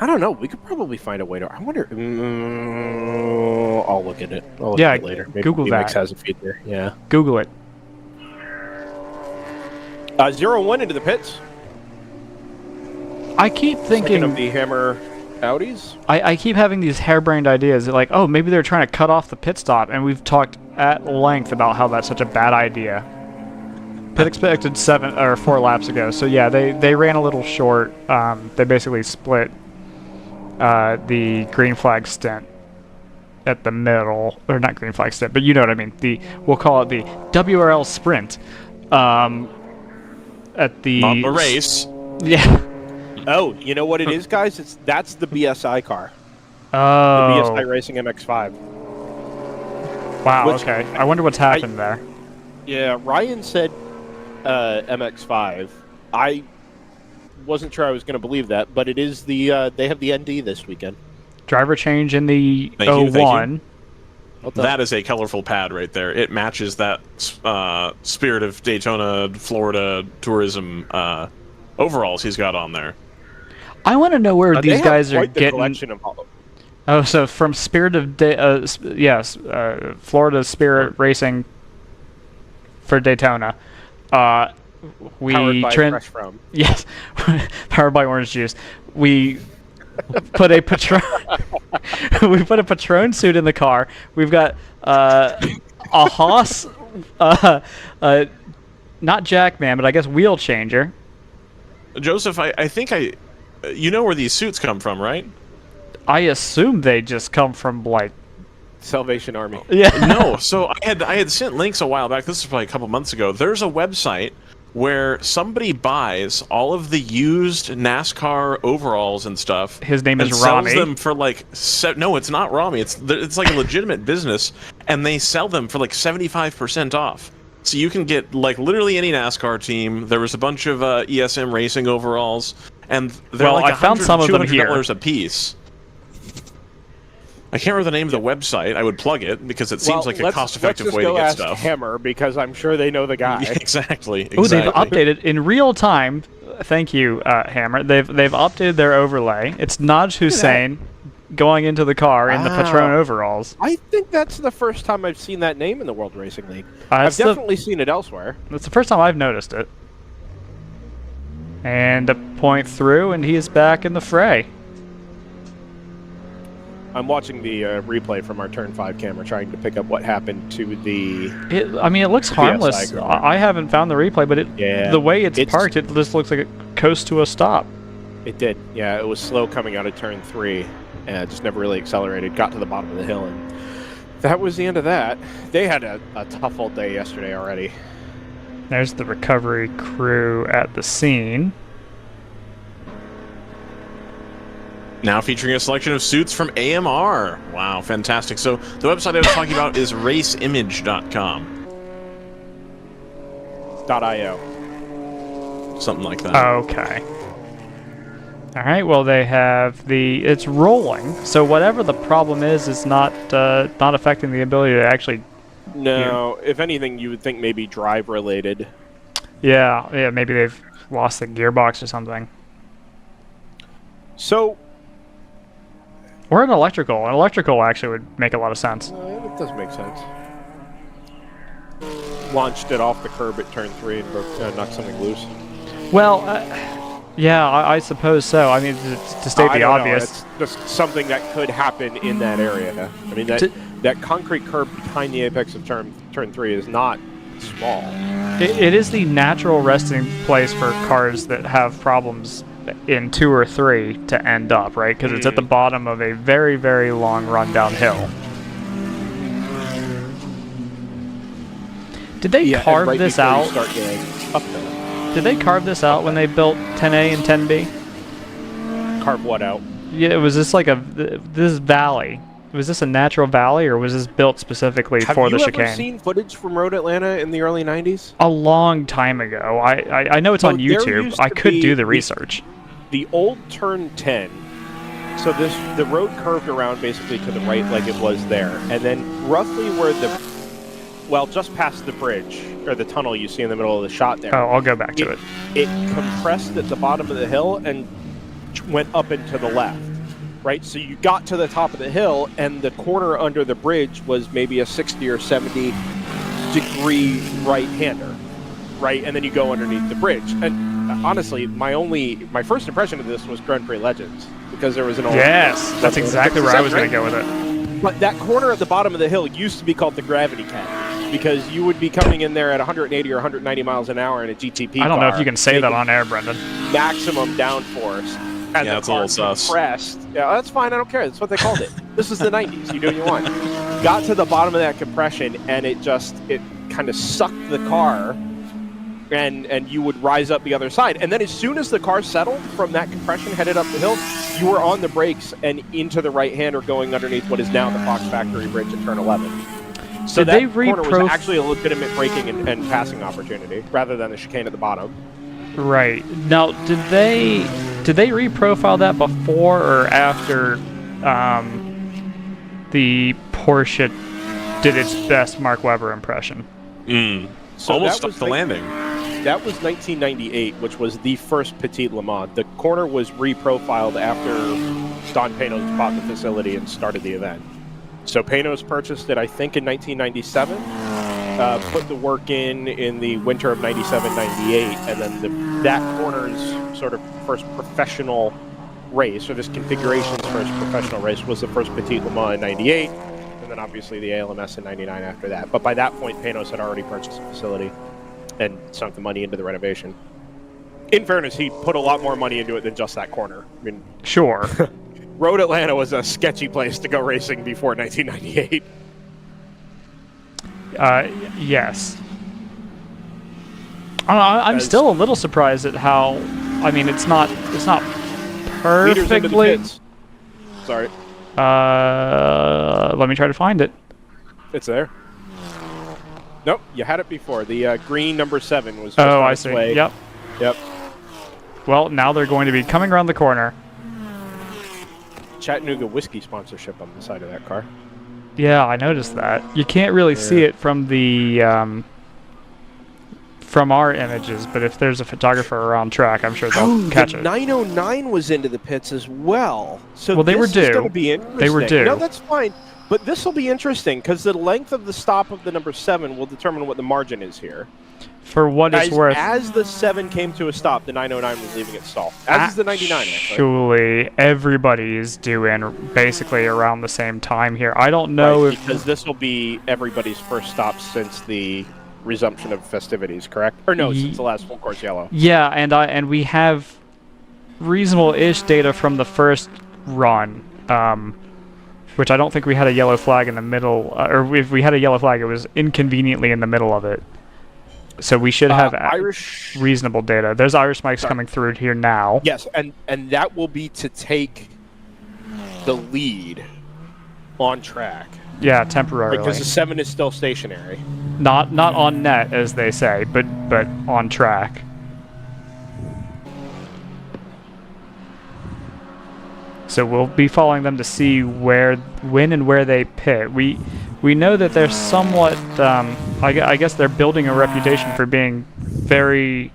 don't know. We could probably find a way to. I wonder. I'll look at it. I'll look Yeah, at it later. Maybe Google Phoenix that. has a feature. Yeah. Google it. 0-1 into the pits. I keep Second thinking of the Hammer Audis. I keep having these harebrained ideas like, oh, maybe they're trying to cut off the pit stop, and we've talked at length about how that's such a bad idea. Pit expected 4 laps ago, so yeah, they ran a little short. They basically split the green flag stint at the middle, or not green flag stint, but you know what I mean. We'll call it the WRL sprint. At the Not the race. Yeah. Oh, you know what it is, guys? That's the BSI car. Oh. The BSI Racing MX-5. Wow. Which Okay. I wonder what's happened there. Yeah, Ryan said MX-5. I wasn't sure I was going to believe that, but it is the they have the ND this weekend. Driver change in the Thank you, 01. That is a colorful pad right there. It matches that Spirit of Daytona, Florida tourism overalls he's got on there. I want to know where They these have guys are quite the getting. collection of Oh, so from Spirit of Florida Spirit Racing for Daytona. We powered by Fresh From. Yes, powered by orange juice. We put a Patron. We put a Patron suit in the car. We've got a Haas, not Jackman, but I guess wheel changer. Joseph, I think you know where these suits come from, right? I assume they just come from like Salvation Army. Yeah. No, so I had sent links a while back. This was probably a couple months ago. There's a website where somebody buys all of the used NASCAR overalls and stuff. His name is and Rami. sells them for like no, it's not Rami. It's like a legitimate business, and they sell them for like 75% off. So you can get like literally any NASCAR team. There was a bunch of ESM racing overalls, and they're like I found some of them here. $200 a piece. I can't remember the name of the website. I would plug it because it seems like a cost-effective way to get stuff. Hammer, because I'm sure they know the guy. Exactly. Oh, they've updated in real time. Thank you, Hammer. They've updated their overlay. It's Naj Hussein going into the car in the Patron overalls. I think that's the first time I've seen that name in the World Racing League. I've definitely seen it elsewhere. That's the first time I've noticed it. And a point through, and he is back in the fray. I'm watching the replay from our Turn 5 camera, trying to pick up what happened to the... I mean, it looks harmless. I haven't found the replay, but the way it's parked, it just looks like it coasts to a stop. It did. Yeah, it was slow coming out of Turn 3, and just never really accelerated. Got to the bottom of the hill, and that was the end of that. They had a tough old day yesterday already. There's the recovery crew at the scene. Now featuring a selection of suits from AMR. Wow, fantastic. So the website I was talking about is raceimage.com. .io. Something like that. Okay. All right, well, they have it's rolling, so whatever the problem is not affecting the ability to actually... No, if anything, you would think maybe drive-related. Yeah, maybe they've lost the gearbox or something. So... Or an electrical. An electrical actually would make a lot of sense. It does make sense. Launched it off the curb at Turn 3 and knocked something loose. Well, yeah, I suppose so. I mean, to state the obvious. It's just something that could happen in that area. I mean, that concrete curb behind the apex of Turn 3 is not small. It is the natural resting place for cars that have problems in 2 or 3 to end up, right? Because it's at the bottom of a very, very long run downhill. Did they carve this out? Start getting up there. Did they carve this out when they built 10A and 10B? Carve what out? Yeah, was this like this valley? Was this a natural valley, or was this built specifically for the chicane? Have you ever seen footage from Road Atlanta in the early 90s? A long time ago. I know it's on YouTube. I could do the research. The old turn 10. So the road curved around basically to the right like it was there. And then roughly where just past the bridge, or the tunnel you see in the middle of the shot there. Oh, I'll go back to it. It compressed at the bottom of the hill and went up and to the left. Right, so you got to the top of the hill, and the corner under the bridge was maybe a 60 or 70 degree right-hander, right? And then you go underneath the bridge. And honestly, my first impression of this was Grand Prix Legends, because there was an old... Yes, that's exactly where I was going to go with it. But that corner at the bottom of the hill used to be called the Gravity Cat, because you would be coming in there at 180 or 190 miles an hour in a GTP car. I don't know if you can say that on air, Brendan. Maximum downforce. And yeah, that's a little sus. Compressed. Yeah, that's fine. I don't care. That's what they called it. This is the 90s. You do what you want. Got to the bottom of that compression, and it kind of sucked the car, and you would rise up the other side. And then as soon as the car settled from that compression, headed up the hill, you were on the brakes and into the right-hander going underneath what is now the Fox Factory Bridge at turn 11. So that corner was actually a legitimate braking and passing opportunity, rather than the chicane at the bottom. Right. Now, did they reprofile that before or after the Porsche did its best Mark Webber impression? So almost stopped the landing. That was 1998, which was the first Petite Le Mans. The corner was reprofiled after Don Panos bought the facility and started the event. So Panos purchased it, I think, in 1997. Put the work in the winter of 97, 98, and then that corner's sort of first professional race, or this configuration's first professional race, was the first Petite Le Mans in 98, and then obviously the ALMS in 99 after that. But by that point, Panos had already purchased the facility and sunk the money into the renovation. In fairness, he put a lot more money into it than just that corner. I mean, sure. Road Atlanta was a sketchy place to go racing before 1998. Yes. I'm still a little surprised at how. I mean, it's not perfectly. Sorry. Let me try to find it. It's there. Nope, you had it before. The green number 7 was. Oh, I see. Way. Yep. Well, now they're going to be coming around the corner. Chattanooga whiskey sponsorship on the side of that car. Yeah, I noticed that. You can't really see it from the from our images, but if there's a photographer around track, I'm sure they'll catch it. 909 was into the pits as well. So well, they were due. Going to be interesting. They were due. No, that's fine. But this will be interesting because the length of the stop of the number 7 will determine what the margin is here. For what it's worth. As the 7 came to a stop, the 909 was leaving its stall. As is the 99, actually. Actually, everybody is due in basically around the same time here. I don't know if... Because this will be everybody's first stop since the resumption of festivities, correct? Or no, since the last full course yellow. Yeah, and we have reasonable-ish data from the first run, which I don't think we had a yellow flag in the middle, or if we had a yellow flag, it was inconveniently in the middle of it. So we should have reasonable data. There's Irish mics coming through here now. Yes, and that will be to take the lead on track. Yeah, temporarily. Because the 7 is still stationary. Not on net, as they say, but on track. So we'll be following them to see when and where they pit. We know that they're somewhat, I guess they're building a reputation for being very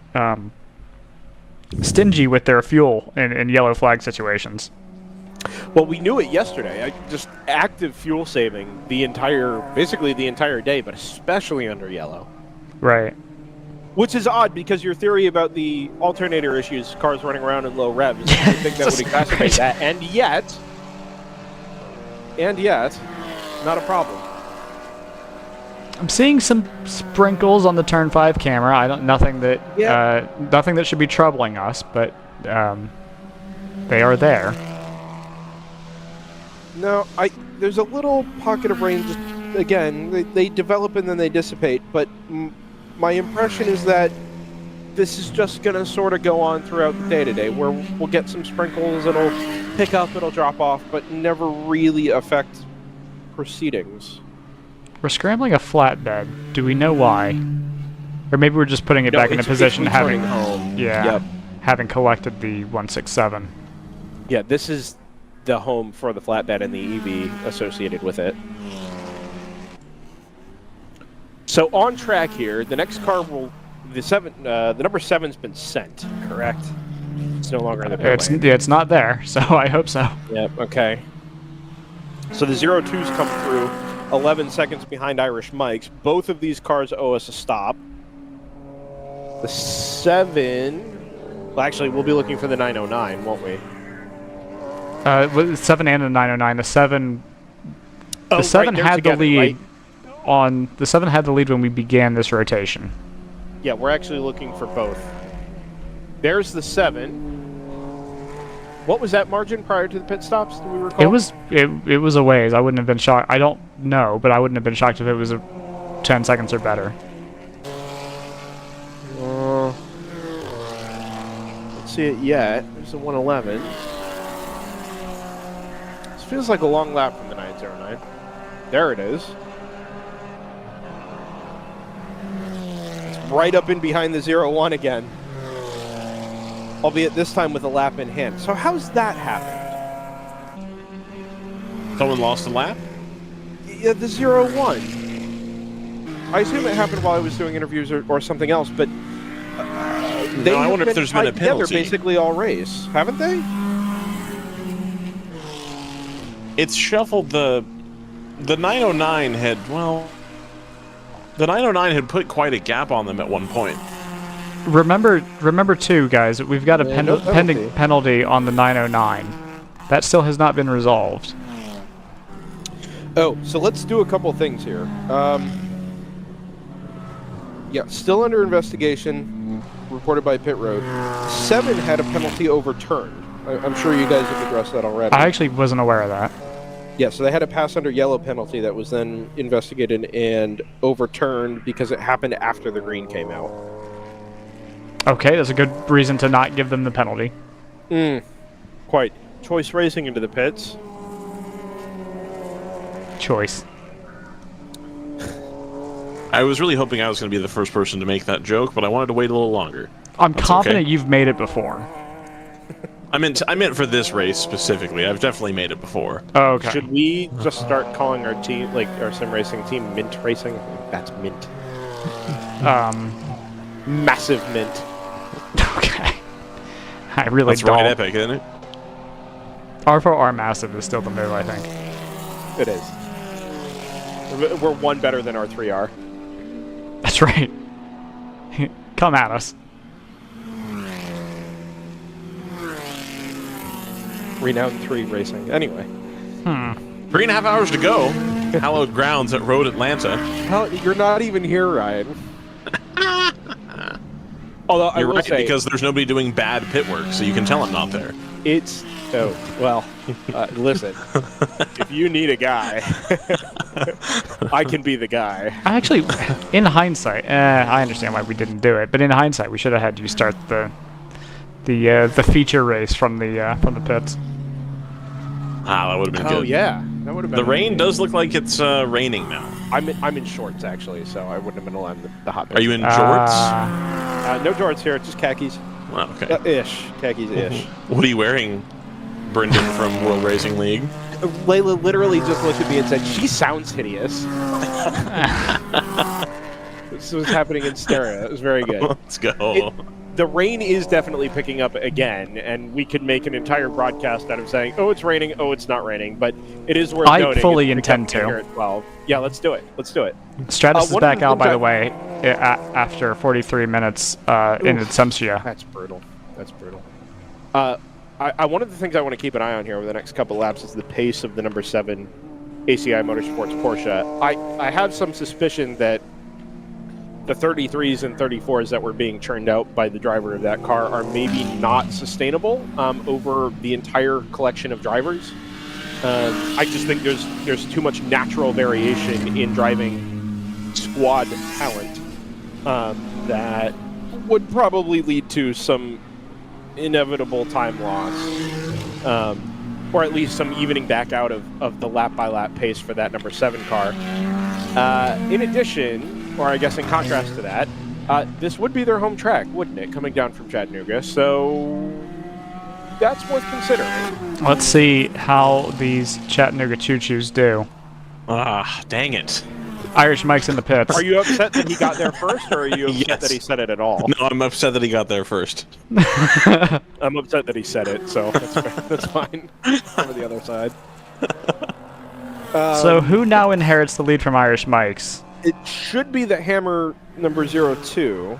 stingy with their fuel in yellow flag situations. Well, we knew it yesterday. Just active fuel saving basically the entire day, but especially under yellow. Right. Which is odd because your theory about the alternator issues, cars running around in low revs, I think that would exacerbate that. And yet, not a problem. I'm seeing some sprinkles on the turn 5 camera. Nothing that should be troubling us, but they are there. No, there's a little pocket of rain. Just, again, they develop and then they dissipate. But my impression is that this is just going to sort of go on throughout the day today, where we'll get some sprinkles, it'll pick up, it'll drop off, but never really affect proceedings. We're scrambling a flatbed. Do we know why? Or maybe we're just putting it back into position, having home. Yeah, Yep. having collected the 167. Yeah, this is the home for the flatbed and the EV associated with it. So on track here, the next car will the number 7's been sent, correct? It's no longer in the pit lane. It's not there, so I hope so. Yep. Okay. So the 02's come through, 11 seconds behind Irish Mike's. Both of these cars owe us a stop. The 7. Well, actually, we'll be looking for the 909, won't we? The 7 and the 909. The 7. The Oh, 7 right, they're had the together, lead right? on. The 7 had the lead when we began this rotation. Yeah, we're actually looking for both. There's the 7. What was that margin prior to the pit stops? Do we recall? It was a ways. I wouldn't have been shocked. I don't know, but I wouldn't have been shocked if it was 10 seconds or better. Don't see it yet. There's a 111. This feels like a long lap from the 909. There it is. It's right up in behind the 01 again. Albeit this time with a lap in hand. So how's that happened? Someone lost a lap? Yeah, the 01. I assume it happened while I was doing interviews or something else, but they I wonder if there's been a tied together penalty. basically all race, haven't they? It's shuffled the 909 had, well, the 909 had put quite a gap on them at one point. Remember too, guys, that we've got a no pending penalty on the 909. That still has not been resolved. Oh, so let's do a couple things here. Yeah, still under investigation, reported by Pit Road. 7 had a penalty overturned. I'm sure you guys have addressed that already. I actually wasn't aware of that. Yeah, so they had a pass under yellow penalty that was then investigated and overturned because it happened after the green came out. Okay, that's a good reason to not give them the penalty. Quite. Choice racing into the pits. Choice. I was really hoping I was going to be the first person to make that joke, but I wanted to wait a little longer. I'm That's confident okay. you've made it before. I meant for this race specifically. I've definitely made it before. Oh, okay. Should we just start calling our team, like our sim racing team, Mint Racing? That's Mint. Massive Mint. Okay. I really That's don't. right epic, isn't it? R4R Massive is still the move, I think. It is. We're one better than our 3R. That's right. Come at us. Renowned 3 Racing. Anyway. 3.5 hours to go. Hallowed grounds at Road Atlanta. Hell, you're not even here, Ryan. Although I You're will right, say, because there's nobody doing bad pit work, so you can tell I'm not there. it's... Oh, well, listen. If you need a guy, I can be the guy. I actually, in hindsight, I understand why we didn't do it, but in hindsight, we should have had you start the feature race from the pits. Ah, that would have been good. Oh, yeah. That would have been... The rain does look like it's raining now. I'm in shorts, actually, so I wouldn't have been allowed the hot Are you in jorts? No jorts here, just khakis. Well, okay. Ish. Khakis-ish. What are you wearing, Brendan from World Racing League? Layla literally just looked at me and said, "She sounds hideous." This was happening in stereo. It was very good. Let's go. The rain is definitely picking up again, and we could make an entire broadcast out of saying, "Oh, it's raining. Oh, it's not raining." But it is worth noting. I fully it's intend picking up to. here at 12. Yeah, let's do it. Let's do it. Stratus is one of back the out, by things the way, after 43 minutes in Assumption. That's brutal. That's brutal. One of the things I want to keep an eye on here over the next couple laps is the pace of the number 7 ACI Motorsports Porsche. I have some suspicion that the 33s and 34s that were being churned out by the driver of that car are maybe not sustainable over the entire collection of drivers. I just think there's too much natural variation in driving squad talent that would probably lead to some inevitable time loss, or at least some evening back out of the lap-by-lap pace for that number 7 car. In addition, or I guess in contrast to that, this would be their home track, wouldn't it, coming down from Chattanooga? So that's worth considering. Let's see how these Chattanooga choo-choos do. Ah, dang it. Irish Mike's in the pits. Are you upset that he got there first, or are you upset Yes. that he said it at all? No, I'm upset that he got there first. I'm upset that he said it, so that's fine. Over the other side. So who now inherits the lead from Irish Mike's? It should be the Hammer number 02.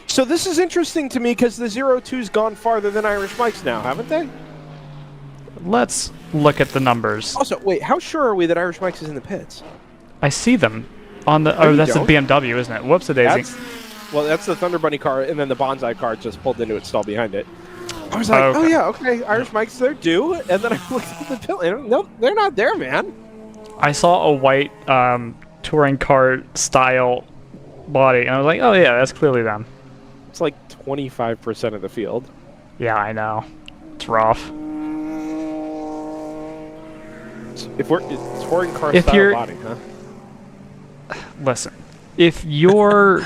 So this is interesting to me because the 02's gone farther than Irish Mike's now, haven't they? Let's look at the numbers. Also, wait, how sure are we that Irish Mike's is in the pits? I see them on the. No, Oh, you that's don't. the BMW, isn't it? Whoops, a daisy. That's the Thunder Bunny car, and then the Bonsai car just pulled into its stall behind it. I was like, Okay. oh yeah, okay, Irish Mike's there too. And then I looked at the pit, and nope, they're not there, man. I saw a white touring car style body, and I was like, oh yeah, that's clearly them. It's like 25% of the field. Yeah, I know. It's rough. If we're it's touring car If style you're- body, huh? Listen, if your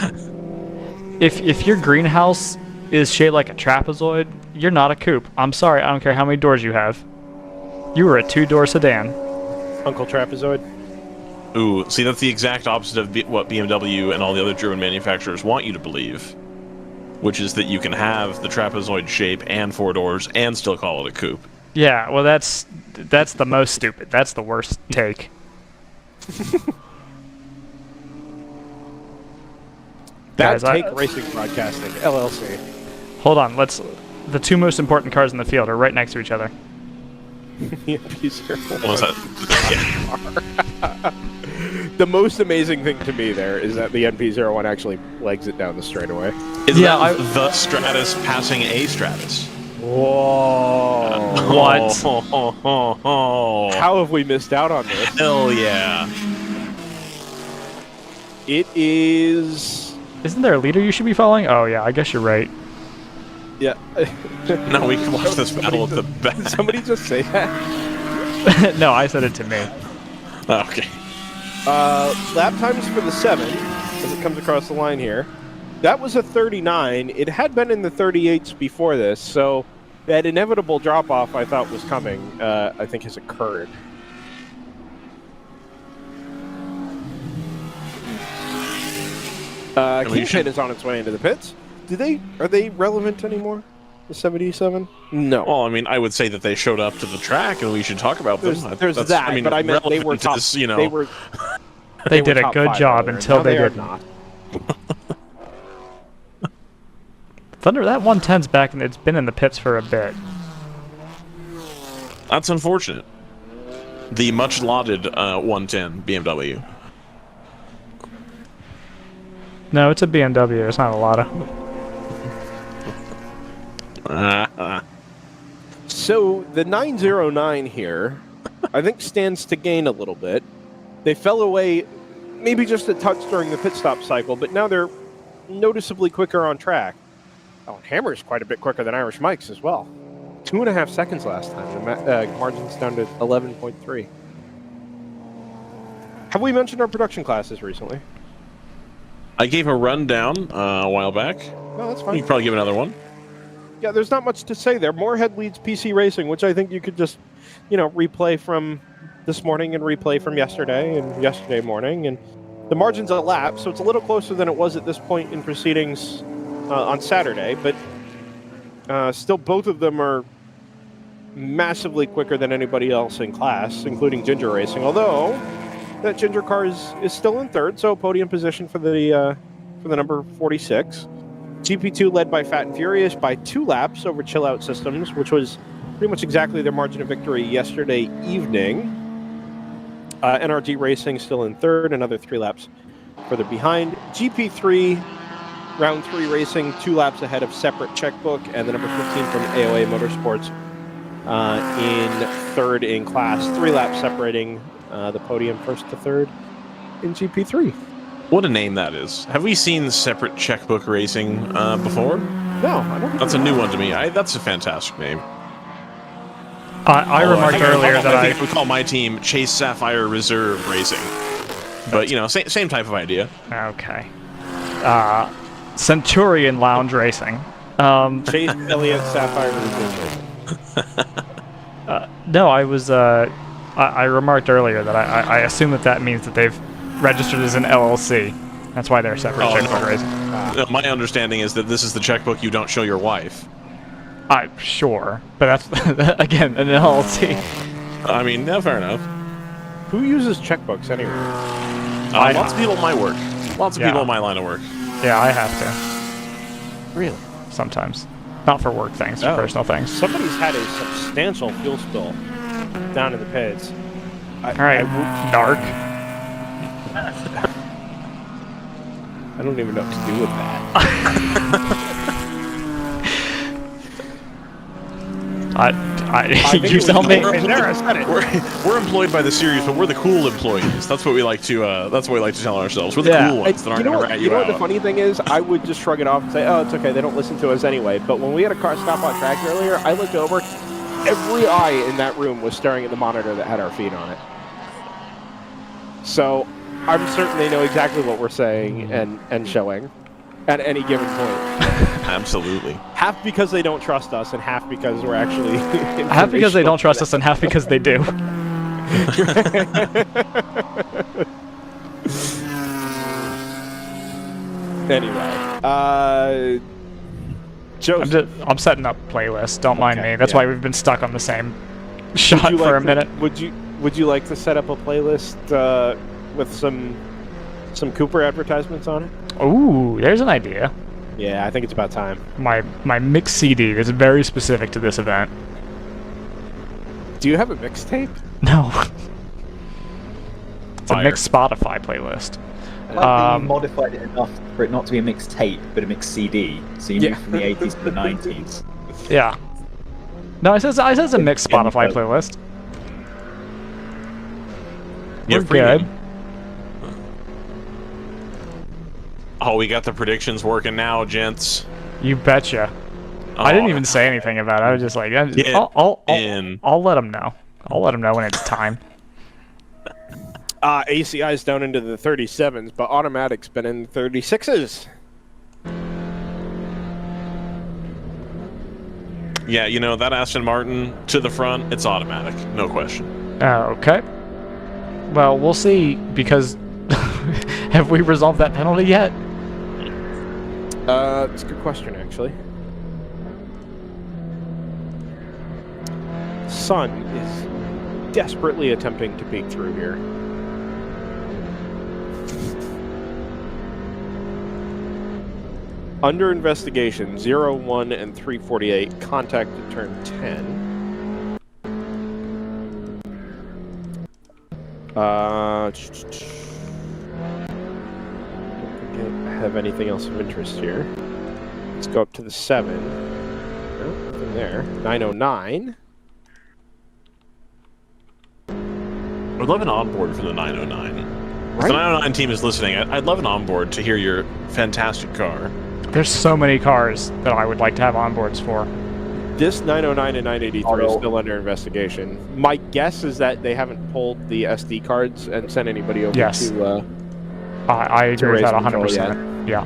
if your greenhouse is shaped like a trapezoid, you're not a coupe. I'm sorry, I don't care how many doors you have. You are a 2-door sedan. Uncle Trapezoid. Ooh, see, that's the exact opposite of what BMW and all the other German manufacturers want you to believe, which is that you can have the trapezoid shape and 4 doors and still call it a coupe. Yeah, well, that's the most stupid. That's the worst take. Bad Guys, Take Racing Broadcasting, LLC. Hold on, the 2 most important cars in the field are right next to each other. EMP01. What was that? The most amazing thing to me there is that the NP01 actually legs it down the straightaway. Isn't Yeah, that the Stratus passing a Stratus? Whoa. What? How have we missed out on this? Hell yeah. It is... Isn't there a leader you should be following? Oh yeah, I guess you're right. Yeah. Now we can watch this battle at the back. Did somebody just say that? No, I said it to me. Okay. Lap times for the 7, as it comes across the line here. That was a 39. It had been in the 38s before this, so that inevitable drop-off I thought was coming, I think has occurred. Kingpin is on its way into the pits. Are they relevant anymore? The 77? No. Well, I mean, I would say that they showed up to the track, and we should talk about them. There's that, I mean, but I meant they were relevant top. is, you know, They were. They were did a top good 5 job earlier, until now they are didn't. not. Thunder, that 110's back and it's been in the pits for a bit. that's unfortunate. The much lauded 110 BMW. No, it's a BMW. It's not a Lada. So the 909 here, I think stands to gain a little bit. They fell away maybe just a touch during the pit stop cycle, but now they're noticeably quicker on track. Oh, and Hammer's quite a bit quicker than Irish Mike's as well. 2.5 seconds last time. The margin's down to 11.3. Have we mentioned our production classes recently? I gave a rundown a while back. No, that's You fine. can probably give another one. Yeah, there's not much to say there. Moorhead leads PC Racing, which I think you could just, replay from this morning and replay from yesterday and yesterday morning. And the margin's a lap, so it's a little closer than it was at this point in proceedings on Saturday. But still, both of them are massively quicker than anybody else in class, including Ginger Racing. Although that Ginger car is still in third, so podium position for the number 46. GP2 led by Fat and Furious by 2 laps over Chill Out Systems, which was pretty much exactly their margin of victory yesterday evening. NRG Racing still in third, another 3 laps further behind. GP3, round 3 Racing, 2 laps ahead of Separate Checkbook, and the number 15 from AOA Motorsports in third in class. 3 laps separating the podium first to third in GP3. What a name that is. Have we seen separate checkbook racing before? No, I don't. That's a new one to me. That's a fantastic name. I remarked earlier that I think we call my team Chase Sapphire Reserve Racing. But, you know, same type of idea. Okay. Centurion Lounge Racing. Chase Elliott Sapphire Reserve. No, I was. I remarked earlier that I assume that means that they've registered as an LLC. That's why they're separate checkbook racing. No, my understanding is that this is the checkbook you don't show your wife. I'm sure, but that's again an LLC. I mean, no, fair enough. Who uses checkbooks anyway? Lots of people in my work. Lots of people in my line of work. Yeah, I have to. Really? Sometimes. Not for work things, for personal things. Somebody's had a substantial fuel spill down in the pits. Alright, Narc. I don't even know what to do with that. You tell me. We're employed by the series, but we're the cool employees. That's what we like to. That's what we like to tell ourselves. We're the cool ones that aren't going to rat you know out. what the funny thing is? I would just shrug it off and say, "Oh, it's okay. They don't listen to us anyway." But when we had a car stop on track earlier, I looked over. Every eye in that room was staring at the monitor that had our feed on it. So I'm certain they know exactly what we're saying and showing at any given point. Absolutely. Half because they don't trust us, and half because we're actually half because they don't trust us, and half because they do. Anyway, I'm setting up playlists. Don't mind me. That's why we've been stuck on the same shot for a minute. Would you like to set up a playlist with some Cooper advertisements on it? Ooh, there's an idea. Yeah, I think it's about time. My mix CD is very specific to this event. Do you have a mixtape? No. It's a mixed Spotify playlist. I like that you modified it enough for it not to be a mixed tape, but a mixed CD. So you moved from the 80s to the 90s. Yeah. No, it says a mixed Spotify playlist. We're good. Oh, we got the predictions working now, gents. You betcha. I didn't even say anything about it. I was just like, I'll let them know. I'll let them know when it's time. ACI's down into the 37s, but Automatic's been in the 36s. Yeah, you know, that Aston Martin to the front, it's automatic. No question. Okay. Well, we'll see, because have we resolved that penalty yet? That's a good question, actually. Sun is desperately attempting to peek through here. Under investigation, 0, 1, and 348, contacted turn 10. Don't think I have anything else of interest here. Let's go up to the 7. No, nothing there. 909. I'd love an onboard for the 909. If Right? the 909 team is listening, I'd love an onboard to hear your fantastic car. There's so many cars that I would like to have onboards for. This 909 and 983 is still under investigation. My guess is that they haven't pulled the SD cards and sent anybody over to... I agree with race that control 100%. Yeah.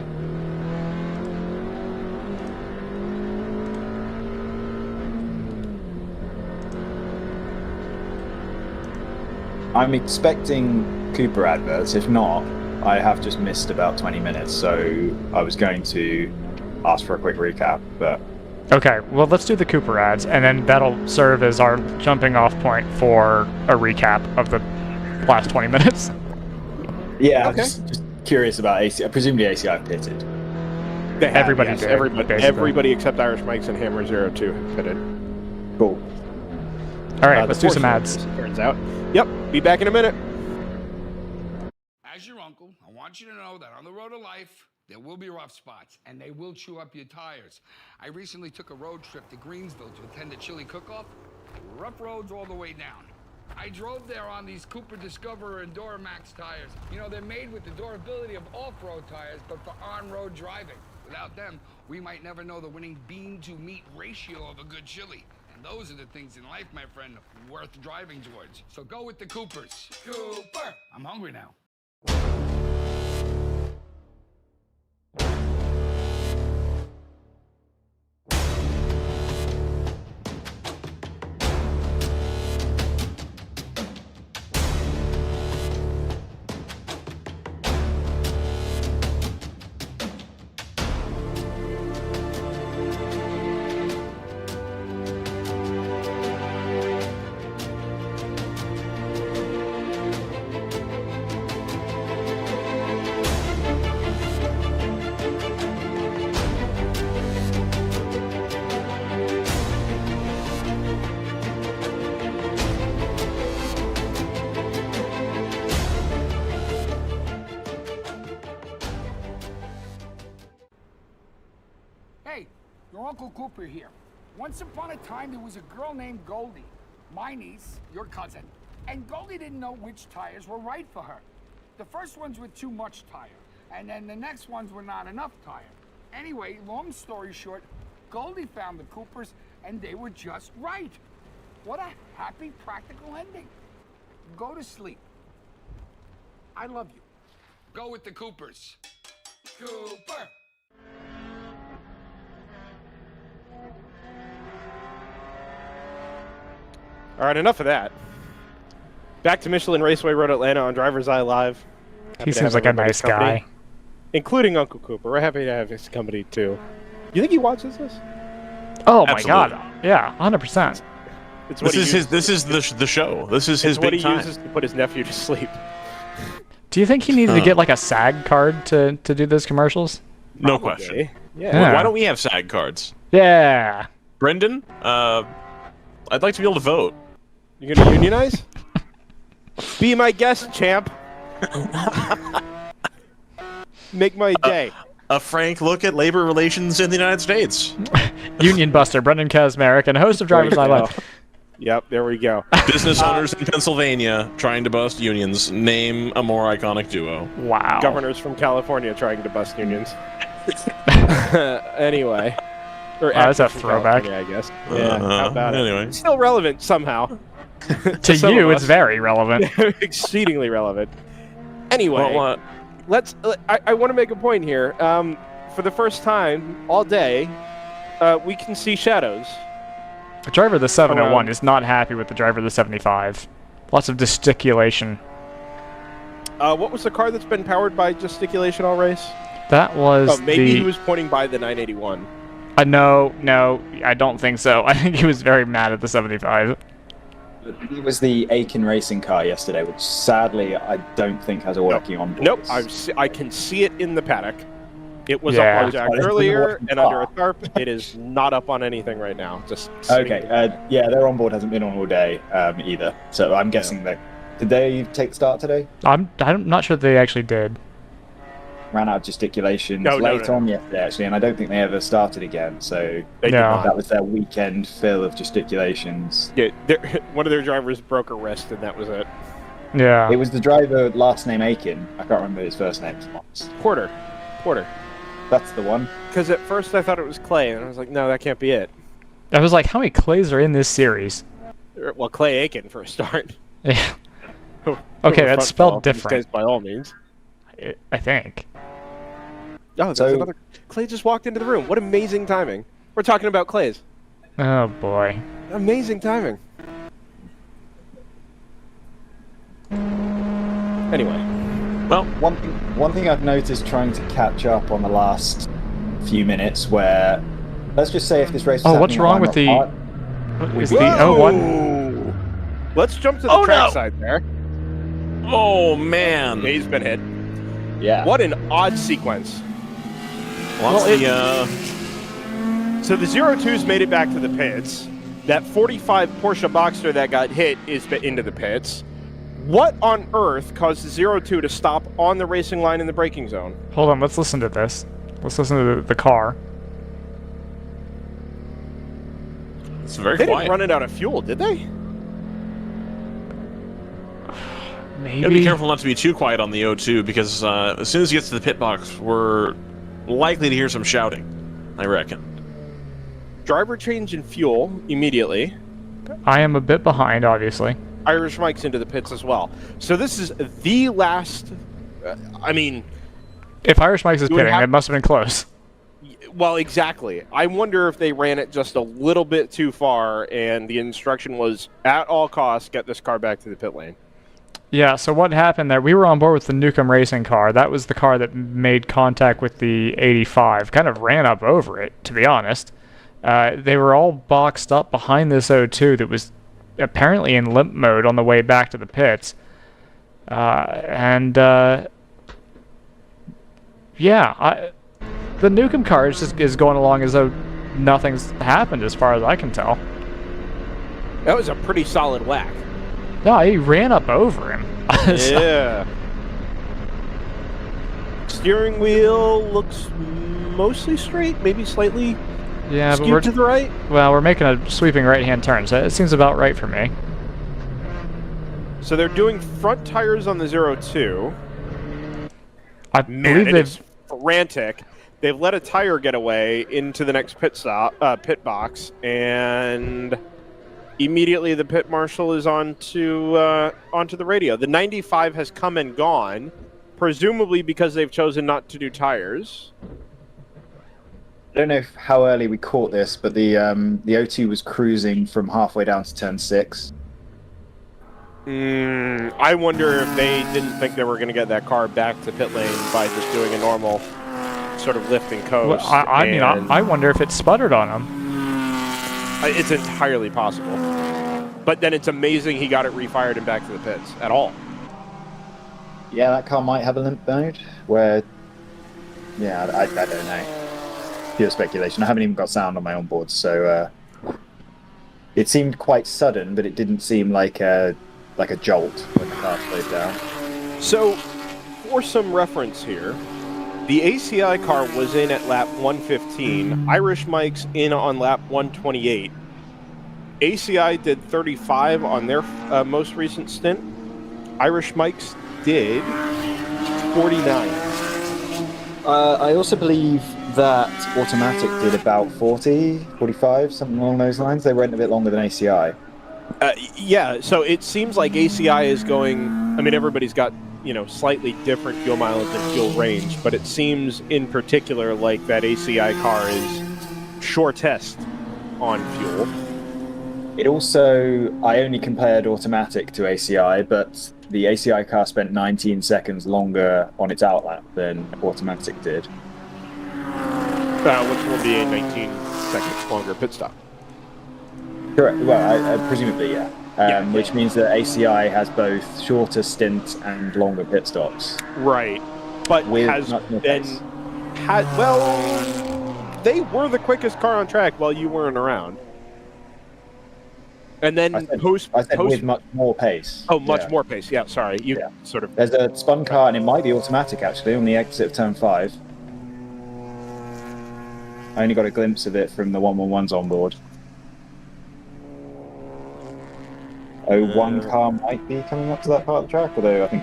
I'm expecting Cooper adverts. If not, I have just missed about 20 minutes, so I was going to ask for a quick recap, but... Okay, well, let's do the Cooper ads, and then that'll serve as our jumping off point for a recap of the last 20 minutes. Yeah, okay. Just curious about ACI. Presumably ACI have pitted. They have, Everybody yes, did, everybody except Irish Mike's and Hammer 02 have pitted. Cool. All right, let's do some ads. Turns out. Yep, be back in a minute. As your uncle, I want you to know that on the road of life, there will be rough spots, and they will chew up your tires. I recently took a road trip to Greensville to attend a chili cook-off. Rough roads all the way down. I drove there on these Cooper Discoverer and Duramax tires. You know, they're made with the durability of off-road tires, but for on-road driving. Without them, we might never know the winning bean-to-meat ratio of a good chili. And those are the things in life, my friend, worth driving towards. So go with the Coopers. Cooper! I'm hungry now. Hey, your Uncle Cooper here. Once upon a time, there was a girl named Goldie, my niece, your cousin, and Goldie didn't know which tires were right for her. The first ones were too much tire, and then the next ones were not enough tire. Anyway, long story short, Goldie found the Coopers, and they were just right. What a happy, practical ending. Go to sleep. I love you. Go with the Coopers. Cooper! All right, enough of that. Back to Michelin Raceway Road Atlanta on DriverSeye Live. He seems like a nice guy. Including Uncle Cooper. We're happy to have his company, too. You think he watches this? Oh my Absolutely. god. Yeah, 100%. It's what This is the show. This is his what big he time. uses to put his nephew to sleep. Do you think he needed to get like a SAG card to do those commercials? No Probably. question. Yeah. Why don't we have SAG cards? Yeah. Brendan, I'd like to be able to vote. You gonna unionize? Be my guest, champ. Make my day. A frank look at labor relations in the United States. Union Buster, Brendan Kazmarek, and host of DriverSeye Live. Yep, there we go. Business owners in Pennsylvania trying to bust unions. Name a more iconic duo. Wow. Governors from California trying to bust unions. Anyway. Or That's a actors from throwback. California, I guess. Yeah, how about it? Anyway. Still relevant somehow. To some you, of it's us. very relevant. Exceedingly relevant. Anyway, Well, I want to make a point here. For the first time all day, we can see shadows. The driver of the 701 Around. is not happy with the driver of the 75. Lots of gesticulation. What was the car that's been powered by gesticulation all race? That was Oh, maybe the... he was pointing by the 981. No, I don't think so. I think he was very mad at the 75. It was the Aiken racing car yesterday, which sadly I don't think has a working on board. Nope, I can see it in the paddock. It was Yeah. up on Jack It's earlier in the and under a car. tarp. It is not up on anything right now. Just sitting Okay, there. yeah, their onboard hasn't been on all day either, so I'm guessing they did they take start today? I'm not sure they actually did. Ran out of gesticulations No, late on yesterday actually, and I don't think they ever started again. So They did No. not. that was their weekend fill of gesticulations. Yeah, one of their drivers broke a wrist, and that was it. Yeah. It was the driver last name Aiken. I can't remember his first name. Porter. That's the one. Because at first I thought it was Clay, and I was like, no, that can't be it. I was like, how many Clays are in this series? Well, Clay Aiken for a start. Yeah. Over Okay, that's front spelled ball, these different. guys, by all means. I think. Oh, there's So- another. Clay just walked into the room. What amazing timing. We're talking about Clays. Oh boy. Amazing timing. Anyway. well, One thing I've noticed trying to catch up on the last few minutes, where let's just say if this race was Oh, what's happening wrong at with the... Lime Rock What is the 01? Whoa! Let's jump to the Oh, no! trackside there. oh man. He's been hit. yeah. What an odd sequence. Well, So the 02's made it back to the pits. That 45 Porsche Boxster that got hit is into the pits. What on earth caused the 02 to stop on the racing line in the braking zone? Hold on, let's listen to this. Let's listen to the car. it's very They quiet. didn't run it out of fuel, did they? Maybe. Gotta be careful not to be too quiet on the O2 because as soon as he gets to the pit box, we're likely to hear some shouting, I reckon. Driver change in fuel immediately. I am a bit behind, obviously. Irish Mike's into the pits as well. So this is the last. I mean, if Irish Mike's is pitting, it must have been close. Well, exactly. I wonder if they ran it just a little bit too far, and the instruction was, at all costs, get this car back to the pit lane. Yeah, so what happened there, we were on board with the Newcomb Racing car. That was the car that made contact with the 85. Kind of ran up over it, to be honest. They were all boxed up behind this O2 that was apparently in limp mode on the way back to the pits. The Newcomb car is going along as though nothing's happened as far as I can tell. That was a pretty solid whack. No, he ran up over him. Yeah. Steering wheel looks mostly straight, maybe slightly skewed but to the right. Well, we're making a sweeping right-hand turn, so it seems about right for me. So they're doing front tires on the 02. I believe it's frantic. They've let a tire get away into the next pit box, and immediately the pit marshal is onto the radio. The 95 has come and gone, presumably because they've chosen not to do tires. I don't know how early we caught this, but the O2 was cruising from halfway down to turn 6. I wonder if they didn't think they were going to get that car back to pit lane by just doing a normal sort of lift and coast. Well, I wonder if it sputtered on him. It's entirely possible. But then it's amazing he got it refired and back to the pits at all. Yeah, that car might have a limp mode where... Yeah, I don't know. Pure speculation. I haven't even got sound on my onboard, so... It seemed quite sudden, but it didn't seem like a jolt when the car slowed down. So, for some reference here, the ACI car was in at lap 115. Irish Mike's in on lap 128. ACI did 35 on their most recent stint. Irish Mike's did 49. I also believe that Automatic did about 40, 45, something along those lines. They went a bit longer than ACI. Yeah, so it seems like ACI is going... I mean, everybody's got, slightly different fuel mileage and fuel range, but it seems in particular like that ACI car is shortest on fuel. It also... I only compared Automatic to ACI, but the ACI car spent 19 seconds longer on its outlap than Automatic did. Which will be a 19 seconds longer pit stop. Correct. Well, presumably, yeah. Which means that ACI has both shorter stints and longer pit stops. Right. But has been... they were the quickest car on track while you weren't around. And then I said with much more pace. Oh, much more pace. Yeah, sorry. Sort of... There's a spun car, and it might be Automatic, actually, on the exit of turn 5. I only got a glimpse of it from the 111s on board. 01 car might be coming up to that part of the track, although I think...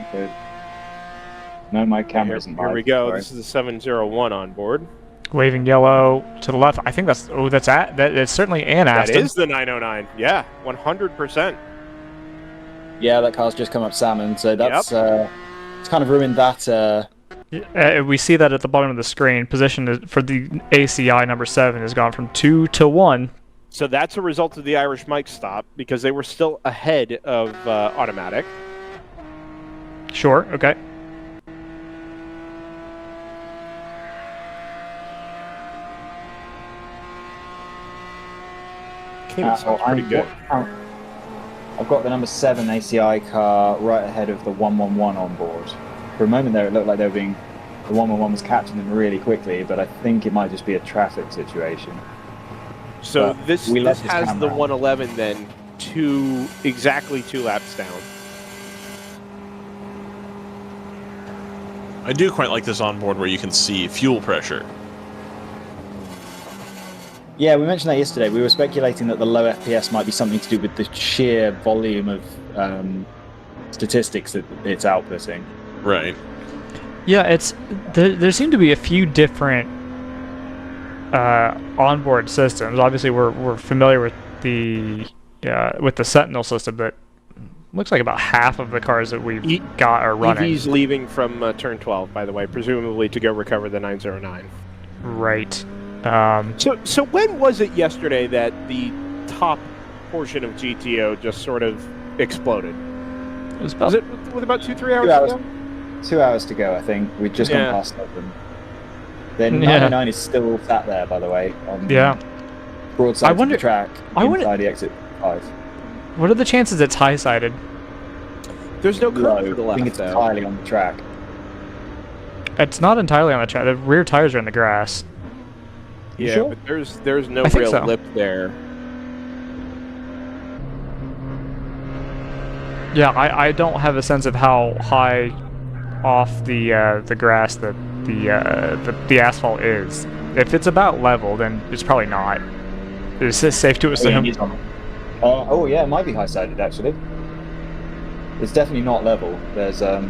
No, my camera isn't live. Here we go. Sorry. This is the 701 on board. Waving yellow to the left. I think that's... Oh, that's certainly an Aston. That is the 909. Yeah, 100%. Yeah, that car's just come up salmon, so that's... it's kind of ruined that... we see that at the bottom of the screen. Position for the ACI number 7 has gone from 2 to 1. So that's a result of the Irish Mike stop because they were still ahead of Automatic. Sure, okay. Sounds pretty good. I've got the number 7 ACI car right ahead of the 111 on board. For a moment there, it looked like the 111 was catching them really quickly, but I think it might just be a traffic situation. So this has the camera. 111 then exactly two laps down. I do quite like this onboard where you can see fuel pressure. Yeah, we mentioned that yesterday. We were speculating that the low FPS might be something to do with the sheer volume of statistics that it's outputting. Right. Yeah, there seem to be a few different onboard systems. Obviously, we're familiar with the Sentinel system, but looks like about half of the cars that we've got are running. EV's leaving from turn 12, by the way, presumably to go recover the 909. Right. So when was it yesterday that the top portion of GTO just sort of exploded? Was it with about 2-3 hours ago? 2 hours to go, I think. We'd just gone past 7. Then 99 is still sat there, by the way, on broadside to the track inside the exit 5. What are the chances it's high-sided? There's no curve to the left, I think it's entirely on the track. It's not entirely on the track. The rear tires are in the grass. Yeah, sure? but there's no real lip there. Yeah, I don't have a sense of how high off the grass that the asphalt is. If it's about level, then it's probably not. Is this safe to assume? Oh yeah, it might be high-sided actually. It's definitely not level. There's a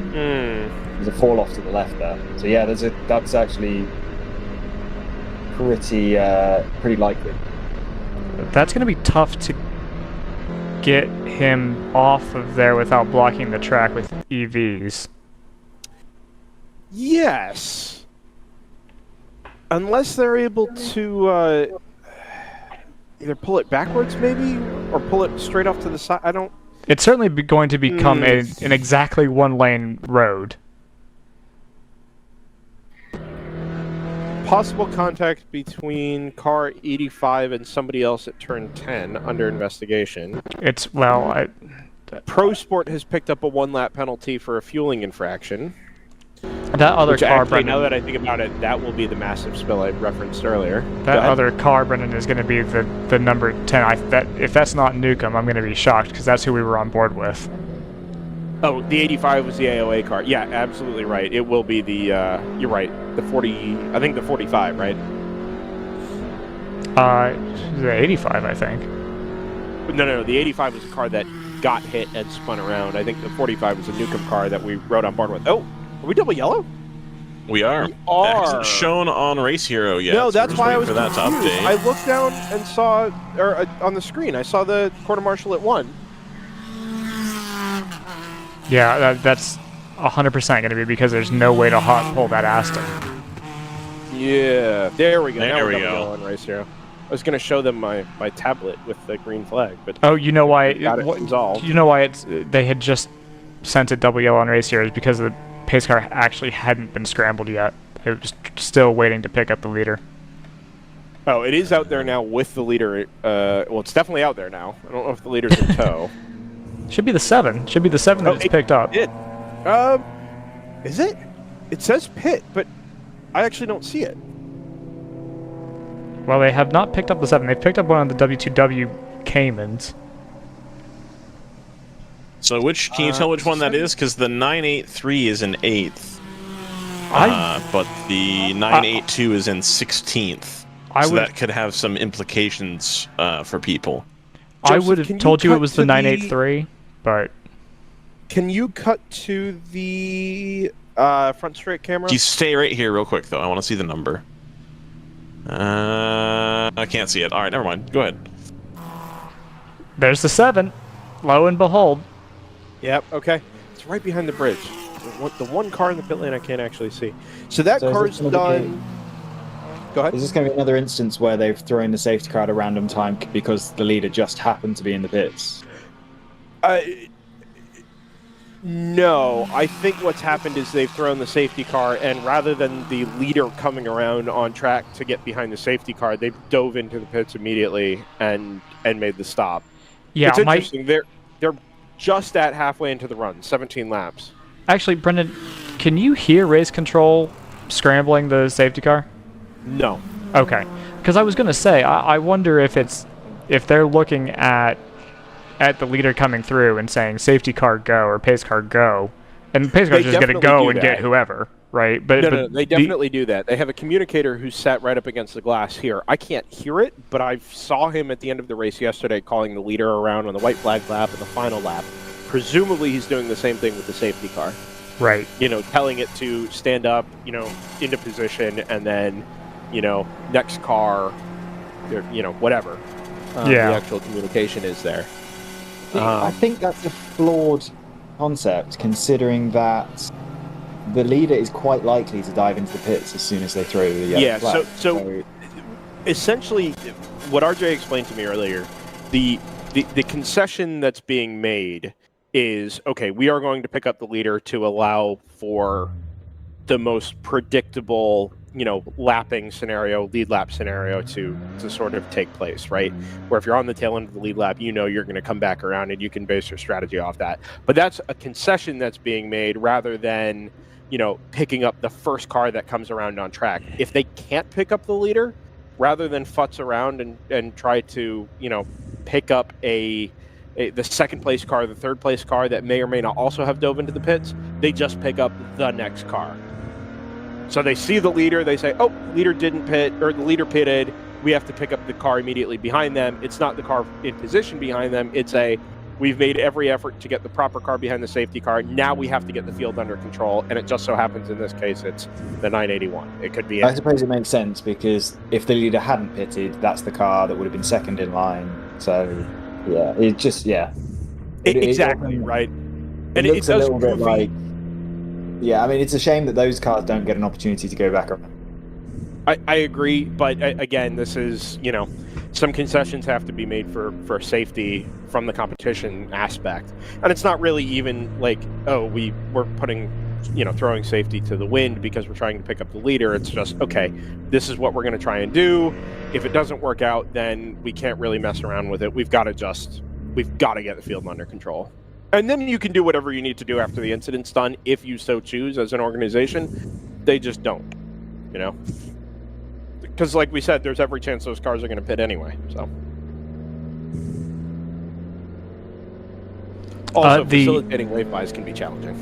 fall off to the left there. So yeah, that's actually pretty likely. That's going to be tough to get him off of there without blocking the track with EVs. Yes. Unless they're able to either pull it backwards, maybe, or pull it straight off to the side. I don't... It's certainly going to become an exactly one-lane road. Possible contact between car 85 and somebody else at turn 10 under investigation. It's, well, Pro Sport has picked up a 1-lap penalty for a fueling infraction. That other Which car, actually, Brendan, now that I think about it, that will be the massive spill I referenced earlier. That other car, Brendan, is going to be the number 10. If that's not Newcomb, I'm going to be shocked, because that's who we were on board with. Oh, the 85 was the AOA car. Yeah, absolutely right. It will be the, you're right, the 40, I think the 45, right? The 85, I think. No, the 85 was a car that got hit and spun around. I think the 45 was a Newcomb car that we rode on board with. Oh, are we double yellow? We are. It hasn't shown on Race Hero yet. No, that's so why I was for that confused. to update. I looked down and saw, or on the screen, I saw the quarter marshal at 1. Yeah, that's 100% going to be because there's no way to hot pull that Aston. Yeah, there we go. There now we're we double go. yellow on Race Hero. I was going to show them my tablet with the green flag, but Oh, you know why? got it resolved. You know why they had just sent it double yellow on Race Hero is because the pace car actually hadn't been scrambled yet. It was still waiting to pick up the leader. Oh, it is out there now with the leader. Well, it's definitely out there now. I don't know if the leader's in tow. Should be the 7. Should be the 7 that it's picked up. Is it? It says pit, but I actually don't see it. Well, they have not picked up the 7. They've picked up one of the W2W Caymans. So can you tell which one that is? Because the 983 is in 8th. But the 982 is in 16th. So that could have some implications for people. I would have told you it was the 983, but... Can you cut to the front straight camera? You stay right here real quick, though. I want to see the number. I can't see it. All right, never mind. Go ahead. There's the 7. Lo and behold. Yep, okay. It's right behind the bridge. The one car in the pit lane I can't actually see. So that car's done... Go ahead. Is this going to be another instance where they've thrown the safety car at a random time because the leader just happened to be in the pits? No, I think what's happened is they've thrown the safety car, and rather than the leader coming around on track to get behind the safety car, they've dove into the pits immediately and made the stop. Yeah, it's interesting. They're just at halfway into the run, 17 laps. Actually, Brendan, can you hear race control scrambling the safety car? No. Okay, because I was going to say, I wonder if they're looking at the leader coming through and saying safety car go or pace car go, and pace car's just going to go and get whoever, right? But no, they definitely do that. They have a communicator who's sat right up against the glass here. I can't hear it, but I saw him at the end of the race yesterday calling the leader around on the white flag lap and the final lap presumably he's doing the same thing with the safety car. Right. You know, telling it to stand up, you know, into position, and then, you know, next car, you know, whatever. The actual communication is there. I think that's a flawed concept, considering that the leader is quite likely to dive into the pits as soon as they throw the yellow flag. So essentially, what RJ explained to me earlier, the concession that's being made is, okay, we are going to pick up the leader to allow for the most predictable, you know, lapping scenario, lead lap scenario to sort of take place, right? Where if you're on the tail end of the lead lap, you know you're going to come back around and you can base your strategy off that. But that's a concession that's being made rather than, you know, picking up the first car that comes around on track. If they can't pick up the leader, rather than futz around and try to, you know, pick up the second place car, the third place car that may or may not also have dove into the pits, they just pick up the next car. So they see the leader, they say, oh, leader didn't pit, or the leader pitted, we have to pick up the car immediately behind them. It's not the car in position behind them, it's we've made every effort to get the proper car behind the safety car, now we have to get the field under control, and it just so happens in this case it's the 981. It could be... I suppose it makes sense, because if the leader hadn't pitted, that's the car that would have been second in line. So, yeah, it just, exactly, right. And it looks a little bit like... Yeah, I mean, it's a shame that those cars don't get an opportunity to go back around. I agree, but again, this is, you know, some concessions have to be made for safety from the competition aspect. And it's not really even like, oh, we're putting, you know, throwing safety to the wind because we're trying to pick up the leader. It's just, okay, this is what we're going to try and do. If it doesn't work out, then we can't really mess around with it. We've got to get the field under control. And then you can do whatever you need to do after the incident's done, if you so choose as an organization. They just don't, you know? Because like we said, there's every chance those cars are going to pit anyway, so. Also, facilitating wave-bys can be challenging.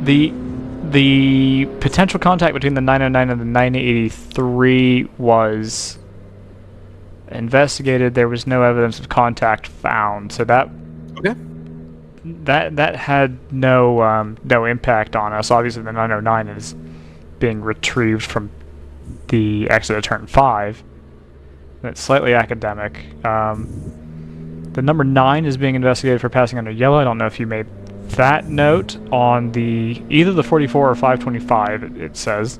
The potential contact between the 909 and the 983 was investigated. There was no evidence of contact found, so that... Okay. That had no impact on us. Obviously, the 909 is being retrieved from the exit of turn 5. That's slightly academic. The number 9 is being investigated for passing under yellow. I don't know if you made that note on either the 44 or 525. It says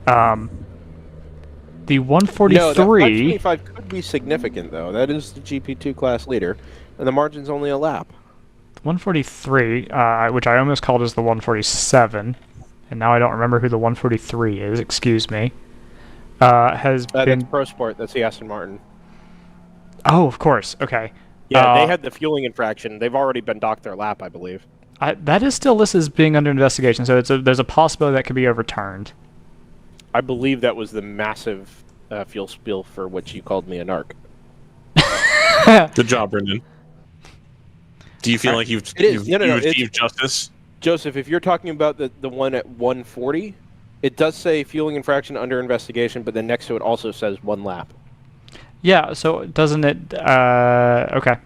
the 143. No, that 525 could be significant though. That is the GP2 class leader, and the margin's only a lap. 143, which I almost called as the 147, and now I don't remember who the 143 is, excuse me, has been... That's Pro Sport, that's the Aston Martin. Oh, of course, okay. Yeah, they had the fueling infraction. They've already been docked their lap, I believe. That is still listed as being under investigation, so there's a possibility that could be overturned. I believe that was the massive fuel spill for which you called me a narc. Good job, Brendan. Do you feel like you've achieved justice? Joseph, if you're talking about the one at 140, it does say fueling infraction under investigation, but then next to it also says 1 lap. Yeah, so doesn't it... okay.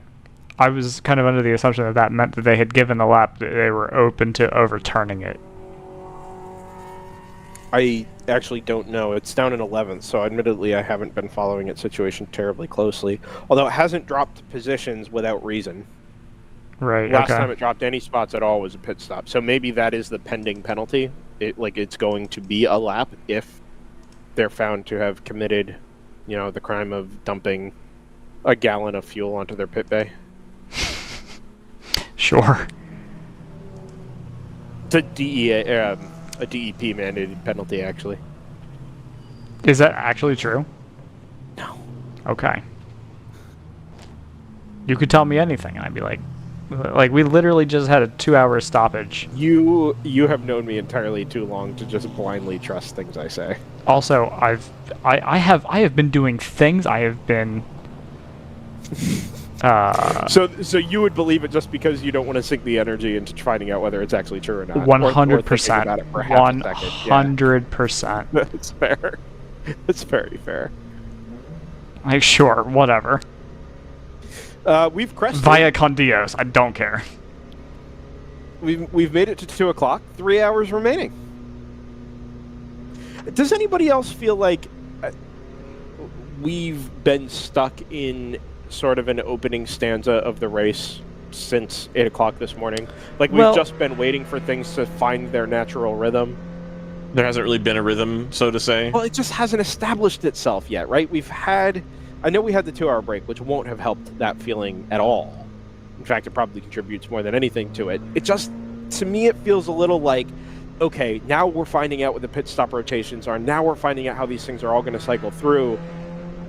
I was kind of under the assumption that meant that they had given the lap, that they were open to overturning it. I actually don't know. It's down in 11th, so admittedly I haven't been following its situation terribly closely. Although it hasn't dropped positions without reason. Right. Last time it dropped any spots at all was a pit stop. So maybe that is the pending penalty. It's going to be a lap if they're found to have committed, you know, the crime of dumping a gallon of fuel onto their pit bay. Sure. It's a DEP mandated penalty, actually. Is that actually true? No. Okay. You could tell me anything, and I'd be like, we literally just had a 2-hour stoppage. You have known me entirely too long to just blindly trust things I say. Also, I have been doing things. I have been. So you would believe it just because you don't want to sink the energy into finding out whether it's actually true or not. 100%. 100%. That's fair. That's very fair. Like, sure, whatever. We've crested. Via con Dios, I don't care. we've made it to 2 o'clock. 3 hours remaining. Does anybody else feel like we've been stuck in sort of an opening stanza of the race since 8 o'clock this morning? Like we've just been waiting for things to find their natural rhythm. There hasn't really been a rhythm, so to say. Well, it just hasn't established itself yet, right? I know we had the 2-hour break, which won't have helped that feeling at all. In fact, it probably contributes more than anything to it. It just, to me, it feels a little like, okay, now we're finding out what the pit stop rotations are. Now we're finding out how these things are all going to cycle through.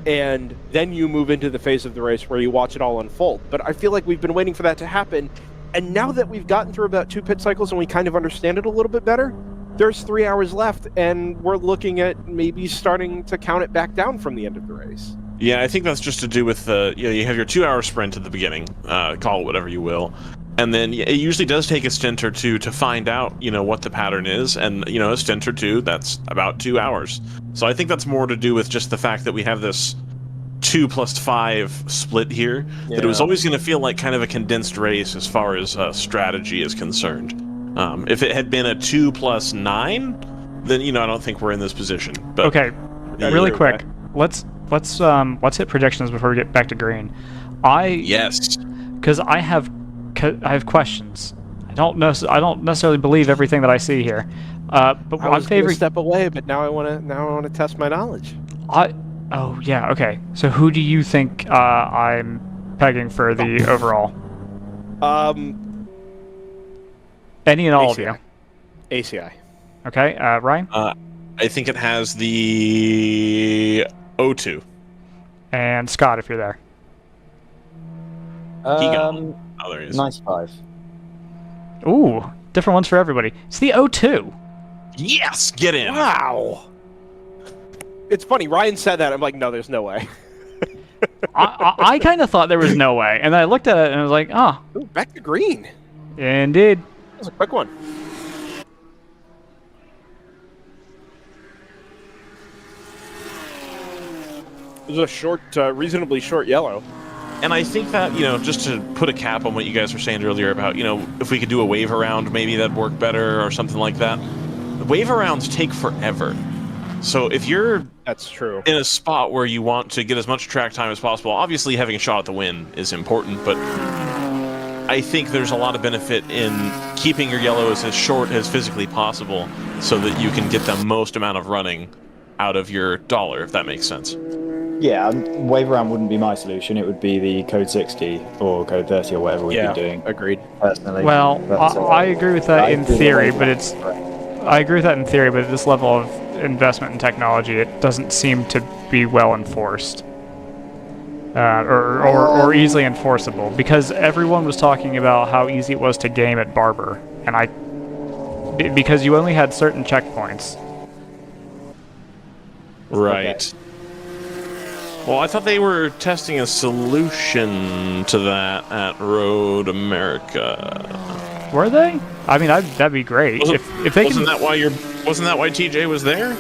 And then you move into the phase of the race where you watch it all unfold. But I feel like we've been waiting for that to happen. And now that we've gotten through about 2 pit cycles and we kind of understand it a little bit better, there's 3 hours left, and we're looking at maybe starting to count it back down from the end of the race. Yeah, I think that's just to do with you have your 2-hour sprint at the beginning, call it whatever you will, and then it usually does take a stint or two to find out, what the pattern is, and a stint or two, that's about 2 hours. So I think that's more to do with just the fact that we have this 2 + 5 split here. Yeah. That it was always going to feel like kind of a condensed race as far as strategy is concerned. If it had been a 2 + 9, then I don't think we're in this position. But okay, really quick, let's hit predictions before we get back to green. Yes, because I have questions. I don't necessarily believe everything that I see here. But I was going to step away, but now I want to test my knowledge. Oh yeah, okay. So who do you think I'm pegging for the overall? Any and all ACI. of you. ACI. Okay, Ryan? I think it has the O2. And Scott, if you're there. Oh, there he is. 95. Ooh, different ones for everybody. It's the O2. Yes, get in. Wow. It's funny, Ryan said that. I'm like, no, there's no way. I kind of thought there was no way. And I looked at it and I was like, oh. Ooh, back to green. Indeed. That was a quick one. It was a short, reasonably short yellow. And I think that, just to put a cap on what you guys were saying earlier about, if we could do a wave around, maybe that'd work better or something like that. Wave arounds take forever. So if you're That's true. in a spot where you want to get as much track time as possible, obviously having a shot at the win is important, but I think there's a lot of benefit in keeping your yellows as short as physically possible so that you can get the most amount of running out of your dollar, if that makes sense. Yeah, wave around wouldn't be my solution. It would be the code 60 or code 30 or whatever we've been doing. Agreed. Personally. Well, I agree with that in theory, but I agree with that in theory, but at this level of investment in technology, it doesn't seem to be well enforced. Or easily enforceable, because everyone was talking about how easy it was to game at Barber, and because you only had certain checkpoints. Right. Okay. Well, I thought they were testing a solution to that at Road America. Were they? I mean, that'd be great if they wasn't that why TJ was there?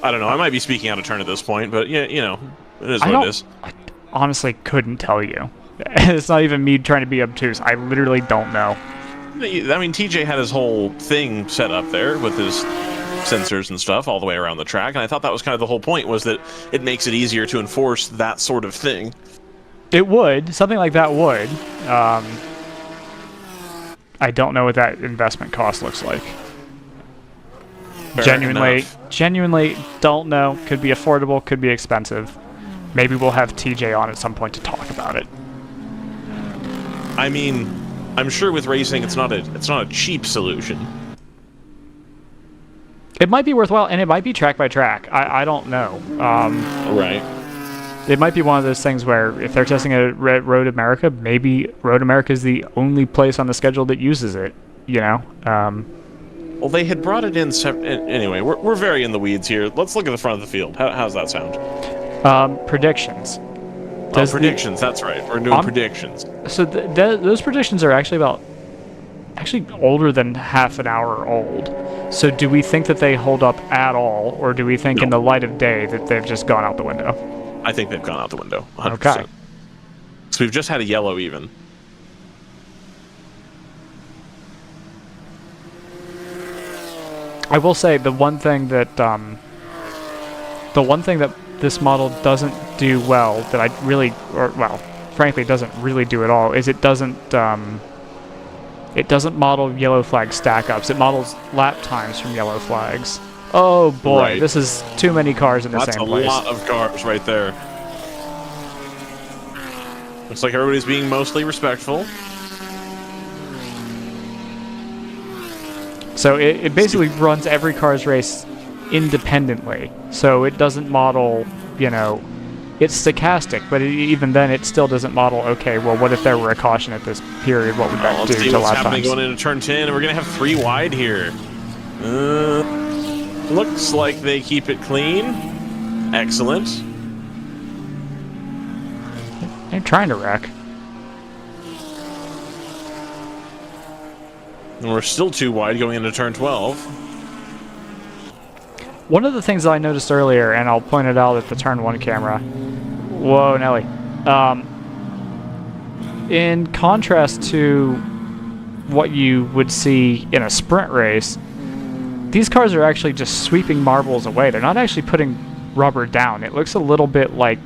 I don't know. I might be speaking out of turn at this point, but yeah, it is what it is. I honestly couldn't tell you. It's not even me trying to be obtuse. I literally don't know. I mean, TJ had his whole thing set up there with his sensors and stuff all the way around the track, and I thought that was kind of the whole point, was that it makes it easier to enforce that sort of thing. It would. Something like that would. I don't know what that investment cost looks like. Genuinely don't know. Could be affordable, could be expensive. Maybe we'll have TJ on at some point to talk about it. I mean, I'm sure with racing it's not a cheap solution. It might be worthwhile, and it might be track by track. I don't know. Right. It might be one of those things where if they're testing it at Road America, maybe Road America is the only place on the schedule that uses it. Well, they had brought it in. Anyway, we're very in the weeds here. Let's look at the front of the field. How's that sound? Predictions. Predictions. That's right. We're doing predictions. So those predictions are actually older than half an hour old. So do we think that they hold up at all, or do we think in the light of day that they've just gone out the window? I think they've gone out the window. 100%. Okay. So we've just had a yellow even. I will say the one thing that this model doesn't do well, that I really, or well, frankly, doesn't really do at all, is it doesn't model yellow flag stack ups. It models lap times from yellow flags. Oh boy, Right. this is too many cars in the same place. That's a lot of cars right there. Looks like everybody's being mostly respectful. So it basically runs every car's race independently. So it doesn't model, you know, it's stochastic, but even then it still doesn't model, okay, well, what if there were a caution at this period? What would that Let's do see to what's lap happening times? going into turn 10, and we're going to have 3 wide here. Looks like they keep it clean. Excellent. They're trying to wreck. And we're still 2 wide going into turn 12. One of the things that I noticed earlier, and I'll point it out at the turn 1 camera. Whoa, Nelly. In contrast to what you would see in a sprint race, these cars are actually just sweeping marbles away. They're not actually putting rubber down. It looks a little bit like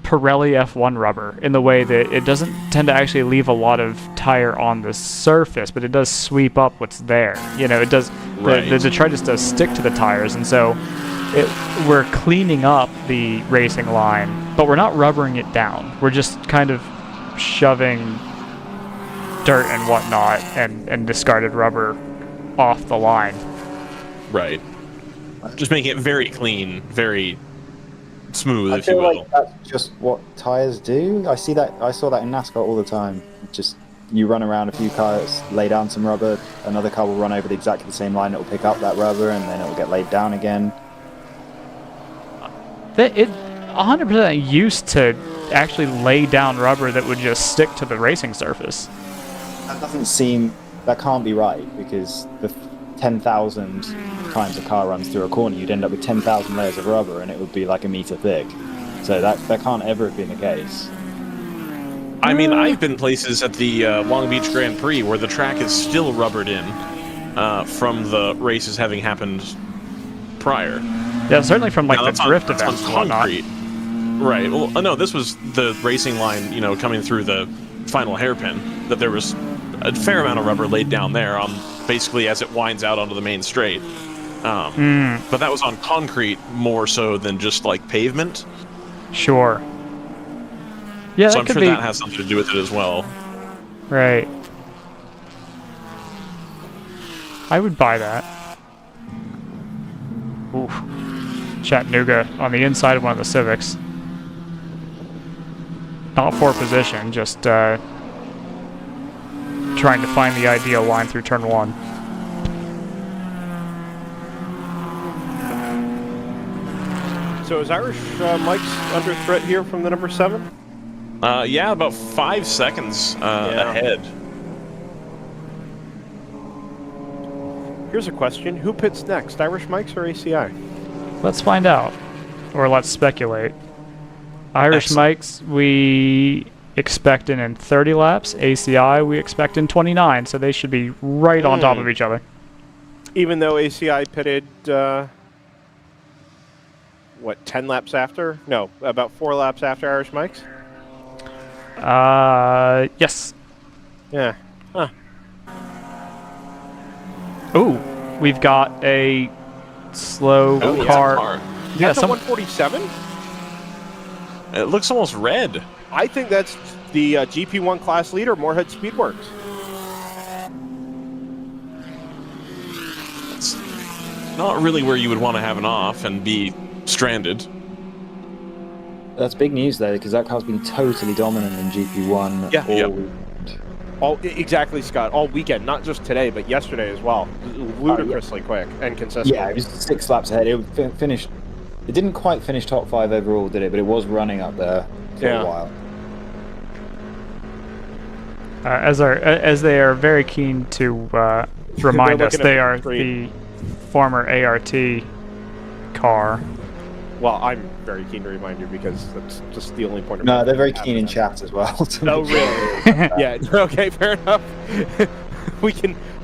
Pirelli F1 rubber in the way that it doesn't tend to actually leave a lot of tire on the surface, but it does sweep up what's there. You know, it does. Right. The detritus does stick to the tires, and so we're cleaning up the racing line, but we're not rubbering it down. We're just kind of shoving dirt and whatnot and discarded rubber off the line. Right. Just making it very clean, very smooth, I if you feel will. like that's just what tires do. I saw that in NASCAR all the time. Just you run around a few cars, lay down some rubber, another car will run over exactly the same line, it will pick up that rubber, and then it will get laid down again. It 100% used to actually lay down rubber that would just stick to the racing surface. That can't be right, because the 10,000 times a car runs through a corner, you'd end up with 10,000 layers of rubber, and it would be like a meter thick. So that can't ever have been the case. I mean, I've been places at the Long Beach Grand Prix where the track is still rubbered in from the races having happened prior. Yeah, certainly from like Now, the that's drift that's events on and whatnot. concrete. Right. Well, no, this was the racing line, you know, coming through the final hairpin, that there was a fair amount of rubber laid down there on basically as it winds out onto the main straight. But that was on concrete more so than just like pavement. Sure. Yeah, So that I'm could sure be that has something to do with it as well. right. I would buy that. Oof. Chattanooga on the inside of one of the Civics. Not for position, just trying to find the ideal line through turn 1. So is Irish Mike's under threat here from the number 7? Yeah, about 5 seconds ahead. Here's a question. Who pits next, Irish Mike's or ACI? Let's find out. Or let's speculate. Irish Excellent. Mike's, we expect in 30 laps. ACI, we expect in 29, so they should be right on top of each other. Even though ACI pitted, 10 laps after? No, about 4 laps after Irish Mike's? Yes. Yeah. Huh. Ooh, we've got a slow Oh, yeah, car. car. Yeah, That's a 147? It looks almost red. I think that's the GP1 class leader, Moorhead Speedworks. It's not really where you would want to have an off and be stranded. That's big news though, because that car's been totally dominant in GP1 Yeah. all Yep. weekend. Exactly, Scott. All weekend, not just today, but yesterday as well. Ludicrously quick and consistent. Yeah, it was 6 laps ahead. It finished. It didn't quite finish top 5 overall, did it? But it was running up there for a while. As they are very keen to remind us, looking at they the are screen. the former ART car. Well, I'm very keen to remind you because that's just the only point of No, they're very keen in chat as well. Oh, really? Yeah, okay, fair enough.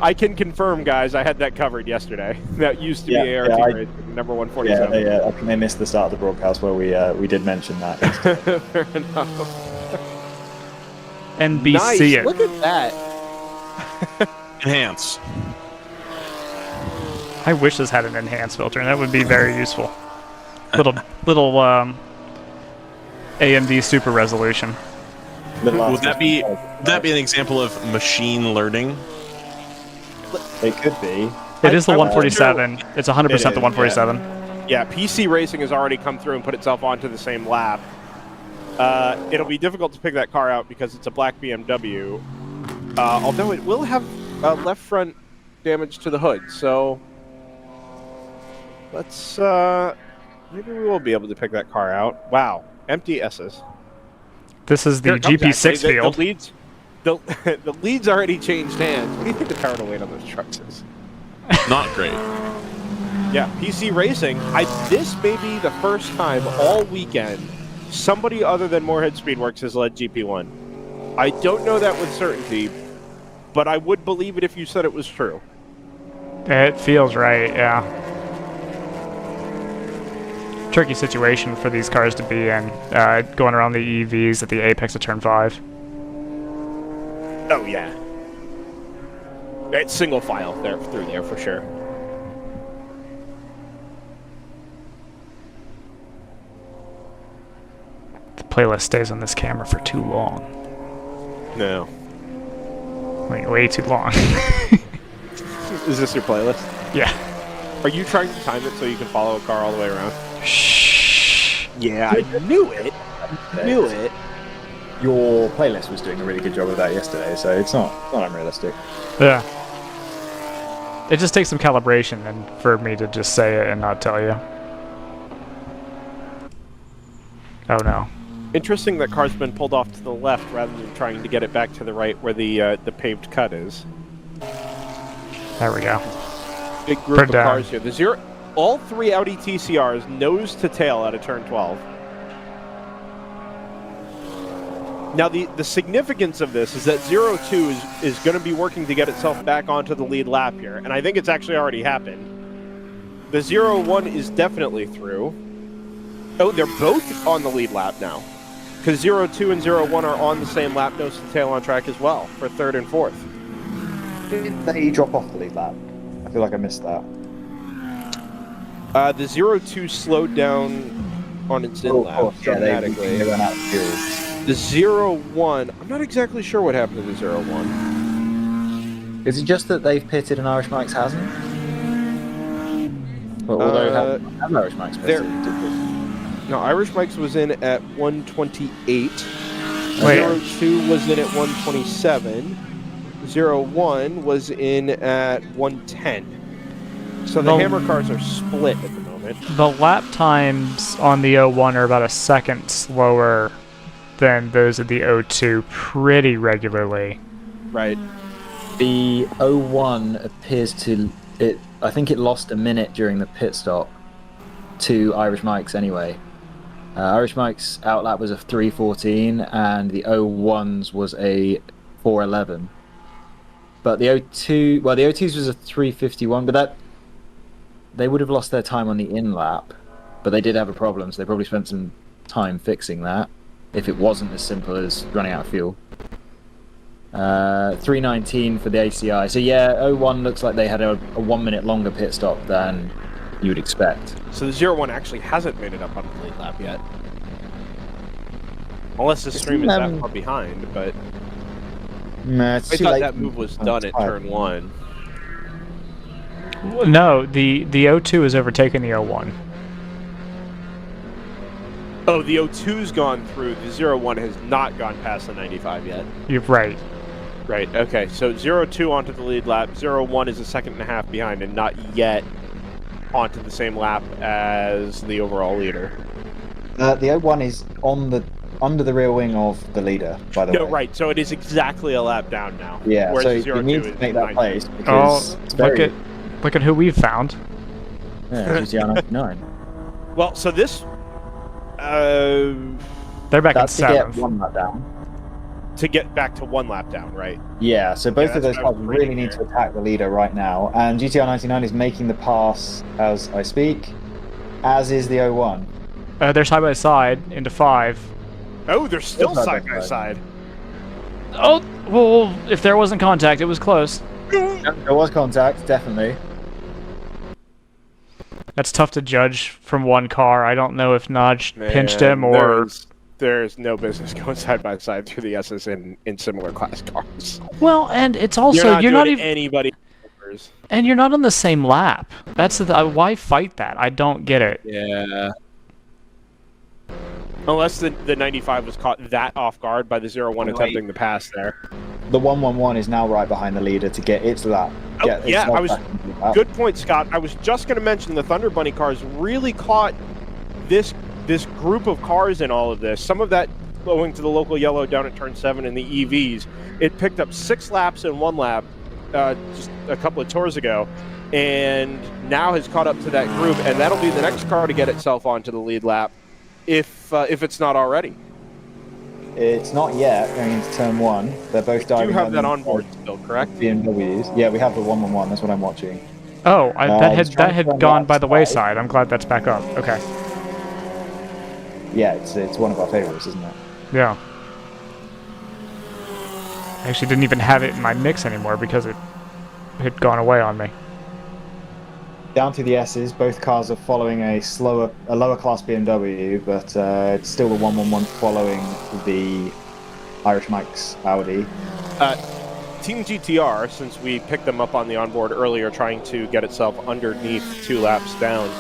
I can confirm, guys. I had that covered yesterday. That used to be ART Racing, number 147. Yeah, I think they missed the start of the broadcast where we did mention that. Fair enough. NBC Nice. it. Look at that. Enhance. I wish this had an enhanced filter, and that would be very useful. Little AMD super resolution. Would that be an example of machine learning? It could be. It is the 147. It's 100% the 147. Yeah, PC Racing has already come through and put itself onto the same lap. It'll be difficult to pick that car out because it's a black BMW. Although it will have left front damage to the hood, so let's maybe we will be able to pick that car out. Wow, empty S's. This is the GP6 field. The lead's already changed hands. What do you think the power to weight on those trucks is? Not great. Yeah, PC Racing. This may be the first time all weekend somebody other than Moorhead Speedworks has led GP1. I don't know that with certainty, but I would believe it if you said it was true. It feels right, yeah. Tricky situation for these cars to be in, going around the EVs at the apex of turn 5. Oh yeah, it's single file there through there for sure. The playlist stays on this camera for too long. No. Wait, way too long. Is this your playlist? Yeah. Are you trying to time it so you can follow a car all the way around? Shh. Yeah, I knew it. Knew it. Your playlist was doing a really good job of that yesterday, so it's not unrealistic. Yeah. It just takes some calibration and for me to just say it and not tell you. Oh no. Interesting that car's been pulled off to the left rather than trying to get it back to the right where the paved cut is. There we go. Big group of cars here. All three Audi TCRs nose to tail out of turn 12. Now the significance of this is that 02 is going to be working to get itself back onto the lead lap here, and I think it's actually already happened. The 01 is definitely through. Oh, they're both on the lead lap now, because 02 and 01 are on the same lap, nose to tail on track as well for third and fourth. Did they drop off the lead lap? I feel like I missed that. The 02 slowed down on its in lap dramatically. They ran out of fuel. The 01, I'm not exactly sure what happened to the 01. Is it just that they've pitted and Irish Mike's hasn't? But although have Irish Mike's pitted, did they? No, Irish Mike's was in at 128. Wait. 02 was in at 127. 01 was in at 110. So the Hammer cars are split at the moment. The lap times on the 01 are about a second slower than those of the 02 pretty regularly. Right. The 01 appears to I think it lost a minute during the pit stop to Irish Mike's anyway. Irish Mike's outlap was a 3:14 and the 01's was a 4:11. But the 02, well, the 02's was a 3:51, but they would have lost their time on the in lap, but they did have a problem, so they probably spent some time fixing that if it wasn't as simple as running out of fuel. 3:19 for the ACI. So yeah, 01 looks like they had a 1 minute longer pit stop than you would expect. So the 01 actually hasn't made it up on the lead lap yet. Unless the stream is that far behind, but Nah, I thought that move was done at turn 1. No, the 02 has overtaken the 01. Oh, the 02's gone through. The 01 has not gone past the 95 yet. You're right. Right, okay. So 02 onto the lead lap. 01 is a second and a half behind and not yet onto the same lap as the overall leader. The 01 is under the rear wing of the leader, by the way. No, right. So it is exactly a lap down now. Yeah, whereas so you need to make that place because it's look at who we've found. Yeah, GTR 99. Well, so this... They're back in 7th. Get one lap down. to get back to 1 lap down, right? Yeah, so both of that's those what I cars was really reading need there. to attack the leader right now. And GTR 99 is making the pass as I speak, as is the 01. They're side by side into 5. Oh, they're still Side side by by side. side. Oh, well, if there wasn't contact, it was close. There was contact, definitely. That's tough to judge from one car. I don't know if Naj pinched Man, him or... There's no business going side by side through the S's in similar class cars. Well, and it's also... You're not even... anybody. And you're not on the same lap. That's the... why fight that? I don't get it. Yeah. Unless the 95 was caught that off guard by the 01 attempting the pass there. The 111 is now right behind the leader to get its lap. Oh, Get its yeah, lap I was... back into the lap. Good point, Scott. I was just going to mention the Thunder Bunny cars really caught this group of cars in all of this. Some of that owing to the local yellow down at turn 7 and the EVs. It picked up 6 laps in 1 lap just a couple of tours ago, and now has caught up to that group, and that'll be the next car to get itself onto the lead lap, if it's not already. It's not yet going into turn 1. They're both diving. You have that down on board still, correct? BMWs. Yeah, we have the 111. That's what I'm watching. Oh, that had turn gone left by the side. wayside. I'm glad that's back up. Okay. Yeah, it's one of our favorites, isn't it? Yeah. I actually didn't even have it in my mix anymore because it had gone away on me. Down to the S's, both cars are following a lower class BMW, but it's still the 111 following the Irish Mike's Audi. Team GTR, since we picked them up on the onboard earlier, trying to get itself underneath 2 laps down,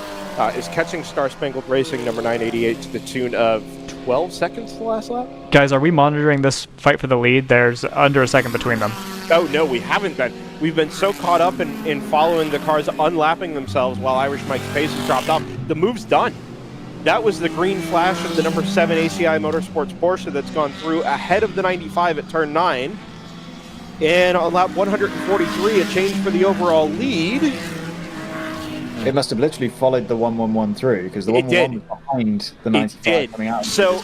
is catching Star Spangled Racing number 988 to the tune of 12 seconds to the last lap. Guys, are we monitoring this fight for the lead? There's under a second between them. Oh, no, we haven't been. We've been so caught up in following the cars unlapping themselves while Irish Mike's pace has dropped off. The move's done. That was the green flash of the number 7 ACI Motorsports Porsche that's gone through ahead of the 95 at turn 9. And on lap 143, a change for the overall lead. It must have literally followed the 111 through, because the 111 was behind the 95 coming out. So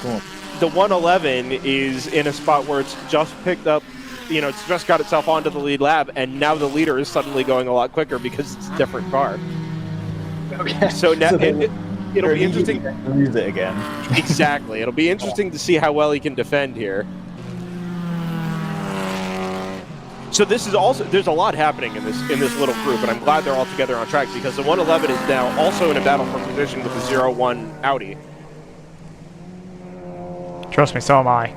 the 111 is in a spot where it's just picked up, it's just got itself onto the lead lap, and now the leader is suddenly going a lot quicker because it's a different car. Okay. So now it'll be interesting to lose it again. Exactly. It'll be interesting to see how well he can defend here. So this is also, there's a lot happening in this little group, and I'm glad they're all together on track, because the 111 is now also in a battle for position with the 01 Audi. Trust me, so am I.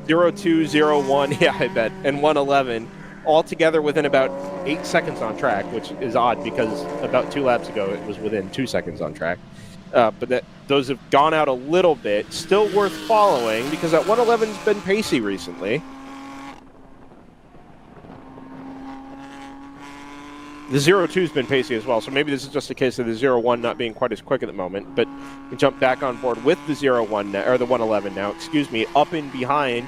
02, 01, yeah, I bet, and 111, all together within about 8 seconds on track, which is odd because about 2 laps ago it was within 2 seconds on track. But those have gone out a little bit. Still worth following because that 111's been pacey recently. The 02's been pacey as well, so maybe this is just a case of the 01 not being quite as quick at the moment. But we jump back on board with the 01 now, or the 111 now, excuse me, up in behind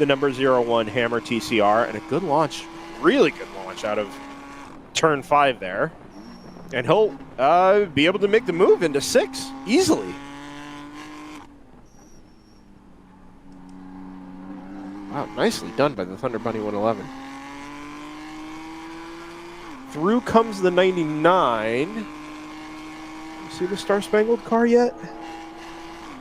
the number 01 Hammer TCR, and a good launch, really good launch out of turn 5 there. And he'll be able to make the move into 6 easily. Wow, nicely done by the Thunder Bunny 111. Through comes the 99. You see the Star Spangled car yet?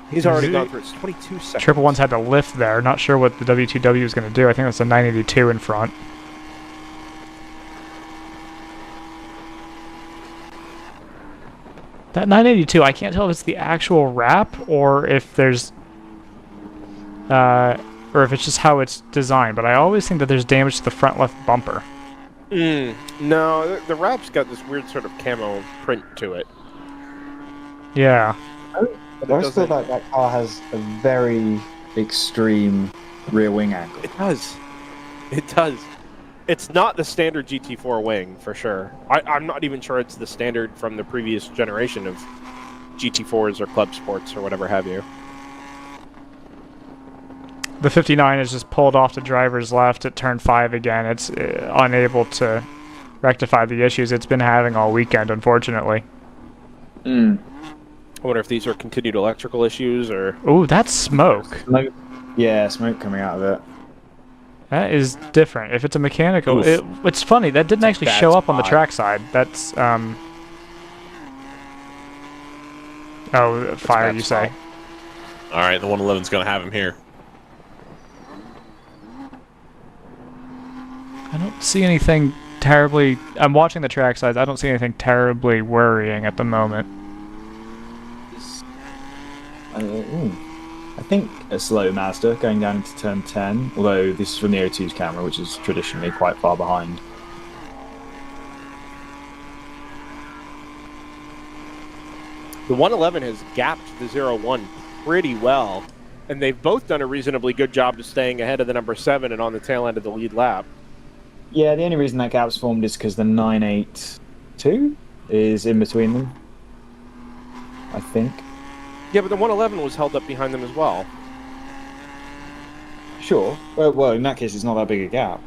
He's already gone through. It's 22 seconds. Triple One's had to lift there. Not sure what the W2W is going to do. I think that's a 982 in front. That 982, I can't tell if it's the actual wrap or if there's, or if it's just how it's designed. But I always think that there's damage to the front left bumper. No, the wrap's got this weird sort of camo print to it. Yeah. But I feel like that car has a very extreme rear wing angle. It does. It does. It's not the standard GT4 wing, for sure. I'm not even sure it's the standard from the previous generation of GT4s or Club Sports or whatever have you. The 59 is just pulled off the driver's left at turn 5 again. It's unable to rectify the issues it's been having all weekend, unfortunately. I wonder if these are continued electrical issues or... Ooh, that's smoke. Yeah, smoke coming out of it. That is different. If it's a mechanical, Oof. it's funny. That didn't actually bad show up on the spot. trackside. That's Oh, fire, bad you say? spot. All right, the 111's going to have him here. I don't see anything terribly. I'm watching the tracksides. I don't see anything terribly worrying at the moment. I think a slow Mazda going down into turn 10, although this is from the O2's camera, which is traditionally quite far behind. The 111 has gapped the 01 pretty well, and they've both done a reasonably good job of staying ahead of the number 7 and on the tail end of the lead lap. Yeah, the only reason that gap's formed is because the 982 is in between them, I think. Yeah, but the 111 was held up behind them as well. Sure. Well, in that case, it's not that big a gap.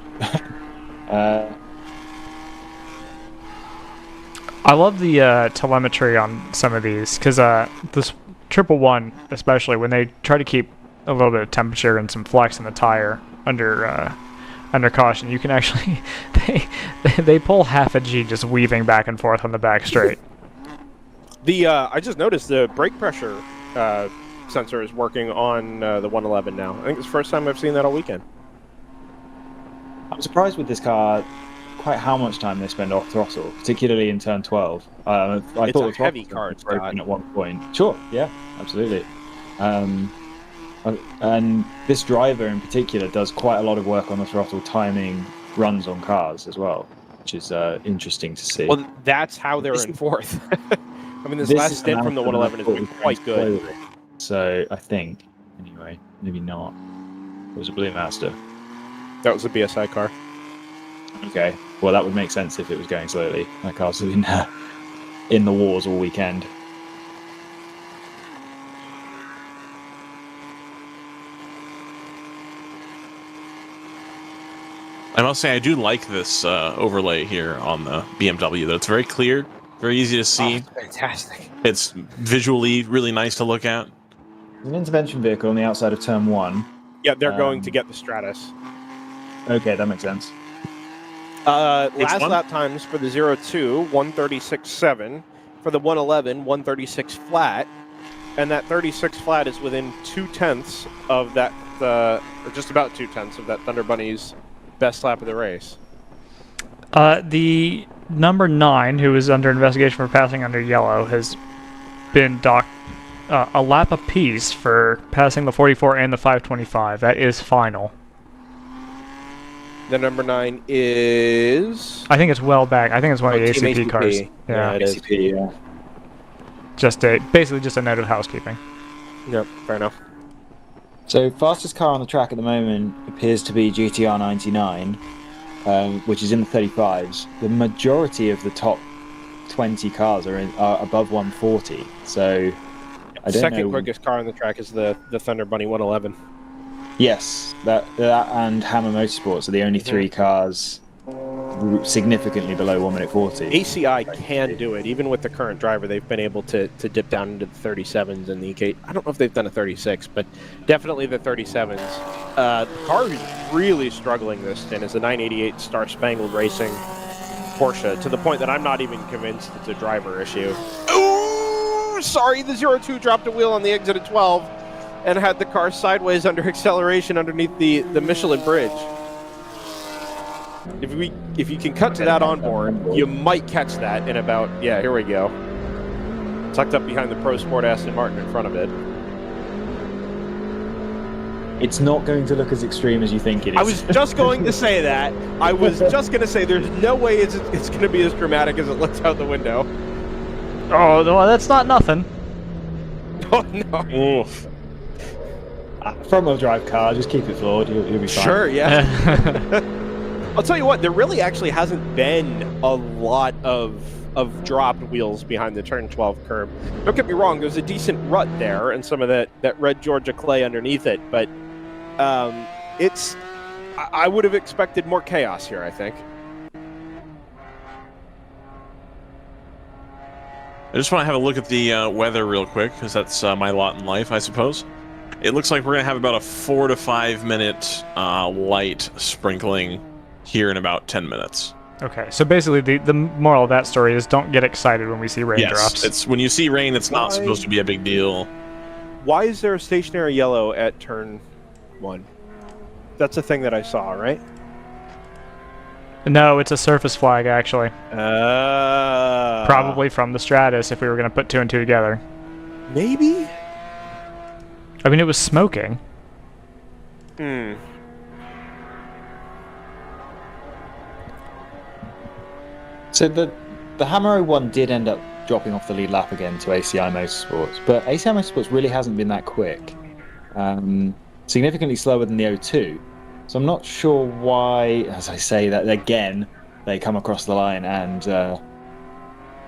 I love the telemetry on some of these because this 111, especially when they try to keep a little bit of temperature and some flex in the tire under caution, you can actually they pull half a G just weaving back and forth on the back straight. I just noticed the brake pressure sensor is working on the 111 now. I think it's the first time I've seen that all weekend. I'm surprised with this car quite how much time they spend off throttle, particularly in turn 12. I It's thought a the heavy throttle car, was broken Scott. at one point. Sure, yeah, absolutely. And this driver in particular does quite a lot of work on the throttle timing runs on cars as well, which is interesting to see. Well, that's how they're in fourth. I mean, this last is stint an from the outcome 111 has of been what quite good. slowly. So I think, anyway, maybe not. It was a Blue Master. That was a BSI car. Okay, well that would make sense if it was going slowly. That car's been in the wars all weekend. I must say, I do like this overlay here on the BMW, though. It's very clear, very easy to see. Oh, fantastic. It's visually really nice to look at. There's an intervention vehicle on the outside of turn 1. Yeah, they're going to get the Stratus. Okay, that makes sense. Last one? lap times for the 02, 136.7. For the 111, 136 flat. And that 36 flat is within 2/10 of that, or just about 2/10 of that Thunder Bunny's best lap of the race. The number 9, who is under investigation for passing under yellow, has been docked a lap apiece for passing the 44 and the 525. That is final. The number 9 is... I think it's well back. I think it's one of the Team ACP cars. Yeah, it is. ACP, yeah. Basically just a note of housekeeping. Yep, fair enough. So fastest car on the track at the moment appears to be GTR 99, which is in the 35s. The majority of the top 20 cars are above 140. So I don't Second know. quickest car on the track is the Thunder Bunny 111. Yes, that and Hammer Motorsports are the only 3 cars significantly below 1 minute 40. ACI can do it. Even with the current driver, they've been able to dip down into the 37s and the EK. I don't know if they've done a 36, but definitely the 37s. The car who's really struggling this stint is the 988 Star Spangled Racing Porsche, to the point that I'm not even convinced it's a driver issue. Ooh, sorry, the 02 dropped a wheel on the exit at 12 and had the car sideways under acceleration underneath the Michelin bridge. If you can cut to that on board, you might catch that in about, yeah, here we go. Tucked up behind the Pro Sport Aston Martin in front of it. It's not going to look as extreme as you think it is. I was just going to say that. I was just going to say there's no way it's going to be as dramatic as it looks out the window. Oh, no, that's not nothing. Oh, no. Oof. Front-wheel drive car, just keep it floored, you'll be fine. Sure, yeah. I'll tell you what, there really actually hasn't been a lot of dropped wheels behind the turn 12 curb. Don't get me wrong, there's a decent rut there and some of that red Georgia clay underneath it, but I would have expected more chaos here, I think. I just want to have a look at the weather real quick, because that's my lot in life, I suppose. it looks like we're going to have about a 4 to 5 minute light sprinkling here in about 10 minutes. Okay, so basically the moral of that story is don't get excited when we see raindrops. It's when you see rain, it's not supposed to be a big deal. Why is there a stationary yellow at turn 1? That's a thing that I saw, right? No, it's a surface flag, actually. Uh... Probably from the Stratus, if we were going to put 2 and 2 together. Maybe? I mean, it was smoking. Hmm. So the Hammer 01 did end up dropping off the lead lap again to ACI Motorsports, but ACI Motorsports really hasn't been that quick. Significantly slower than the 02. So I'm not sure why, as I say that again, they come across the line and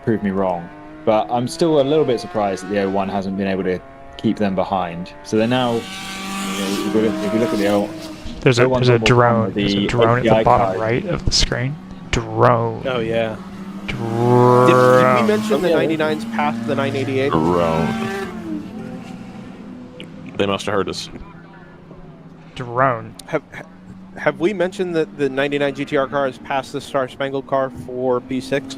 prove me wrong. But I'm still a little bit surprised that the 01 hasn't been able to keep them behind. So they're now, if we look at the 01, there's a drone. There's a drone at the API bottom card. right of the screen. Drone. Oh, yeah. Drone. Did we mention the 99's past the 988? Drone. They must have heard us. Drone. Have we mentioned that the 99 GTR car is past the Star Spangled car for P6?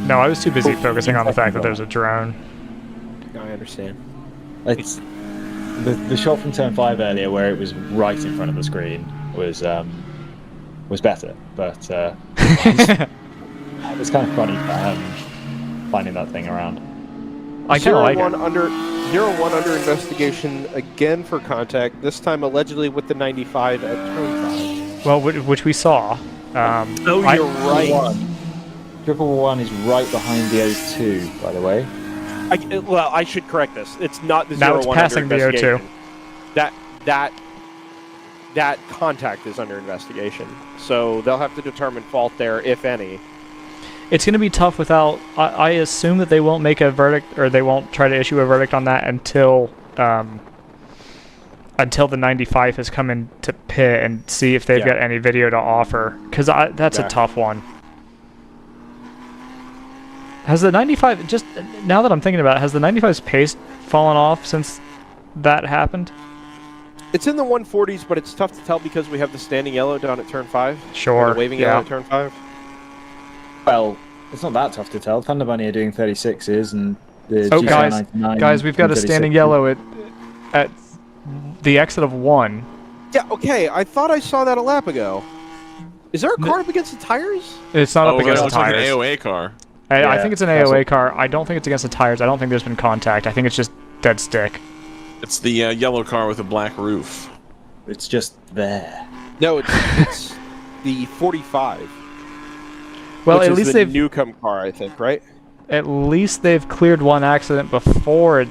No, I was too busy focusing on the fact that there's a drone. No, I understand. It's the shot from turn 5 earlier, where it was right in front of the screen, was better. But it was kind of funny finding that thing around. I kind of like it. 0-1 under investigation again for contact. This time allegedly with the 95 at turn 5. Well, which we saw. You're right. 111 is right behind the 02, by the way. I should correct this. It's not the 0-1 Now it's passing under the 02. investigation. That contact is under investigation. So they'll have to determine fault there, if any. It's going to be tough without... I assume that they won't make a verdict, or they won't try to issue a verdict on that until the 95 has come into pit and see if they've got any video to offer. Because that's a tough one. Has the 95... Just now that I'm thinking about it, has the 95's pace fallen off since that happened? It's in the 140s, but it's tough to tell because we have the standing yellow down at turn 5. Sure. The waving yellow at turn 5. Well, it's not that tough to tell. Thunder Bunny are doing 36s, and the Oh, GCR guys, we've got a standing yellow at the exit of 1. Yeah, okay. I thought I saw that a lap ago. Is there a car up against the tires? It's not up against the looks like tires. an AOA car. I think it's an AOA car. I don't think it's against the tires. I don't think there's been contact. I think it's just dead stick. It's the yellow car with a black roof. It's just there. No, it's the 45. Well, which at is least the they've Newcomb car, I think, right? At least they've cleared one accident before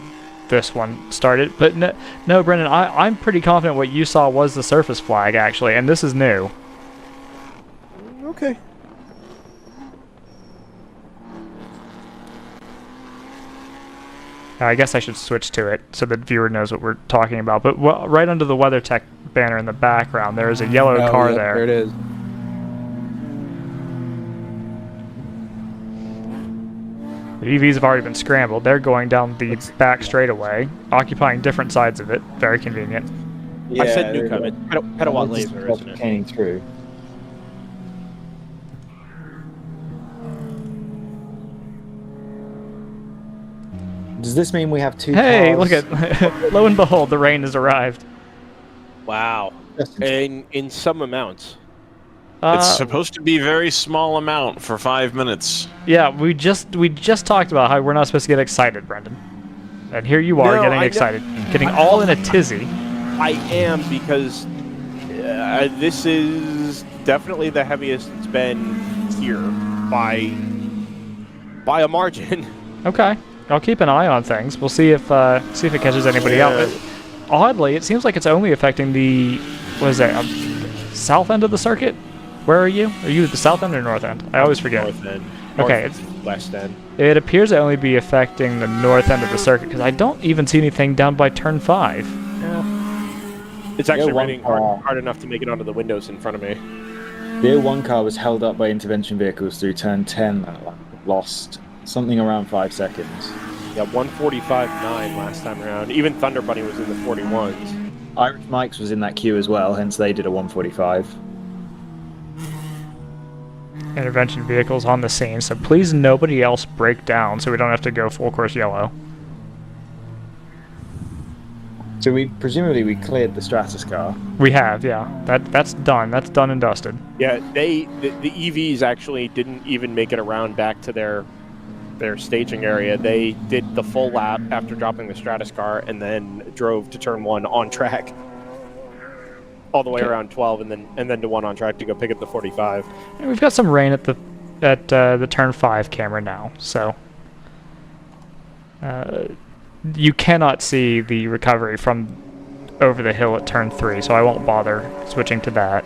this one started. But no, Brendan, I'm pretty confident what you saw was the surface flag, actually, and this is new. Okay. I guess I should switch to it so the viewer knows what we're talking about. But right under the WeatherTech banner in the background, there is a yellow car there. There it is. The EVs have already been scrambled. They're going down the back straightaway, occupying different sides of it. Very convenient. I said Newcomb. It's Petawatt laser, isn't it? Came through. Does this mean we have two Hey, cars? look at... Lo and behold, the rain has arrived. Wow. In some amounts. It's supposed to be a very small amount for 5 minutes. Yeah, we just talked about how we're not supposed to get excited, Brendan. And here you are getting excited. Getting all in a tizzy. I am, because this is definitely the heaviest it's been here by a margin. Okay. I'll keep an eye on things. We'll see if it catches anybody out. Oddly, it seems like it's only affecting the south end of the circuit. Where are you? Are you at the south end or north end? I always forget. North end. Okay, it's west end. It appears to only be affecting the north end of the circuit because I don't even see anything down by turn 5. Yeah. It's actually raining hard enough to make it onto the windows in front of me. The 01 car was held up by intervention vehicles through turn 10 that lap. Lost something around 5 seconds. Yeah, 145.9 last time around. Even Thunder Bunny was in the 41s. Irish Mike's was in that queue as well, hence they did a 145. Intervention vehicles on the scene, so please nobody else break down so we don't have to go full course yellow. So presumably we cleared the Stratus car. We have, yeah. That's done. That's done and dusted. Yeah, the EVs actually didn't even make it around back to their staging area. They did the full lap after dropping the Stratus car and then drove to turn 1 on track. All the way around 12 and then to 1 on track to go pick up the 45. And we've got some rain at the turn 5 camera now, so you cannot see the recovery from over the hill at turn 3, so I won't bother switching to that.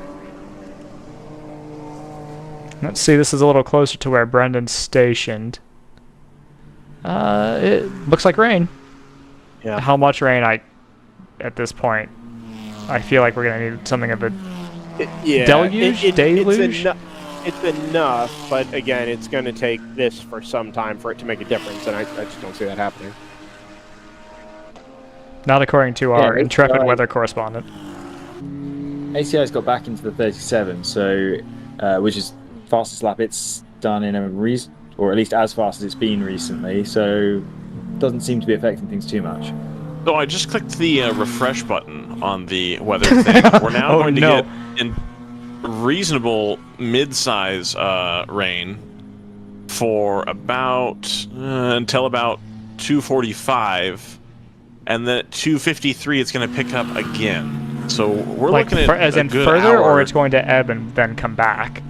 Let's see, this is a little closer to where Brendan's stationed. It looks like rain. Yeah. How much rain? at this point, I feel like we're gonna need something of a deluge. Deluge. It's enough, but again, it's going to take this for some time for it to make a difference, and I just don't see that happening. Not according to our intrepid weather correspondent. ACI's got back into the 37, so which is fastest lap it's done in a or at least as fast as it's been recently, so doesn't seem to be affecting things too much. So I just clicked the refresh button on the weather thing. We're now going to get in reasonable mid-size rain for about until about 2:45, and then at 2:53 it's going to pick up again. So we're looking at as in good further, hour. or it's going to ebb and then come back.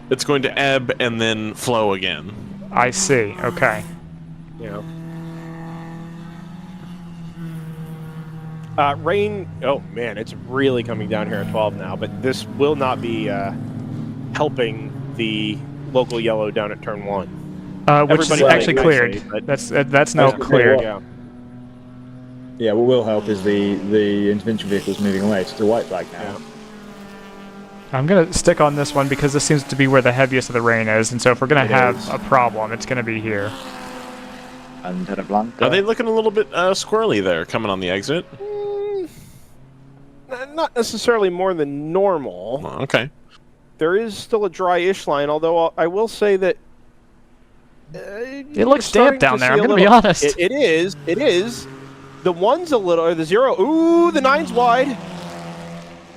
It's going to ebb and then flow again. I see. Okay. Yeah. Rain. Oh man, it's really coming down here at 12 now. But this will not be helping the local yellow down at turn 1. Which is actually cleared. That's now cleared. Yeah. Yeah, what will help is the intervention vehicles moving away. It's the white flag now. Yeah. I'm gonna stick on this one because this seems to be where the heaviest of the rain is, and so if we're gonna have a problem, it's gonna be here. And Blanca. Are they looking a little bit squirrely there, coming on the exit? Not necessarily more than normal. Oh, okay. There is still a dry-ish line, although I will say that it looks damp down there. I'm gonna be honest. It is. It is. The 1's a little, or the 0. Ooh, the 9's wide.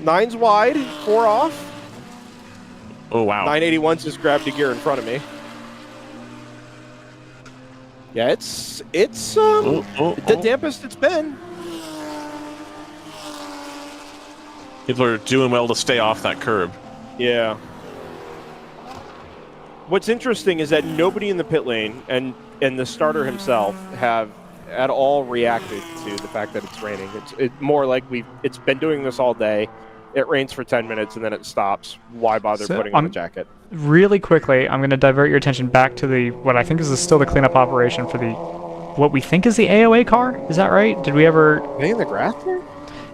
9's wide. 4 off. Oh wow. 981's just grabbed a gear in front of me. Yeah, it's the dampest it's been. People are doing well to stay off that curb. Yeah. What's interesting is that nobody in the pit lane and the starter himself have at all reacted to the fact that it's raining. It's more like it's been doing this all day. It rains for 10 minutes and then it stops. Why bother putting on a jacket? Really quickly, I'm going to divert your attention back to what I think is still the cleanup operation for what we think is the AOA car. Is that right? Did we ever? Are they in the grass there?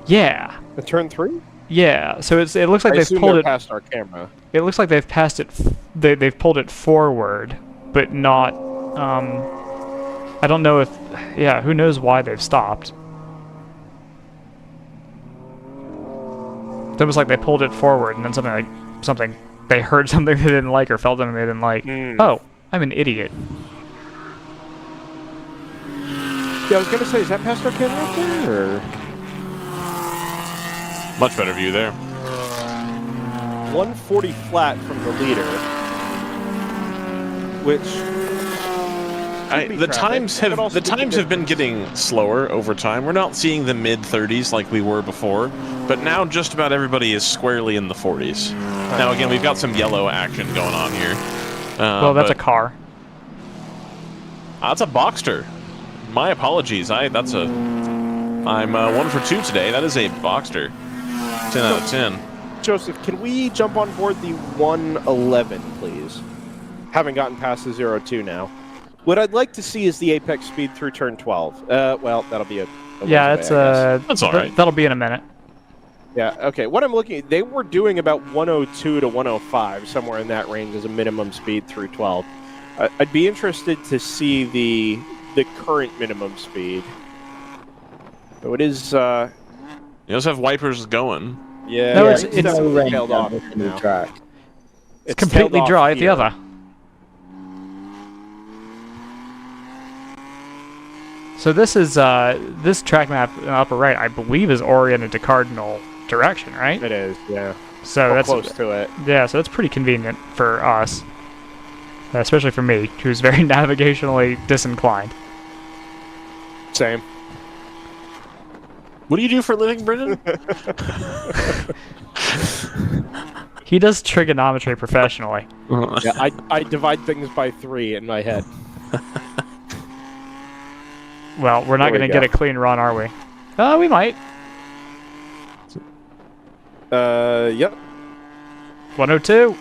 Yeah. The turn 3? Yeah. So it looks like they've pulled it past our camera. It looks like they've passed it. They've pulled it forward, but not. I don't know if. Yeah. Who knows why they've stopped? It was like they pulled it forward, and then something. They heard something they didn't like, or felt something they didn't like. Oh, I'm an idiot. Yeah, I was gonna say, is that past our camera up there? Or? Much better view there. 140 flat from the leader, which the times have been getting slower over time. We're not seeing the mid-30s like we were before, but now just about everybody is squarely in the 40s. Now again, we've got some yellow action going on here. Well, that's a car. That's a Boxster. My apologies. I'm 1 for 2 today. That is a Boxster. 10 out of 10. Joseph, can we jump on board the 111, please? Haven't gotten past the 02 now. What I'd like to see is the apex speed through turn 12. Well, that'll be a yeah, that's all right. That'll be in a minute. Yeah, okay. What I'm looking at, they were doing about 102 to 105, somewhere in that range as a minimum speed through 12. I'd be interested to see the the current minimum speed. So it is. You also have wipers going. Yeah, No, it's it's no rain tailed down off the now. track. It's completely tailed off dry at the here. other. So this is this track map in the upper right, I believe, is oriented to cardinal direction, right? It is, yeah. So Or that's close to it. yeah. So that's pretty convenient for us, especially for me, who's very navigationally disinclined. Same. What do you do for a living, Brendan? He does trigonometry professionally. Yeah, I divide things by 3 in my head. Well, we're not There we going to get a go. clean run, are we? We might. Yep. 102.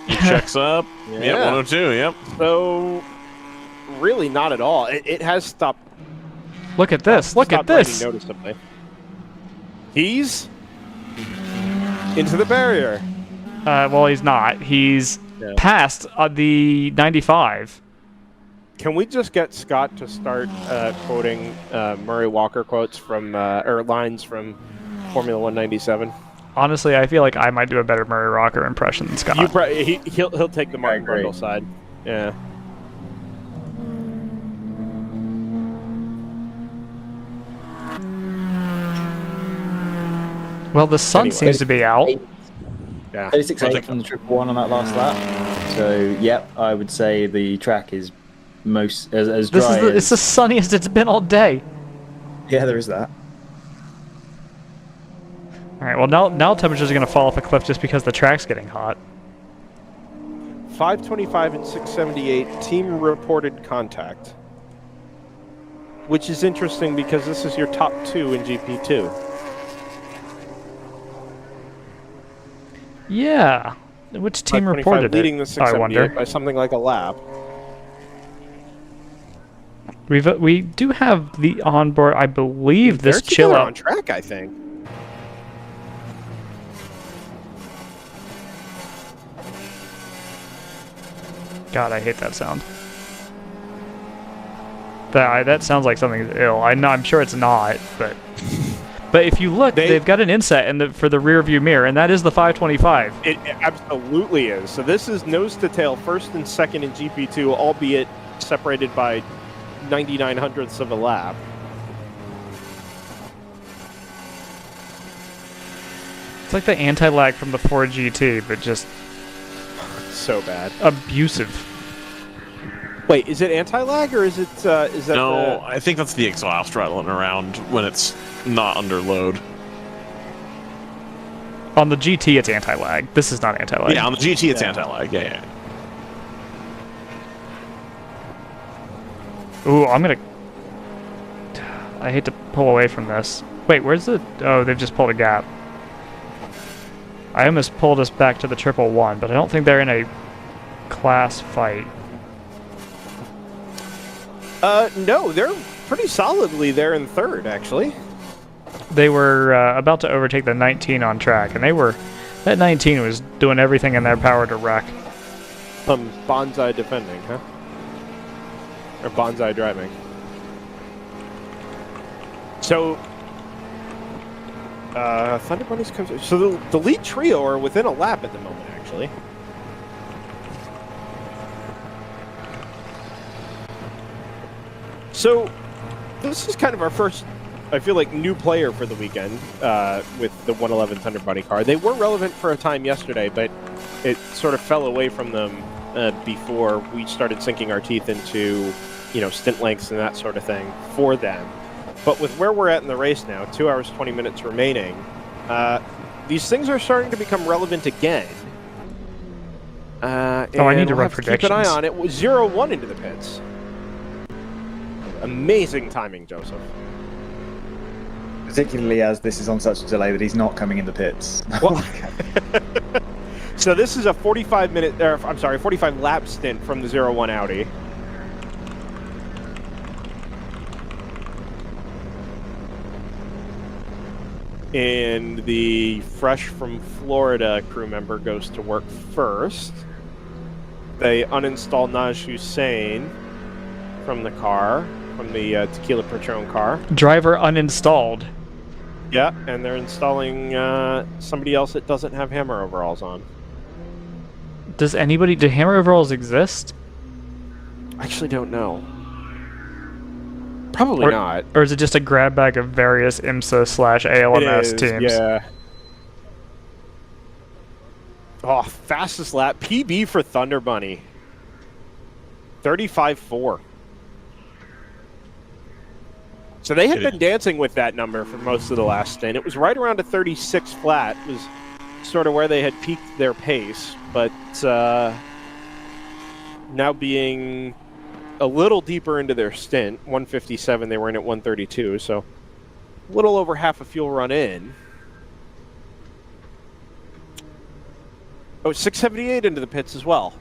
Checks up. Yeah. Yep, 102, yep. So, really not at all. It has stopped. Look at this. Look at stopped raining this. noticeably. He's into the barrier. Well, he's not. He's Yeah. past the 95. Can we just get Scott to start quoting Murray Walker quotes from or lines from Formula 197? Honestly, I feel like I might do a better Murray Rocker impression than Scott. He'll take the Martin agree. Brundle side. Yeah. Well, the sun Anyway. seems to be out. Yeah. 36.8 from the triple one on that last lap. So, yep, I would say the track is most as This dry is the, as... it's the sunniest it's been all day. Yeah, there is that. All right. Well, now temperatures are going to fall off a cliff just because the track's getting hot. 525 and 678 team reported contact, which is interesting because this is your top 2 in GP2. Yeah. Which team 525 reported leading it? the I 678 wonder. by something like a lap. We do have the onboard. I believe this They're chill together out. on track, I think. God, I hate that sound. That sounds like something's ill. I'm sure it's not, but if you look, they've got an inset for the rear view mirror, and that is the 525. It absolutely is. So this is nose to tail, first and second in GP2, albeit separated by 99 hundredths of a lap. It's like the anti-lag from the Ford GT, but just So bad. abusive. Wait, is it anti-lag or is it? Is that No, I think that's the exhaust rattling around when it's not under load. On the GT, it's anti-lag. This is not anti-lag. Yeah, on the GT, it's Yeah. anti-lag. Yeah. Ooh, I hate to pull away from this. Wait, where's the... Oh, they've just pulled a gap. I almost pulled us back to the 111, but I don't think they're in a class fight. No, they're pretty solidly there in third, actually. They were about to overtake the 19 on track, and that 19 was doing everything in their power to wreck. Bonsai defending, huh? Or bonsai driving. So, Thunder Bunnies comes. So the lead trio are within a lap at the moment, actually. So, this is kind of our first, I feel like, new player for the weekend with the 111 Thunder Bunny car. They were relevant for a time yesterday, but it sort of fell away from them before we started sinking our teeth into, stint lengths and that sort of thing for them. But with where we're at in the race now, 2 hours, 20 minutes remaining, these things are starting to become relevant again. I need to run Keep an eye predictions. on it. 0-1 into the pits. Amazing timing, Joseph. Particularly as this is on such a delay that he's not coming in the pits. Well, so this is a 45 lap stint from the 0-1 Audi. And the fresh from Florida crew member goes to work first. They uninstall Naj Hussein from the car. from the Tequila Patron car. Driver uninstalled. Yeah, and they're installing somebody else that doesn't have hammer overalls on. Do hammer overalls exist? I actually don't know. Probably not. Or is it just a grab bag of various IMSA/ALMS teams? Yeah. Oh, fastest lap. PB for Thunder Bunny. 35.4. So they had been dancing with that number for most of the last stint. It was right around a 36 flat. It was sort of where they had peaked their pace. But now being a little deeper into their stint, 157, they were in at 132. So a little over half a fuel run in. Oh, 678 into the pits as well.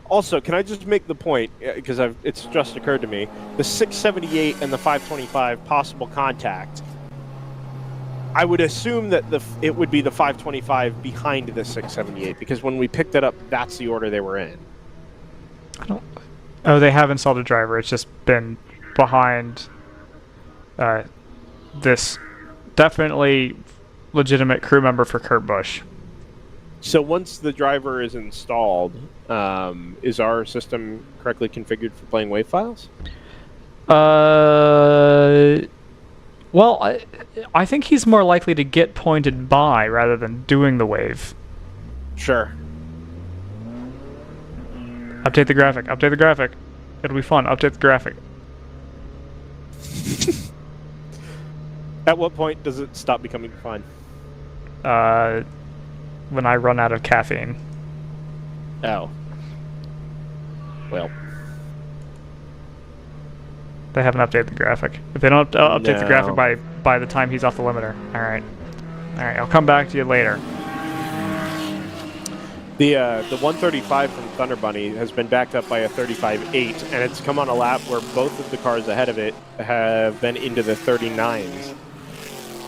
Also, can I just make the point, because it's just occurred to me, the 678 and the 525 possible contact, I would assume that it would be the 525 behind the 678, because when we picked it up, that's the order they were in. Oh, they have installed a driver. It's just been behind this definitely legitimate crew member for Kurt Busch. So once the driver is installed, is our system correctly configured for playing WAV files? Well, I think he's more likely to get pointed by rather than doing the wave. Sure. Update the graphic. Update the graphic. It'll be fun. Update the graphic. At what point does it stop becoming fun? When I run out of caffeine. Oh. Well. They haven't updated the graphic. If they don't update the graphic by the time he's off the limiter. Alright. Alright, I'll come back to you later. The 135 from Thunder Bunny has been backed up by a 35.8, and it's come on a lap where both of the cars ahead of it have been into the 39s.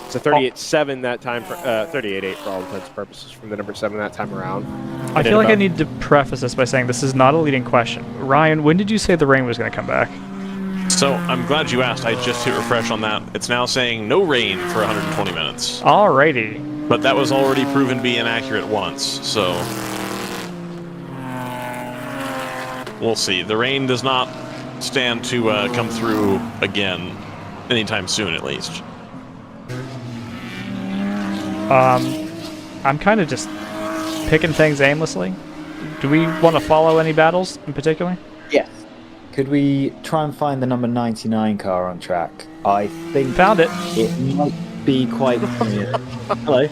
It's a 38.7 that time, 38.8 for all intents and purposes from the number 7 that time around. I feel like I need to preface this by saying this is not a leading question. Ryan, when did you say the rain was going to come back? So I'm glad you asked. I just hit refresh on that. It's now saying no rain for 120 minutes. Alrighty. But that was already proven to be inaccurate once, so we'll see. The rain does not stand to come through again anytime soon, at least. I'm kind of just picking things aimlessly. Do we want to follow any battles in particular? Yes. Could we try and find the number 99 car on track? I think found it. It might be quite. Hello.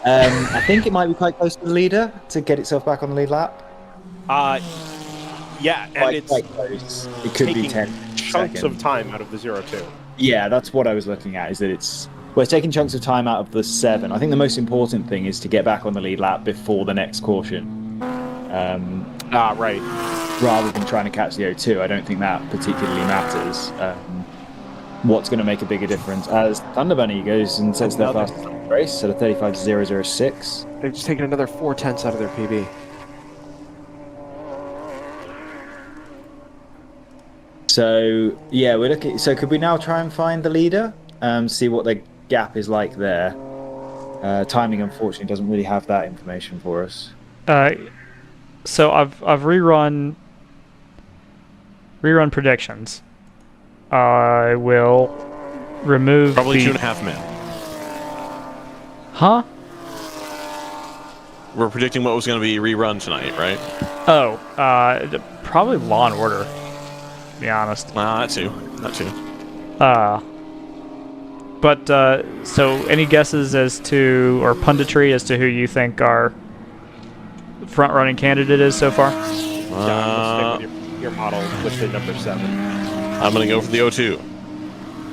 I think it might be quite close to the leader to get itself back on the lead lap. Yeah, and it's quite close. It could be 10 chunks seconds. of time out of the 0-2. Yeah, that's what I was looking at. Is that we're taking chunks of time out of the 7. I think the most important thing is to get back on the lead lap before the next caution. Right. Rather than trying to catch the 0-2, I don't think that particularly matters. What's going to make a bigger difference as Thunder Bunny goes and sets their fastest race at a 35.006. They've just taken another 4 tenths out of their PB. So yeah, we're looking. So could we now try and find the leader? See what the gap is like there. Timing, unfortunately, doesn't really have that information for us. So I've rerun predictions. I will remove Probably the... 2.5 men. Huh? We're predicting what was going to be rerun tonight, right? Oh, probably Law and Order, to be honest. That too. That too. But, so any guesses as to, or punditry as to who you think our front-running candidate is so far? Stick with your model with the number 7. I'm going to go for the 0-2.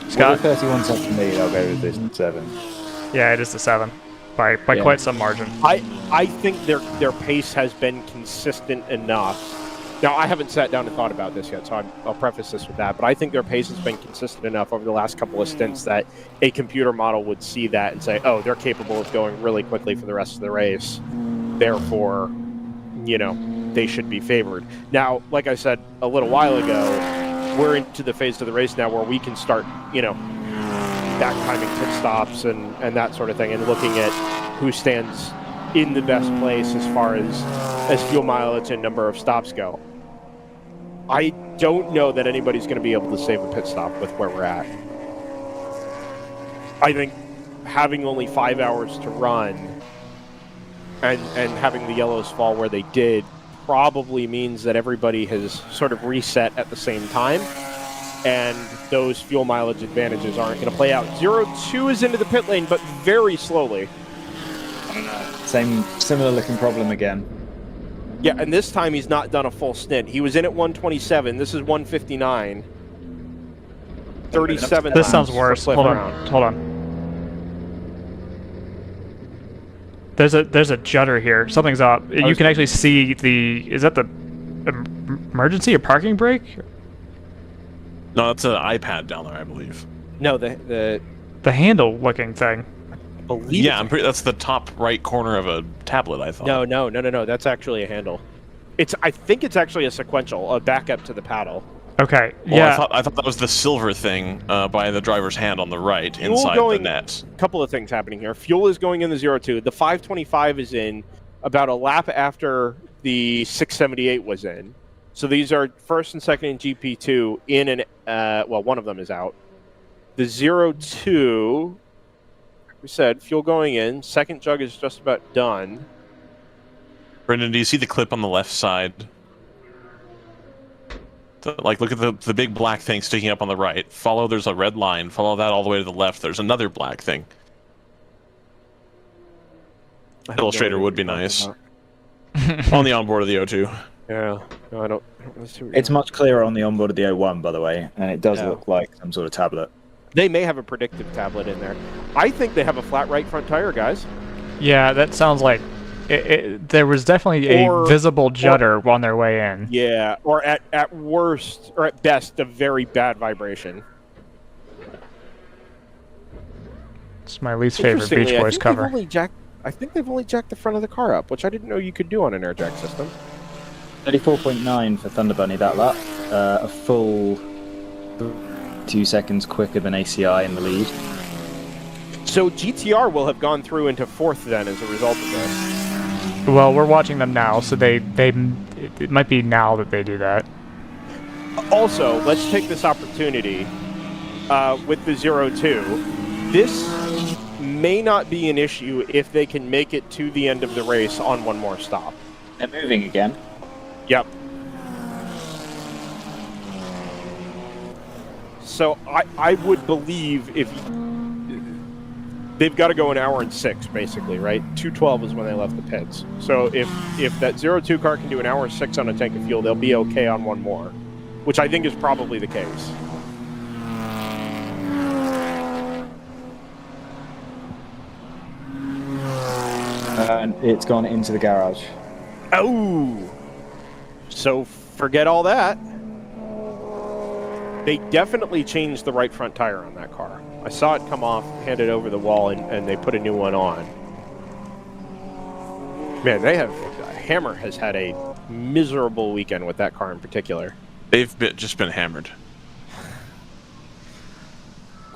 With Scott? a 31 second lead, I'll go with this 7. Yeah, it is the 7. By quite some margin. I think their pace has been consistent enough. Now, I haven't sat down and thought about this yet, so I'll preface this with that. But I think their pace has been consistent enough over the last couple of stints that a computer model would see that and say, oh, they're capable of going really quickly for the rest of the race. Therefore, they should be favored. Now, like I said a little while ago, we're into the phase of the race now where we can start, back timing pit stops and that sort of thing, and looking at who stands in the best place as far as fuel mileage and number of stops go. I don't know that anybody's going to be able to save a pit stop with where we're at. I think having only 5 hours to run and having the yellows fall where they did probably means that everybody has sort of reset at the same time, and those fuel mileage advantages aren't going to play out. 0-2 is into the pit lane, but very slowly. Same similar looking problem again. Yeah, and this time he's not done a full stint. He was in at 127. This is 159. 37. This sounds worse. Hold round. on. There's a judder here. Something's up. You can actually see is that the emergency or parking brake? No, that's an iPad down there, I believe. No, the handle looking thing. I believe. Yeah, that's the top right corner of a tablet, I thought. No. That's actually a handle. I think it's actually a sequential, a backup to the paddle. Okay. Well, yeah. I thought that was the silver thing by the driver's hand on the right inside the net. A couple of things happening here. Fuel is going in the 0-2. The 525 is in about a lap after the 678 was in. So these are first and second in GP2 in and one of them is out. The 0-2, we said fuel going in. Second jug is just about done. Brendan, do you see the clip on the left side? Look at the big black thing sticking up on the right. There's a red line. Follow that all the way to the left. There's another black thing. Illustrator would be nice. On the onboard of the O2. Yeah. No, I don't see it's much clearer on the onboard of the O1, by the way, and it does look like some sort of tablet. They may have a predictive tablet in there. I think they have a flat right front tire, guys. Yeah, that sounds like there was definitely a visible judder on their way in. Yeah, or at worst, or at best, a very bad vibration. It's my least favorite Beach Boys cover. I think they've only jacked the front of the car up, which I didn't know you could do on an air jack system. 34.9 for Thunder Bunny that lap. A full 2 seconds quicker than ACI in the lead. So GTR will have gone through into fourth then as a result of this. Well, we're watching them now, so it might be now that they do that. Also, let's take this opportunity with the 0-2. This may not be an issue if they can make it to the end of the race on one more stop. They're moving again. Yep. So I would believe if they've got to go an hour and 6 basically, right? 2:12 is when they left the pits. So if that 0-2 car can do an hour and 6 on a tank of fuel, they'll be okay on one more, which I think is probably the case. And it's gone into the garage. Oh! So forget all that. They definitely changed the right front tire on that car. I saw it come off, hand it over the wall, and they put a new one on. Man, Hammer has had a miserable weekend with that car in particular. They've just been hammered.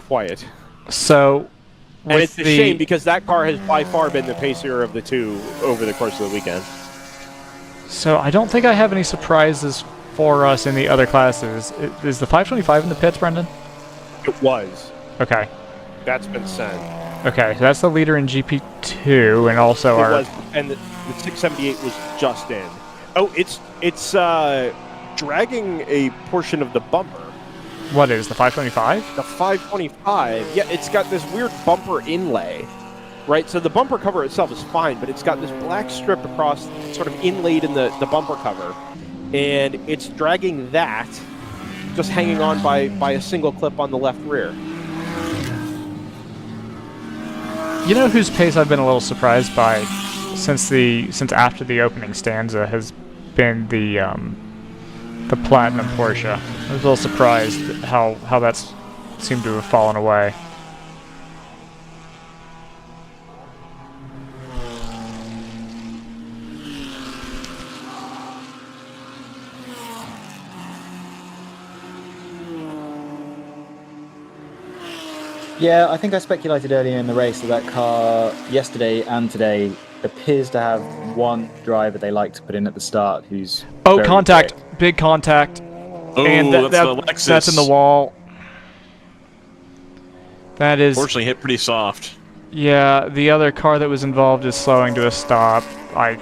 Quiet. So, and it's a shame because that car has by far been the pacer of the two over the course of the weekend. So I don't think I have any surprises for us in the other classes. Is the 525 in the pits, Brendan? It was. Okay. That's been sent. Okay, so that's the leader in GP2, and also and the 678 was just in. Oh, it's dragging a portion of the bumper. What is the 525? The 525. Yeah, it's got this weird bumper inlay. Right, so the bumper cover itself is fine, but it's got this black strip across, sort of inlaid in the bumper cover. And it's dragging that, just hanging on by a single clip on the left rear. You know whose pace I've been a little surprised by since after the opening stanza has been the Platinum Porsche. I was a little surprised how that's seemed to have fallen away. Yeah, I think I speculated earlier in the race that car yesterday and today appears to have one driver they like to put in at the start who's Oh, very contact. quick. Big contact. Oh, And that's the Lexus. that's in the wall. That is... Fortunately, hit pretty soft. Yeah, the other car that was involved is slowing to a stop. I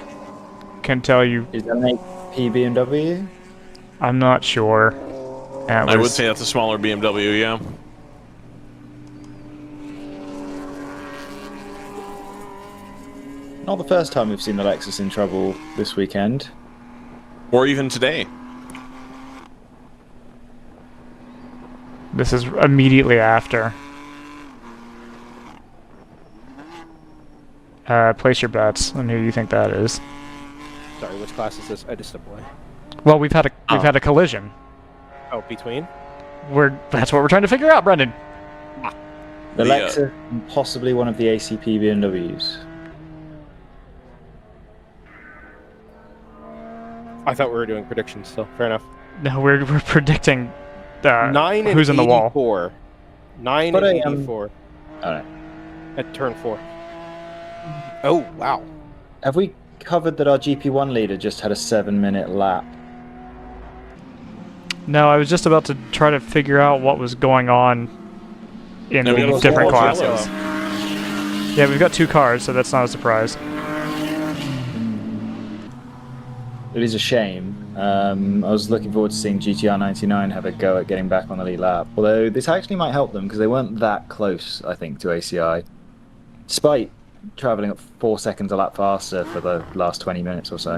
can tell you... Is that an AP BMW? I'm not sure. I would say that's a smaller BMW, yeah. Not the first time we've seen the Lexus in trouble this weekend. Or even today. This is immediately after. Place your bets on who you think that is. Sorry, which class is this? I just stepped away. Well, we've had a collision. Oh, between? That's what we're trying to figure out, Brendan. The Lexus and possibly one of the ACP BMWs. I thought we were doing predictions still. Fair enough. No, we're predicting 9 and who's in the wall. 84. 9 But and 84 Alright. at turn 4. Oh, wow. Have we covered that our GP1 leader just had a 7-minute lap? No, I was just about to try to figure out what was going on in No, we the got a different full classes. Yeah, we've got 2 cars, so that's not a surprise. It is a shame. I was looking forward to seeing GTR 99 have a go at getting back on the lead lap. Although this actually might help them because they weren't that close, I think, to ACI. Despite travelling at 4 seconds a lap faster for the last 20 minutes or so.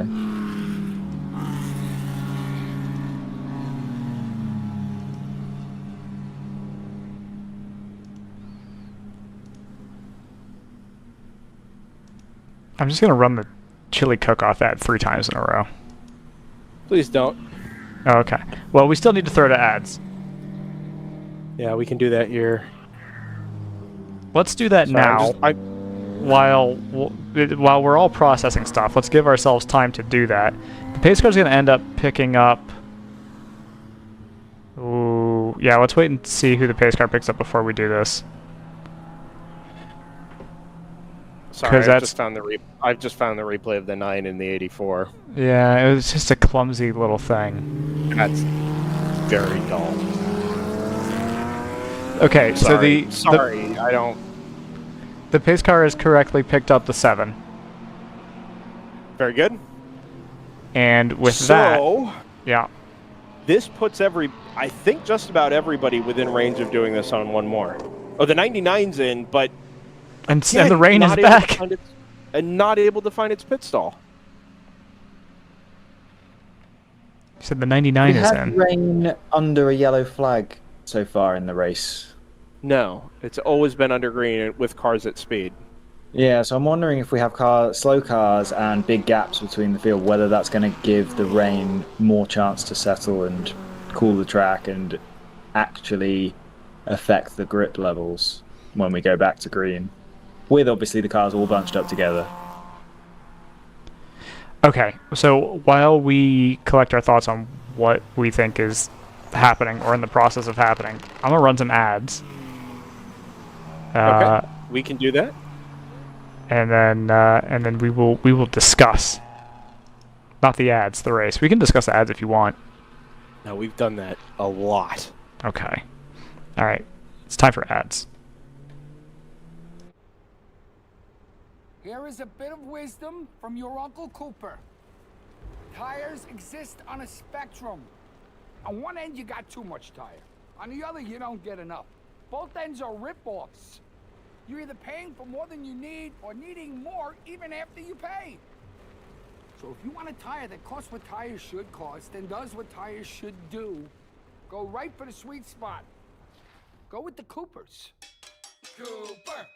I'm just going to run the chili cook-off ad 3 times in a row. Please don't. Oh, okay. Well, we still need to throw to ads. Yeah, we can do that here. Let's do that now. While we're all processing stuff, let's give ourselves time to do that. The pace car's going to end up picking up... Ooh, yeah, let's wait and see who the pace car picks up before we do this. Sorry, I've just found the replay of the 9 and the 84. Yeah, it was just a clumsy little thing. That's very dull. Okay, Sorry. so the pace car has correctly picked up the 7. Very good. And with yeah. This puts I think just about everybody within range of doing this on one more. Oh, the 99's in, but and the rain is back. And not able to find its pit stall. You said the 99 is in. Rain under a yellow flag so far in the race. No, it's always been under green with cars at speed. Yeah, so I'm wondering if we have slow cars and big gaps between the field, whether that's going to give the rain more chance to settle and cool the track and actually affect the grip levels when we go back to green. With obviously the cars all bunched up together. Okay, so while we collect our thoughts on what we think is happening or in the process of happening, I'm gonna run some ads. Okay, we can do that. And then we will discuss. Not the ads, the race. We can discuss the ads if you want. No, we've done that a lot. Okay. All right. It's time for ads. Here is a bit of wisdom from your Uncle Cooper. Tires exist on a spectrum. On one end, you got too much tire. On the other, you don't get enough. Both ends are rip-offs. You're either paying for more than you need or needing more even after you pay. So if you want a tire that costs what tires should cost and does what tires should do, go right for the sweet spot. Go with the Coopers. Cooper!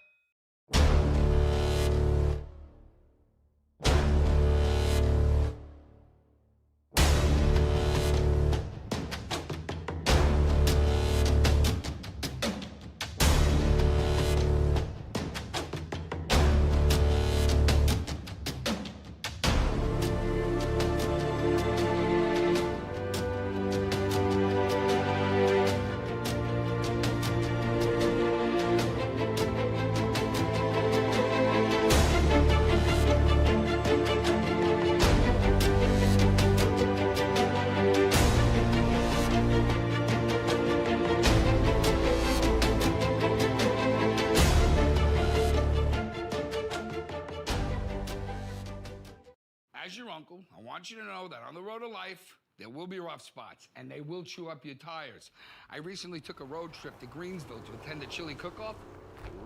uncle, I want you to know that on the road of life, there will be rough spots, and they will chew up your tires. I recently took a road trip to Greensville to attend a chili cook-off.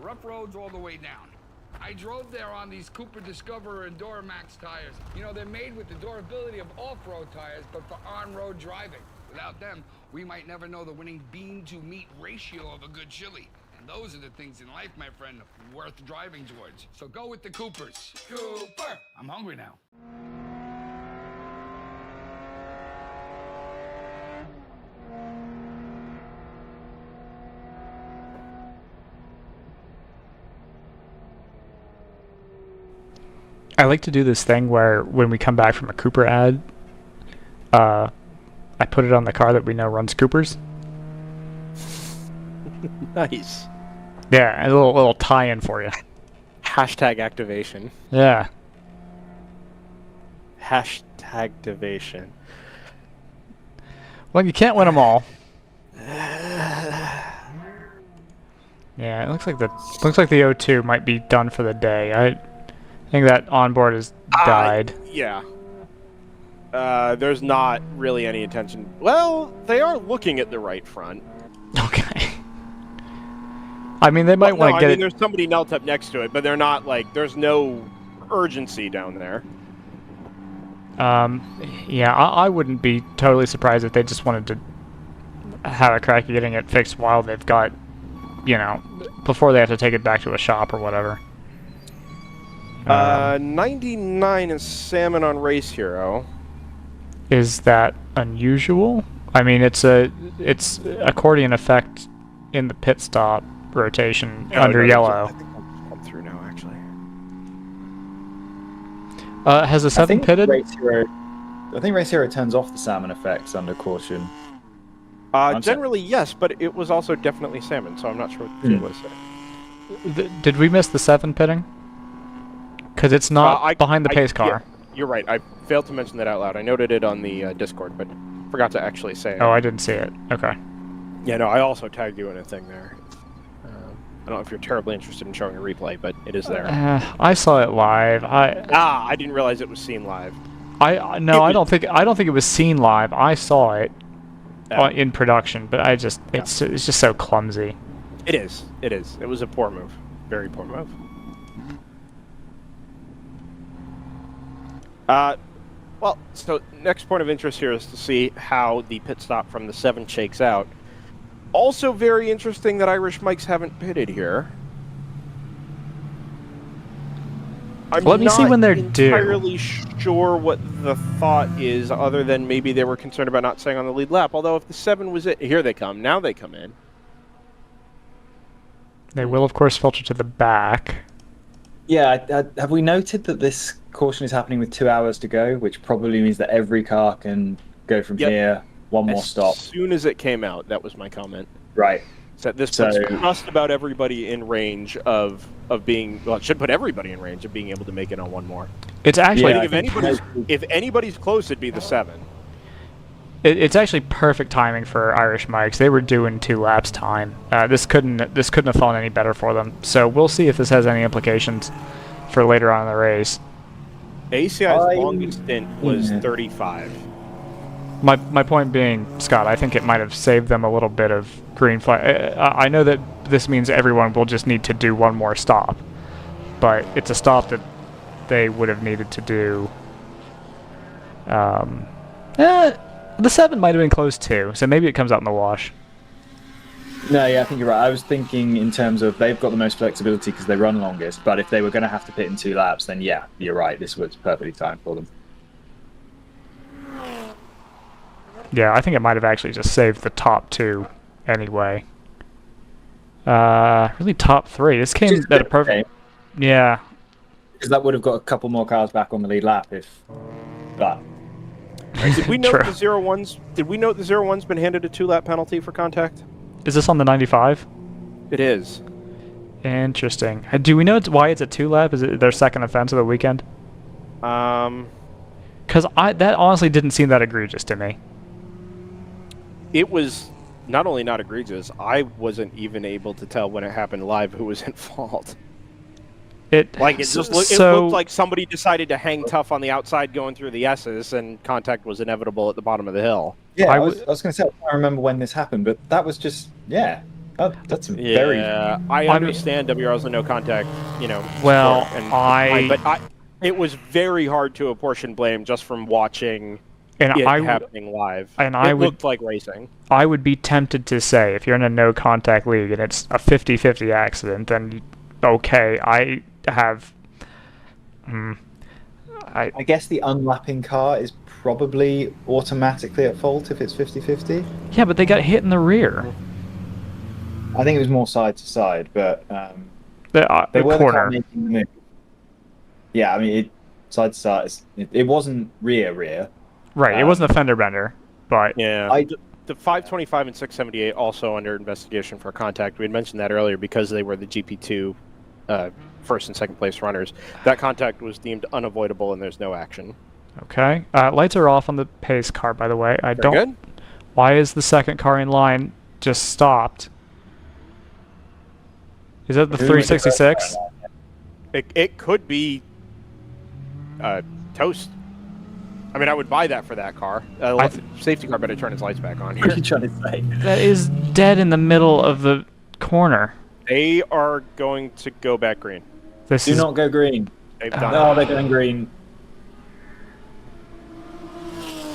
Rough roads all the way down. I drove there on these Cooper Discoverer and Duramax tires. You know, they're made with the durability of off-road tires, but for on-road driving. Without them, we might never know the winning bean-to-meat ratio of a good chili. And those are the things in life, my friend, worth driving towards. So go with the Coopers. Cooper! I'm hungry now. I like to do this thing where when we come back from a Cooper ad, I put it on the car that we know runs Coopers. Nice. Yeah, a little tie-in for you. Hashtag activation. Yeah. Hashtag activation. Well, you can't win them all. Yeah, it looks like the O2 might be done for the day. I think that onboard has died. Yeah. There's not really any intention. Well, they are looking at the right front. Okay. I mean, they might want to get it. There's somebody knelt up next to it, but they're not like. There's no urgency down there. Yeah, I wouldn't be totally surprised if they just wanted to have a crack at getting it fixed while they've got, you know, before they have to take it back to a shop or whatever. 99 is Salmon on Race Hero. Is that unusual? I mean, it's accordion effect in the pit stop rotation under yellow. I think I'll come through now, actually. Has the 7 pitted? I think Race Hero turns off the salmon effects under caution. Generally, yes, but it was also definitely Salmon, so I'm not sure what the field was saying. Did we miss the 7 pitting? Because it's not behind the pace car. Yeah, you're right. I failed to mention that out loud. I noted it on the Discord, but forgot to actually say it. Oh, I didn't see it. Okay. Yeah, no, I also tagged you in a thing there. I don't know if you're terribly interested in showing a replay, but it is there. I saw it live. I didn't realize it was seen live. I don't think it was seen live. I saw it in production, but it's just so clumsy. It is. It is. It was a poor move. Very poor move. Well, so next point of interest here is to see how the pit stop from the 7 shakes out. Also very interesting that Irish Mikes haven't pitted here. Let me see when they're due. I'm not entirely sure what the thought is, other than maybe they were concerned about not staying on the lead lap. Although if the 7 was it, here they come. Now they come in. They will, of course, filter to the back. Yeah, have we noted that this caution is happening with 2 hours to go, which probably means that every car can go from here, one more stop. As soon as it came out, that was my comment. Right. So this puts just about everybody in range of being, well, it should put everybody in range of being able to make it on one more. It's actually, if anybody's close, it'd be the 7. It's actually perfect timing for Irish Mikes. They were doing 2 laps time. This couldn't have fallen any better for them. So we'll see if this has any implications for later on in the race. ACI's longest stint was 35. My point being, Scott, I think it might have saved them a little bit of green flag. I know that this means everyone will just need to do one more stop, but it's a stop that they would have needed to do. The 7 might have been close too, so maybe it comes out in the wash. No, yeah, I think you're right. I was thinking in terms of they've got the most flexibility because they run longest, but if they were going to have to pit in 2 laps, then yeah, you're right. This was perfectly timed for them. Yeah, I think it might have actually just saved the top 2 anyway. Really top 3. This came at a perfect... Yeah. Because that would have got a couple more cars back on the lead lap if... But... Did we note the 01's? Did we note the 01's been handed a 2-lap penalty for contact? Is this on the 95? It is. Interesting. Do we know why it's a 2-lap? Is it their second offense of the weekend? Because that honestly didn't seem that egregious to me. It was not only not egregious, I wasn't even able to tell when it happened live who was in fault. It looked like somebody decided to hang tough on the outside going through the S's, and contact was inevitable at the bottom of the hill. Yeah, I was going to say, I don't remember when this happened, but that was just, that's very... Yeah, I understand WRL's a no contact, Well, but it was very hard to apportion blame just from watching happening live. And it looked like racing. I would be tempted to say, if you're in a no contact league and it's a 50-50 accident, then okay, I have... I guess the unlapping car is probably automatically at fault if it's 50-50. Yeah, but they got hit in the rear. I think it was more side to side, but they were the car making the move. Yeah, I mean, side to side. It wasn't rear. Right, it wasn't a fender bender, but yeah. The 525 and 678 also under investigation for contact. We had mentioned that earlier because they were the GP2 first and second place runners. That contact was deemed unavoidable and there's no action. Okay. Lights are off on the pace car, by the way. Good. Why is the second car in line just stopped? Is that the 366? It could be toast. I mean, I would buy that for that car. Safety car better turn its lights back on here. What are you trying to say? That is dead in the middle of the corner. They are going to go back green. Do not go green. They've done they're going green.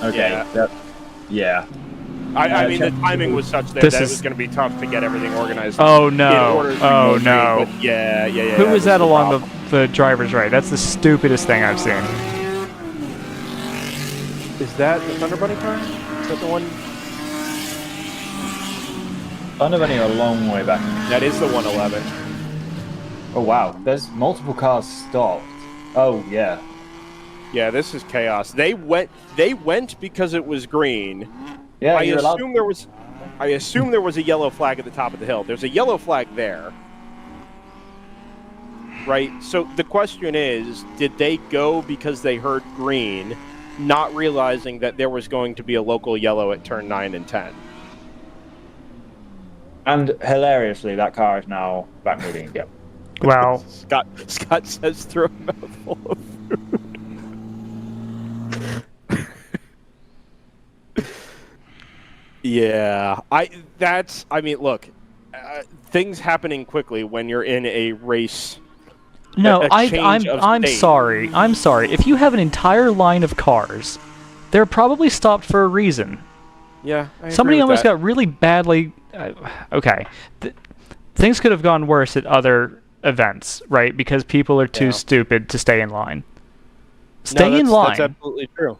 Okay. Yeah. I mean, the timing was such that it was going to be tough to get everything organized. Oh, no. Oh, no. Yeah. Who was that along the driver's right? That's the stupidest thing I've seen. Is that the Thunder Bunny car? Is that the one? Thunder Bunny are a long way back. That is the 111. Oh, wow. There's multiple cars stopped. Oh, yeah. Yeah, this is chaos. They went because it was green. Yeah, I assume there was a yellow flag at the top of the hill. There's a yellow flag there. Right? So the question is, did they go because they heard green, not realizing that there was going to be a local yellow at turn 9 and 10? And hilariously, that car is now back moving again. Well, Scott says through a mouthful of food. Yeah, I mean, look, things happening quickly when you're in a race. No, I'm sorry. I'm sorry. If you have an entire line of cars, they're probably stopped for a reason. Yeah, somebody almost got really badly. Okay, things could have gone worse at other events, right? Because people are too stupid to stay in line. Stay in line. That's absolutely true.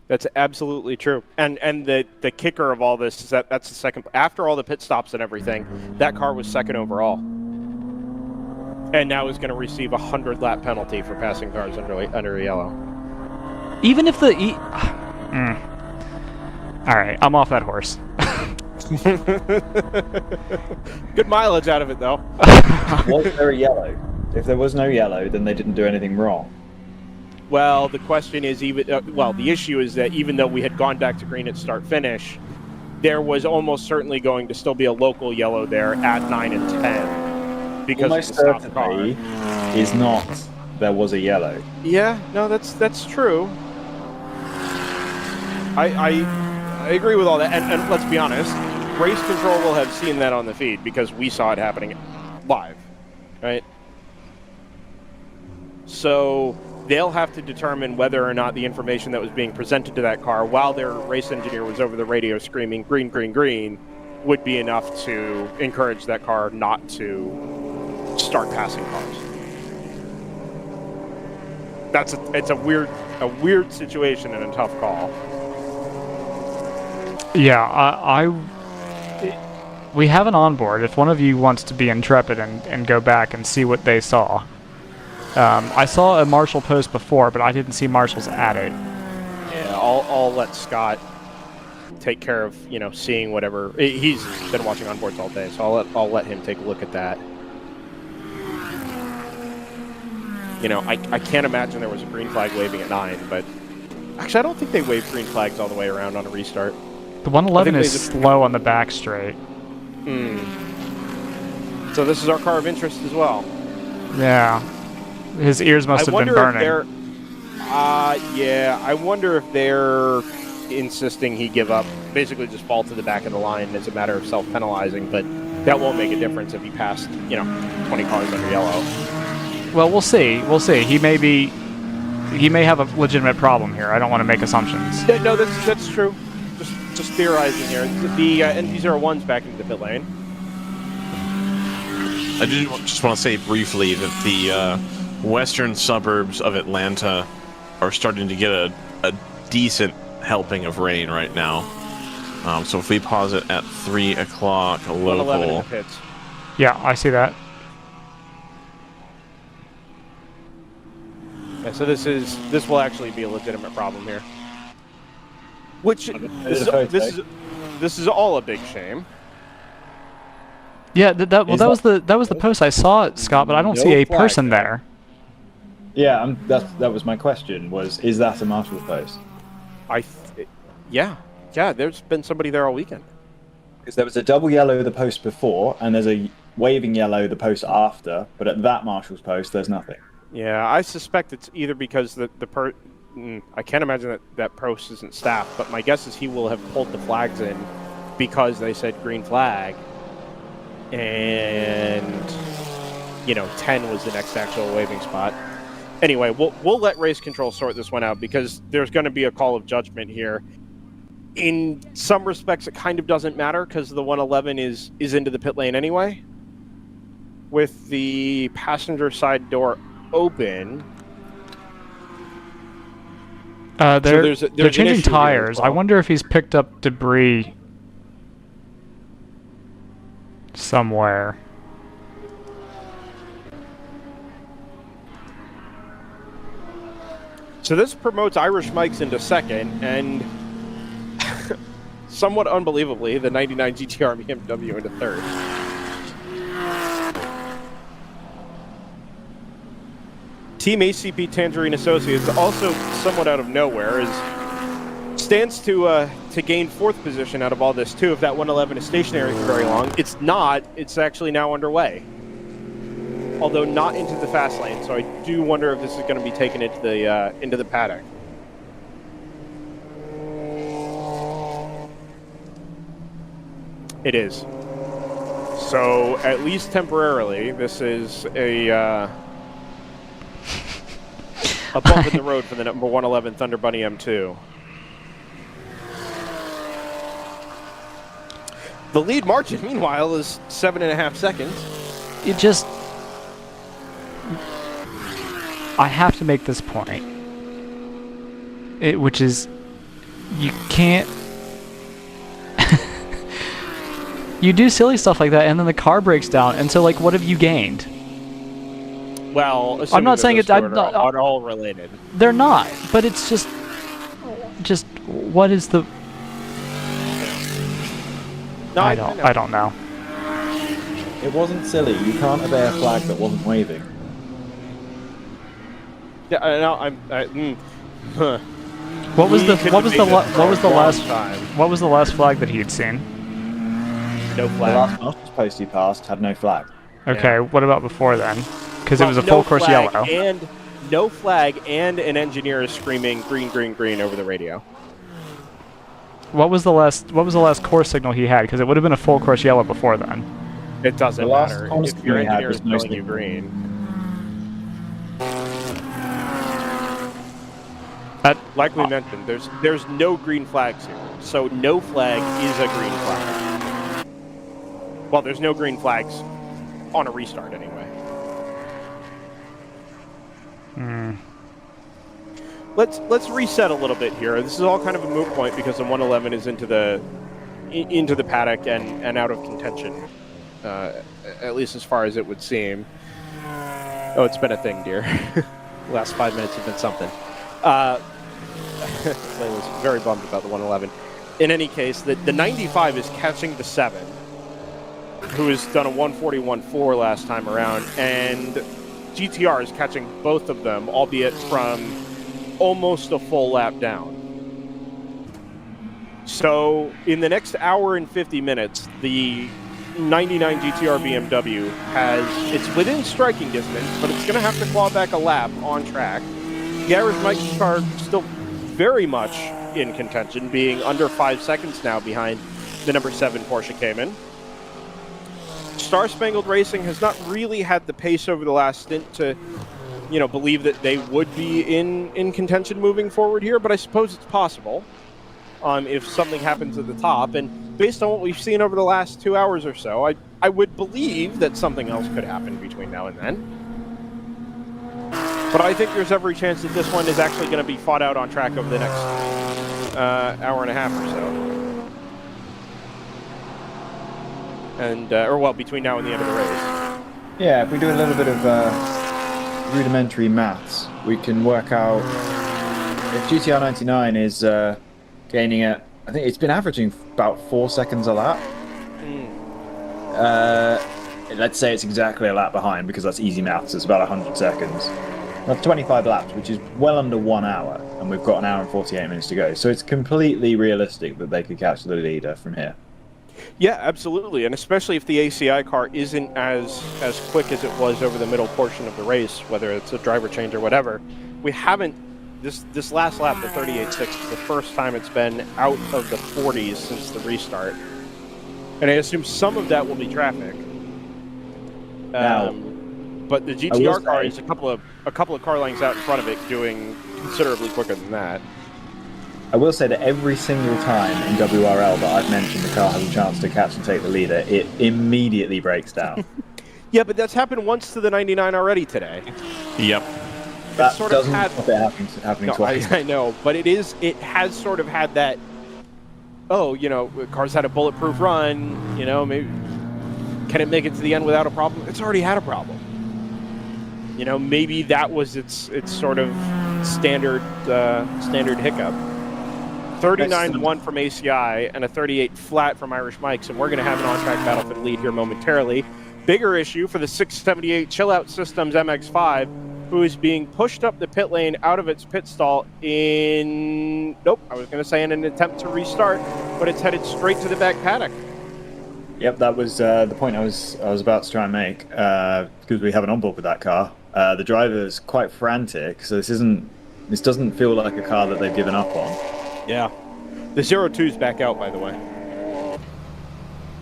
That's absolutely true. And the kicker of all this is that's the second. After all the pit stops and everything, that car was second overall. And now is going to receive a 100-lap penalty for passing cars under yellow. Even if the... All right, I'm off that horse. Good mileage out of it, though. Was there a yellow? If there was no yellow, then they didn't do anything wrong. Well, the question is the issue is that even though we had gone back to green at start-finish, there was almost certainly going to still be a local yellow there at 9 and 10. Because almost certainly is not there was a yellow. Yeah, no, that's true. I agree with all that, and let's be honest, race control will have seen that on the feed because we saw it happening live, right? So they'll have to determine whether or not the information that was being presented to that car while their race engineer was over the radio screaming green, green, green would be enough to encourage that car not to start passing cars. It's a weird situation and a tough call. Yeah, we have an onboard. If one of you wants to be intrepid and go back and see what they saw. I saw a Marshall post before, but I didn't see Marshall's at it. Yeah, I'll let Scott take care of seeing whatever. He's been watching onboards all day, so I'll let him take a look at that. I can't imagine there was a green flag waving at 9, but actually I don't think they wave green flags all the way around on a restart. The 111 is slow on the back straight. So this is our car of interest as well. Yeah. His ears must have been burning. Yeah, I wonder if they're insisting he give up, basically just fall to the back of the line as a matter of self-penalizing, but that won't make a difference if he passed, 20 cars under yellow. Well, we'll see. We'll see. He may have a legitimate problem here. I don't want to make assumptions. Yeah, no, that's true. Just theorizing here. The NP01's back into the pit lane. I just want to say briefly that the western suburbs of Atlanta are starting to get a decent helping of rain right now. So if we pause it at 3 o'clock local. In the pits. Yeah, I see that. Yeah, so this will actually be a legitimate problem here. Which this is all a big shame. Yeah, that was the post I saw, Scott, but I don't see a person there. Yeah, that was my question. Is that a marshal's post? Yeah, there's been somebody there all weekend. Because there was a double yellow the post before, and there's a waving yellow the post after, but at that marshal's post, there's nothing. Yeah, I suspect it's either because I can't imagine that post isn't staffed, but my guess is he will have pulled the flags in because they said green flag, and 10 was the next actual waving spot. Anyway, we'll let race control sort this one out because there's going to be a call of judgment here. In some respects, it kind of doesn't matter because the 111 is into the pit lane anyway. With the passenger side door open, they're changing tires. I wonder if he's picked up debris somewhere. So this promotes Irish Mike's into second, and somewhat unbelievably, the 99 GTR BMW into third. Team ACP Tangerine Associates, also somewhat out of nowhere, stands to gain fourth position out of all this too. If that 111 is stationary for very long, it's not. It's actually now underway, although not into the fast lane. So I do wonder if this is going to be taken into the paddock. It is. So at least temporarily, this is a bump in the road for the number 111 Thunder Bunny M2. The lead margin, meanwhile, is 7.5 seconds. It just... I have to make this point. Which is... You can't... You do silly stuff like that, and then the car breaks down, and so, what have you gained? Well, I'm not saying it's not all related. They're not, but it's just what is the? No, I don't know. It wasn't silly. You can't obey a flag that wasn't waving. Yeah, What was the last flag that he had seen? No flag. The last marshal's post he passed had no flag. Okay, Yeah. What about before then? Because it was a full course yellow. And no flag, and an engineer is screaming green, green, green over the radio. What was the last course signal he had? Because it would have been a full course yellow before then. It doesn't The last matter constant if your he had engineer was is no telling you signal. green. Like we mentioned, there's no green flags here, so no flag is a green flag. Well, there's no green flags on a restart anyway. Let's reset a little bit here. This is all kind of a moot point because the 111 is into the paddock and out of contention, at least as far as it would seem. Oh, it's been a thing, dear. Last 5 minutes have been something. Layla's very bummed about the 111. In any case, the 95 is catching the 7, who has done a 141.4 last time around, and GTR is catching both of them, albeit from almost a full lap down. So in the next hour and 50 minutes, the 99 GTR BMW it's within striking distance, but it's going to have to claw back a lap on track. The Irish Mike's car still very much in contention, being under 5 seconds now behind the number 7 Porsche Cayman. Star Spangled Racing has not really had the pace over the last stint to, believe that they would be in contention moving forward here, but I suppose it's possible if something happens at the top. And based on what we've seen over the last 2 hours or so, I would believe that something else could happen between now and then. But I think there's every chance that this one is actually going to be fought out on track over the next hour and a half or so. And, between now and the end of the race. Yeah, if we do a little bit of rudimentary maths, we can work out if GTR 99 is gaining at, I think it's been averaging about 4 seconds a lap. Let's say it's exactly a lap behind, because that's easy maths. It's about 100 seconds. That's 25 laps, which is well under 1 hour, and we've got an hour and 48 minutes to go. So it's completely realistic that they could catch the leader from here. Yeah, absolutely, and especially if the ACI car isn't as quick as it was over the middle portion of the race, whether it's a driver change or whatever. We haven't, this last lap, the 38.6, is the first time it's been out of the 40s since the restart. And I assume some of that will be traffic. But the GTR car is a couple of car lengths out in front of it, doing considerably quicker than that. I will say that every single time in WRL that I've mentioned the car has a chance to catch and take the leader, it immediately breaks down. Yeah, but that's happened once to the 99 already today. Yep. That sort of stop it happening twice. I know, but it has sort of had that, cars had a bulletproof run, maybe, can it make it to the end without a problem? It's already had a problem. Maybe that was its sort of standard hiccup. 39-1 from ACI and a 38 flat from Irish Mike's, and we're going to have an on-track battle for the lead here momentarily. Bigger issue for the 678 Chill Out Systems MX-5, who is being pushed up the pit lane out of its pit stall in an attempt to restart, but it's headed straight to the back paddock. Yep, that was the point I was about to try and make, because we have an onboard with that car. The driver's quite frantic, so this doesn't feel like a car that they've given up on. Yeah. The 02's back out, by the way.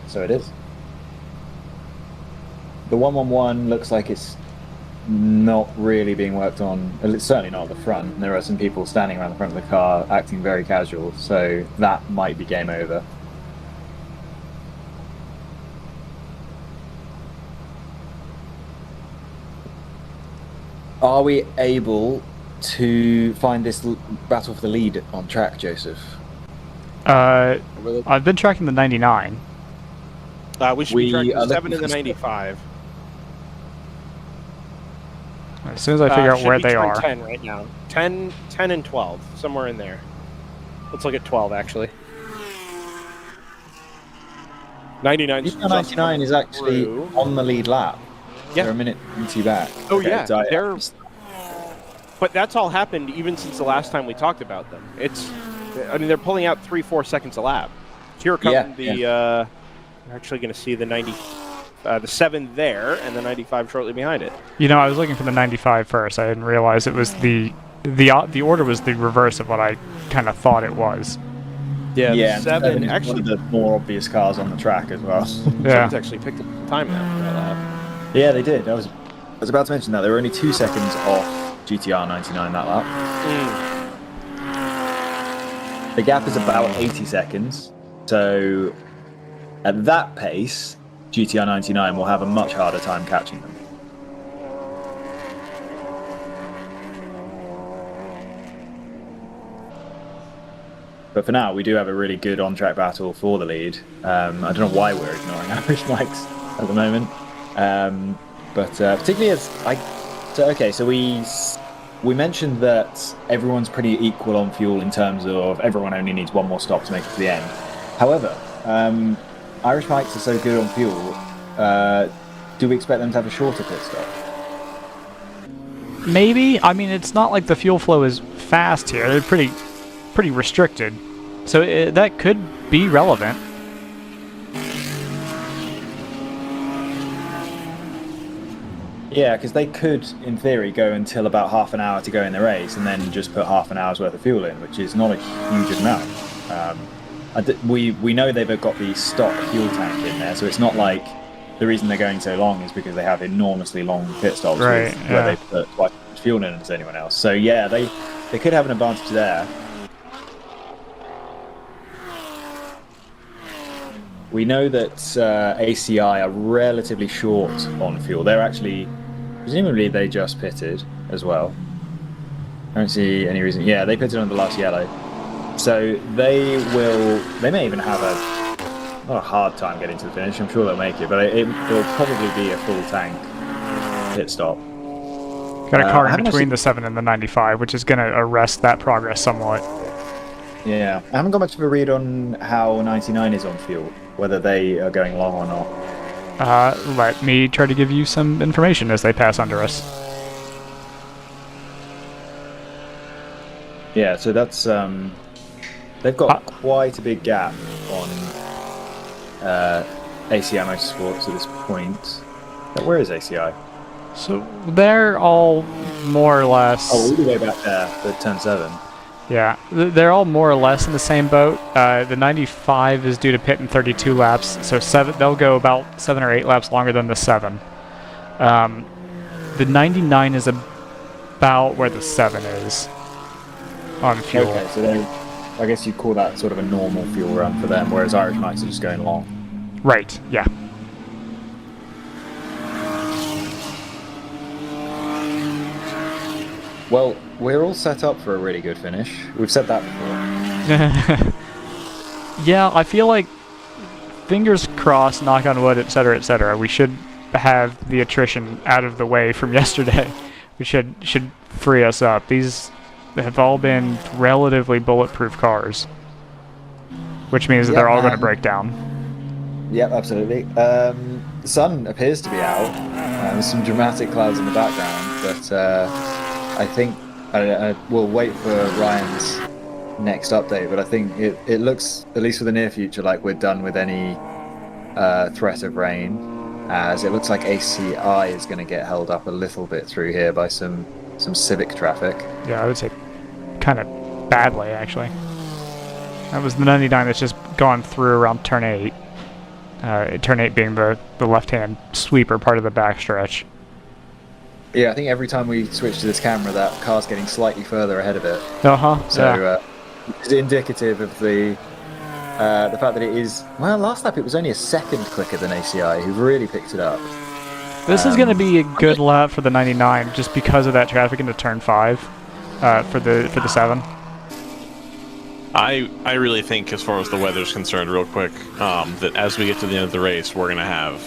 So it is. The 111 looks like it's not really being worked on. It's certainly not at the front. There are some people standing around the front of the car acting very casual, so that might be game over. Are we able to find this battle for the lead on track, Joseph? I've been tracking the 99. We should be tracking the 7 and the 95. As soon as I figure out where they are. 10 right now. 10 and 12, somewhere in there. Let's look at 12, actually. 99 is actually on the lead lap. Yeah. They're a minute and two back. Oh, okay, yeah. But that's all happened even since the last time we talked about them. They're pulling out 3-4 seconds a lap. Here come you're actually going to see the 7 there, and the 95 shortly behind it. I was looking for the 95 first. I didn't realize it was the order was the reverse of what I kind of thought it was. Yeah, the 7 actually one of the more obvious cars on the track as well. Yeah, 7's actually picked up the time now for that lap. Yeah, they did. I was about to mention that. They were only 2 seconds off GTR 99 that lap. The gap is about 80 seconds. So at that pace, GTR 99 will have a much harder time catching them. But for now, we do have a really good on-track battle for the lead. I don't know why we're ignoring Irish Mike's at the moment. But particularly so we mentioned that everyone's pretty equal on fuel in terms of everyone only needs one more stop to make it to the end. However, Irish Mike's are so good on fuel, do we expect them to have a shorter pit stop? Maybe. I mean, it's not like the fuel flow is fast here. They're pretty restricted. So that could be relevant. Yeah, because they could, in theory, go until about half an hour to go in the race, and then just put half an hour's worth of fuel in, which is not a huge amount. We know they've got the stock fuel tank in there, so it's not like the reason they're going so long is because they have enormously long pit stops where they put twice as much fuel in as anyone else. So yeah, they could have an advantage there. We know that ACI are relatively short on fuel. They're actually, presumably they just pitted as well. I don't see any reason. Yeah, they pitted on the last yellow. So they may even have not a hard time getting to the finish. I'm sure they'll make it, but it'll probably be a full tank pit stop. Got a car in between the 7 and the 95, which is going to arrest that progress somewhat. Yeah, I haven't got much of a read on how 99 is on fuel, whether they are going long or not. Let me try to give you some information as they pass under us. Yeah, so that's they've got quite a big gap on ACI Motorsports at this point. But where is ACI? So they're all more or less... Oh, all the way back there, the turn 7. Yeah, they're all more or less in the same boat. The 95 is due to pit in 32 laps, so they'll go about 7 or 8 laps longer than the 7. The 99 is about where the 7 is on fuel. Okay, so I guess you'd call that sort of a normal fuel run for them, whereas Irish Knights are just going long. Right, yeah. Well, we're all set up for a really good finish. We've said that before. Yeah, I feel like, fingers crossed, knock on wood, etc., we should have the attrition out of the way from yesterday. We should free us up. These have all been relatively bulletproof cars, which means that they're all going to break down. Yep, absolutely. The sun appears to be out. There's some dramatic clouds in the background, but I think we'll wait for Ryan's next update, but I think it looks, at least for the near future, like we're done with any threat of rain, as it looks like ACI is going to get held up a little bit through here by some civic traffic. Yeah, I would say kind of badly, actually. That was the 99 that's just gone through around turn 8. Turn 8 being the left-hand sweeper part of the backstretch. Yeah, I think every time we switch to this camera, that car's getting slightly further ahead of it. So it's indicative of the fact that it is... Well, last lap it was only a second quicker than ACI, who've really picked it up. This is going to be a good lap for the 99, just because of that traffic into turn 5 for the 7. I really think, as far as the weather's concerned, real quick, that as we get to the end of the race, we're going to have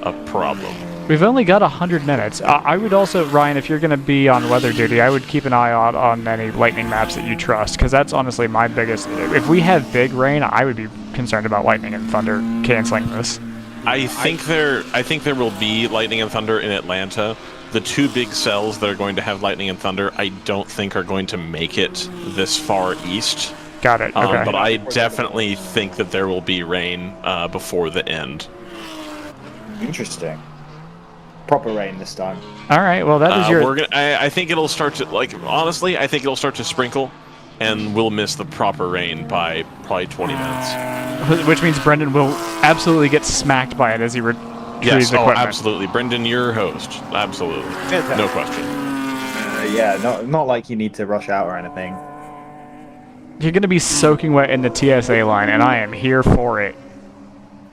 a problem. We've only got 100 minutes. I would also, Ryan, if you're going to be on weather duty, I would keep an eye out on any lightning maps that you trust, because that's honestly my biggest... If we have big rain, I would be concerned about lightning and thunder canceling this. I think there will be lightning and thunder in Atlanta. The 2 big cells that are going to have lightning and thunder, I don't think are going to make it this far east. Got it, okay. But I definitely think that there will be rain before the end. Interesting. Proper rain this time. All right, well, that is your... I think it'll start to, honestly, I think it'll start to sprinkle, and we'll miss the proper rain by probably 20 minutes. Which means Brendan will absolutely get smacked by it as he retrieves equipment. Absolutely. Brendan, your host. Absolutely. No question. Yeah, not like you need to rush out or anything. You're going to be soaking wet in the TSA line, and I am here for it.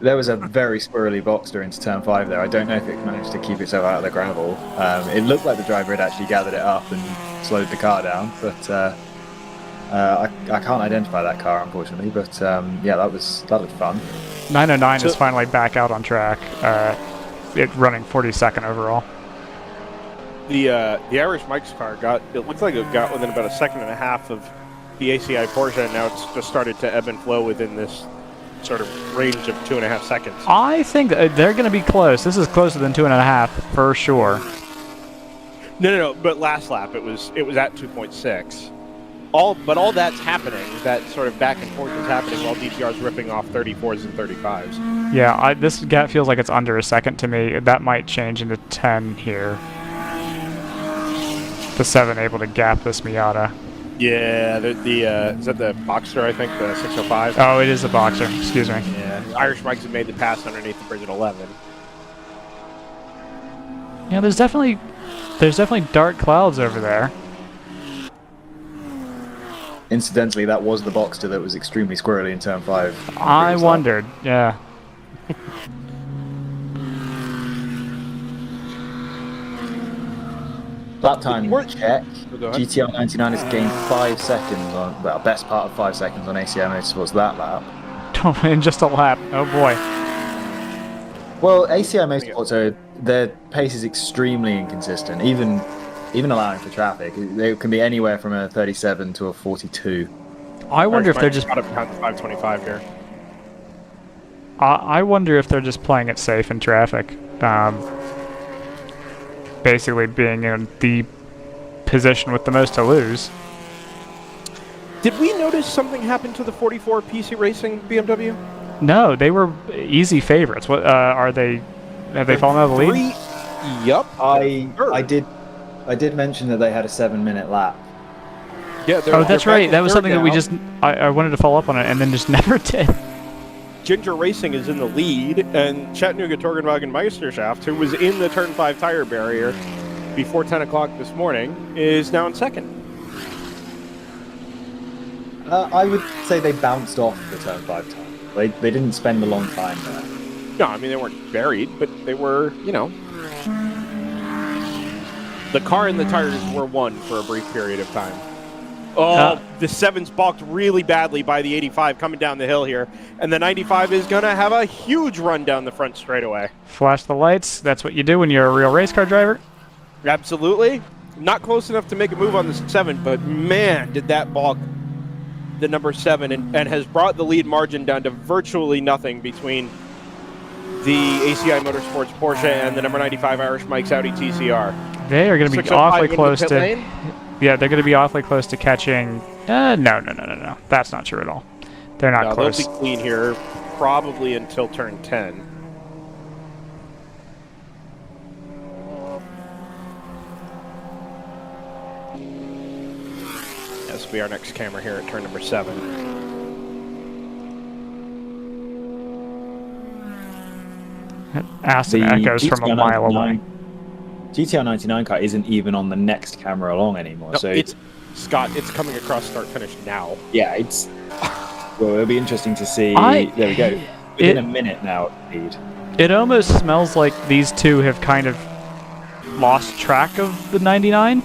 There was a very squirrely Boxster into turn 5 there. I don't know if it managed to keep itself out of the gravel. It looked like the driver had actually gathered it up and slowed the car down, but I can't identify that car, unfortunately. But yeah, that looked fun. 909 is finally back out on track. It running 42nd overall. The Irish Mike's car it looked like it got within about a second and a half of the ACI Porsche, and now it's just started to ebb and flow within this sort of range of 2.5 seconds. I think they're going to be close. This is closer than 2.5 for sure. No. But last lap it was at 2.6. But all that's happening, that sort of back and forth is happening while DTR's ripping off 34s and 35s. Yeah, this gap feels like it's under a second to me. That might change into 10 here. The 7 able to gap this Miata. Yeah, is that the Boxster, I think, the 605? Oh, it is a Boxer. Excuse me. Yeah, Irish Mike's have made the pass underneath the bridge at 11. Yeah, there's definitely dark clouds over there. Incidentally, that was the Boxster that was extremely squirrely in turn 5. I wondered, yeah. Lap time check. Go ahead. GTR 99 has gained 5 seconds on, well, best part of 5 seconds on ACI Motorsports that lap. In just a lap. Oh boy. Well, ACI Motorsports, their pace is extremely inconsistent, even allowing for traffic. They can be anywhere from a 37 to a 42. I wonder if they're just. Got up behind the 525 here. I wonder if they're just playing it safe in traffic. Basically being in the position with the most to lose. Did we notice something happen to the 44 PC Racing BMW? No, they were easy favorites. What are they? Have they fallen out of the lead? Yup. I did mention that they had a 7-minute lap. Yeah. Oh, that's right. That was something that we just. I wanted to follow up on it and then just never did. Ginger Racing is in the lead, and Chattanooga Torgenwagen Meisterschaft, who was in the Turn 5 tire barrier before 10 o'clock this morning, is now in second. I would say they bounced off the turn 5 time. They didn't spend a long time there. No, I mean, they weren't buried, but they were, you know. The car and the tires were one for a brief period of time. Oh, the 7's balked really badly by the 85 coming down the hill here. And the 95 is going to have a huge run down the front straightaway. Flash the lights. That's what you do when you're a real race car driver. Absolutely. Not close enough to make a move on the 7, but man, did that balk the number 7 and has brought the lead margin down to virtually nothing between the ACI Motorsports Porsche and the number 95 Irish Mike's Audi TCR. They are going to be awfully close to... Lane? Yeah, they're going to be awfully close to catching... No. That's not true at all. They're not close. They'll be clean here probably until turn 10. This will be our next camera here at turn number 7. Aston echoes from a mile away. GTR 99 car isn't even on the next camera along anymore. No, so it's Scott. It's coming across start finish now. Yeah, it's. Well, it'll be interesting to see. There we go. Within a minute now, indeed. It almost smells like these two have kind of lost track of the 99,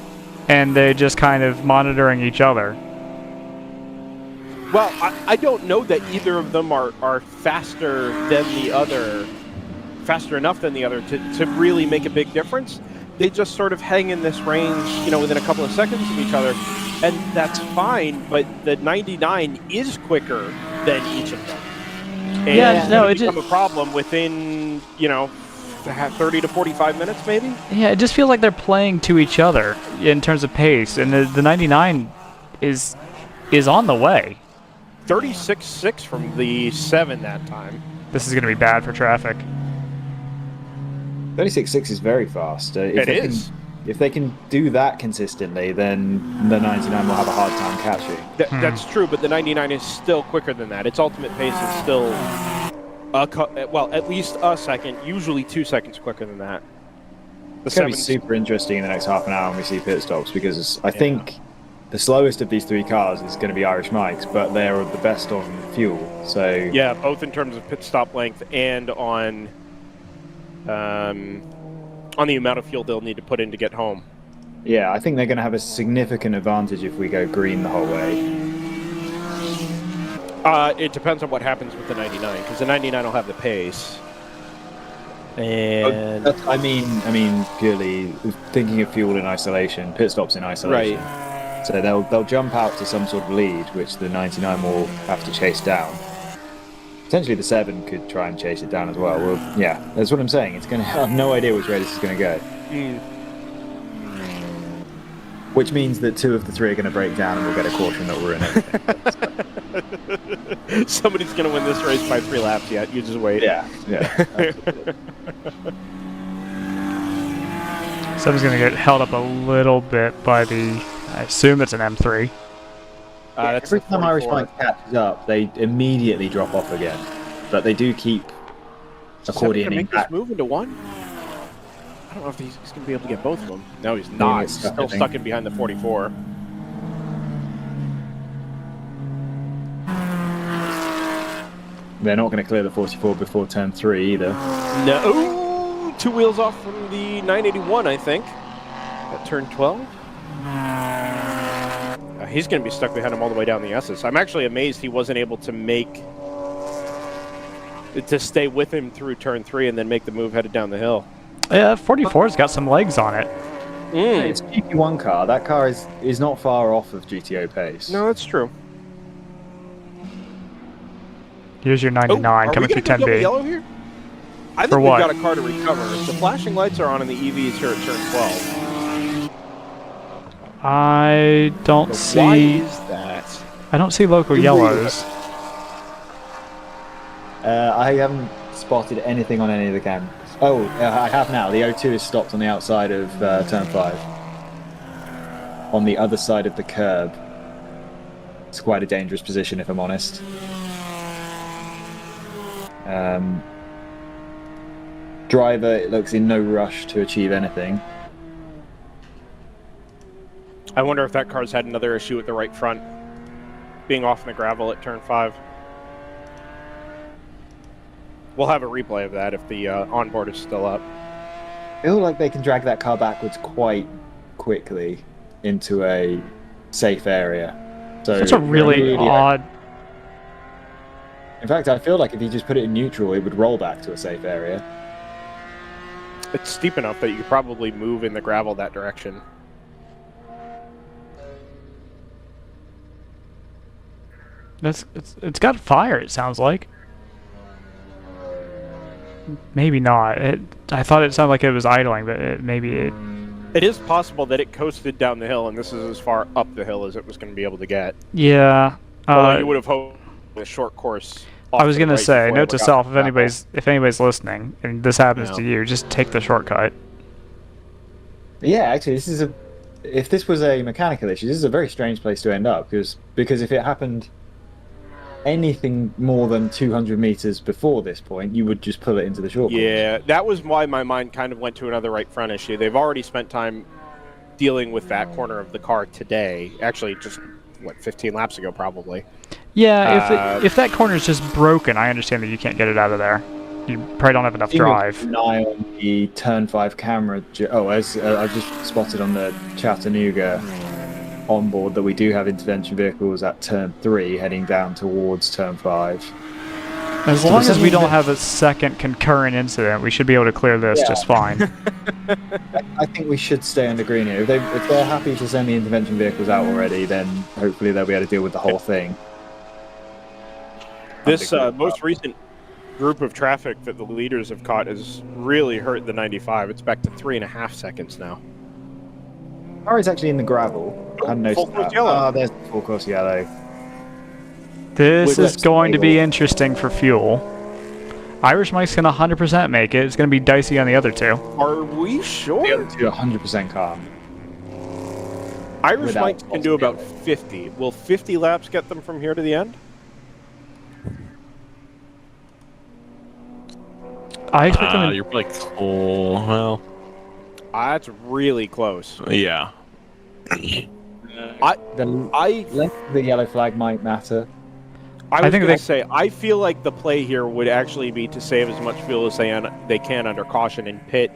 and they're just kind of monitoring each other. Well, I don't know that either of them are faster than the other, faster enough than the other to really make a big difference. They just sort of hang in this range, you know, within a couple of seconds of each other, and that's fine, but the 99 is quicker than each of them. And yeah, no, it become a problem within, you know, 30 to 45 minutes, maybe? Yeah, it just feels like they're playing to each other in terms of pace, and the 99 is on the way. 36.6 from the 7 that time. This is going to be bad for traffic. 36.6 is very fast. If they can do that consistently, then the 99 will have a hard time catching. That's true, but the 99 is still quicker than that. Its ultimate pace is still, at least a second, usually 2 seconds quicker than that. It's going to be super interesting in the next half an hour when we see pit stops, because I think the slowest of these three cars is going to be Irish Mike's, but they're the best on fuel. So yeah, both in terms of pit stop length and on the amount of fuel they'll need to put in to get home. Yeah, I think they're going to have a significant advantage if we go green the whole way. It depends on what happens with the 99, because the 99 will have the pace. And I mean, purely thinking of fuel in isolation, pit stops in isolation. Right. So they'll jump out to some sort of lead, which the 99 will have to chase down. Potentially the 7 could try and chase it down as well. Well, yeah, that's what I'm saying. It's going to have no idea which way this is going to go. which means that 2 of the 3 are going to break down and we'll get a caution that we're in everything. Somebody's going to win this race by 3 laps yet. You just wait. Yeah. Someone's going to get held up a little bit by the, I assume it's an M3. That's Every time Irish Mike catches up, they immediately drop off again. But they do keep accordioning make back. this move into one? I don't know if he's going to be able to get both of them. No, he's not. He's still stuck in behind the 44. They're not going to clear the 44 before turn 3 either. No, 2 wheels off from the 981, I think. At turn 12. He's going to be stuck behind him all the way down the S's. I'm actually amazed he wasn't able to stay with him through turn 3 and then make the move headed down the hill. Yeah, 44's got some legs on it. It's a GT1 car. That car is not far off of GTO pace. No, that's true. Here's your 99 coming through 10B. Yellow here? I think we've got a car to recover. The flashing lights are on in the EVs here at turn 12. I don't see. Why is that? I don't see local yellows. I haven't spotted anything on any of the cameras. Oh, I have now. The O2 is stopped on the outside of turn 5. On the other side of the curb. It's quite a dangerous position, if I'm honest. Driver, it looks in no rush to achieve anything. I wonder if that car's had another issue with the right front. Being off in the gravel at turn 5. We'll have a replay of that if the onboard is still up. I feel like they can drag that car backwards quite quickly into a safe area. So that's a really odd. In fact, I feel like if you just put it in neutral, it would roll back to a safe area. It's steep enough that you could probably move in the gravel that direction. It's got fire, it sounds like. Maybe not. I thought it sounded like it was idling, but It is possible that it coasted down the hill, and this is as far up the hill as it was going to be able to get. Yeah. Although you would have hoped a short course. I was going to say, note to self, if anybody's listening, and this happens to you, just take the shortcut. Yeah, actually, if this was a mechanical issue, this is a very strange place to end up, because if it happened anything more than 200 meters before this point, you would just pull it into the short course. Yeah, that was why my mind kind of went to another right front issue. They've already spent time dealing with that corner of the car today. Actually, just, 15 laps ago, probably. Yeah, if that corner is just broken, I understand that you can't get it out of there. You probably don't have enough drive. An eye on the turn 5 camera. As I've just spotted on the Chattanooga onboard that we do have intervention vehicles at turn 3 heading down towards turn 5. As long as we don't have a second concurrent incident, we should be able to clear this just fine. I think we should stay under green here. If they're happy to send the intervention vehicles out already, then hopefully they'll be able to deal with the whole thing. This most recent group of traffic that the leaders have caught has really hurt the 95. It's back to 3.5 seconds now. Car is actually in the gravel. I hadn't noticed full course that. yellow. Oh, there's the full course yellow. This is going to be interesting for fuel. Irish Mike's going to 100% make it. It's going to be dicey on the other two. Are we sure? The other two are 100% calm. Irish Mike can do about 50. Will 50 laps get them from here to the end? I expect them. You're like, oh, well. That's really close. Yeah. The length of the yellow flag might matter. I was going to say, I feel like the play here would actually be to save as much fuel as they can under caution and pit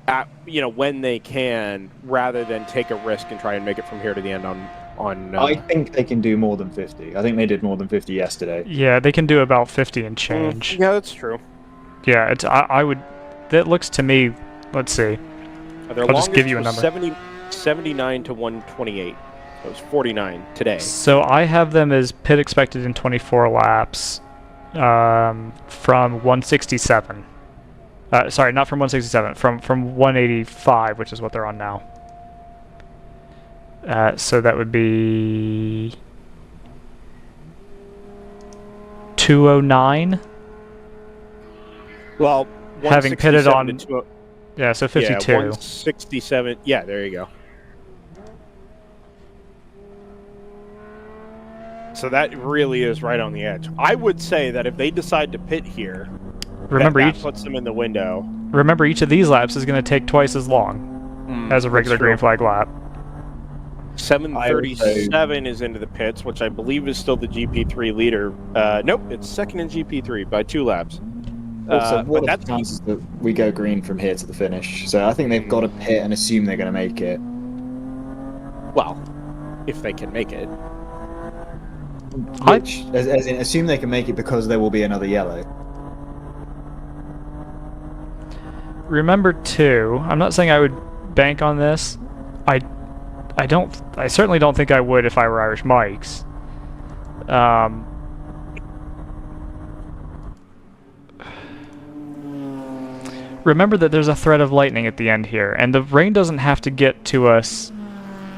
at, when they can, rather than take a risk and try and make it from here to the end on I think they can do more than 50. I think they did more than 50 yesterday. Yeah, they can do about 50 and change. Yeah, that's true. Yeah, I would. That looks to me. Let's see. I'll just give you a number. 79 to 128. It was 49 today. So I have them as pit expected in 24 laps from 167. Sorry, not from 167. From 185, which is what they're on now. So that would be 209. Well, Having pitted 167 on, to 20 yeah, so 52. Yeah, 167. Yeah, there you go. So that really is right on the edge. I would say that if they decide to pit here, Remember, that each puts them in the window. remember each of these laps is going to take twice as long as a regular green flag lap. 737 is into the pits, which I believe is still the GP3 leader. Nope, it's second in GP3 by 2 laps. Also, what but are the chances that we go green from here to the finish? So I think they've got to pit and assume they're going to make it. Well, if they can make it. Which, as in, assume they can make it because there will be another yellow. Remember too, I'm not saying I would bank on this. I certainly don't think I would if I were Irish Mike's. Remember that there's a threat of lightning at the end here, and the rain doesn't have to get to us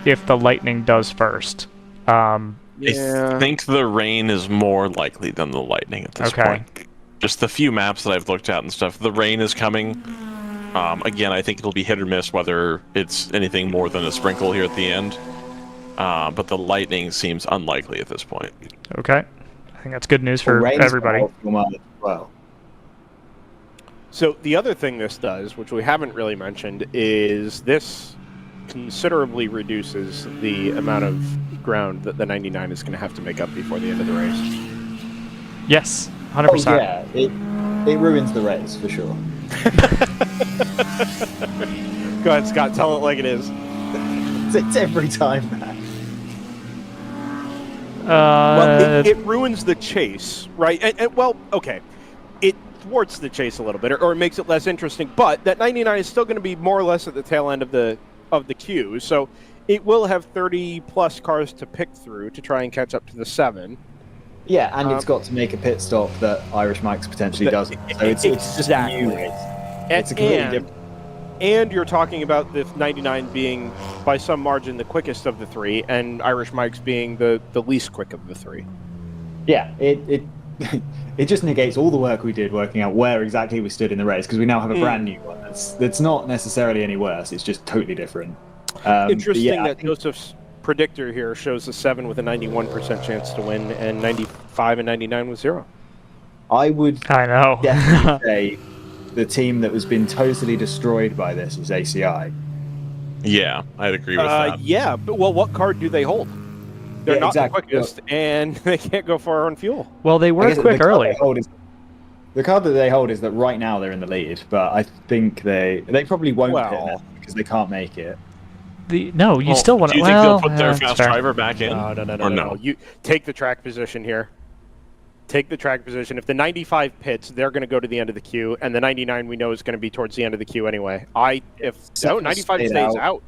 if the lightning does first. I think the rain is more likely than the lightning at this point. Just the few maps that I've looked at and stuff, the rain is coming. Again, I think it'll be hit or miss whether it's anything more than a sprinkle here at the end. But the lightning seems unlikely at this point. Okay. I think that's good news for everybody. Well. So the other thing this does, which we haven't really mentioned, is this considerably reduces the amount of ground that the 99 is going to have to make up before the end of the race. Yes, 100%. Oh, yeah, it ruins the race for sure. Go ahead, Scott. Tell it like it is. It's every time, man. Well, it ruins the chase, right? Well, okay. It thwarts the chase a little bit, or it makes it less interesting. But that 99 is still going to be more or less at the tail end of the queue, so it will have 30 plus cars to pick through to try and catch up to the 7. Yeah, and it's got to make a pit stop that Irish Mike's potentially doesn't. So it's just a new race. It's a completely different. And you're talking about the 99 being by some margin the quickest of the 3, and Irish Mike's being the least quick of the 3. Yeah, it it just negates all the work we did working out where exactly we stood in the race, because we now have a brand new one that's not necessarily any worse. It's just totally different. Interesting that Joseph's predictor here shows a 7 with a 91% chance to win, and 95 and 99 with 0. I know. Definitely say the team that has been totally destroyed by this is ACI. Yeah, I'd agree with that. Yeah, but what card do they hold? They're not the quickest, and they can't go far on fuel. Well, they were quick early. The card that they hold is that right now they're in the lead, but I think they probably won't pit now because they can't make it. You still want to. Do you think they'll put their fast driver back in? No. You take the track position here. Take the track position. If the 95 pits, they're going to go to the end of the queue, and the 99 we know is going to be towards the end of the queue anyway. 95 stays out.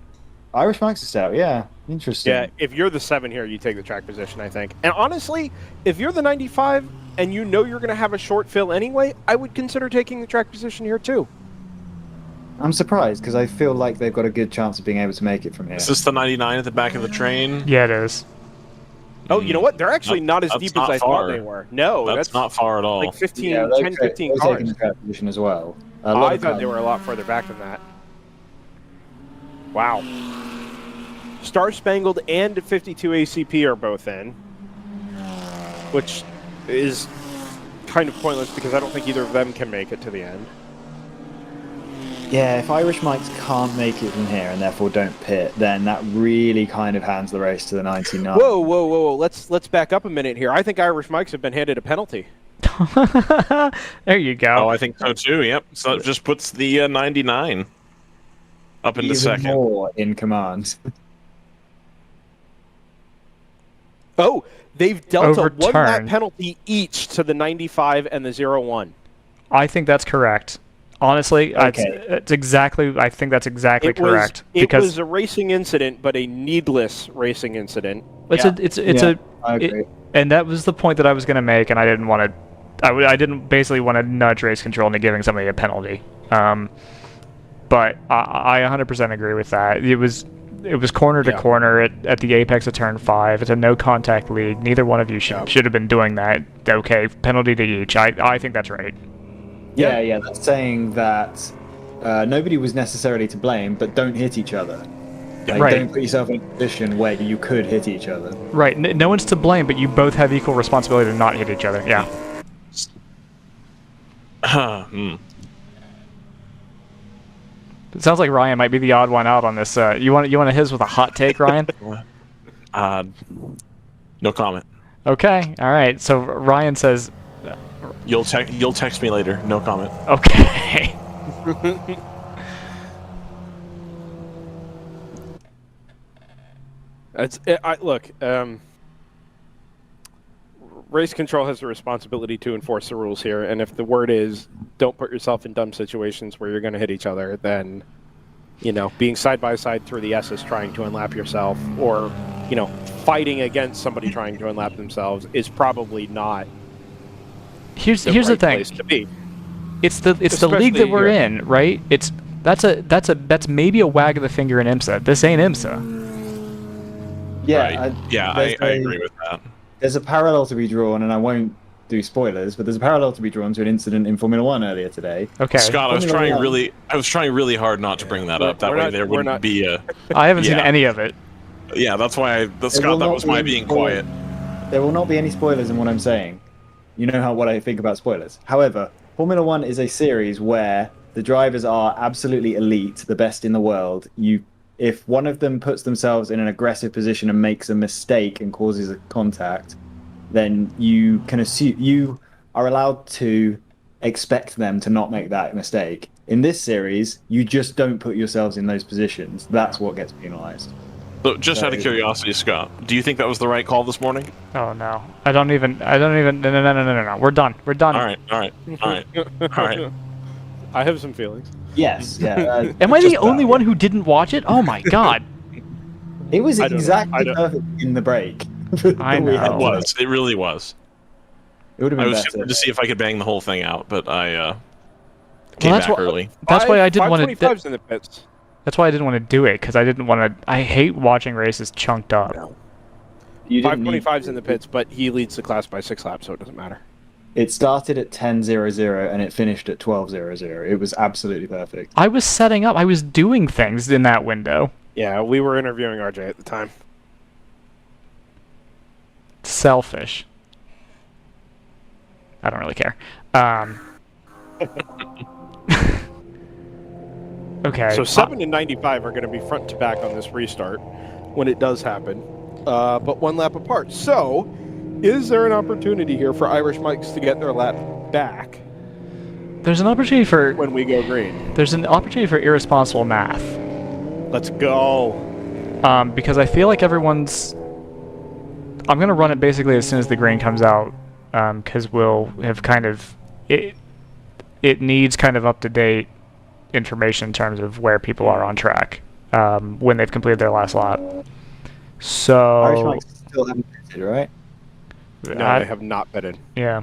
Irish Mike's is out, yeah. Interesting. Yeah, if you're the 7 here, you take the track position, I think. And honestly, if you're the 95 and you know you're going to have a short fill anyway, I would consider taking the track position here too. I'm surprised because I feel like they've got a good chance of being able to make it from here. Is this the 99 at the back of the train? Yeah, it is. Oh, you know what? They're actually not as deep as I thought they were. No, that's not far at all. Like 10, 15 cars. Taking the track position as well. I thought they were a lot further back than that. Wow. Star Spangled and 52 ACP are both in, which is kind of pointless because I don't think either of them can make it to the end. Yeah, if Irish Mike's can't make it from here and therefore don't pit, then that really kind of hands the race to the 99. Whoa. Let's back up a minute here. I think Irish Mike's have been handed a penalty. There you go. Oh, I think so too, yep. So it just puts the 99 up into second. More in command. Oh, they've dealt a Overturned. 1-lap penalty each to the 95 and the 01. I think that's correct. Honestly, it's exactly. I think that's exactly correct. It was a racing incident, but a needless racing incident. I agree. And that was the point that I was going to make, and I didn't want to. I didn't basically want to nudge race control into giving somebody a penalty. But I 100% agree with that. It was it was corner to Yeah. corner at the apex of turn 5. It's a no contact league. Neither one of you should have been doing that. Okay, penalty to each. I think that's right. Yeah, that's saying that nobody was necessarily to blame, but don't hit each other. Like, Right. Don't put yourself in a position where you could hit each other. Right. No one's to blame, but you both have equal responsibility to not hit each other. Yeah. It sounds like Ryan might be the odd one out on this. You want to hit us with a hot take, Ryan? No comment. Okay. All right. So Ryan says, You'll text me later. No comment. okay. Look. Race control has a responsibility to enforce the rules here, and if the word is don't put yourself in dumb situations where you're going to hit each other, then, being side by side through the S's trying to unlap yourself, or, fighting against somebody trying to unlap themselves is probably not. Here's right the thing. place to be. It's the league that we're in, right? That's maybe a wag of the finger in IMSA. This ain't IMSA. Yeah, right. I agree with that. There's a parallel to be drawn, and I won't do spoilers, but there's a parallel to be drawn to an incident in Formula One earlier today. Okay. Scott, I was trying really hard not to bring that up. That way there wouldn't be a. I haven't seen any of it. Yeah, that's why Scott. That was my being quiet. There will not be any spoilers in what I'm saying. You know what I think about spoilers. However, Formula One is a series where the drivers are absolutely elite, the best in the world. If one of them puts themselves in an aggressive position and makes a mistake and causes a contact, then you can assume you are allowed to expect them to not make that mistake. In this series, you just don't put yourselves in those positions. That's what gets penalized. So, just out of curiosity, Scott, do you think that was the right call this morning? Oh no, I don't even. No. We're done. All right. I have some feelings. Yes. Yeah. Am I the only one who didn't watch it? Oh my god. It was exactly perfect in the break. I know. It was. It really was. It would have been I was better. tempted to see if I could bang the whole thing out, but I came back early. That's why I didn't want to. 525's in the pits. That's why I didn't want to do it, because I didn't want to. I hate watching races chunked up. 525's in the pits, but he leads the class by 6 laps, so it doesn't matter. It started at 10:00 and it finished at 12:00. It was absolutely perfect. I was setting up. I was doing things in that window. Yeah, we were interviewing RJ at the time. Selfish. I don't really care. Okay. So 7 and 95 are going to be front to back on this restart when it does happen, but 1 lap apart. So, is there an opportunity here for Irish Mikes to get their lap back? There's an opportunity for when we go green. There's an opportunity for irresponsible math. Let's go. Because I feel like everyone's. I'm gonna run it basically as soon as the green comes out, because we'll have kind of it needs kind of up to date information in terms of where people are on track when they've completed their last lap. So Irish Mikes still haven't pitted, right? No, they have not pitted. Yeah.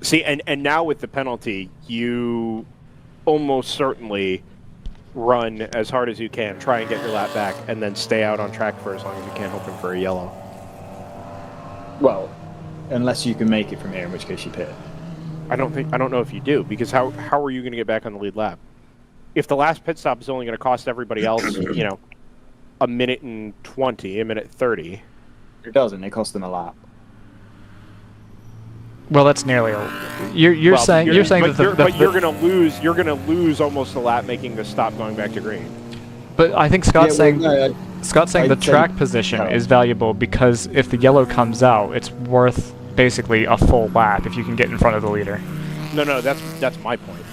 See, and now with the penalty, you almost certainly run as hard as you can, try and get your lap back, and then stay out on track for as long as you can, hoping for a yellow. Well, unless you can make it from here, in which case you pit. I don't know if you do, because how are you going to get back on the lead lap? If the last pit stop is only going to cost everybody else, a minute and 20, a minute 30. It doesn't. It costs them a lap. Well, that's nearly. You're saying that you're going to lose almost a lap making the stop going back to green. But I think Scott's saying the I'd track position is valuable because if the yellow comes out, it's worth basically a full lap if you can get in front of the leader. No, that's my point.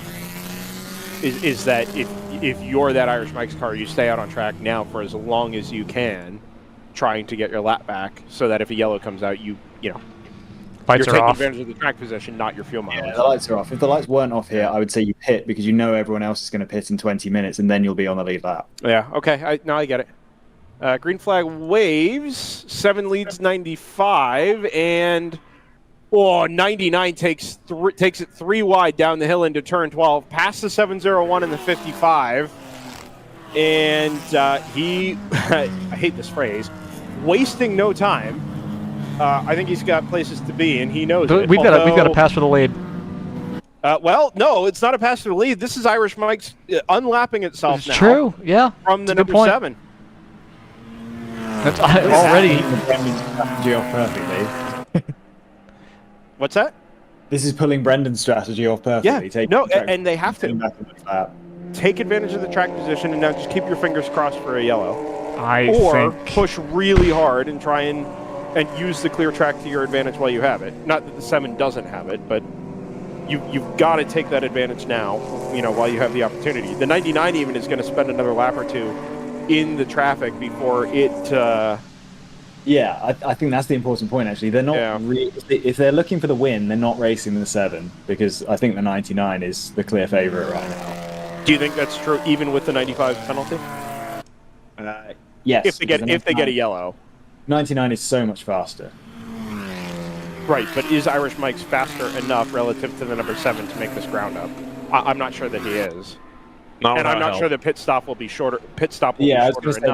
Is that if you're that Irish Mike's car, you stay out on track now for as long as you can, trying to get your lap back, so that if a yellow comes out, you're taking advantage of the track position, not your fuel mileage. Yeah, the lights are off. If the lights weren't off here, I would say you pit because you know everyone else is going to pit in 20 minutes, and then you'll be on the lead lap. Yeah. Okay. Now I get it. Green flag waves. 7 leads 95, and 99 takes it 3 wide down the hill into turn 12, past the 701 and the 55. and he, I hate this phrase, wasting no time. I think he's got places to be, and he knows it. We've got a pass for the lead. Well, no, it's not a pass to the lead. This is Irish Mike's unlapping itself now. It's true, yeah. From the number point. 7. That's already. Strategy off perfectly. What's that? This is pulling Brendan's strategy off perfectly. Yeah, and they have to take advantage of the track position, and now just keep your fingers crossed for a yellow. Or push really hard and try and use the clear track to your advantage while you have it. Not that the 7 doesn't have it, but you've got to take that advantage now, while you have the opportunity. The 99 even is going to spend another lap or two in the traffic before it... Yeah, I think that's the important point, actually. They're not if they're looking for the win, they're not racing the 7, because I think the 99 is the clear favourite right now. Do you think that's true even with the 95 penalty? Yes. If they get a yellow. 99 is so much faster. Right, but is Irish Mike's faster enough relative to the number 7 to make this ground up? I'm not sure that he is. And I'm not sure the pit stop will be shorter. Yeah, I was going to say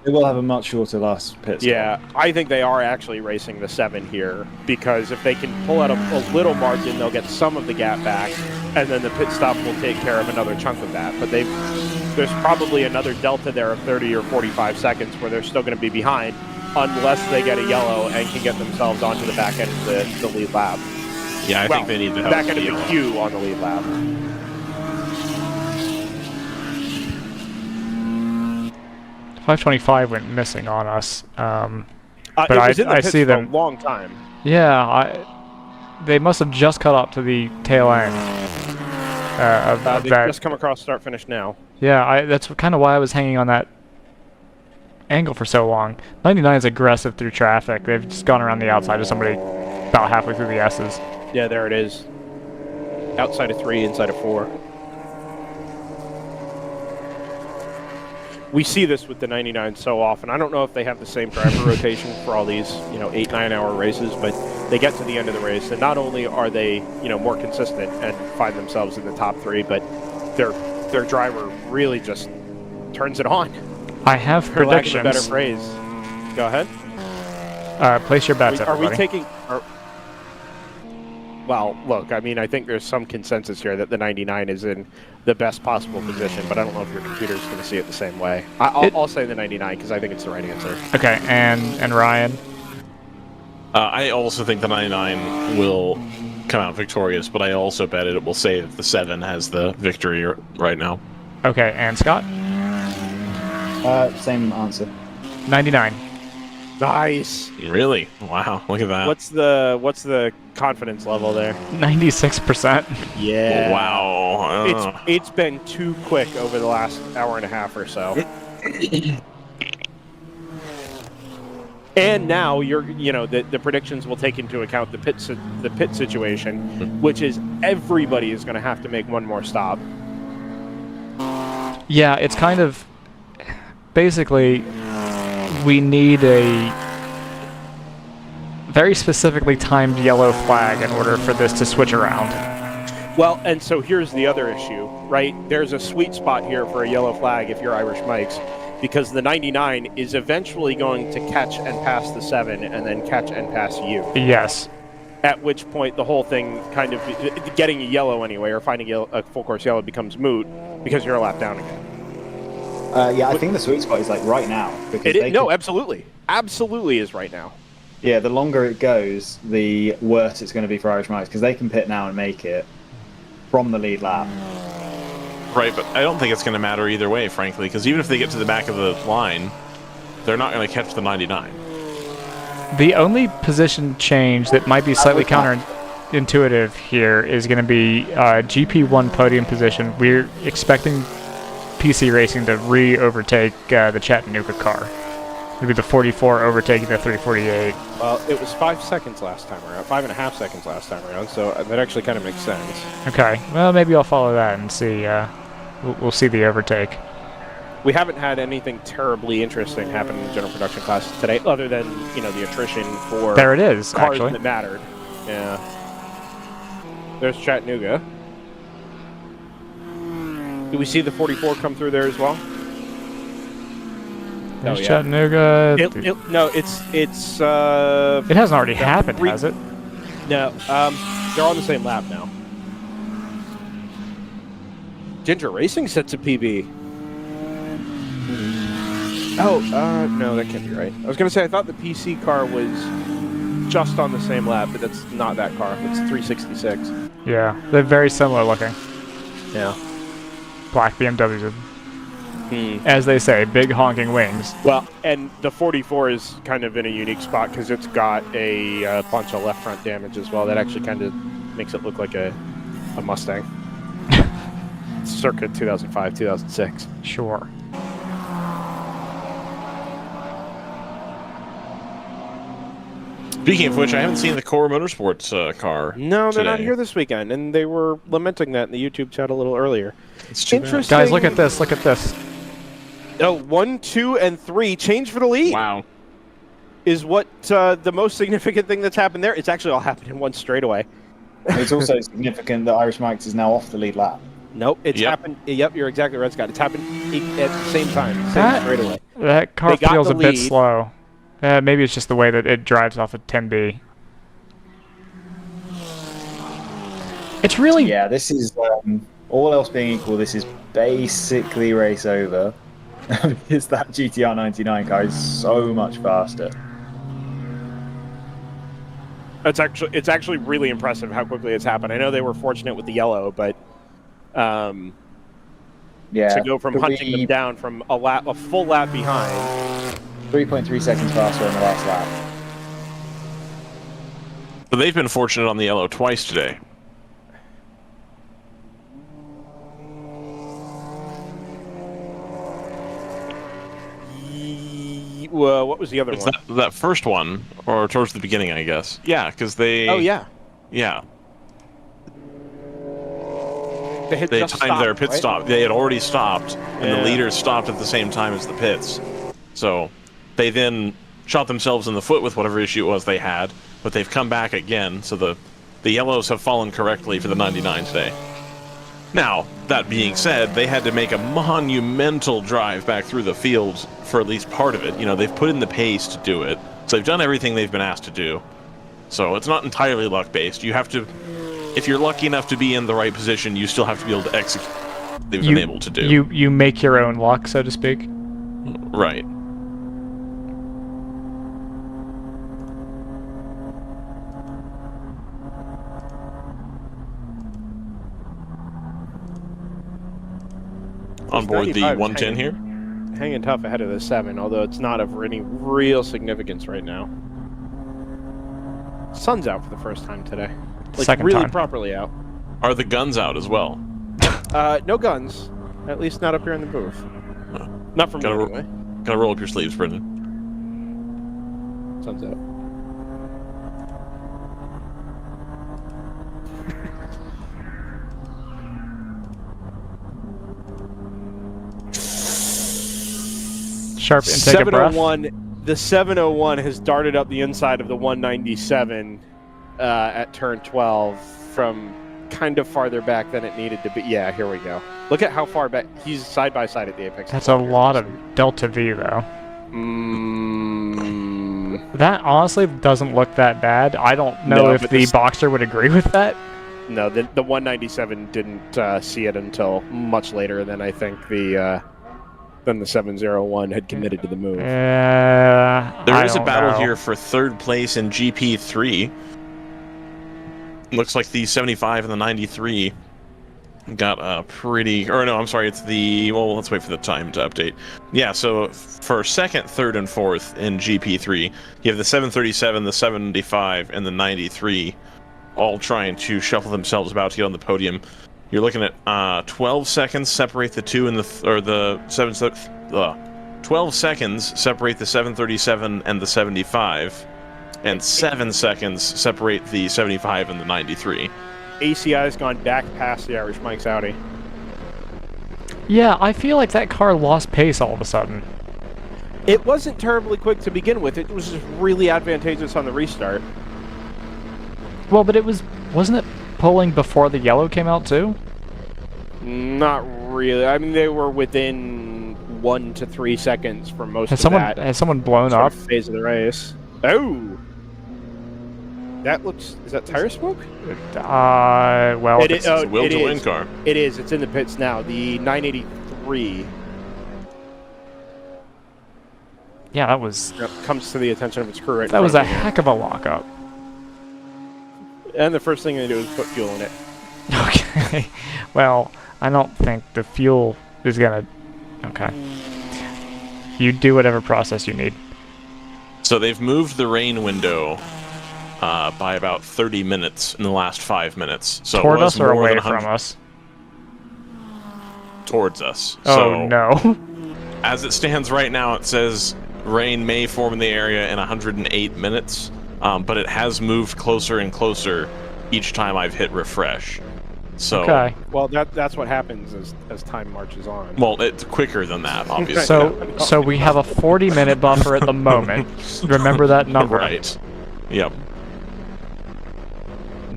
they will have a much shorter last pit stop. Yeah, I think they are actually racing the 7 here, because if they can pull out a little margin, they'll get some of the gap back, and then the pit stop will take care of another chunk of that. But there's probably another delta there of 30 or 45 seconds where they're still going to be behind, unless they get a yellow and can get themselves onto the back end of the lead lap. Yeah, I think they need the back end of the queue on the lead lap. 525 went missing on us, but I see them for a long time. Yeah, they must have just cut up to the tail end of they that. Just come across start finish now. Yeah, that's kind of why I was hanging on that angle for so long. 99 is aggressive through traffic. They've just gone around the outside of somebody about halfway through the S's. Yeah, there it is. Outside of 3, inside of 4. We see this with the 99 so often. I don't know if they have the same driver rotation for all these, 8-9 hour races, but they get to the end of the race, and not only are they, more consistent and find themselves in the top 3, but their driver really just turns it on. I have for predictions. lack of a better phrase. Go ahead. Place your bets, everybody. Are we taking... Well, look, I mean, I think there's some consensus here that the 99 is in the best possible position, but I don't know if your computer's going to see it the same way. I'll say the 99 because I think it's the right answer. Okay, and Ryan? I also think the 99 will come out victorious, but I also bet it will say that the 7 has the victory right now. Okay, and Scott? Same answer. 99. Nice. Really? Wow, look at that. What's the confidence level there? 96%. Yeah. Wow. It's been too quick over the last hour and a half or so. And now the predictions will take into account the pit situation, which is everybody is going to have to make one more stop. Yeah, it's kind of basically we need a very specifically timed yellow flag in order for this to switch around. Well, and so here's the other issue, right? There's a sweet spot here for a yellow flag if you're Irish Mike's, because the 99 is eventually going to catch and pass the 7 and then catch and pass you. Yes. At which point the whole thing kind of getting a yellow anyway or finding a full course yellow becomes moot because you're a lap down again. Yeah, I think the sweet spot is like right now. No, absolutely. Absolutely is right now. Yeah, the longer it goes, the worse it's going to be for Irish Mike's because they can pit now and make it from the lead lap. Right, but I don't think it's going to matter either way, frankly, because even if they get to the back of the line, they're not going to catch the 99. The only position change that might be slightly counterintuitive here is going to be GP1 podium position. We're expecting PC Racing to re-overtake the Chattanooga car. It'll be the 44 overtaking the 348. Well, it was 5 seconds last time around, 5.5 seconds last time around, so that actually kind of makes sense. Okay, well, maybe I'll follow that and see. We'll see the overtake. We haven't had anything terribly interesting happen in the general production classes today, other than the attrition for there it is cars actually that mattered. Yeah. There's Chattanooga. Do we see the 44 come through there as well? There's yeah. Chattanooga. No, it's It hasn't already happened, has it? no. They're on the same lap now. Ginger Racing sets a PB. Oh, no, that can't be right. I was gonna say I thought the PC car was just on the same lap, but that's not that car. It's 366. Yeah, they're very similar looking. Yeah. Black BMWs. As they say, big honking wings. Well, and the 44 is kind of in a unique spot because it's got a bunch of left front damage as well. That actually kind of makes it look like a Mustang. Circa 2005, 2006. Sure. Speaking of which, I haven't seen the Core Motorsports car. No, they're not today. here this weekend, and they were lamenting that in the YouTube chat a little earlier. It's too bad. Interesting. Guys, look at this. Look at this. Oh, 1, 2, and 3 change for the lead. Wow. Is what the most significant thing that's happened there. It's actually all happened in one straightaway. It's also significant that Irish Max is now off the lead lap. Nope, it's Yep. happened. Yep, you're exactly right, Scott. It's happened at the same time, same That- straightaway. That car They got feels the a bit lead. slow. Maybe it's just the way that it drives off of 10B. It's really... Yeah, this is, all else being equal, this is basically race over. Because that GTR 99 car is so much faster. It's actually really impressive how quickly it's happened. I know they were fortunate with the yellow, but Yeah. to go from but hunting them down from a full lap behind. 3.3 seconds faster on the last lap. But they've been fortunate on the yellow twice today. Well, what was the other It's one? that first one, or towards the beginning, I guess. Yeah, because they... Oh yeah, Yeah. they They just timed their stopped, pit right? stop. They had already stopped, and Yeah. the leaders stopped at the same time as the pits. So they then shot themselves in the foot with whatever issue it was they had, but they've come back again, so the yellows have fallen correctly for the 99 today. Now, that being said, they had to make a monumental drive back through the field for at least part of it. You know, they've put in the pace to do it, so they've done everything they've been asked to do. So it's not entirely luck-based. You have to... If you're lucky enough to be in the right position, you still have to be able to execute what they've been able to do. You make your own luck, so to speak. Right. On board the 95 is 110 here. Hanging tough ahead of the 7, although it's not of any real significance right now. Sun's out for the first time today. Like, Second really time. properly out. Are the guns out as well? No guns. At least not up here in the booth. Not from me, Gotta, anyway. gotta roll up your sleeves, Brendan. Sun's out. Sharp intake of breath. 701. The 701 has darted up the inside of the 197 at turn 12 from kind of farther back than it needed to be. Yeah, here we go. Look at how far back. He's side by side at the apex. That's a lot of delta V, though. That honestly doesn't look that bad. I don't know No, if but the this- Boxer would agree with that. No, the 197 didn't see it until much later than I think the 701 had committed to the move. There is a battle know. here for third place in GP3. Looks like the 75 and the 93 got a pretty... Or no, I'm sorry, it's the... Well, let's wait for the time to update. Yeah, so for second, third, and fourth in GP3, you have the 737, the 75, and the 93 all trying to shuffle themselves about to get on the podium. You're looking at 12 seconds separate the two and the 12 seconds separate the 737 and the 75, and 7 seconds separate the 75 and the 93. ACI's gone back past the Irish Mike's Audi. Yeah, I feel like that car lost pace all of a sudden. It wasn't terribly quick to begin with. It was just really advantageous on the restart. Well, but wasn't it pulling before the yellow came out too? Not really. I mean, they were within 1 to 3 seconds for most Has of that someone blown sort up? of phase of the race. Oh! That looks... Is that tire smoke? Well, It is, It's a will-to-win car. It is. It's in the pits now. The 983 yeah, that was comes to the attention of its crew right that in was a front of me. heck of a lockup. And the first thing they do is put fuel in it. Okay. Well, I don't think the fuel is gonna. Okay. You do whatever process you need. So they've moved the rain window by about 30 minutes in the last 5 minutes. So Toward it was us or more away than from 100 us? Towards us. Oh So no. as it stands right now, it says rain may form in the area in 108 minutes, but it has moved closer and closer each time I've hit refresh. So, Okay. Well, that's what happens as time marches on. well, it's quicker than that, obviously. So we have a 40-minute buffer at the moment. Remember that number. Right. Yep.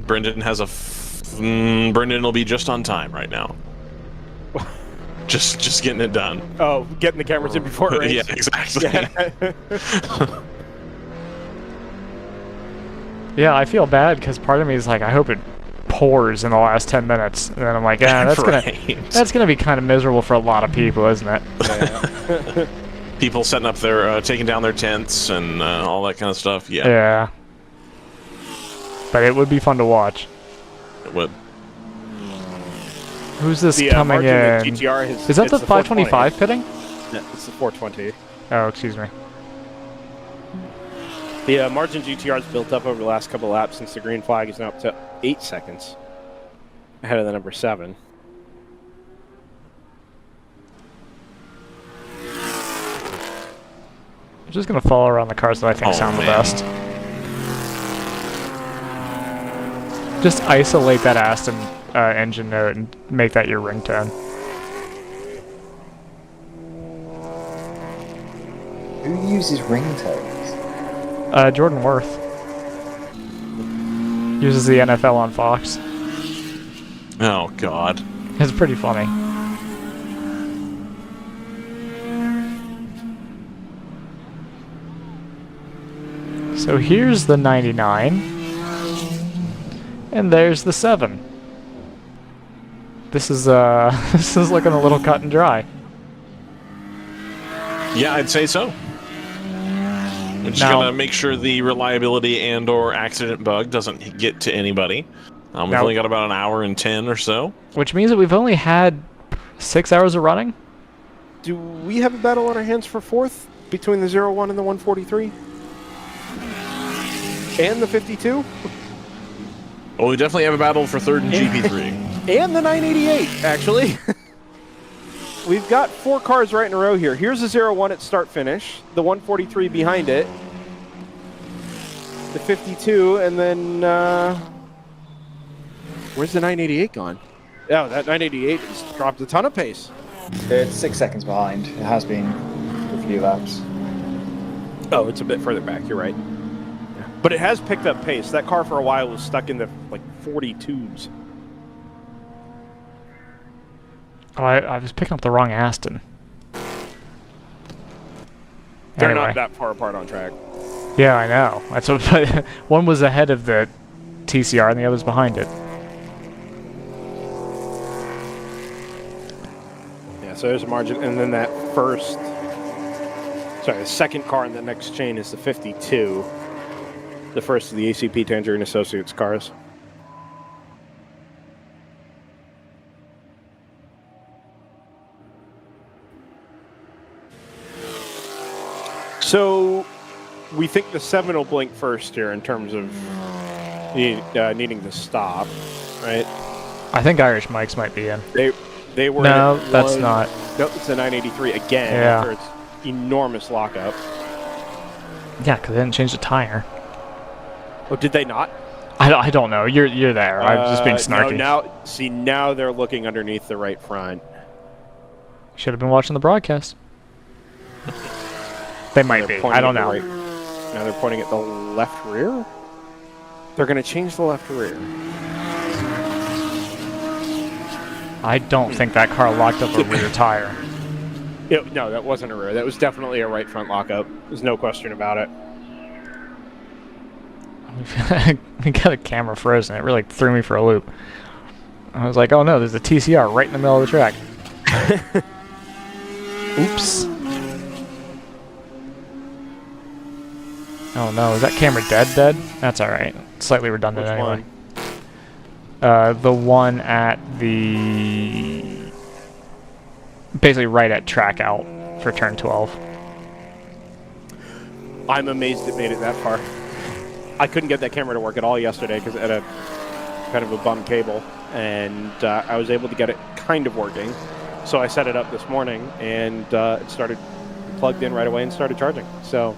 Brendan has Brendan will be just on time right now. just getting it done. Oh, getting the cameras in before it rains. Yeah, exactly. Yeah. Yeah, I feel bad because part of me is like, I hope it pours in the last 10 minutes, and then I'm like, that's Right. gonna be kind of miserable for a lot of people, isn't it? Yeah. People setting up their taking down their tents and all that kind of stuff. Yeah, Yeah. But it would be fun to watch. it would. Who's this The coming margin that in? GTR has, Is that it's the 525 pitting? No, it's the 420. Oh, excuse me. The margin GTR's built up over the last couple of laps since the green flag is now up to 8 seconds ahead of the number 7. I'm just gonna follow around the cars that I think sound the best. Just isolate that Aston engine note and make that your ringtone. Who uses ringtones? Jordan Worth uses the NFL on Fox. Oh God. It's pretty funny. So here's the 99, and there's the 7. This is this is looking a little cut and dry. Yeah, I'd say so. We're just gonna make sure the reliability and/or accident bug doesn't get to anybody. We've only got about an hour and 10 or so. Which means that we've only had 6 hours of running. Do we have a battle on our hands for 4th between the 01 and the 143? And the 52? Well, we definitely have a battle for 3rd and GP3. And the 988, actually. We've got 4 cars right in a row here. Here's the 01 at start-finish, the 143 behind it, the 52, and then where's the 988 gone? Oh, that 988 has dropped a ton of pace. It's 6 seconds behind. It has been for a few laps. Oh, it's a bit further back. You're right. But it has picked up pace. That car for a while was stuck in the 42s. Oh, I was picking up the wrong Aston. They're Anyway. not that far apart on track. Yeah, I know. That's what. One was ahead of the TCR, and the other's behind it. Yeah, so there's a margin, and then the second car in the next chain is the 52. The first of the ACP Tangerine Associates cars. So we think the 7 will blink first here in terms of needing to stop, right? I think Irish Mike's might be in. They were. No, that's not. No, it's the 983 again after its enormous lockup. Yeah, because they didn't change the tire. Oh, did they not? I don't know. You're there. I'm just being snarky. No, now they're looking underneath the right front. Should have been watching the broadcast. They might be. I don't know. Now they're pointing at the left rear? They're going to change the left rear. I don't think that car locked up a rear tire. No, that wasn't a rear. That was definitely a right front lockup. There's no question about it. We got a camera frozen. It really threw me for a loop. I was like, oh no, there's a TCR right in the middle of the track. Oops. Oh no, is that camera dead? That's alright. Slightly redundant Which anyway. one? The one at the... basically right at track out for turn 12. I'm amazed it made it that far. I couldn't get that camera to work at all yesterday because it had a kind of a bum cable, and I was able to get it kind of working. So I set it up this morning, and it started plugged in right away and started charging. So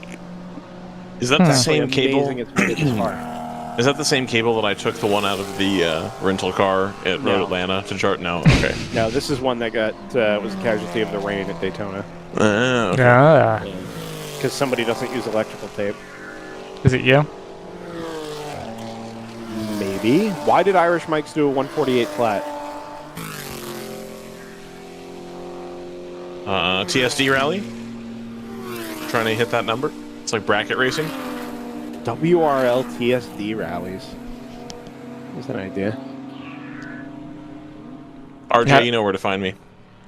Is that the same cable? amazing it's made it this far. Is that the same cable that I took the one out of the rental car at Road Atlanta to chart? No, okay. No, this is one that got was a casualty of the rain at Daytona. Okay. Ah, Because somebody doesn't use electrical tape. is it you? Maybe. Why did Irish Mike's do a 148 flat? TSD rally? Trying to hit that number? It's like bracket racing? WRL TSD rallies. That's an idea. RJ, Yeah. you know where to find me.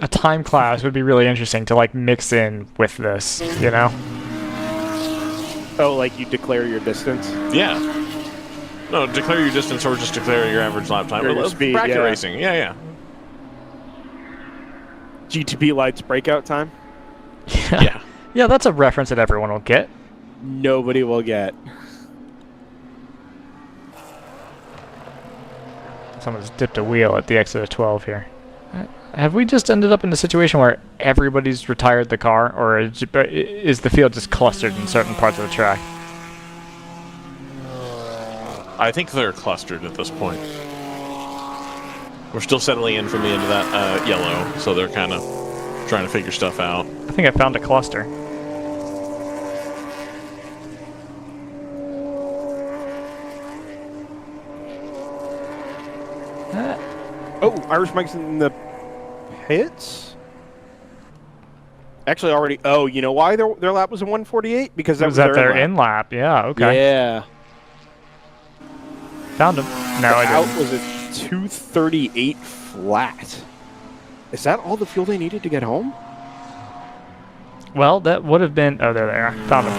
A time class would be really interesting to like mix in with this, you know? Oh, like you declare your distance? Yeah. No, declare your distance or just declare your average lap time. Or your Well, speed, bracket yeah. racing. Yeah. GTP lights breakout time? Yeah. Yeah, that's a reference that everyone will get. Nobody will get. Someone's dipped a wheel at the exit of 12 here. Have we just ended up in a situation where everybody's retired the car, or is the field just clustered in certain parts of the track? I think they're clustered at this point. We're still settling in from the end of that yellow, so they're kind of trying to figure stuff out. I think I found a cluster. Oh, Irish Mike's in the pits? Actually, already. Oh, you know why their lap was a 148? Because that was that their lap. in lap? Yeah, okay. Yeah. Found him. No, I Out didn't. was a 238 flat. Is that all the fuel they needed to get home? Well, that would have been... Oh, there they are. Found him.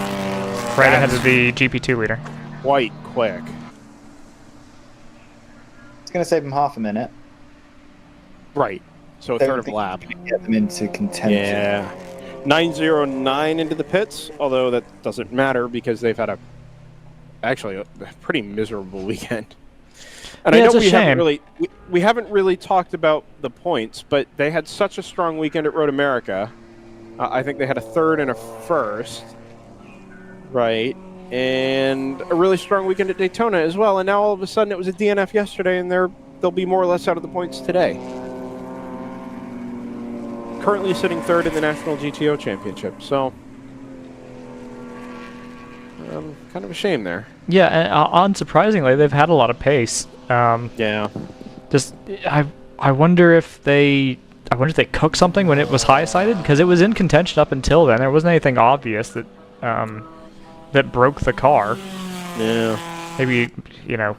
Right ahead of the GP2 leader. Quite quick. It's going to save them half a minute. Right. So a third of a lap. Get them into contention. Yeah. 909 into the pits, although that doesn't matter because they've had actually a pretty miserable weekend. And Yeah, I know it's a we haven't shame. really we haven't really talked about the points, but they had such a strong weekend at Road America. I think they had a third and a first, right? And a really strong weekend at Daytona as well. And now all of a sudden it was a DNF yesterday, and they'll be more or less out of the points today. Currently sitting third in the National GTO Championship, so kind of a shame there. Yeah, and unsurprisingly, they've had a lot of pace. Yeah. Just I wonder if they cooked something when it was high-sided, because it was in contention up until then. There wasn't anything obvious that that broke the car. Yeah. Maybe, you know,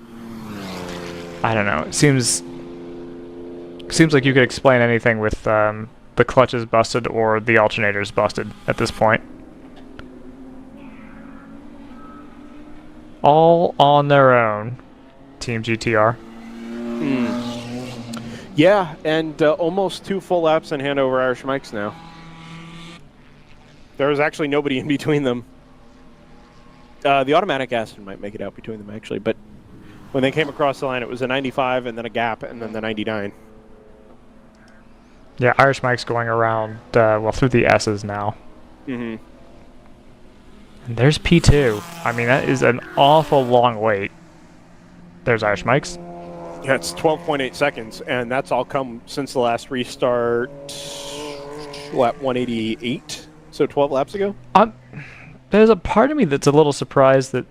I don't know. It seems like you could explain anything with the clutch is busted or the alternator's busted at this point. All on their own, Team GTR. Yeah, and almost 2 full laps in Hanover Irish Mike's now. There was actually nobody in between them. The automatic acid might make it out between them, actually, but when they came across the line, it was a 95 and then a gap and then the 99. Yeah, Irish Mike's going around, well, through the S's now. Mm-hmm. And there's P2. I mean, that is an awful long wait. There's Irish Mike's. Yeah, it's 12.8 seconds, and that's all come since the last restart, lap 188, so 12 laps ago. There's a part of me that's a little surprised that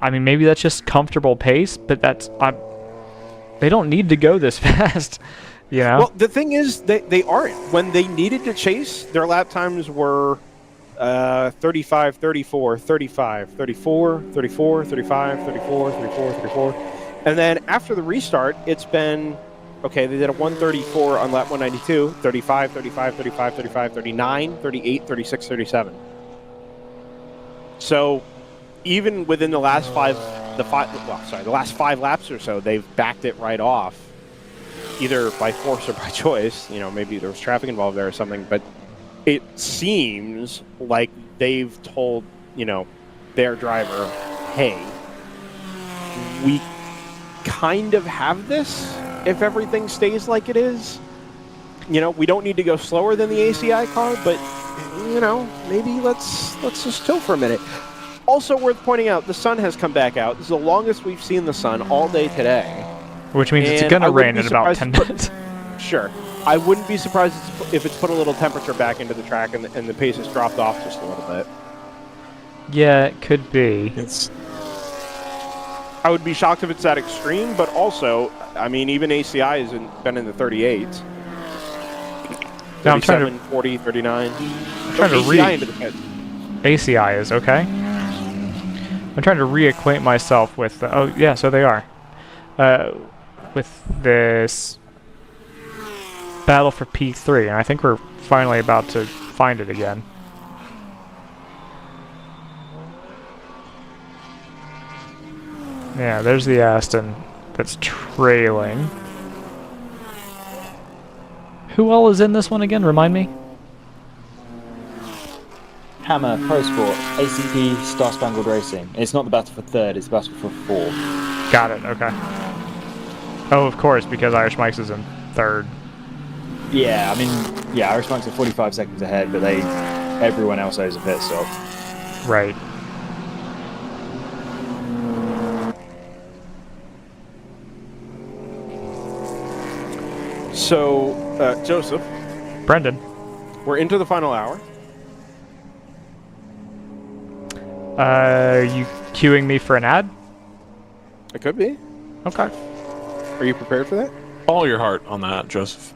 I mean, maybe that's just comfortable pace, but they don't need to go this fast. You know? Well, the thing is, they aren't. When they needed to chase, their lap times were 35, 34, 35, 34, 34, 35, 34, 34, 34. And then after the restart, it's been, okay, they did a 134 on lap 192, 35, 35, 35, 35, 39, 38, 36, 37. So even within the last the last 5 laps or so, they've backed it right off, either by force or by choice. You know, maybe there was traffic involved there or something, but it seems like they've told, you know, their driver, hey, we kind of have this if everything stays like it is. You know, we don't need to go slower than the ACI car, but, you know, maybe let's just chill for a minute. Also worth pointing out, the sun has come back out. This is the longest we've seen the sun all day today. Which means it's going to rain in about 10 minutes. Sure. I wouldn't be surprised if it's put a little temperature back into the track and the pace has dropped off just a little bit. Yeah, it could be. I would be shocked if it's that extreme, but also, I mean, even ACI has been in the 38s. No, I'm trying to 40, 39. I'm trying to ACI into the pit. ACI is okay. I'm trying to reacquaint myself with the, oh yeah, so they are. With this battle for P3, and I think we're finally about to find it again. Yeah, there's the Aston that's trailing. Who all is in this one again? Remind me. Hammer, Pro Sport, ACT, Star Spangled Racing. It's not the battle for third, it's the battle for fourth. Got it, okay. Oh, of course, because Irish Mike's is in third. Yeah, I mean, yeah, Irish Mike's are 45 seconds ahead, but everyone else owes a pit stop. Right. So, Joseph. Brendan. We're into the final hour. You queuing me for an ad? It could be. Okay. Are you prepared for that? Follow your heart on that, Joseph.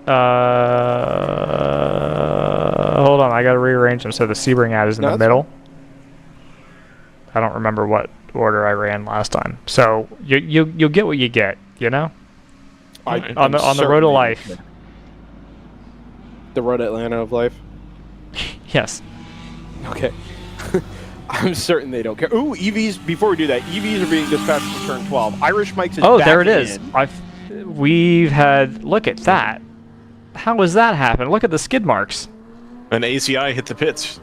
Hold on, I gotta rearrange them so the Sebring ad is in the middle. I don't remember what order I ran last time. So you'll get what you get, you know? On the road to life. The road to Atlanta of life? Yes. Okay. I'm certain they don't care. Ooh, EVs, before we do that, EVs are being dispatched to turn 12. Irish Mike's is back. Oh, there it is. We've had, look at that. How has that happened? Look at the skid marks. And ACI hit the pits.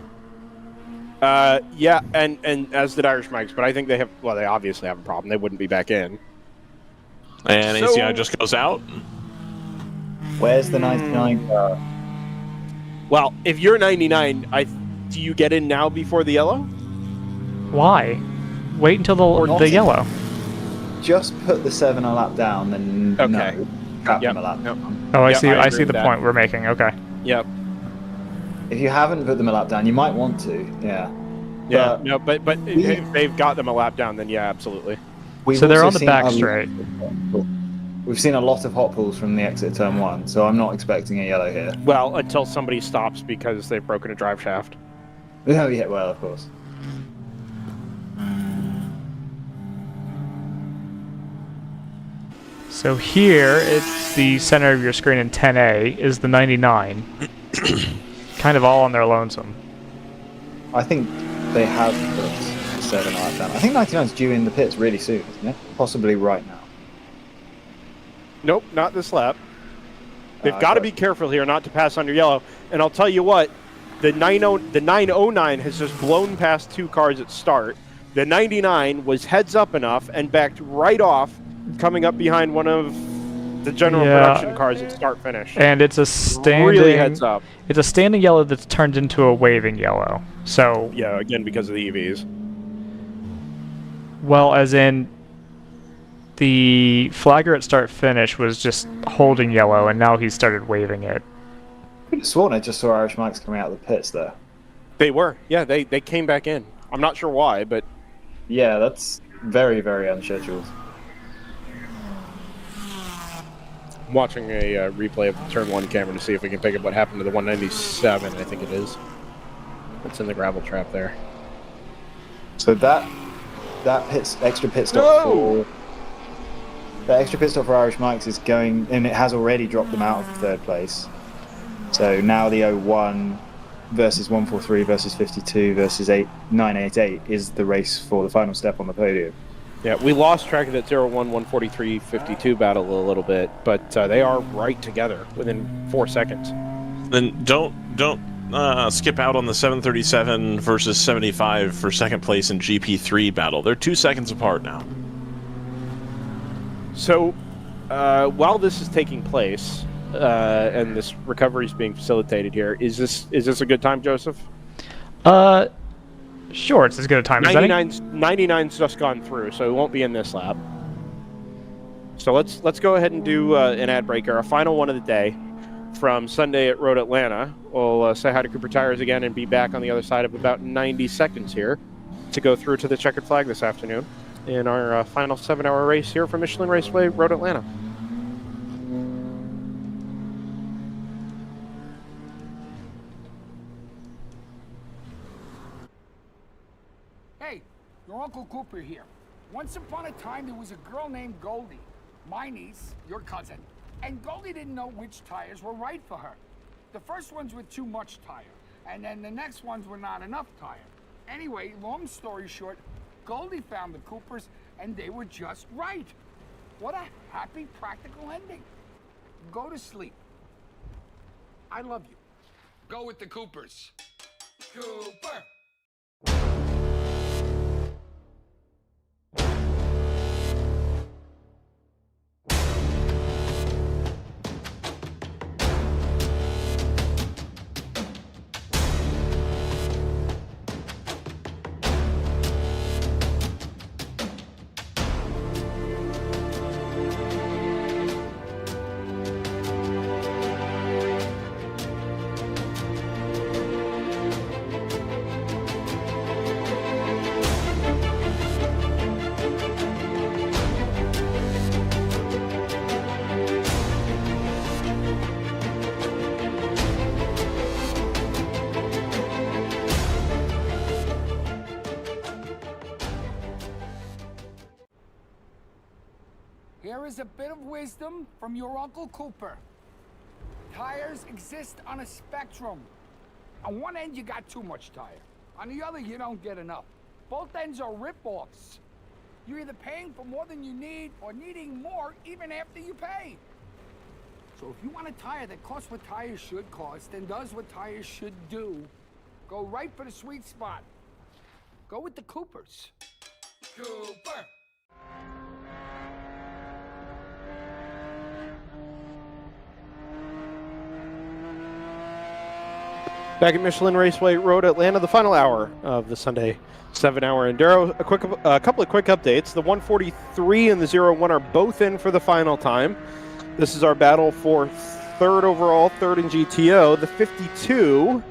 Yeah, and as did Irish Mike's, but I think they obviously have a problem. They wouldn't be back in. And So- ACI just goes out. Where's the 99 car? Well, if you're 99, do you get in now before the yellow? Why? Wait until the yellow. Just put the 7 a lap down, then Okay. no, trap them a lap down. Oh, I Yep, see. I I agree see with the that. point we're making. Okay. Yep. If you haven't put them a lap down, you might want to. Yeah. Yeah. But No, but if they've got them a lap down, then yeah, absolutely. we've So they're also on the seen back a- straight. We've seen a lot of hot pulls from the exit turn 1, so I'm not expecting a yellow here. Well, until somebody stops because they've broken a drive shaft. Oh yeah, well of course. So here, it's the center of your screen in 10A is the 99. Kind of all on their lonesome. I think they have put the 7 a lap down. I think 99's due in the pits really soon, isn't it? Possibly right now. Nope, not this lap. They've I got to thought- be careful here not to pass under yellow. And I'll tell you what, the 909 has just blown past 2 cars at start. The 99 was heads up enough and backed right off, coming up behind one of the general production cars at start finish. And it's a standing. Really heads up. It's a standing yellow that's turned into a waving yellow. So, Yeah, again because of the EVs. well, as in the flagger at start finish was just holding yellow, and now he's started waving it. I could have sworn I just saw Irish Mike's coming out of the pits there. They were. Yeah, they came back in. I'm not sure why, but Yeah, that's very, very unscheduled. watching a replay of the turn 1 camera to see if we can pick up what happened to the 197, I think it is. It's in the gravel trap there. So that extra pit stop for Irish Mike's is going, and it has already dropped them out of third place. So now the 01 versus 143 versus 52 versus 988 is the race for the final step on the podium. Yeah, we lost track of that 01, 143, 52 battle a little bit, but they are right together within 4 seconds. Then don't skip out on the 737 versus 75 for second place in GP3 battle. They're 2 seconds apart now. So, while this is taking place, and this recovery is being facilitated here, is this a good time, Joseph? Sure, it's as good a time as any. 99's just gone through, so it won't be in this lap. So let's go ahead and do an ad breaker, a final one of the day from Sunday at Road Atlanta. We'll say hi to Cooper Tires again and be back on the other side of about 90 seconds here to go through to the checkered flag this afternoon in our final 7-hour race here from Michelin Raceway Road Atlanta. Hey, your Uncle Cooper here. Once upon a time, there was a girl named Goldie, my niece, your cousin, and Goldie didn't know which tires were right for her. The first ones were too much tire, and then the next ones were not enough tire. Anyway, long story short, Goldie found the Coopers, and they were just right. What a happy, practical ending. Go to sleep. I love you. Go with the Coopers. Cooper! Here is a bit of wisdom from your Uncle Cooper. Tires exist on a spectrum. On one end, you got too much tire. On the other, you don't get enough. Both ends are rip-offs. You're either paying for more than you need or needing more even after you pay. So if you want a tire that costs what tires should cost and does what tires should do, go right for the sweet spot. Go with the Coopers. Cooper! Back at Michelin Raceway Road Atlanta, the final hour of the Sunday 7-hour enduro. A couple of quick updates. The 143 and the 01 are both in for the final time. This is our battle for third overall, third in GTO. The 52,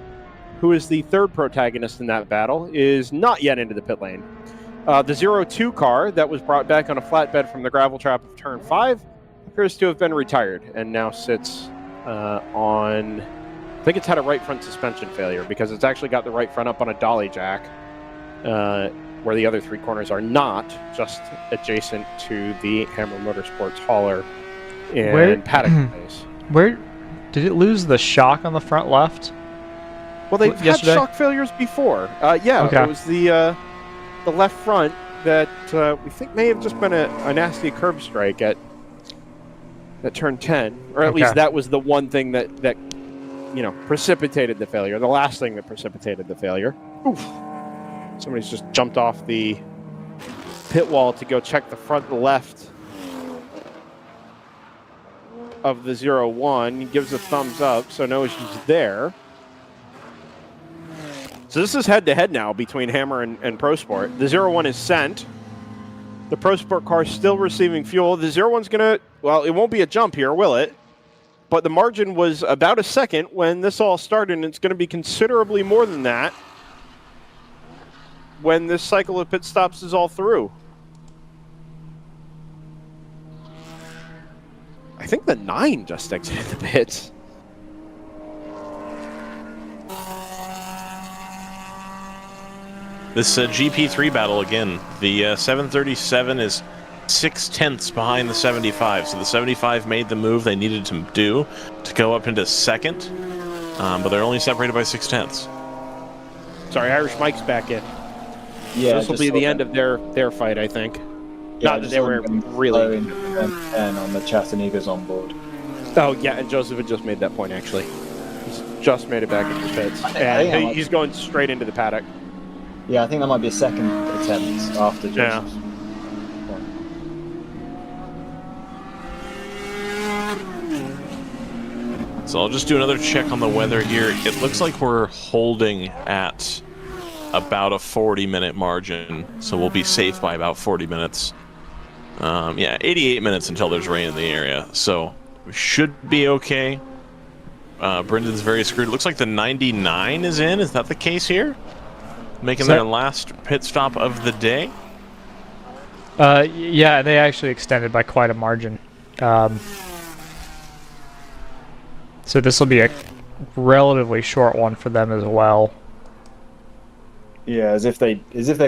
who is the third protagonist in that battle, is not yet into the pit lane. The 02 car that was brought back on a flatbed from the gravel trap of turn 5 appears to have been retired and now sits on... I think it's had a right front suspension failure because it's actually got the right front up on a dolly jack where the other 3 corners are not, just adjacent to the Hammer Motorsports hauler and paddock space. Where did it lose the shock on the front left? Well, they've had shock failures before. Yeah, okay. It was the left front that we think may have just been a nasty curb strike at turn 10, or at least that was the one thing that precipitated the failure. The last thing that precipitated the failure. Oof. Somebody's just jumped off the pit wall to go check the front left of the 01. He gives a thumbs up, so no issues there. So this is head-to-head now between Hammer and Pro Sport. The 01 is sent. The Pro Sport car is still receiving fuel. The 01's going to... Well, it won't be a jump here, will it? But the margin was about a second when this all started, and it's going to be considerably more than that when this cycle of pit stops is all through. I think the 9 just exited the pits. This GP3 battle again. The 737 is 0.6 behind the 75, so the 75 made the move they needed to do to go up into second, but they're only separated by 0.6. Sorry, Irish Mike's back in. Yeah, This will be the end of their fight, I think. Yeah, Not that they were really. And on the Chattanooga's on board. Oh yeah, and Joseph had just made that point actually. He's just made it back into the pits, think and I he's going straight into the paddock. Yeah, I think that might be a second attempt after Yeah. Joseph's. So I'll just do another check on the weather here. It looks like we're holding at about a 40-minute margin, so we'll be safe by about 40 minutes. Yeah, 88 minutes until there's rain in the area, so we should be okay. Brendan's very screwed. It looks like the 99 is in. Is that the case here? Making their last pit stop of the day? Yeah, they actually extended by quite a margin. So this will be a relatively short one for them as well. Yeah, as if they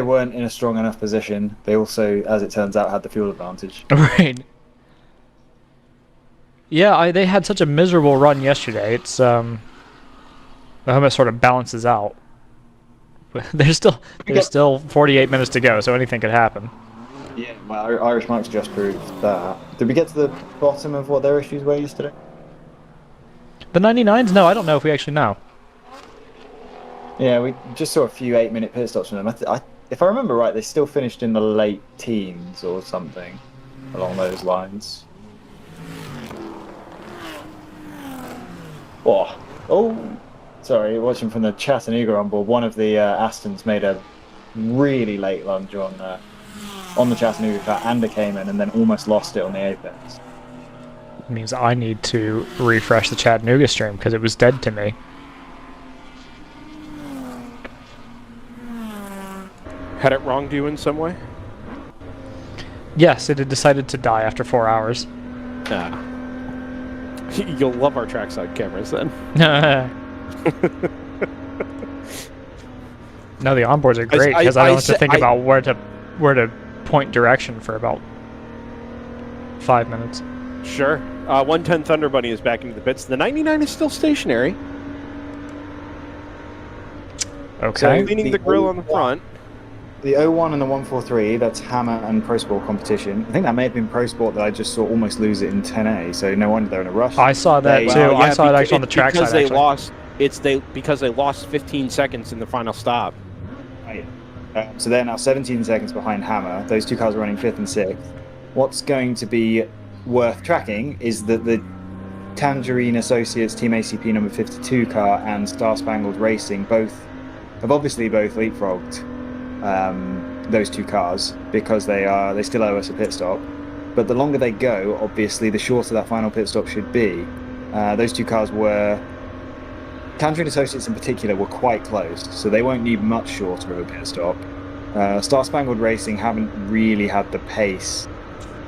weren't in a strong enough position. They also, as it turns out, had the fuel advantage. Right. Yeah, they had such a miserable run yesterday. It's I hope it sort of balances out. There's still 48 minutes to go, so anything could happen. Yeah, well, Irish Mike's just proved that. Did we get to the bottom of what their issues were yesterday? The 99s? No, I don't know if we actually know. Yeah, we just saw a few 8-minute pit stops from them. If I remember right, they still finished in the late teens or something along those lines. Oh, sorry, watching from the Chattanooga on board, one of the Astons made a really late lunge on the Chattanooga car and a Cayman, and then almost lost it on the apex. It means I need to refresh the Chattanooga stream because it was dead to me. Had it wronged you in some way? Yes, it had decided to die after 4 hours. You'll love our trackside cameras then. No, the onboards are great because I don't have to think about where to point direction for about 5 minutes. Sure. 110 Thunder Bunny is back into the pits. The 99 is still stationary. Okay. So cleaning the grill on the front. The 01 and the 143, that's Hammer and Pro Sport competition. I think that may have been Pro Sport that I just saw almost lose it in 10A, so no wonder they're in a rush. I saw that too. Well, yeah, I saw it actually on the trackside. Because they lost 15 seconds in the final stop. Right. So they're now 17 seconds behind Hammer. Those two cars are running 5th and 6th. What's going to be worth tracking is that the Tangerine Associates Team ACP number 52 car and Star Spangled Racing have obviously both leapfrogged those two cars because they still owe us a pit stop. But the longer they go, obviously, the shorter that final pit stop should be. Those two cars Tangerine Associates in particular were quite close, so they won't need much shorter of a pit stop. Star Spangled Racing haven't really had the pace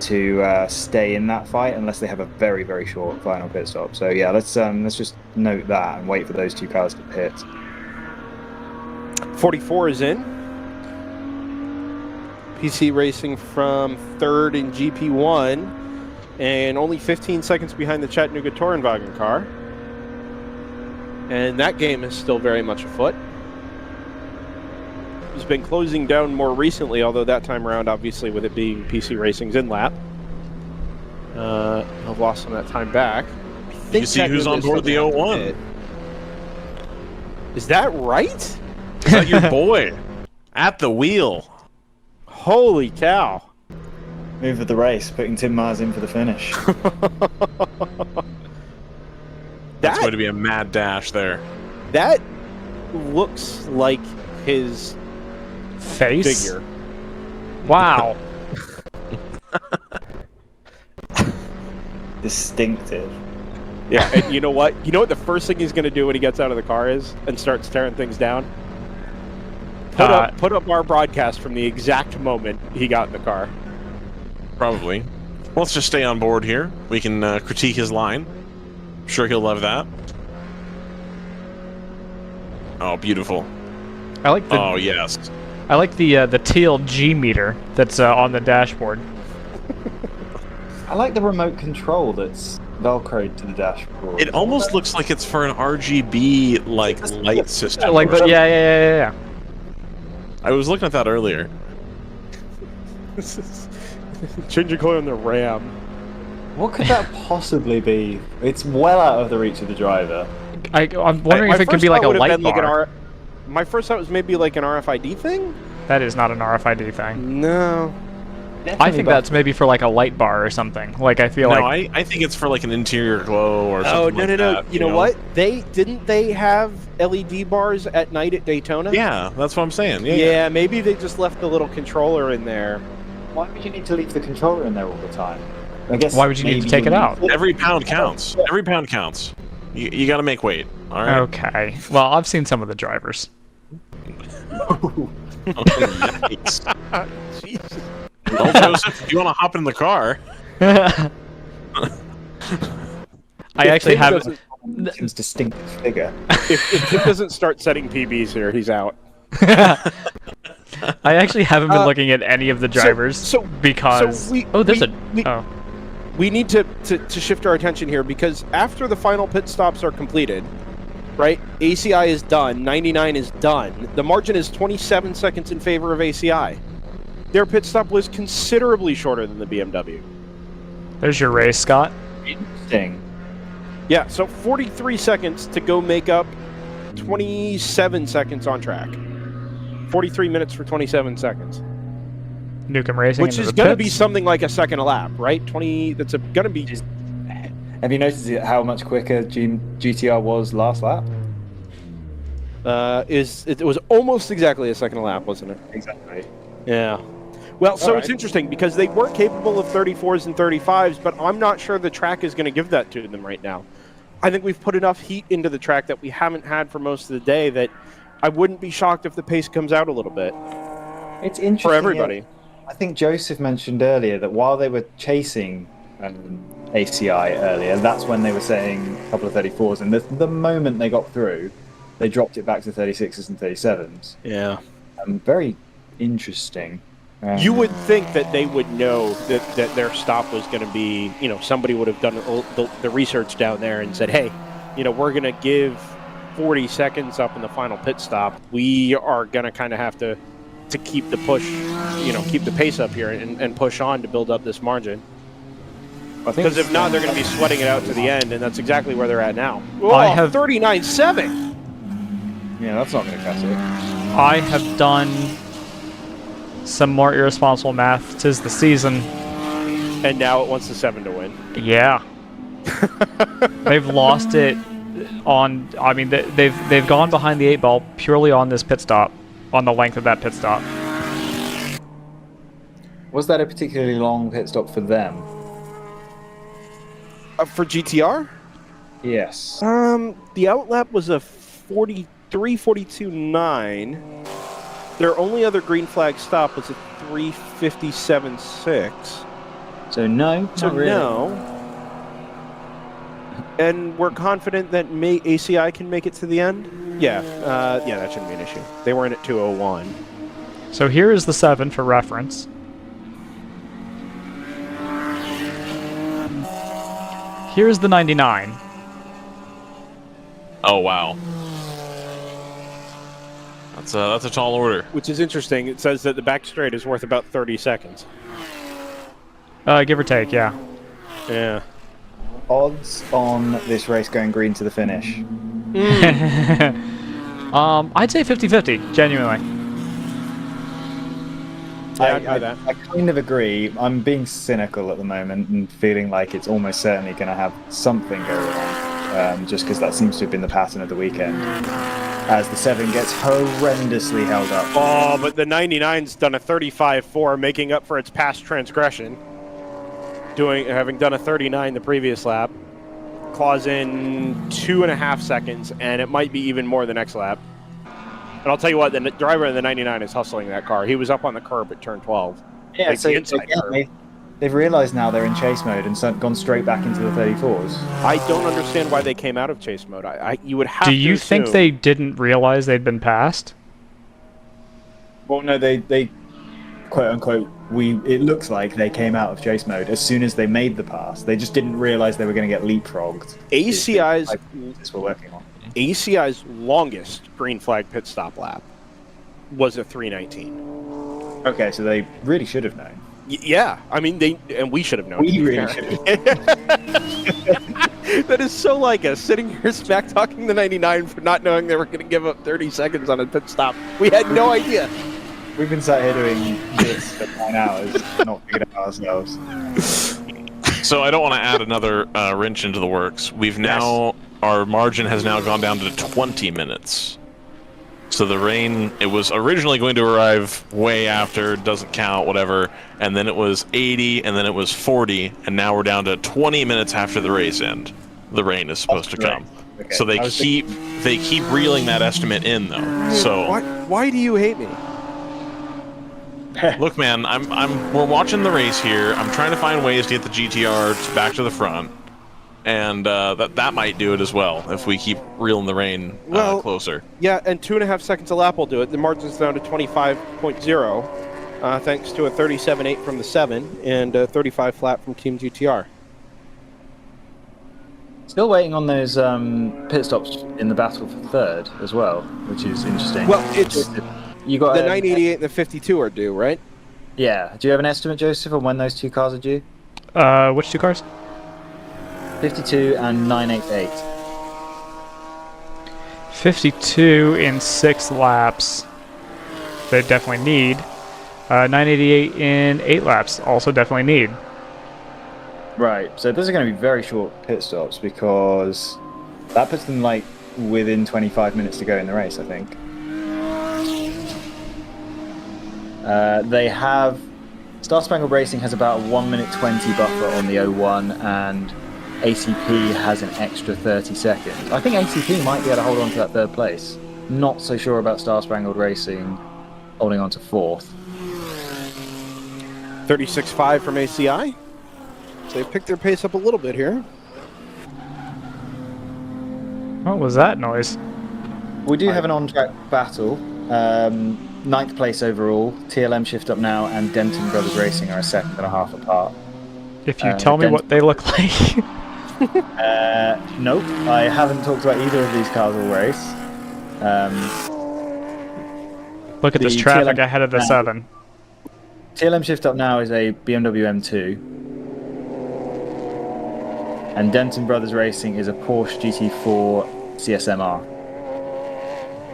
to stay in that fight unless they have a very, very short final pit stop. So yeah, let's just note that and wait for those two cars to pit. 44 is in. PC Racing from 3rd in GP1 and only 15 seconds behind the Chattanooga Tourenwagen car. And that game is still very much afoot. It's been closing down more recently, although that time around, obviously, with it being PC Racing's in lap. I've lost some of that time back. You see who's on board the 01. Is that right? Is that your boy? At the wheel. Holy cow. Move of the race, putting Tim Mars in for the finish. That's going to be a mad dash there. That looks like his face figure. Wow. Distinctive. Yeah, and you know what? You know what the first thing he's going to do when he gets out of the car is? And starts tearing things down? Put up our broadcast from the exact moment he got in the car. Probably. let's just stay on board here. We can critique his line. I'm sure he'll love that. Oh, beautiful. I like the. Oh, yes. I like the teal G meter that's on the dashboard. I like the remote control that's velcroed to the dashboard. It almost looks like it's for an RGB light system. Like, yeah. I was looking at that earlier. Changing color on the RAM. What could that possibly be? It's well out of the reach of the driver. I'm wondering if it could be like a light bar. My first thought was maybe like an RFID thing? That is not an RFID thing. No. I think that's maybe for like a light bar or something. Like I feel like I think it's for like an interior glow or something. Oh, no. That, you know what? Didn't they have LED bars at night at Daytona? Yeah, that's what I'm saying. Yeah, maybe they just left the little controller in there. Why would you need to leave the controller in there all the time? I guess. Why would you need to take it out? Every pound counts. Every pound counts. You got to make weight. All right. Okay. Well, I've seen some of the drivers. Yikes. Jesus. Well, Joseph, if you want to hop in the car. I actually have. His distinctive figure. If Tim doesn't start setting PBs here, he's out. I actually haven't been looking at any of the drivers because. We need to shift our attention here because after the final pit stops are completed, right? ACI is done. 99 is done. The margin is 27 seconds in favor of ACI. Their pit stop was considerably shorter than the BMW. There's your race, Scott. Interesting. Yeah, so 43 seconds to go make up 27 seconds on track. 43 minutes for 27 seconds. Nukem Racing, which is going to be something like a second a lap, right? 20. That's going to be. Have you noticed how much quicker GTR was last lap? It was almost exactly a second a lap, wasn't it? Exactly. Yeah. Well, so it's interesting because they were capable of 34s and 35s, but I'm not sure the track is going to give that to them right now. I think we've put enough heat into the track that we haven't had for most of the day that I wouldn't be shocked if the pace comes out a little bit. It's interesting for everybody. I think Joseph mentioned earlier that while they were chasing ACI earlier, that's when they were saying a couple of 34s, and the moment they got through, they dropped it back to 36s and 37s. Yeah. Very interesting. You would think that they would know that their stop was going to be, somebody would have done the research down there and said, hey, we're going to give 40 seconds up in the final pit stop. We are going to kind of have to keep the push, keep the pace up here and push on to build up this margin. Because if not, they're going to be sweating it out to the end, and that's exactly where they're at now. I have 39.7. Yeah, that's not going to cut it. I have done some more irresponsible math. 'Tis the season. And now it wants the 7 to win. Yeah. They've lost it on. I mean, they've gone behind the 8 ball purely on this pit stop, on the length of that pit stop. Was that a particularly long pit stop for them? For GTR? Yes. The outlap was a 42.9. Their only other green flag stop was a 3:57.6. So no, so not really. No. And we're confident that ACI can make it to the end? Yeah, that shouldn't be an issue. They were in at 2:01. So here is the 7 for reference. Here's the 99. Oh, wow. That's a tall order. Which is interesting. It says that the back straight is worth about 30 seconds. Give or take, yeah. Yeah. Odds on this race going green to the finish? I'd say 50-50, genuinely. Yeah, I kind of agree. I'm being cynical at the moment and feeling like it's almost certainly going to have something go wrong, just because that seems to have been the pattern of the weekend. As the 7 gets horrendously held up. Oh, but the 99's done a 35.4, making up for its past transgression. Having done a 39 the previous lap. Claws in 2.5 seconds, and it might be even more the next lap. And I'll tell you what, the driver of the 99 is hustling that car. He was up on the curb at turn 12. Yeah, like so the inside curb. They've realised now they're in chase mode and gone straight back into the 34s. I don't understand why they came out of chase mode. You would have Do to you think assume- they didn't realize they'd been passed? Well, no, they quote unquote. It looks like they came out of chase mode as soon as they made the pass. They just didn't realise they were going to get leapfrogged. ACI's we're working on. ACI's longest green flag pit stop lap was a 3:19. Okay, so they really should have known. Yeah, I mean we should have known. We really should have. That is so like us, sitting here smack talking the 99 for not knowing they were going to give up 30 seconds on a pit stop. We had no idea. We've been sat here doing this for 9 hours, not figured it out ourselves. So I don't want to add another wrench into the works. We've now, our margin has now gone down to 20 minutes. So the rain, it was originally going to arrive way after, doesn't count, whatever, and then it was 80, and then it was 40, and now we're down to 20 minutes after the race end. The rain is supposed to come. Okay. So they keep reeling that estimate in though. So why do you hate me? look, man, we're watching the race here. I'm trying to find ways to get the GTR back to the front, and that might do it as well if we keep reeling the rain closer. Yeah, and 2.5 seconds a lap will do it. The margin's down to 25.0, thanks to a 37.8 from the 7 and a 35 flat from Team GTR. Still waiting on those pit stops in the battle for third as well, which is interesting. Well, it's you got the 988 and the 52 are due, right? Yeah. Do you have an estimate, Joseph, on when those two cars are due? Which two cars? 52 and 988. 52 in 6 laps. They definitely need. 988 in 8 laps. Also definitely need. Right. So those are going to be very short pit stops because that puts them like within 25 minutes to go in the race, I think. They have Star Spangled Racing has about a 1 minute 20 buffer on the 01, and ACP has an extra 30 seconds. I think ACP might be able to hold on to that third place. Not so sure about Star Spangled Racing holding on to fourth. 36.5 from ACI. So they've picked their pace up a little bit here. What was that noise? We do have an on-track battle. 9th place overall. TLM Shift Up Now and Denton Brothers Racing are a second and a half apart. If you tell me what they look like. Nope, I haven't talked about either of these cars all race. Look at this traffic ahead of the 7. TLM Shift Up Now is a BMW M2. And Denton Brothers Racing is a Porsche GT4 CSMR.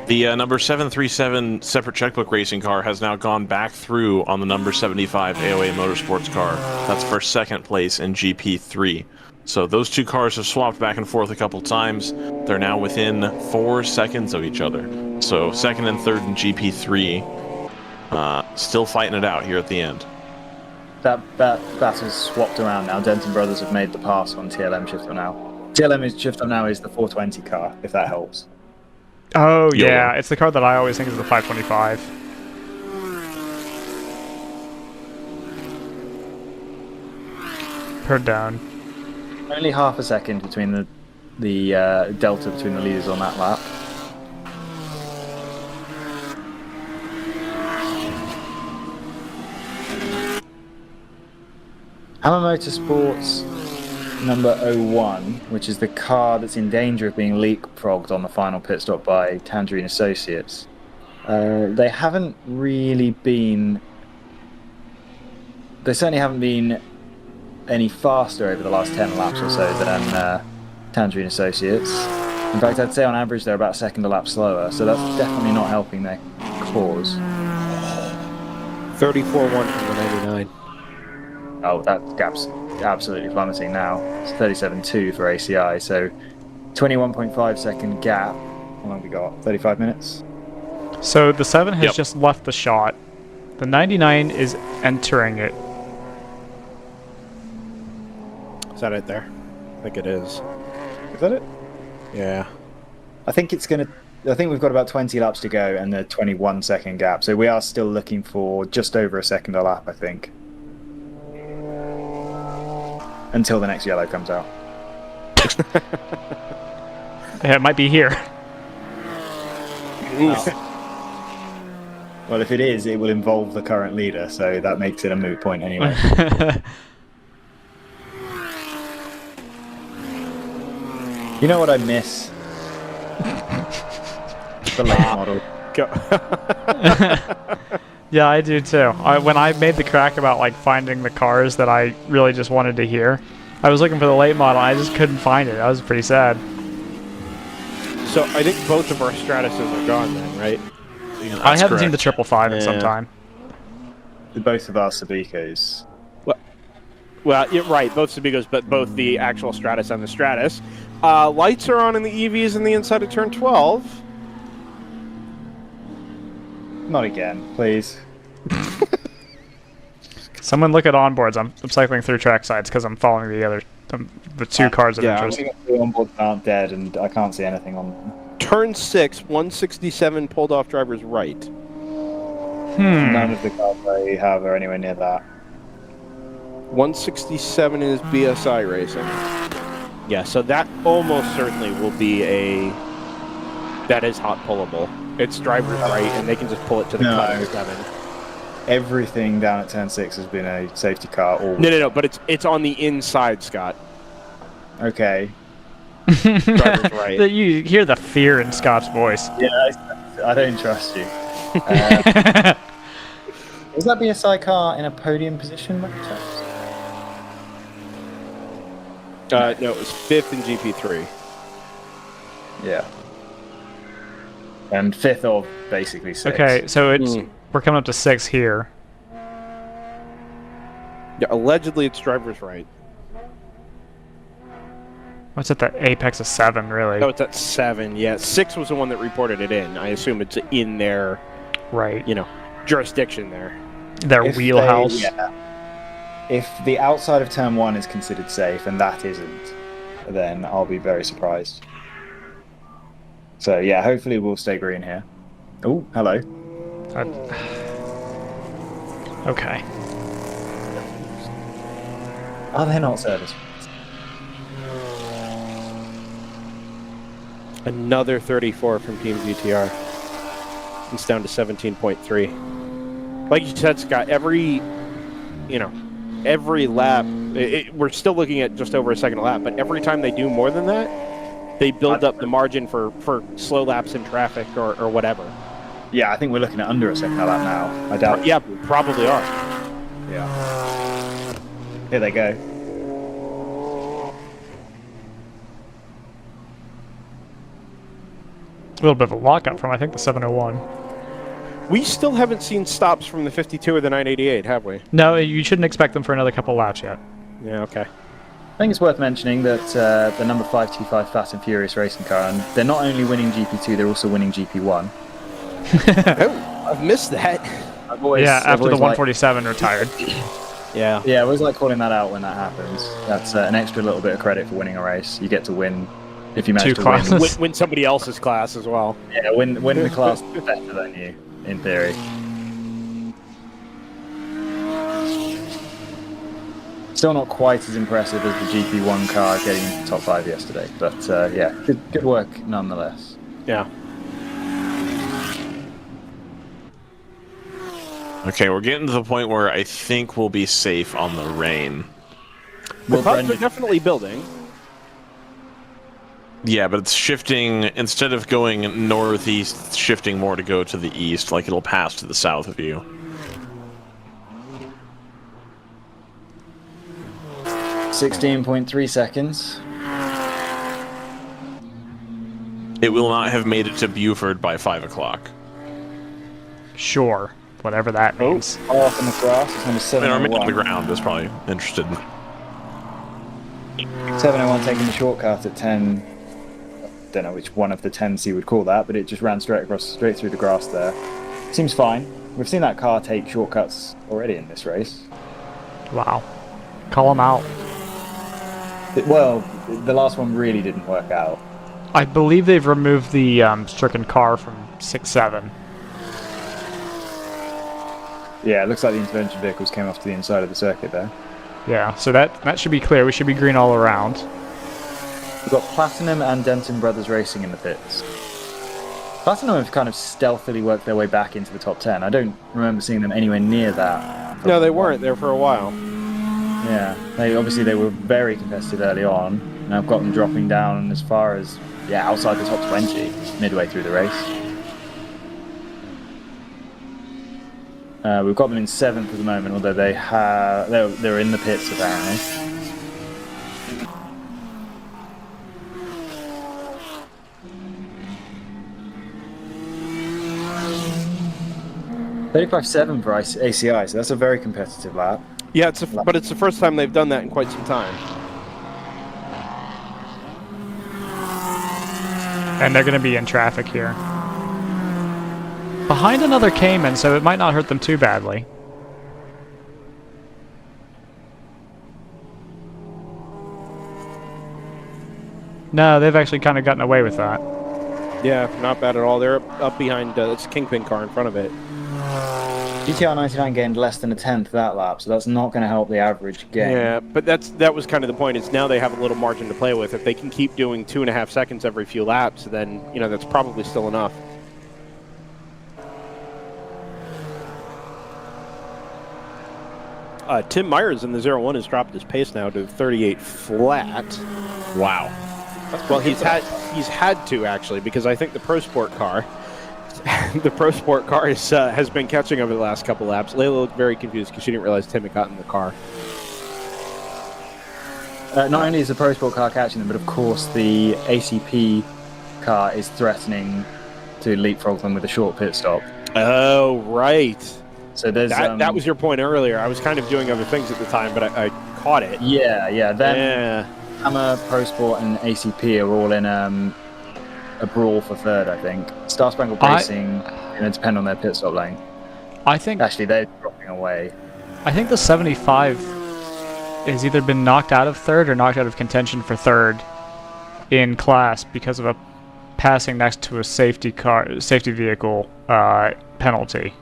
The number 737 separate checkbook racing car has now gone back through on the number 75 AOA Motorsports car. That's for second place in GP3. So those two cars have swapped back and forth a couple times. They're now within 4 seconds of each other. So second and third in GP3, still fighting it out here at the end. That battle's swapped around now. Denton Brothers have made the pass on TLM Shift Up Now. TLM Shift Up Now is the 420 car, if that helps. Oh, yeah. It's the car that I always think is the 525. Per down. Only half a second between the delta between the leaders on that lap. Hammer Motorsports number 01, which is the car that's in danger of being leapfrogged on the final pit stop by Tangerine Associates. They haven't really been... They certainly haven't been any faster over the last 10 laps or so than Tangerine Associates. In fact, I'd say on average they're about a second a lap slower, so that's definitely not helping their cause. 34.1 from the 99. Oh, that gap's absolutely plummeting now. It's 37.2 for ACI, so 21.5 second gap. How long have we got? 35 minutes? So the 7 has just left the shot. The 99 is entering it. Is that it there? I think it is. Is that it? Yeah. I think it's going to... I think we've got about 20 laps to go and the 21 second gap, so we are still looking for just over a second a lap, I think. until the next yellow comes out. Yeah, it might be here. Well, if it is, it will involve the current leader, so that makes it a moot point anyway. You know what I miss? The late model. Yeah, I do too. When I made the crack about like finding the cars that I really just wanted to hear, I was looking for the late model. I just couldn't find it. I was pretty sad. So I think both of our Stratuses are gone then, right? Yeah, I that's haven't seen the correct. 555 in some Yeah. time. Both of our Sabicos. Well, yeah, right, both Sabigos, but both the actual Stratus and the Stratus. Lights are on in the EVs in the inside of turn 12. Not again, please. Someone look at onboards. I'm cycling through tracksides because I'm following the two cars of yeah, interest. The onboards aren't dead, and I can't see anything on them. Turn 6, 167 pulled off driver's right. None of the cars I have are anywhere near that. 167 is BSI racing. Yeah, so that almost certainly will be that is hot pullable. It's driver's right, and they can just pull it to the No. cut at 7. Everything down at turn 6 has been a safety car. No, but it's on the inside, Scott. Okay. Driver's right. You hear the fear in Scott's voice. Yeah, I don't trust you. Is that BSI car in a podium position? No, it was 5th in GP3. Yeah. And 5th of basically 6. Okay, so we're coming up to 6 here. Yeah, allegedly it's driver's right. What's at the apex of 7, really? No, it's at 7. Yeah, 6 was the one that reported it in. I assume it's in their, Right. jurisdiction there. Their If wheelhouse. If the outside of turn 1 is considered safe and that isn't, then I'll be very surprised. So yeah, hopefully we'll stay green here. Oh, hello. Okay. Are they not service? Another 34 from Team GTR. It's down to 17.3. Like you said, Scott, every lap, we're still looking at just over a second a lap, but every time they do more than that, they build up the margin for slow laps in traffic or whatever. Yeah, I think we're looking at under a second a lap now. I doubt. Yeah, probably are. Yeah. Here they go. A little bit of a lockup from, I think, the 701. We still haven't seen stops from the 52 or the 988, have we? No, you shouldn't expect them for another couple laps yet. Yeah, okay. I think it's worth mentioning that the number 525 Fast and Furious racing car, and they're not only winning GP2, they're also winning GP1. Oh, I've missed that. After the 147 retired. Yeah. Yeah, I always like calling that out when that happens. That's an extra little bit of credit for winning a race. You get to win if you manage Two to win. classes. Win somebody else's class as well. Yeah, win the class better than you, in theory. Still not quite as impressive as the GP1 car getting into top 5 yesterday, but yeah, good work nonetheless. Yeah. Okay, we're getting to the point where I think we'll be safe on the rain. The clouds are definitely building. Yeah, but it's shifting, instead of going northeast, it's shifting more to go to the east, like it'll pass to the south of you. .3 seconds. It will not have made it to Buford by 5 o'clock. Sure. Whatever that means. Off in the grass, it's number Or maybe on the 701. ground is probably interested. 701 taking the shortcut at 10. Don't know which one of the 10s you would call that, but it just ran straight through the grass there. Seems fine. We've seen that car take shortcuts already in this race. Wow. Call them out. Well, the last one really didn't work out. I believe they've removed the stricken car from 6-7. Yeah, it looks like the intervention vehicles came off to the inside of the circuit there. Yeah, so that should be clear. We should be green all around. We've got Platinum and Denton Brothers Racing in the pits. Platinum have kind of stealthily worked their way back into the top 10. I don't remember seeing them anywhere near that. No, they weren't there for a while. Yeah, they were very competitive early on, and I've got them dropping down as far as outside the top 20 midway through the race. We've got them in 7th at the moment, although they're in the pits apparently. $35.7 for ACI, so that's a very competitive lap. Yeah, but it's the first time they've done that in quite some time. And they're going to be in traffic here. Behind another Cayman, so it might not hurt them too badly. No, they've actually kind of gotten away with that. Yeah, not bad at all. They're up behind, it's a Kingpin car in front of it. GTR 99 gained less than a tenth that lap, so that's not going to help the average gain. Yeah, but that was kind of the point. Is now they have a little margin to play with. If they can keep doing 2.5 seconds every few laps, then that's probably still enough. Tim Myers in the 01 has dropped his pace now to 38 flat. Wow. Well, he's had to actually, because I think the Pro Sport car. Has been catching over the last couple laps. Layla looked very confused because she didn't realize Tim had gotten in the car. Not only is the Pro Sport car catching them, but of course the ACP car is threatening to leapfrog them with a short pit stop. Oh, right. So there's that was your point earlier. I was kind of doing other things at the time, but I caught it. Yeah. Then Hammer, Pro Sport, and ACP are all in a brawl for third, I think. Star Spangled Racing, depend on their pit stop lane. I think actually they're dropping away. I think the 75 has either been knocked out of third or knocked out of contention for third in class because of a passing next to a safety vehicle penalty.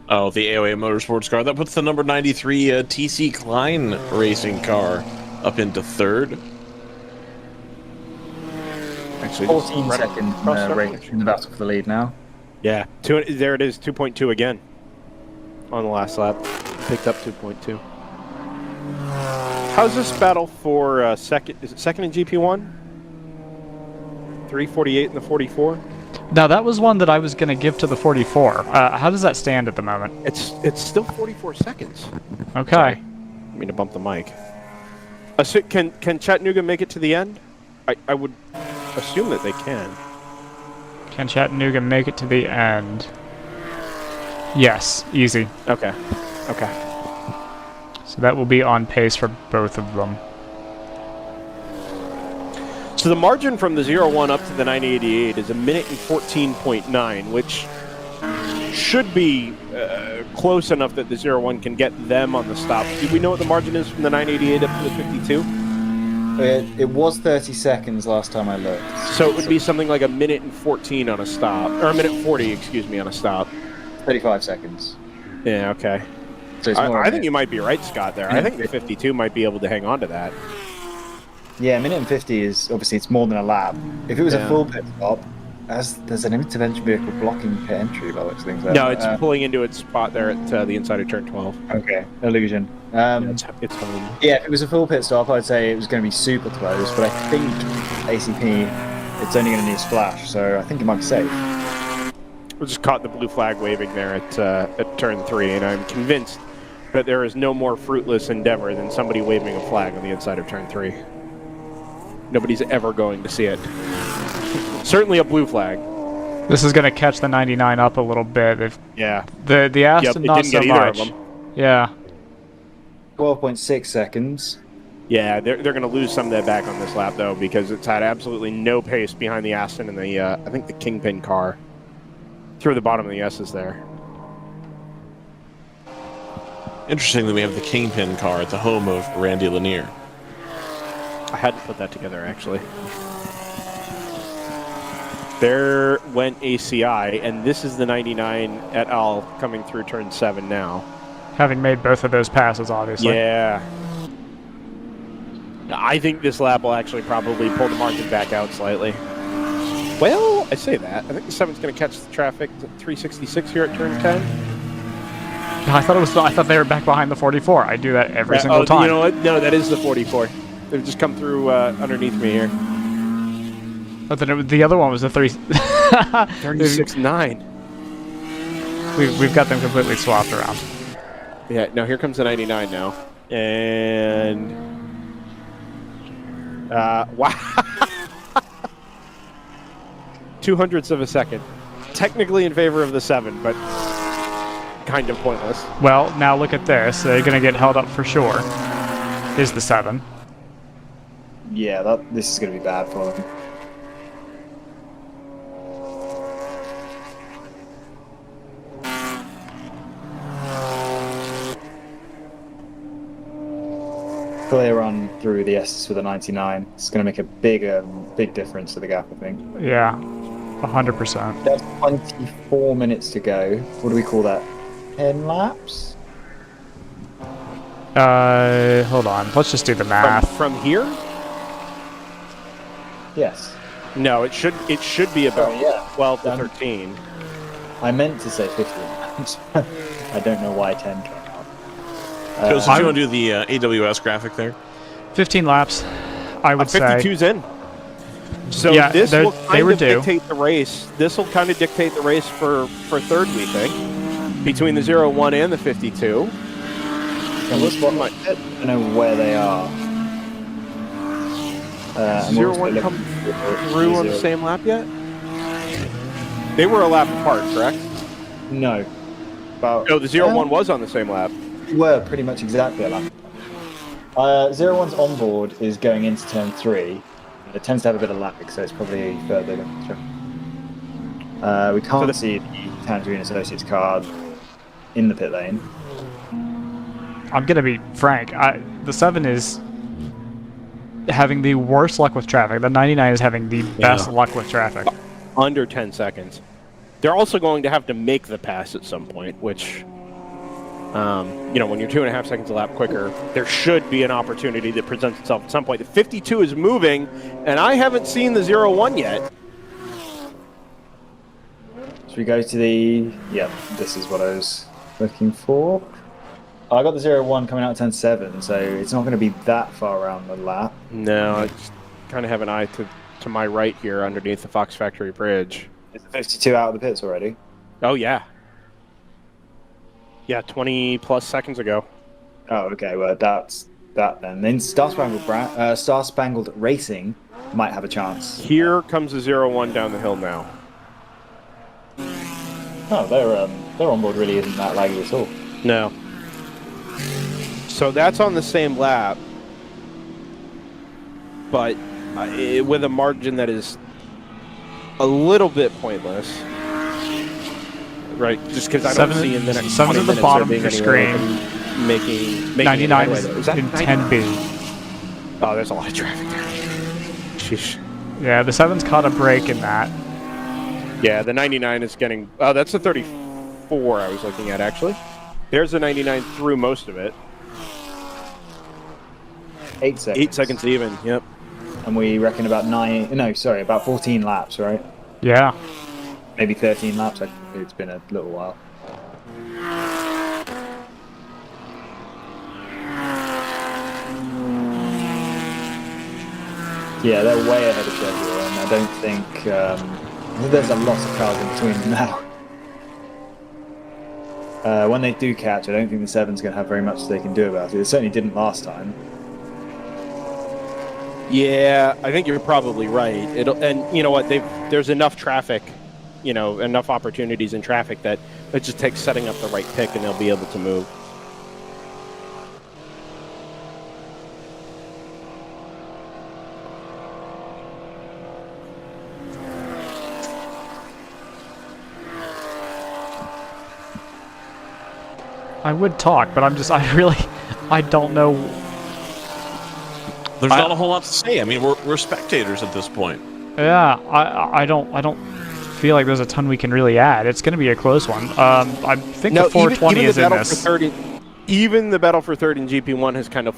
Oh, the AOA Motorsports car. That puts the number 93 TC Klein racing car up into third. Actually, 14-second race in the battle for the lead now. Yeah, there it is, 2.2 again on the last lap. Picked up 2.2. How's this battle for second? Is it second in GP1? 3:48 in the 44. Now that was one that I was going to give to the 44. How does that stand at the moment? It's still 44 seconds. Okay. Sorry. I mean to bump the mic. Can Chattanooga make it to the end? I would assume that they can. Can Chattanooga make it to the end? Yes, easy. Okay. So that will be on pace for both of them. So the margin from the 01 up to the 988 is 1 minute and 14.9, which should be close enough that the 01 can get them on the stop. Do we know what the margin is from the 988 up to the 52? It was 30 seconds last time I looked. So it would be something like 1 minute and 14 on a stop, or 1 minute 40, excuse me, on a stop. 35 seconds. Yeah, okay. So it's more I think you might be right, Scott, there. I think the 52 might be able to hang on to that. Yeah, 1 minute and 50 is, obviously, it's more than a lap. If it was a full pit stop, there's an intervention vehicle blocking pit entry by which things like No, it's pulling into its spot there at the inside of turn 12. Okay, illusion. It's home. Yeah, if it was a full pit stop, I'd say it was going to be super close, but I think ACP, it's only going to need a splash, so I think it might be safe. We just caught the blue flag waving there at turn 3, and I'm convinced that there is no more fruitless endeavor than somebody waving a flag on the inside of turn 3. Nobody's ever going to see it. Certainly a blue flag. This is going to catch the 99 up a little bit. Yeah. The Aston not so much. Yeah. 12.6 seconds. Yeah, they're going to lose some of that back on this lap, though, because it's had absolutely no pace behind the Aston and the, I think, the Kingpin car. Through the bottom of the S's there. Interesting that we have the Kingpin car at the home of Randy Lanier. I hadn't put that together, actually. There went ACI, and this is the 99 et al. Coming through turn 7 now. Having made both of those passes, obviously. Yeah. I think this lap will actually probably pull the margin back out slightly. Well, I say that. I think the 7's going to catch the traffic at 366 here at turn 10. I thought they were back behind the 44. I do that every single time. You know what? No, that is the 44. They've just come through underneath me here. But then the other one was the 36.9. We've got them completely swapped around. Yeah, no, here comes the 99 now. And... wow. 0.02 of a second. Technically in favor of the 7, but kind of pointless. Well, now look at this. They're going to get held up for sure. Is the 7. Yeah, this is going to be bad for them. Clear on through the S's for the 99. It's going to make a big difference to the gap, I think. Yeah, 100%. There's 24 minutes to go. What do we call that? 10 laps? Hold on. Let's just do the math. From here? Yes. No, it should be about 12 to 13. I meant to say 15 laps. I don't know why 10 came out. Joseph, do you want to do the AWS graphic there? 15 laps, I would say. 52's in. So yeah, this will they were due. dictate the race. This will kind of dictate the race for third, we think, between the 01 and the 52. I don't know where they are. 01 come through on the same lap yet? They were a lap apart, correct? No. No, the 01 was on the same lap. Were pretty much exactly a lap. 01's onboard is going into turn 3. It tends to have a bit of lapping, so it's probably further than we can't see the Tangerine Associates car in the pit lane. I'm going to be frank. The 7 is having the worst luck with traffic. The 99 is having the best luck with traffic. Under 10 seconds. They're also going to have to make the pass at some point, which... you know, when you're 2.5 seconds a lap quicker, there should be an opportunity that presents itself at some point. The 52 is moving, and I haven't seen the 01 yet. Should we go to the... Yeah, this is what I was looking for. I got the 01 coming out at 10.7, so it's not going to be that far around the lap. No, I just kind of have an eye to my right here underneath the Fox Factory Bridge. Is the 52 out of the pits already? Oh, yeah. Yeah, 20-plus seconds ago. Oh, okay. Well, that's that then. Then Star Spangled Racing might have a chance. Here comes the 01 down the hill now. Oh, their onboard really isn't that laggy at all. No. So that's on the same lap, but with a margin that is a little bit pointless. Right, just because I don't see in the next 20 7's at the minutes bottom there of the being screen. Making 99 is is that in 90? 10B. Oh, there's a lot of traffic there. Sheesh. Yeah, the 7's caught a break in that. Yeah, the 99 is getting... Oh, that's the 34 I was looking at, actually. There's the 99 through most of it. 8 seconds. 8 seconds even, yep. And we reckon about about 14 laps, right? Yeah. Maybe 13 laps. It's been a little while. Yeah, they're way ahead of schedule, and I don't think there's a lot of cars in between them now. When they do catch, I don't think the 7's going to have very much they can do about it. It certainly didn't last time. Yeah, I think you're probably right. And you know what? There's enough traffic, enough opportunities in traffic that it just takes setting up the right pick, and they'll be able to move. I would talk, but I don't know. There's not a whole lot to say. I mean, we're spectators at this point. Yeah, I don't feel like there's a ton we can really add. It's going to be a close one. I think the 420 is in this. Even the battle for third in GP1 has kind of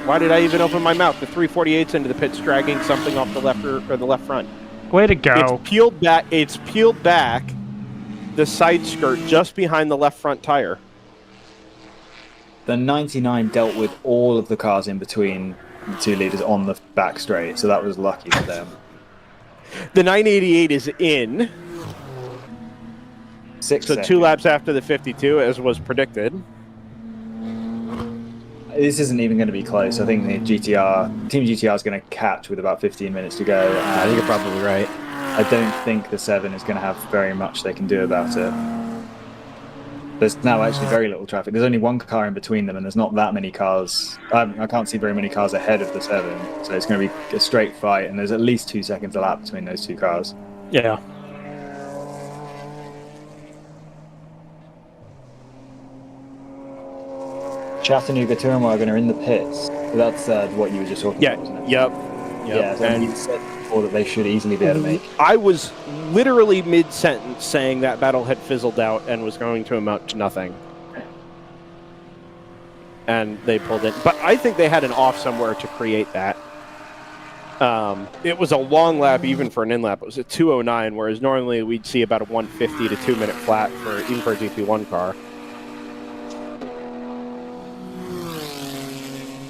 Why did I even open my mouth? The 348's into the pits, dragging something off the left or the left front. Way to go. It's peeled back. It's peeled back. The side skirt just behind the left front tire. The 99 dealt with all of the cars in between the two leaders on the back straight, so that was lucky for them. The 988 is in. So 2 laps after the 52, as was predicted. This isn't even going to be close. I think the Team GTR is going to catch with about 15 minutes to go. I think you're probably right. I don't think the 7 is going to have very much they can do about it. There's now actually very little traffic. There's only 1 car in between them, and there's not that many cars. I can't see very many cars ahead of the 7, so it's going to be a straight fight, and there's at least 2 seconds a lap between those 2 cars. Yeah. Chattanooga Tourenwagen are in the pits. So that's what you were just talking about, wasn't it? Yep. Yeah, so And you said before that they should easily be able to make. I was literally mid-sentence saying that battle had fizzled out and was going to amount to nothing. And they pulled it. But I think they had an off somewhere to create that. It was a long lap even for an in-lap. It was a 2:09, whereas normally we'd see about a 1:50 to 2-minute flat even for a GP1 car.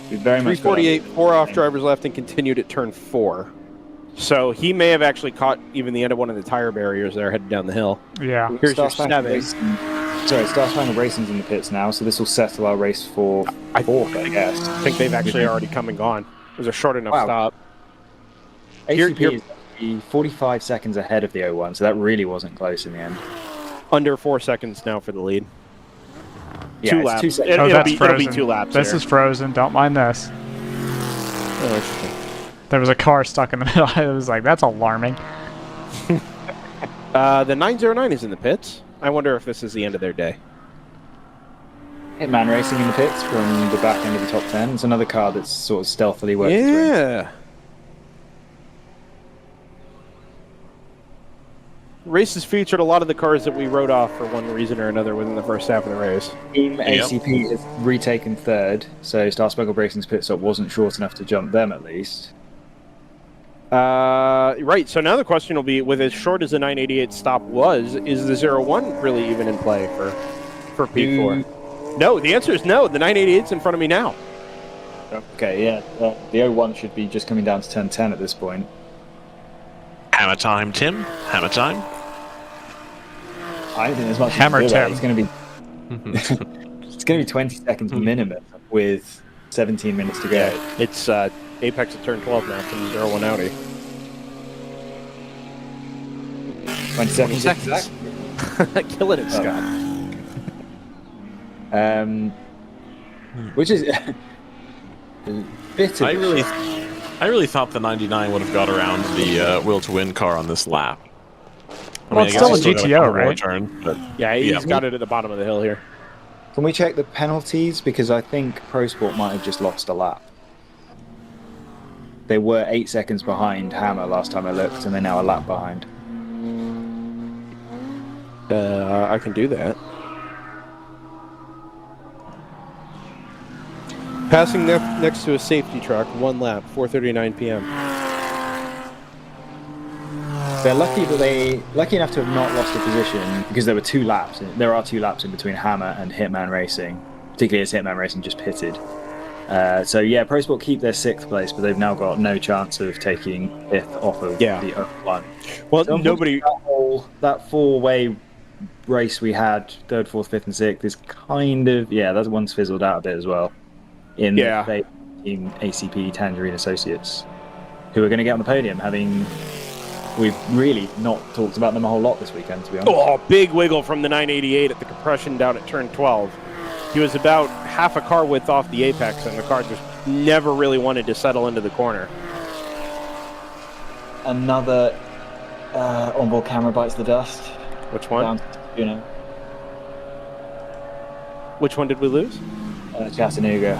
Very much 348, 4 off drivers left, and continued at turn 4. So he may have actually caught even the end of one of the tire barriers there headed down the hill. Yeah. Here's your 7. Star Spangled Racing's in the pits now, so this will settle our race for 4th, I guess. I think they've actually already come and gone. It was a short enough stop. ACP is 45 seconds ahead of the 01, so that really wasn't close in the end. Under 4 seconds now for the lead. Yeah, 2 it's laps. 2 seconds. Oh, that's frozen. It'll be 2 laps. This is frozen. Don't mind this. There was a car stuck in the middle. I was like, that's alarming. The 909 is in the pits. I wonder if this is the end of their day. Hitman Racing in the pits from the back end of the top 10. It's another car that's sort of stealthily working its way. Yeah. Races featured a lot of the cars that we wrote off for one reason or another within the first half of the race. Team ACP has retaken 3rd, so Star Spangled Racing's pit stop wasn't short enough to jump them at least. Right, so now the question will be, with as short as the 988 stop was, is the 01 really even in play for P4? No, the answer is no. The 988's in front of me now. Okay, yeah. The 01 should be just coming down to turn 10 at this point. Hammer time, Tim. Hammer time. I don't think there's much Hammer to do about it. Tim. It's going to be it's going to be 20 seconds minimum with 17 minutes to go. Yeah, it's Apex at turn 12 now from the 01 Audi. 20 seconds. Killing it, Scott. Which is a bit of I really thought the 99 would have got around the will to win car on this lap. Well, it's still a GTO, right? Turn, but Yeah, he's got it at the bottom of the hill here. Can we check the penalties? Because I think Pro Sport might have just lost a lap. They were 8 seconds behind Hammer last time I looked, and they're now a lap behind. I can do that. Passing next to a safety truck, 1 lap, 4:39 p.m. They're lucky enough to have not lost a position because there were 2 laps. There are 2 laps in between Hammer and Hitman Racing, particularly as Hitman Racing just pitted. So yeah, Pro Sport keep their 6th place, but they've now got no chance of taking 5th off of the 01. Well, So nobody. That 4-way race we had, 3rd, 4th, 5th, and 6th is kind of that one's fizzled out a bit as well. In the Team ACP Tangerine Associates, who are going to get on the podium, we've really not talked about them a whole lot this weekend, to be honest. Oh, big wiggle from the 988 at the compression down at turn 12. He was about half a car width off the apex, and the car just never really wanted to settle into the corner. Another onboard camera bites the dust. Which one? Down, Which one did we lose? Chattanooga.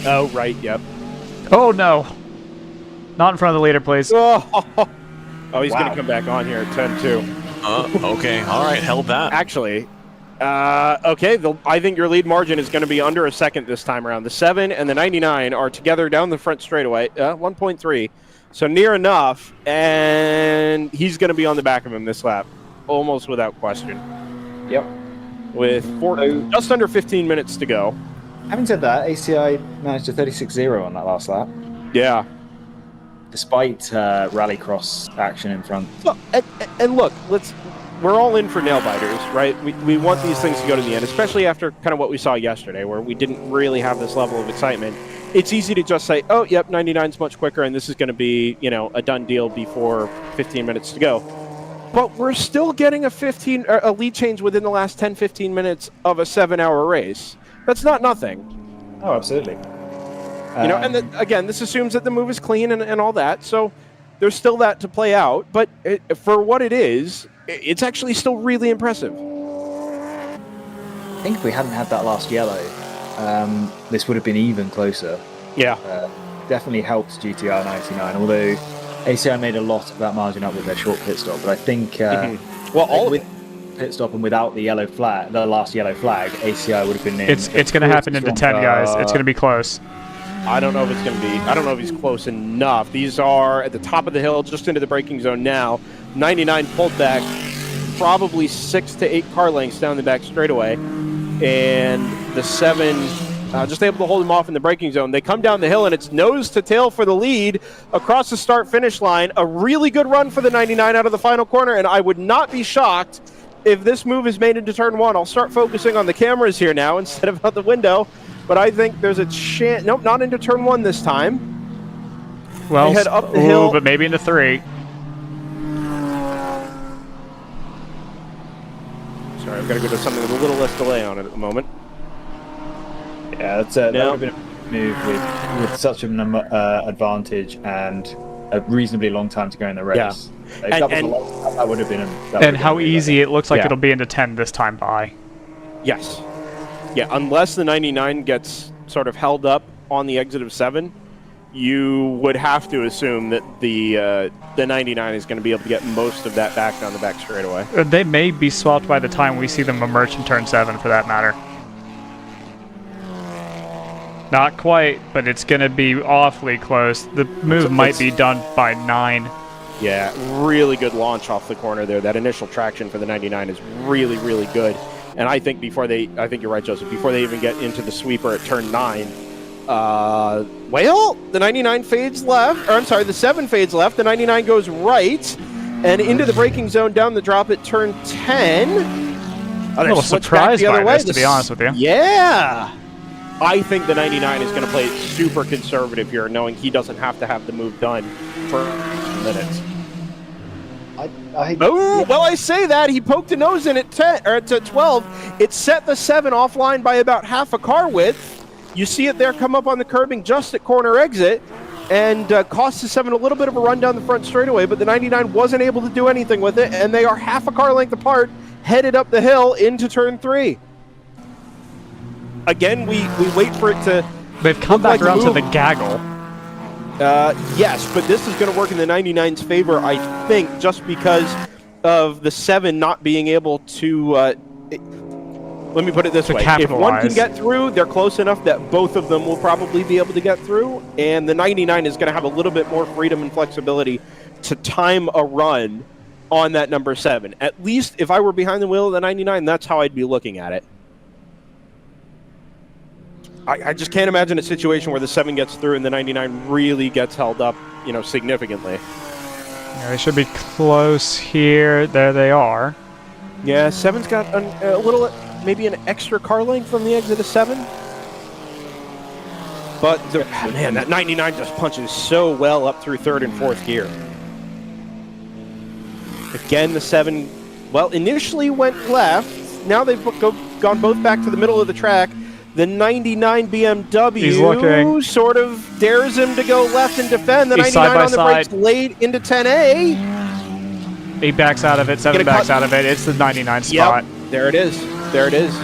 Oh, right, yep. Oh, no. Not in front of the leader, please. Oh, he's going to come back on here at 10-2. Okay, all right, held that. Actually, Okay, I think your lead margin is going to be under a second this time around. The 7 and the 99 are together down the front straightaway, 1.3. So near enough, and he's going to be on the back of him this lap, almost without question. Yep. With just under 15 minutes to go. Having said that, ACI managed a 36.0 on that last lap. Yeah. Despite rallycross action in front. Well, and look, we're all in for nail biters, right? We want these things to go to the end, especially after kind of what we saw yesterday, where we didn't really have this level of excitement. It's easy to just say, oh, yep, 99's much quicker, and this is going to be, a done deal before 15 minutes to go. But we're still getting a lead change within the last 10, 15 minutes of a 7-hour race. That's not nothing. Oh, absolutely. And again, this assumes that the move is clean and all that, so there's still that to play out. But for what it is, it's actually still really impressive. I think if we hadn't had that last yellow, this would have been even closer. Yeah. Definitely helps GTR 99, although ACI made a lot of that margin up with their short pit stop. But I think, with pit stop and without the yellow flag, the last yellow flag, ACI would have been in. It's going to happen into 10, guys. It's going to be close. I don't know if it's going to be. I don't know if he's close enough. These are at the top of the hill, just into the braking zone now. 99 pulled back probably 6 to 8 car lengths down the back straightaway. And the 7 just able to hold him off in the braking zone. They come down the hill, and it's nose to tail for the lead across the start-finish line. A really good run for the 99 out of the final corner, and I would not be shocked if this move is made into turn 1. I'll start focusing on the cameras here now instead of out the window. But I think there's a chance. Nope, not into turn 1 this time. Well, they head up the hill, but maybe into 3. Sorry, I've got to go to something with a little less delay on it at the moment. Yeah, that would have been a move with such an advantage and a reasonably long time to go in the race. Yeah. That would have been. And how easy it looks like it'll be into 10 this time by. Yes. Yeah, unless the 99 gets sort of held up on the exit of 7, you would have to assume that the 99 is going to be able to get most of that back down the back straightaway. They may be swapped by the time we see them emerge in turn 7, for that matter. Not quite, but it's going to be awfully close. The move might be done by 9. Yeah, really good launch off the corner there. That initial traction for the 99 is really, really good. And I think I think you're right, Joseph, before they even get into the sweeper at turn 9, well, the 99 fades left, or I'm sorry, the 7 fades left, the 99 goes right, and into the braking zone down the drop at turn 10. I'm a little surprised by this, to be honest with you. Yeah! I think the 99 is going to play it super conservative here, knowing he doesn't have to have the move done for minutes. Well, I say that. He poked a nose in at 10 or at 12. It set the 7 offline by about half a car width. You see it there come up on the curbing just at corner exit, and cost the 7 a little bit of a run down the front straightaway, but the 99 wasn't able to do anything with it, and they are half a car length apart, headed up the hill into turn 3. Again, we wait for it to. They've come back around to the gaggle. Yes, but this is going to work in the 99's favor, I think, just because of the 7 not being able to. Let me put it this way. If one can get through, they're close enough that both of them will probably be able to get through, and the 99 is going to have a little bit more freedom and flexibility to time a run on that number 7. At least if I were behind the wheel of the 99, that's how I'd be looking at it. I just can't imagine a situation where the 7 gets through and the 99 really gets held up, significantly. Yeah, they should be close here. There they are. Yeah, 7's got a little, maybe an extra car length from the exit of 7. But, man, that 99 just punches so well up through 3rd and 4th gear. Again, the 7, well, initially went left. Now they've gone both back to the middle of the track. The 99 BMW sort of dares him to go left and defend. The 99 on the brakes late into 10A. He backs out of it, 7 backs out of it. It's the 99 spot. Yep, there it is. There it is.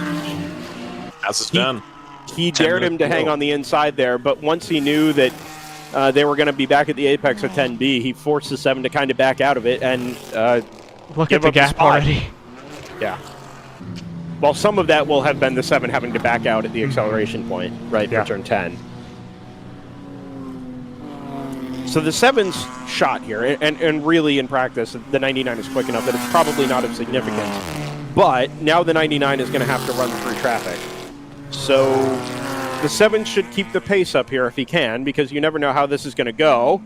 As it's done. He dared him to hang on the inside there, but once he knew that they were going to be back at the apex of 10B, he forced the 7 to kind of back out of it and look at the gap already. Yeah. Well, some of that will have been the 7 having to back out at the acceleration point, right, for turn 10. So the 7's shot here, and really in practice, the 99 is quick enough that it's probably not of significance. But now the 99 is going to have to run through traffic. So the 7 should keep the pace up here if he can, because you never know how this is going to go.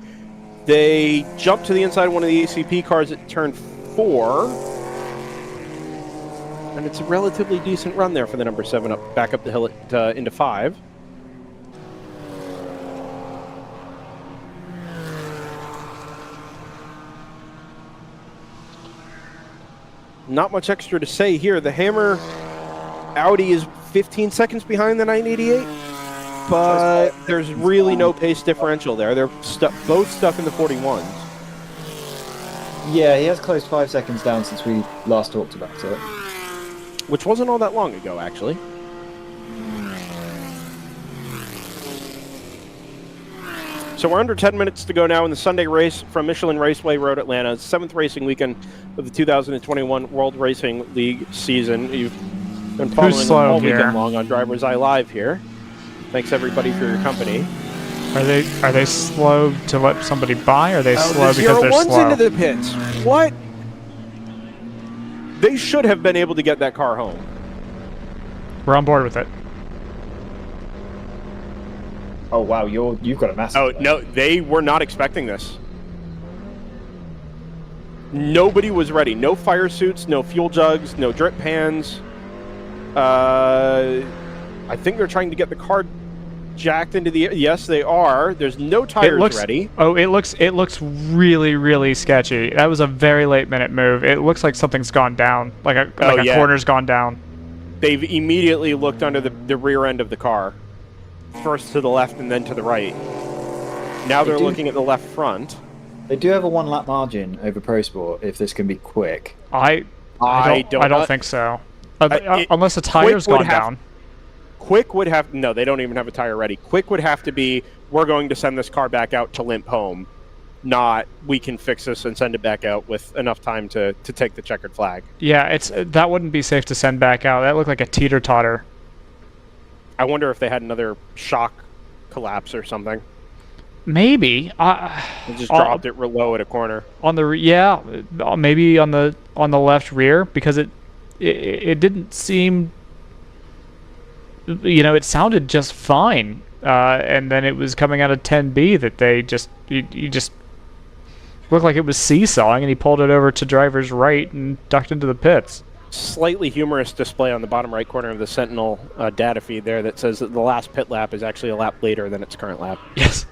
They jump to the inside of one of the ACP cars at turn 4. And it's a relatively decent run there for the number 7 back up the hill into 5. Not much extra to say here. The Hammer Audi is 15 seconds behind the 988, but there's really no pace differential there. They're both stuck in the 41s. Yeah, he has closed 5 seconds down since we last talked about it. Which wasn't all that long ago, actually. So we're under 10 minutes to go now in the Sunday race from Michelin Raceway Road Atlanta, 7th racing weekend of the 2021 World Racing League season. You've been following all weekend long on DriversEye Live here. Thanks everybody for your company. Are they slow to let somebody by? Or are they slow because they're slow? Into the pits. What? They should have been able to get that car home. We're on board with it. Oh wow, you've got a massive. Oh no, they were not expecting this. Nobody was ready. No fire suits, no fuel jugs, no drip pans. I think they're trying to get the car jacked into the. Yes, they are. There's no tires ready. Oh, it looks really, really sketchy. That was a very late minute move. It looks like something's gone down, like a corner's gone down. They've immediately looked under the rear end of the car. First to the left and then to the right. Now they're looking at the left front. They do have a 1 lap margin over Pro Sport if this can be quick. I don't think so. Unless the tire's gone down. Quick would have... No, they don't even have a tire ready. Quick would have to be, we're going to send this car back out to limp home. Not, we can fix this and send it back out with enough time to take the checkered flag. Yeah, that wouldn't be safe to send back out. That looked like a teeter-totter. I wonder if they had another shock collapse or something. Maybe. They just dropped it real low at a corner. On the maybe on the left rear, because it didn't seem, it sounded just fine, and then it was coming out of 10B that they you just looked like it was seesawing, and he pulled it over to driver's right and ducked into the pits. Slightly humorous display on the bottom right corner of the Sentinel data feed there that says that the last pit lap is actually a lap later than its current lap. Yes.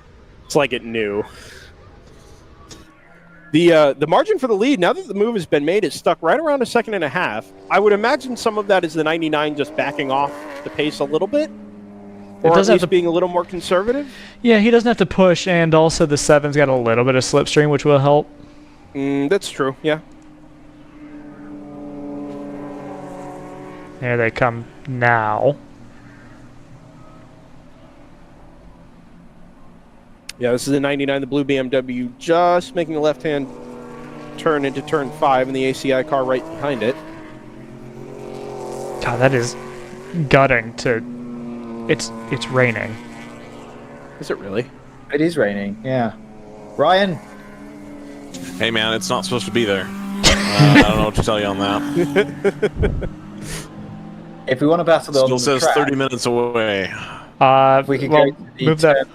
It's like it knew. The margin for the lead, now that the move has been made, is stuck right around 1.5 seconds. I would imagine some of that is the 99 just backing off the pace a little bit. Or at least being a little more conservative. Yeah, he doesn't have to push, and also the 7's got a little bit of slipstream, which will help. That's true, yeah. There they come now. Yeah, this is the 99, the blue BMW, just making a left-hand turn into turn 5, and the ACI car right behind it. God, that is gutting to... It's raining. Is it really? It is raining, yeah. Ryan? Hey, man, it's not supposed to be there. I don't know what to tell you on that. If we want to battle on the says track, 30 minutes away. If we could go to the move that.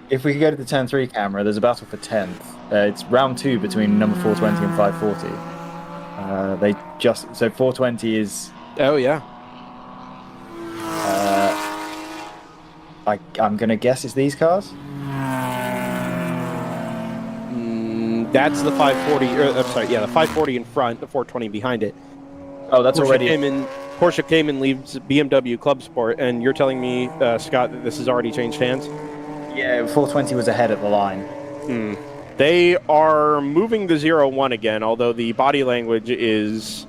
If we could go to the turn 3 camera, there's a battle for 10th. It's round 2 between number 420 and 540. So 420 is. Oh yeah. I'm gonna guess it's these cars. That's the 540. I'm sorry, yeah, the 540 in front, the 420 behind it. Oh, that's already. Porsche Cayman leaves BMW Club Sport, and you're telling me, Scott, that this has already changed hands? Yeah, 420 was ahead at the line. They are moving the 0-1 again, although the body language is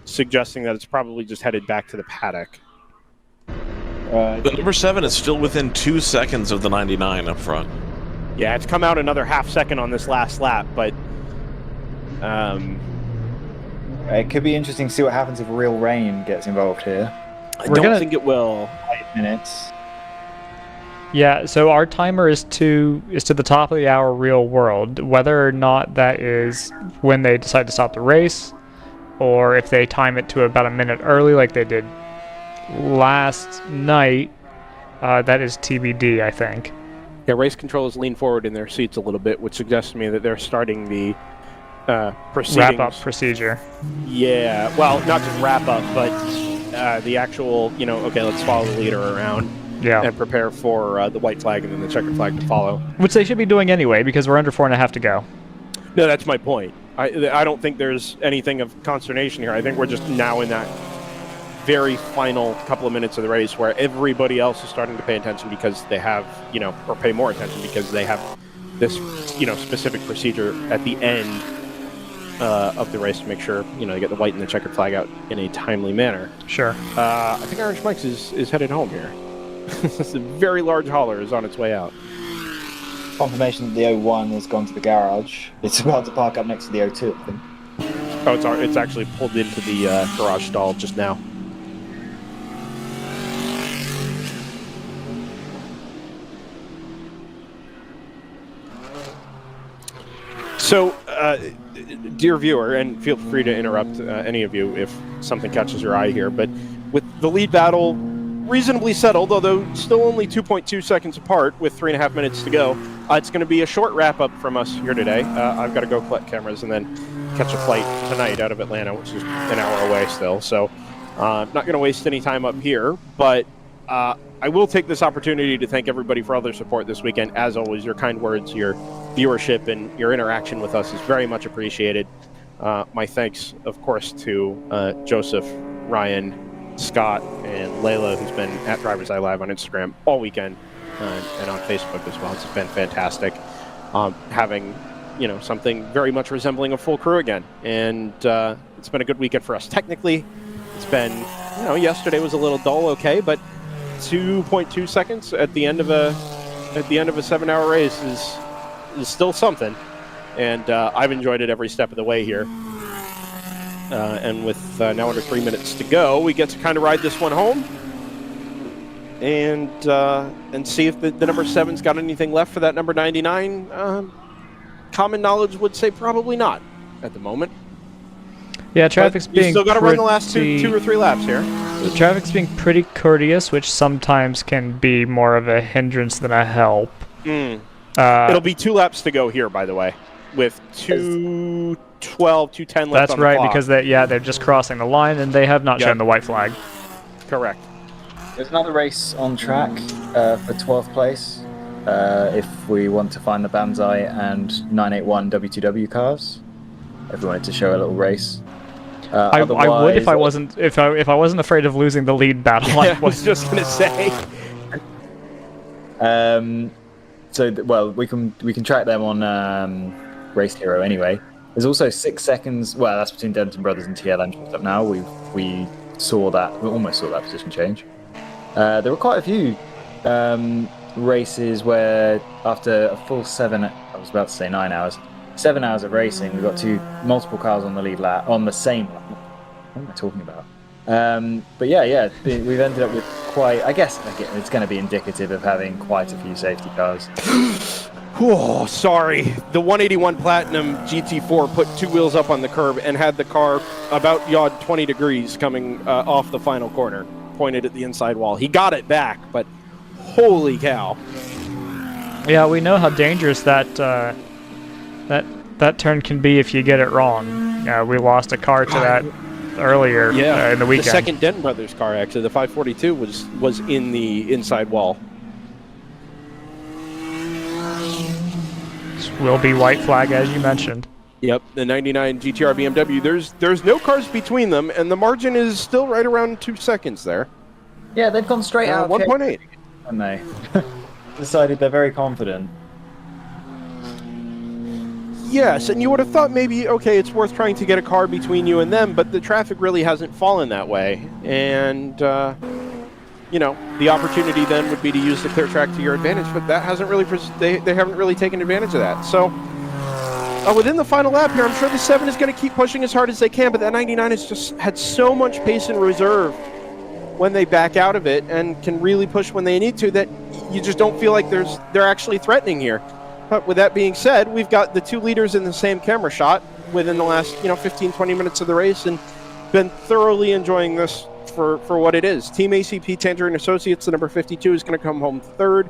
suggesting that it's probably just headed back to the paddock. The number 7 is still within 2 seconds of the 99 up front. Yeah, it's come out another half second on this last lap, but It could be interesting to see what happens if real rain gets involved here. I don't think it will. 5 minutes. Yeah, so our timer is to the top of the hour real world. Whether or not that is when they decide to stop the race, or if they time it to about a minute early like they did last night, that is TBD, I think. Yeah, race controllers lean forward in their seats a little bit, which suggests to me that they're starting the proceedings. Wrap-up procedure. Yeah, well, not just wrap-up, but the actual, okay, let's follow the leader around and prepare for the white flag and then the checkered flag to follow. Which they should be doing anyway, because we're under 4.5 to go. No, that's my point. I don't think there's anything of consternation here. I think we're just now in that very final couple of minutes of the race where everybody else is starting to pay attention because they have, or pay more attention because they have this, specific procedure at the end of the race to make sure, they get the white and the checkered flag out in a timely manner. Sure. I think Orange Mike's is headed home here. It's a very large hauler is on its way out. Confirmation that the 01 has gone to the garage. It's about to park up next to the 02, I think. Oh, it's actually pulled into the garage stall just now. So, dear viewer, and feel free to interrupt any of you if something catches your eye here, but with the lead battle reasonably settled, although still only 2.2 seconds apart with 3.5 minutes to go, it's going to be a short wrap-up from us here today. I've got to go collect cameras and then catch a flight tonight out of Atlanta, which is an hour away still, so I'm not going to waste any time up here, but I will take this opportunity to thank everybody for all their support this weekend. As always, your kind words, your viewership, and your interaction with us is very much appreciated. My thanks, of course, to Joseph, Ryan, Scott, and Layla, who's been at DriversEye Live on Instagram all weekend and on Facebook as well. It's been fantastic having, something very much resembling a full crew again. And it's been a good weekend for us. Technically, it's been, yesterday was a little dull, okay, but 2.2 seconds at the end of a 7-hour race is still something, and I've enjoyed it every step of the way here. And with now under 3 minutes to go, we get to kind of ride this one home and see if the number 7's got anything left for that number 99. Common knowledge would say probably not at the moment. Yeah, traffic's being. You still got to run the last two or three laps here. The traffic's being pretty courteous, which sometimes can be more of a hindrance than a help. It'll be 2 laps to go here, by the way, with 2:12, 2:10 left. That's on the right, clock. because they're just crossing the line and they have not shown the white flag. Correct. There's another race on track for 12th place. If we want to find the Banzai and 981 W2W cars, if we wanted to show a little race. I would if I wasn't afraid of losing the lead battle. I was just gonna say. We can track them on Race Hero anyway. There's also 6 seconds. Well, that's between Denton Brothers and TLM up now. We saw that. We almost saw that position change. There were quite a few races where after a full 7 hours. 7 hours of racing, we got multiple cars on the lead lap, on the same lap. What am I talking about? But we've ended up with quite, I guess it's going to be indicative of having quite a few safety cars. Oh, sorry. The 181 Platinum GT4 put 2 wheels up on the curb and had the car about 20 degrees coming off the final corner, pointed at the inside wall. He got it back, but holy cow. Yeah, we know how dangerous that turn can be if you get it wrong. We lost a car to that earlier in the weekend. The second Denton Brothers car, actually, the 542 was in the inside wall. This will be white flag, as you mentioned. Yep, the 99 GTR BMW. There's no cars between them, and the margin is still right around 2 seconds there. Yeah, they've gone straight out. 1.8. Haven't they? Decided they're very confident. Yes, and you would have thought maybe, okay, it's worth trying to get a car between you and them, but the traffic really hasn't fallen that way. And, the opportunity then would be to use the clear track to your advantage, but that hasn't really, they haven't really taken advantage of that. So, within the final lap here. I'm sure the 7 is going to keep pushing as hard as they can, but that 99 has just had so much pace in reserve when they back out of it and can really push when they need to that you just don't feel like they're actually threatening here. But with that being said, we've got the 2 leaders in the same camera shot within the last 15, 20 minutes of the race, and been thoroughly enjoying this for what it is. Team ACP Tangerine Associates, the number 52, is going to come home third,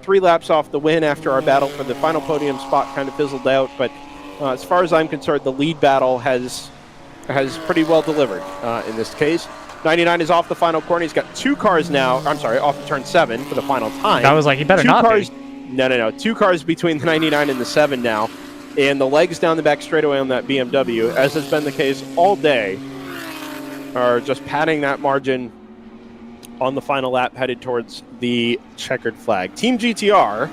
3 laps off the win after our battle for the final podium spot kind of fizzled out. But as far as I'm concerned, the lead battle has pretty well delivered in this case. 99 is off the final corner. He's got 2 cars now. I'm sorry, off the turn 7 for the final time. I was like, he better not be. No. 2 cars between the 99 and the 7 now. And the legs down the back straightaway on that BMW, as has been the case all day, are just padding that margin on the final lap headed towards the checkered flag. Team GTR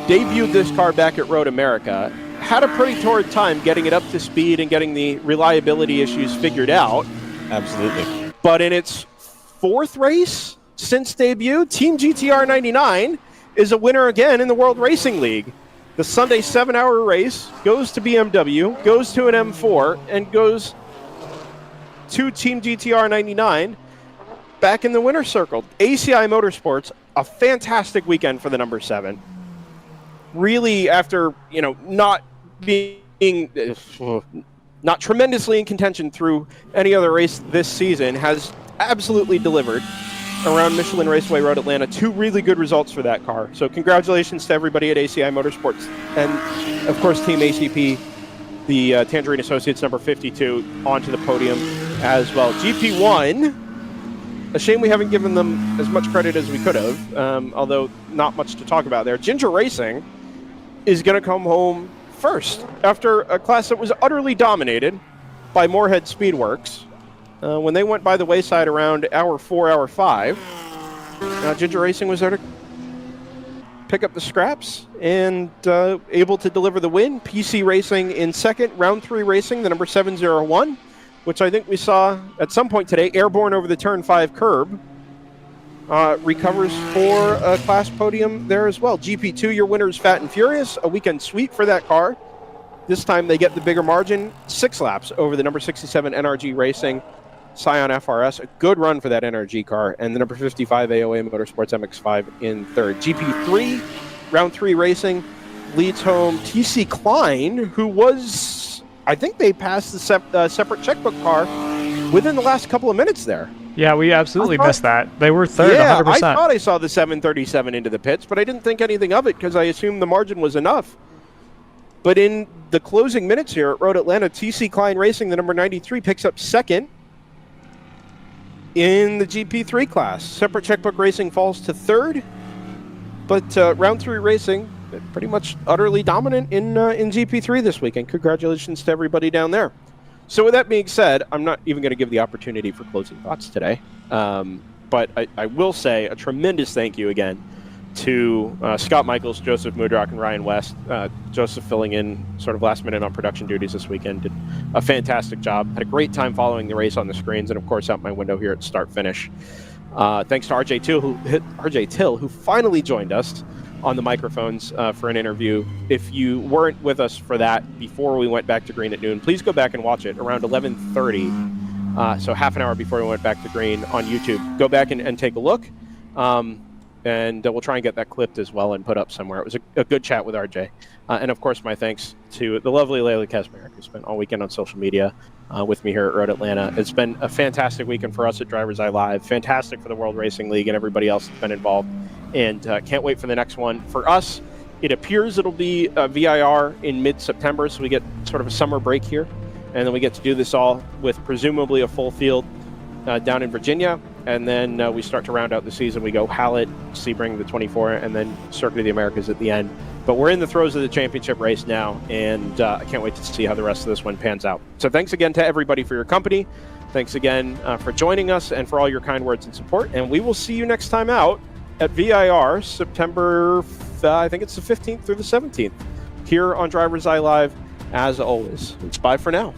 debuted this car back at Road America, had a pretty torrid time getting it up to speed and getting the reliability issues figured out. Absolutely. But in its 4th race since debut, Team GTR 99 is a winner again in the World Racing League. The Sunday 7-hour race goes to BMW, goes to an M4, and goes to Team GTR 99 back in the winner's circle. ACI Motorsports, a fantastic weekend for the number 7. Really, after not being not tremendously in contention through any other race this season, has absolutely delivered around Michelin Raceway Road Atlanta. 2 really good results for that car. So congratulations to everybody at ACI Motorsports. And, of course, Team ACP, the Tangerine Associates number 52, onto the podium as well. GP1, a shame we haven't given them as much credit as we could have, although not much to talk about there. Ginger Racing is going to come home first after a class that was utterly dominated by Moorhead Speedworks. When they went by the wayside around hour 4, hour 5, Ginger Racing was there to pick up the scraps and able to deliver the win. PC Racing in second, round 3 racing, the number 701, which I think we saw at some point today, airborne over the turn 5 curb, recovers for a class podium there as well. GP2, your winner is Fat and Furious, a weekend sweep for that car. This time they get the bigger margin, 6 laps over the number 67 NRG Racing Scion FRS. A good run for that NRG car. And the number 55 AOA Motorsports MX-5 in third. GP3, round 3 racing, leads home TC Klein, who was, I think they passed the separate checkbook car within the last couple of minutes there. Yeah, we absolutely missed that. They were third, yeah, 100%. I thought I saw the 737 into the pits, but I didn't think anything of it because I assumed the margin was enough. But in the closing minutes here at Road Atlanta, TC Klein Racing, the number 93, picks up second in the GP3 class. Separate checkbook racing falls to third, but round 3 racing pretty much utterly dominant in GP3 this weekend. Congratulations to everybody down there. So with that being said, I'm not even going to give the opportunity for closing thoughts today, but I will say a tremendous thank you again to Scott Michaels, Joseph Mudrock, and Ryan West. Joseph filling in sort of last minute on production duties this weekend. Did a fantastic job. Had a great time following the race on the screens and, of course, out my window here at start finish. Thanks to RJ Till, who finally joined us on the microphones for an interview. If you weren't with us for that before we went back to green at noon, please go back and watch it around 11:30. So half an hour before we went back to green on YouTube. Go back and take a look. And we'll try and get that clipped as well and put up somewhere. It was a good chat with RJ. And, of course, my thanks to the lovely Layla Kazmarek, who spent all weekend on social media with me here at Road Atlanta. It's been a fantastic weekend for us at DriversEye Live, fantastic for the World Racing League and everybody else that's been involved. And can't wait for the next one. For us, it appears it'll be VIR in mid-September, so we get sort of a summer break here. And then we get to do this all with presumably a full field down in Virginia. And then we start to round out the season. We go Hallett, Sebring, the 24, and then Circuit of the Americas at the end. But we're in the throes of the championship race now, and I can't wait to see how the rest of this one pans out. So thanks again to everybody for your company. Thanks again for joining us and for all your kind words and support. And we will see you next time out at VIR, September, I think it's the 15th through the 17th, here on DriversEye Live, as always. It's bye for now.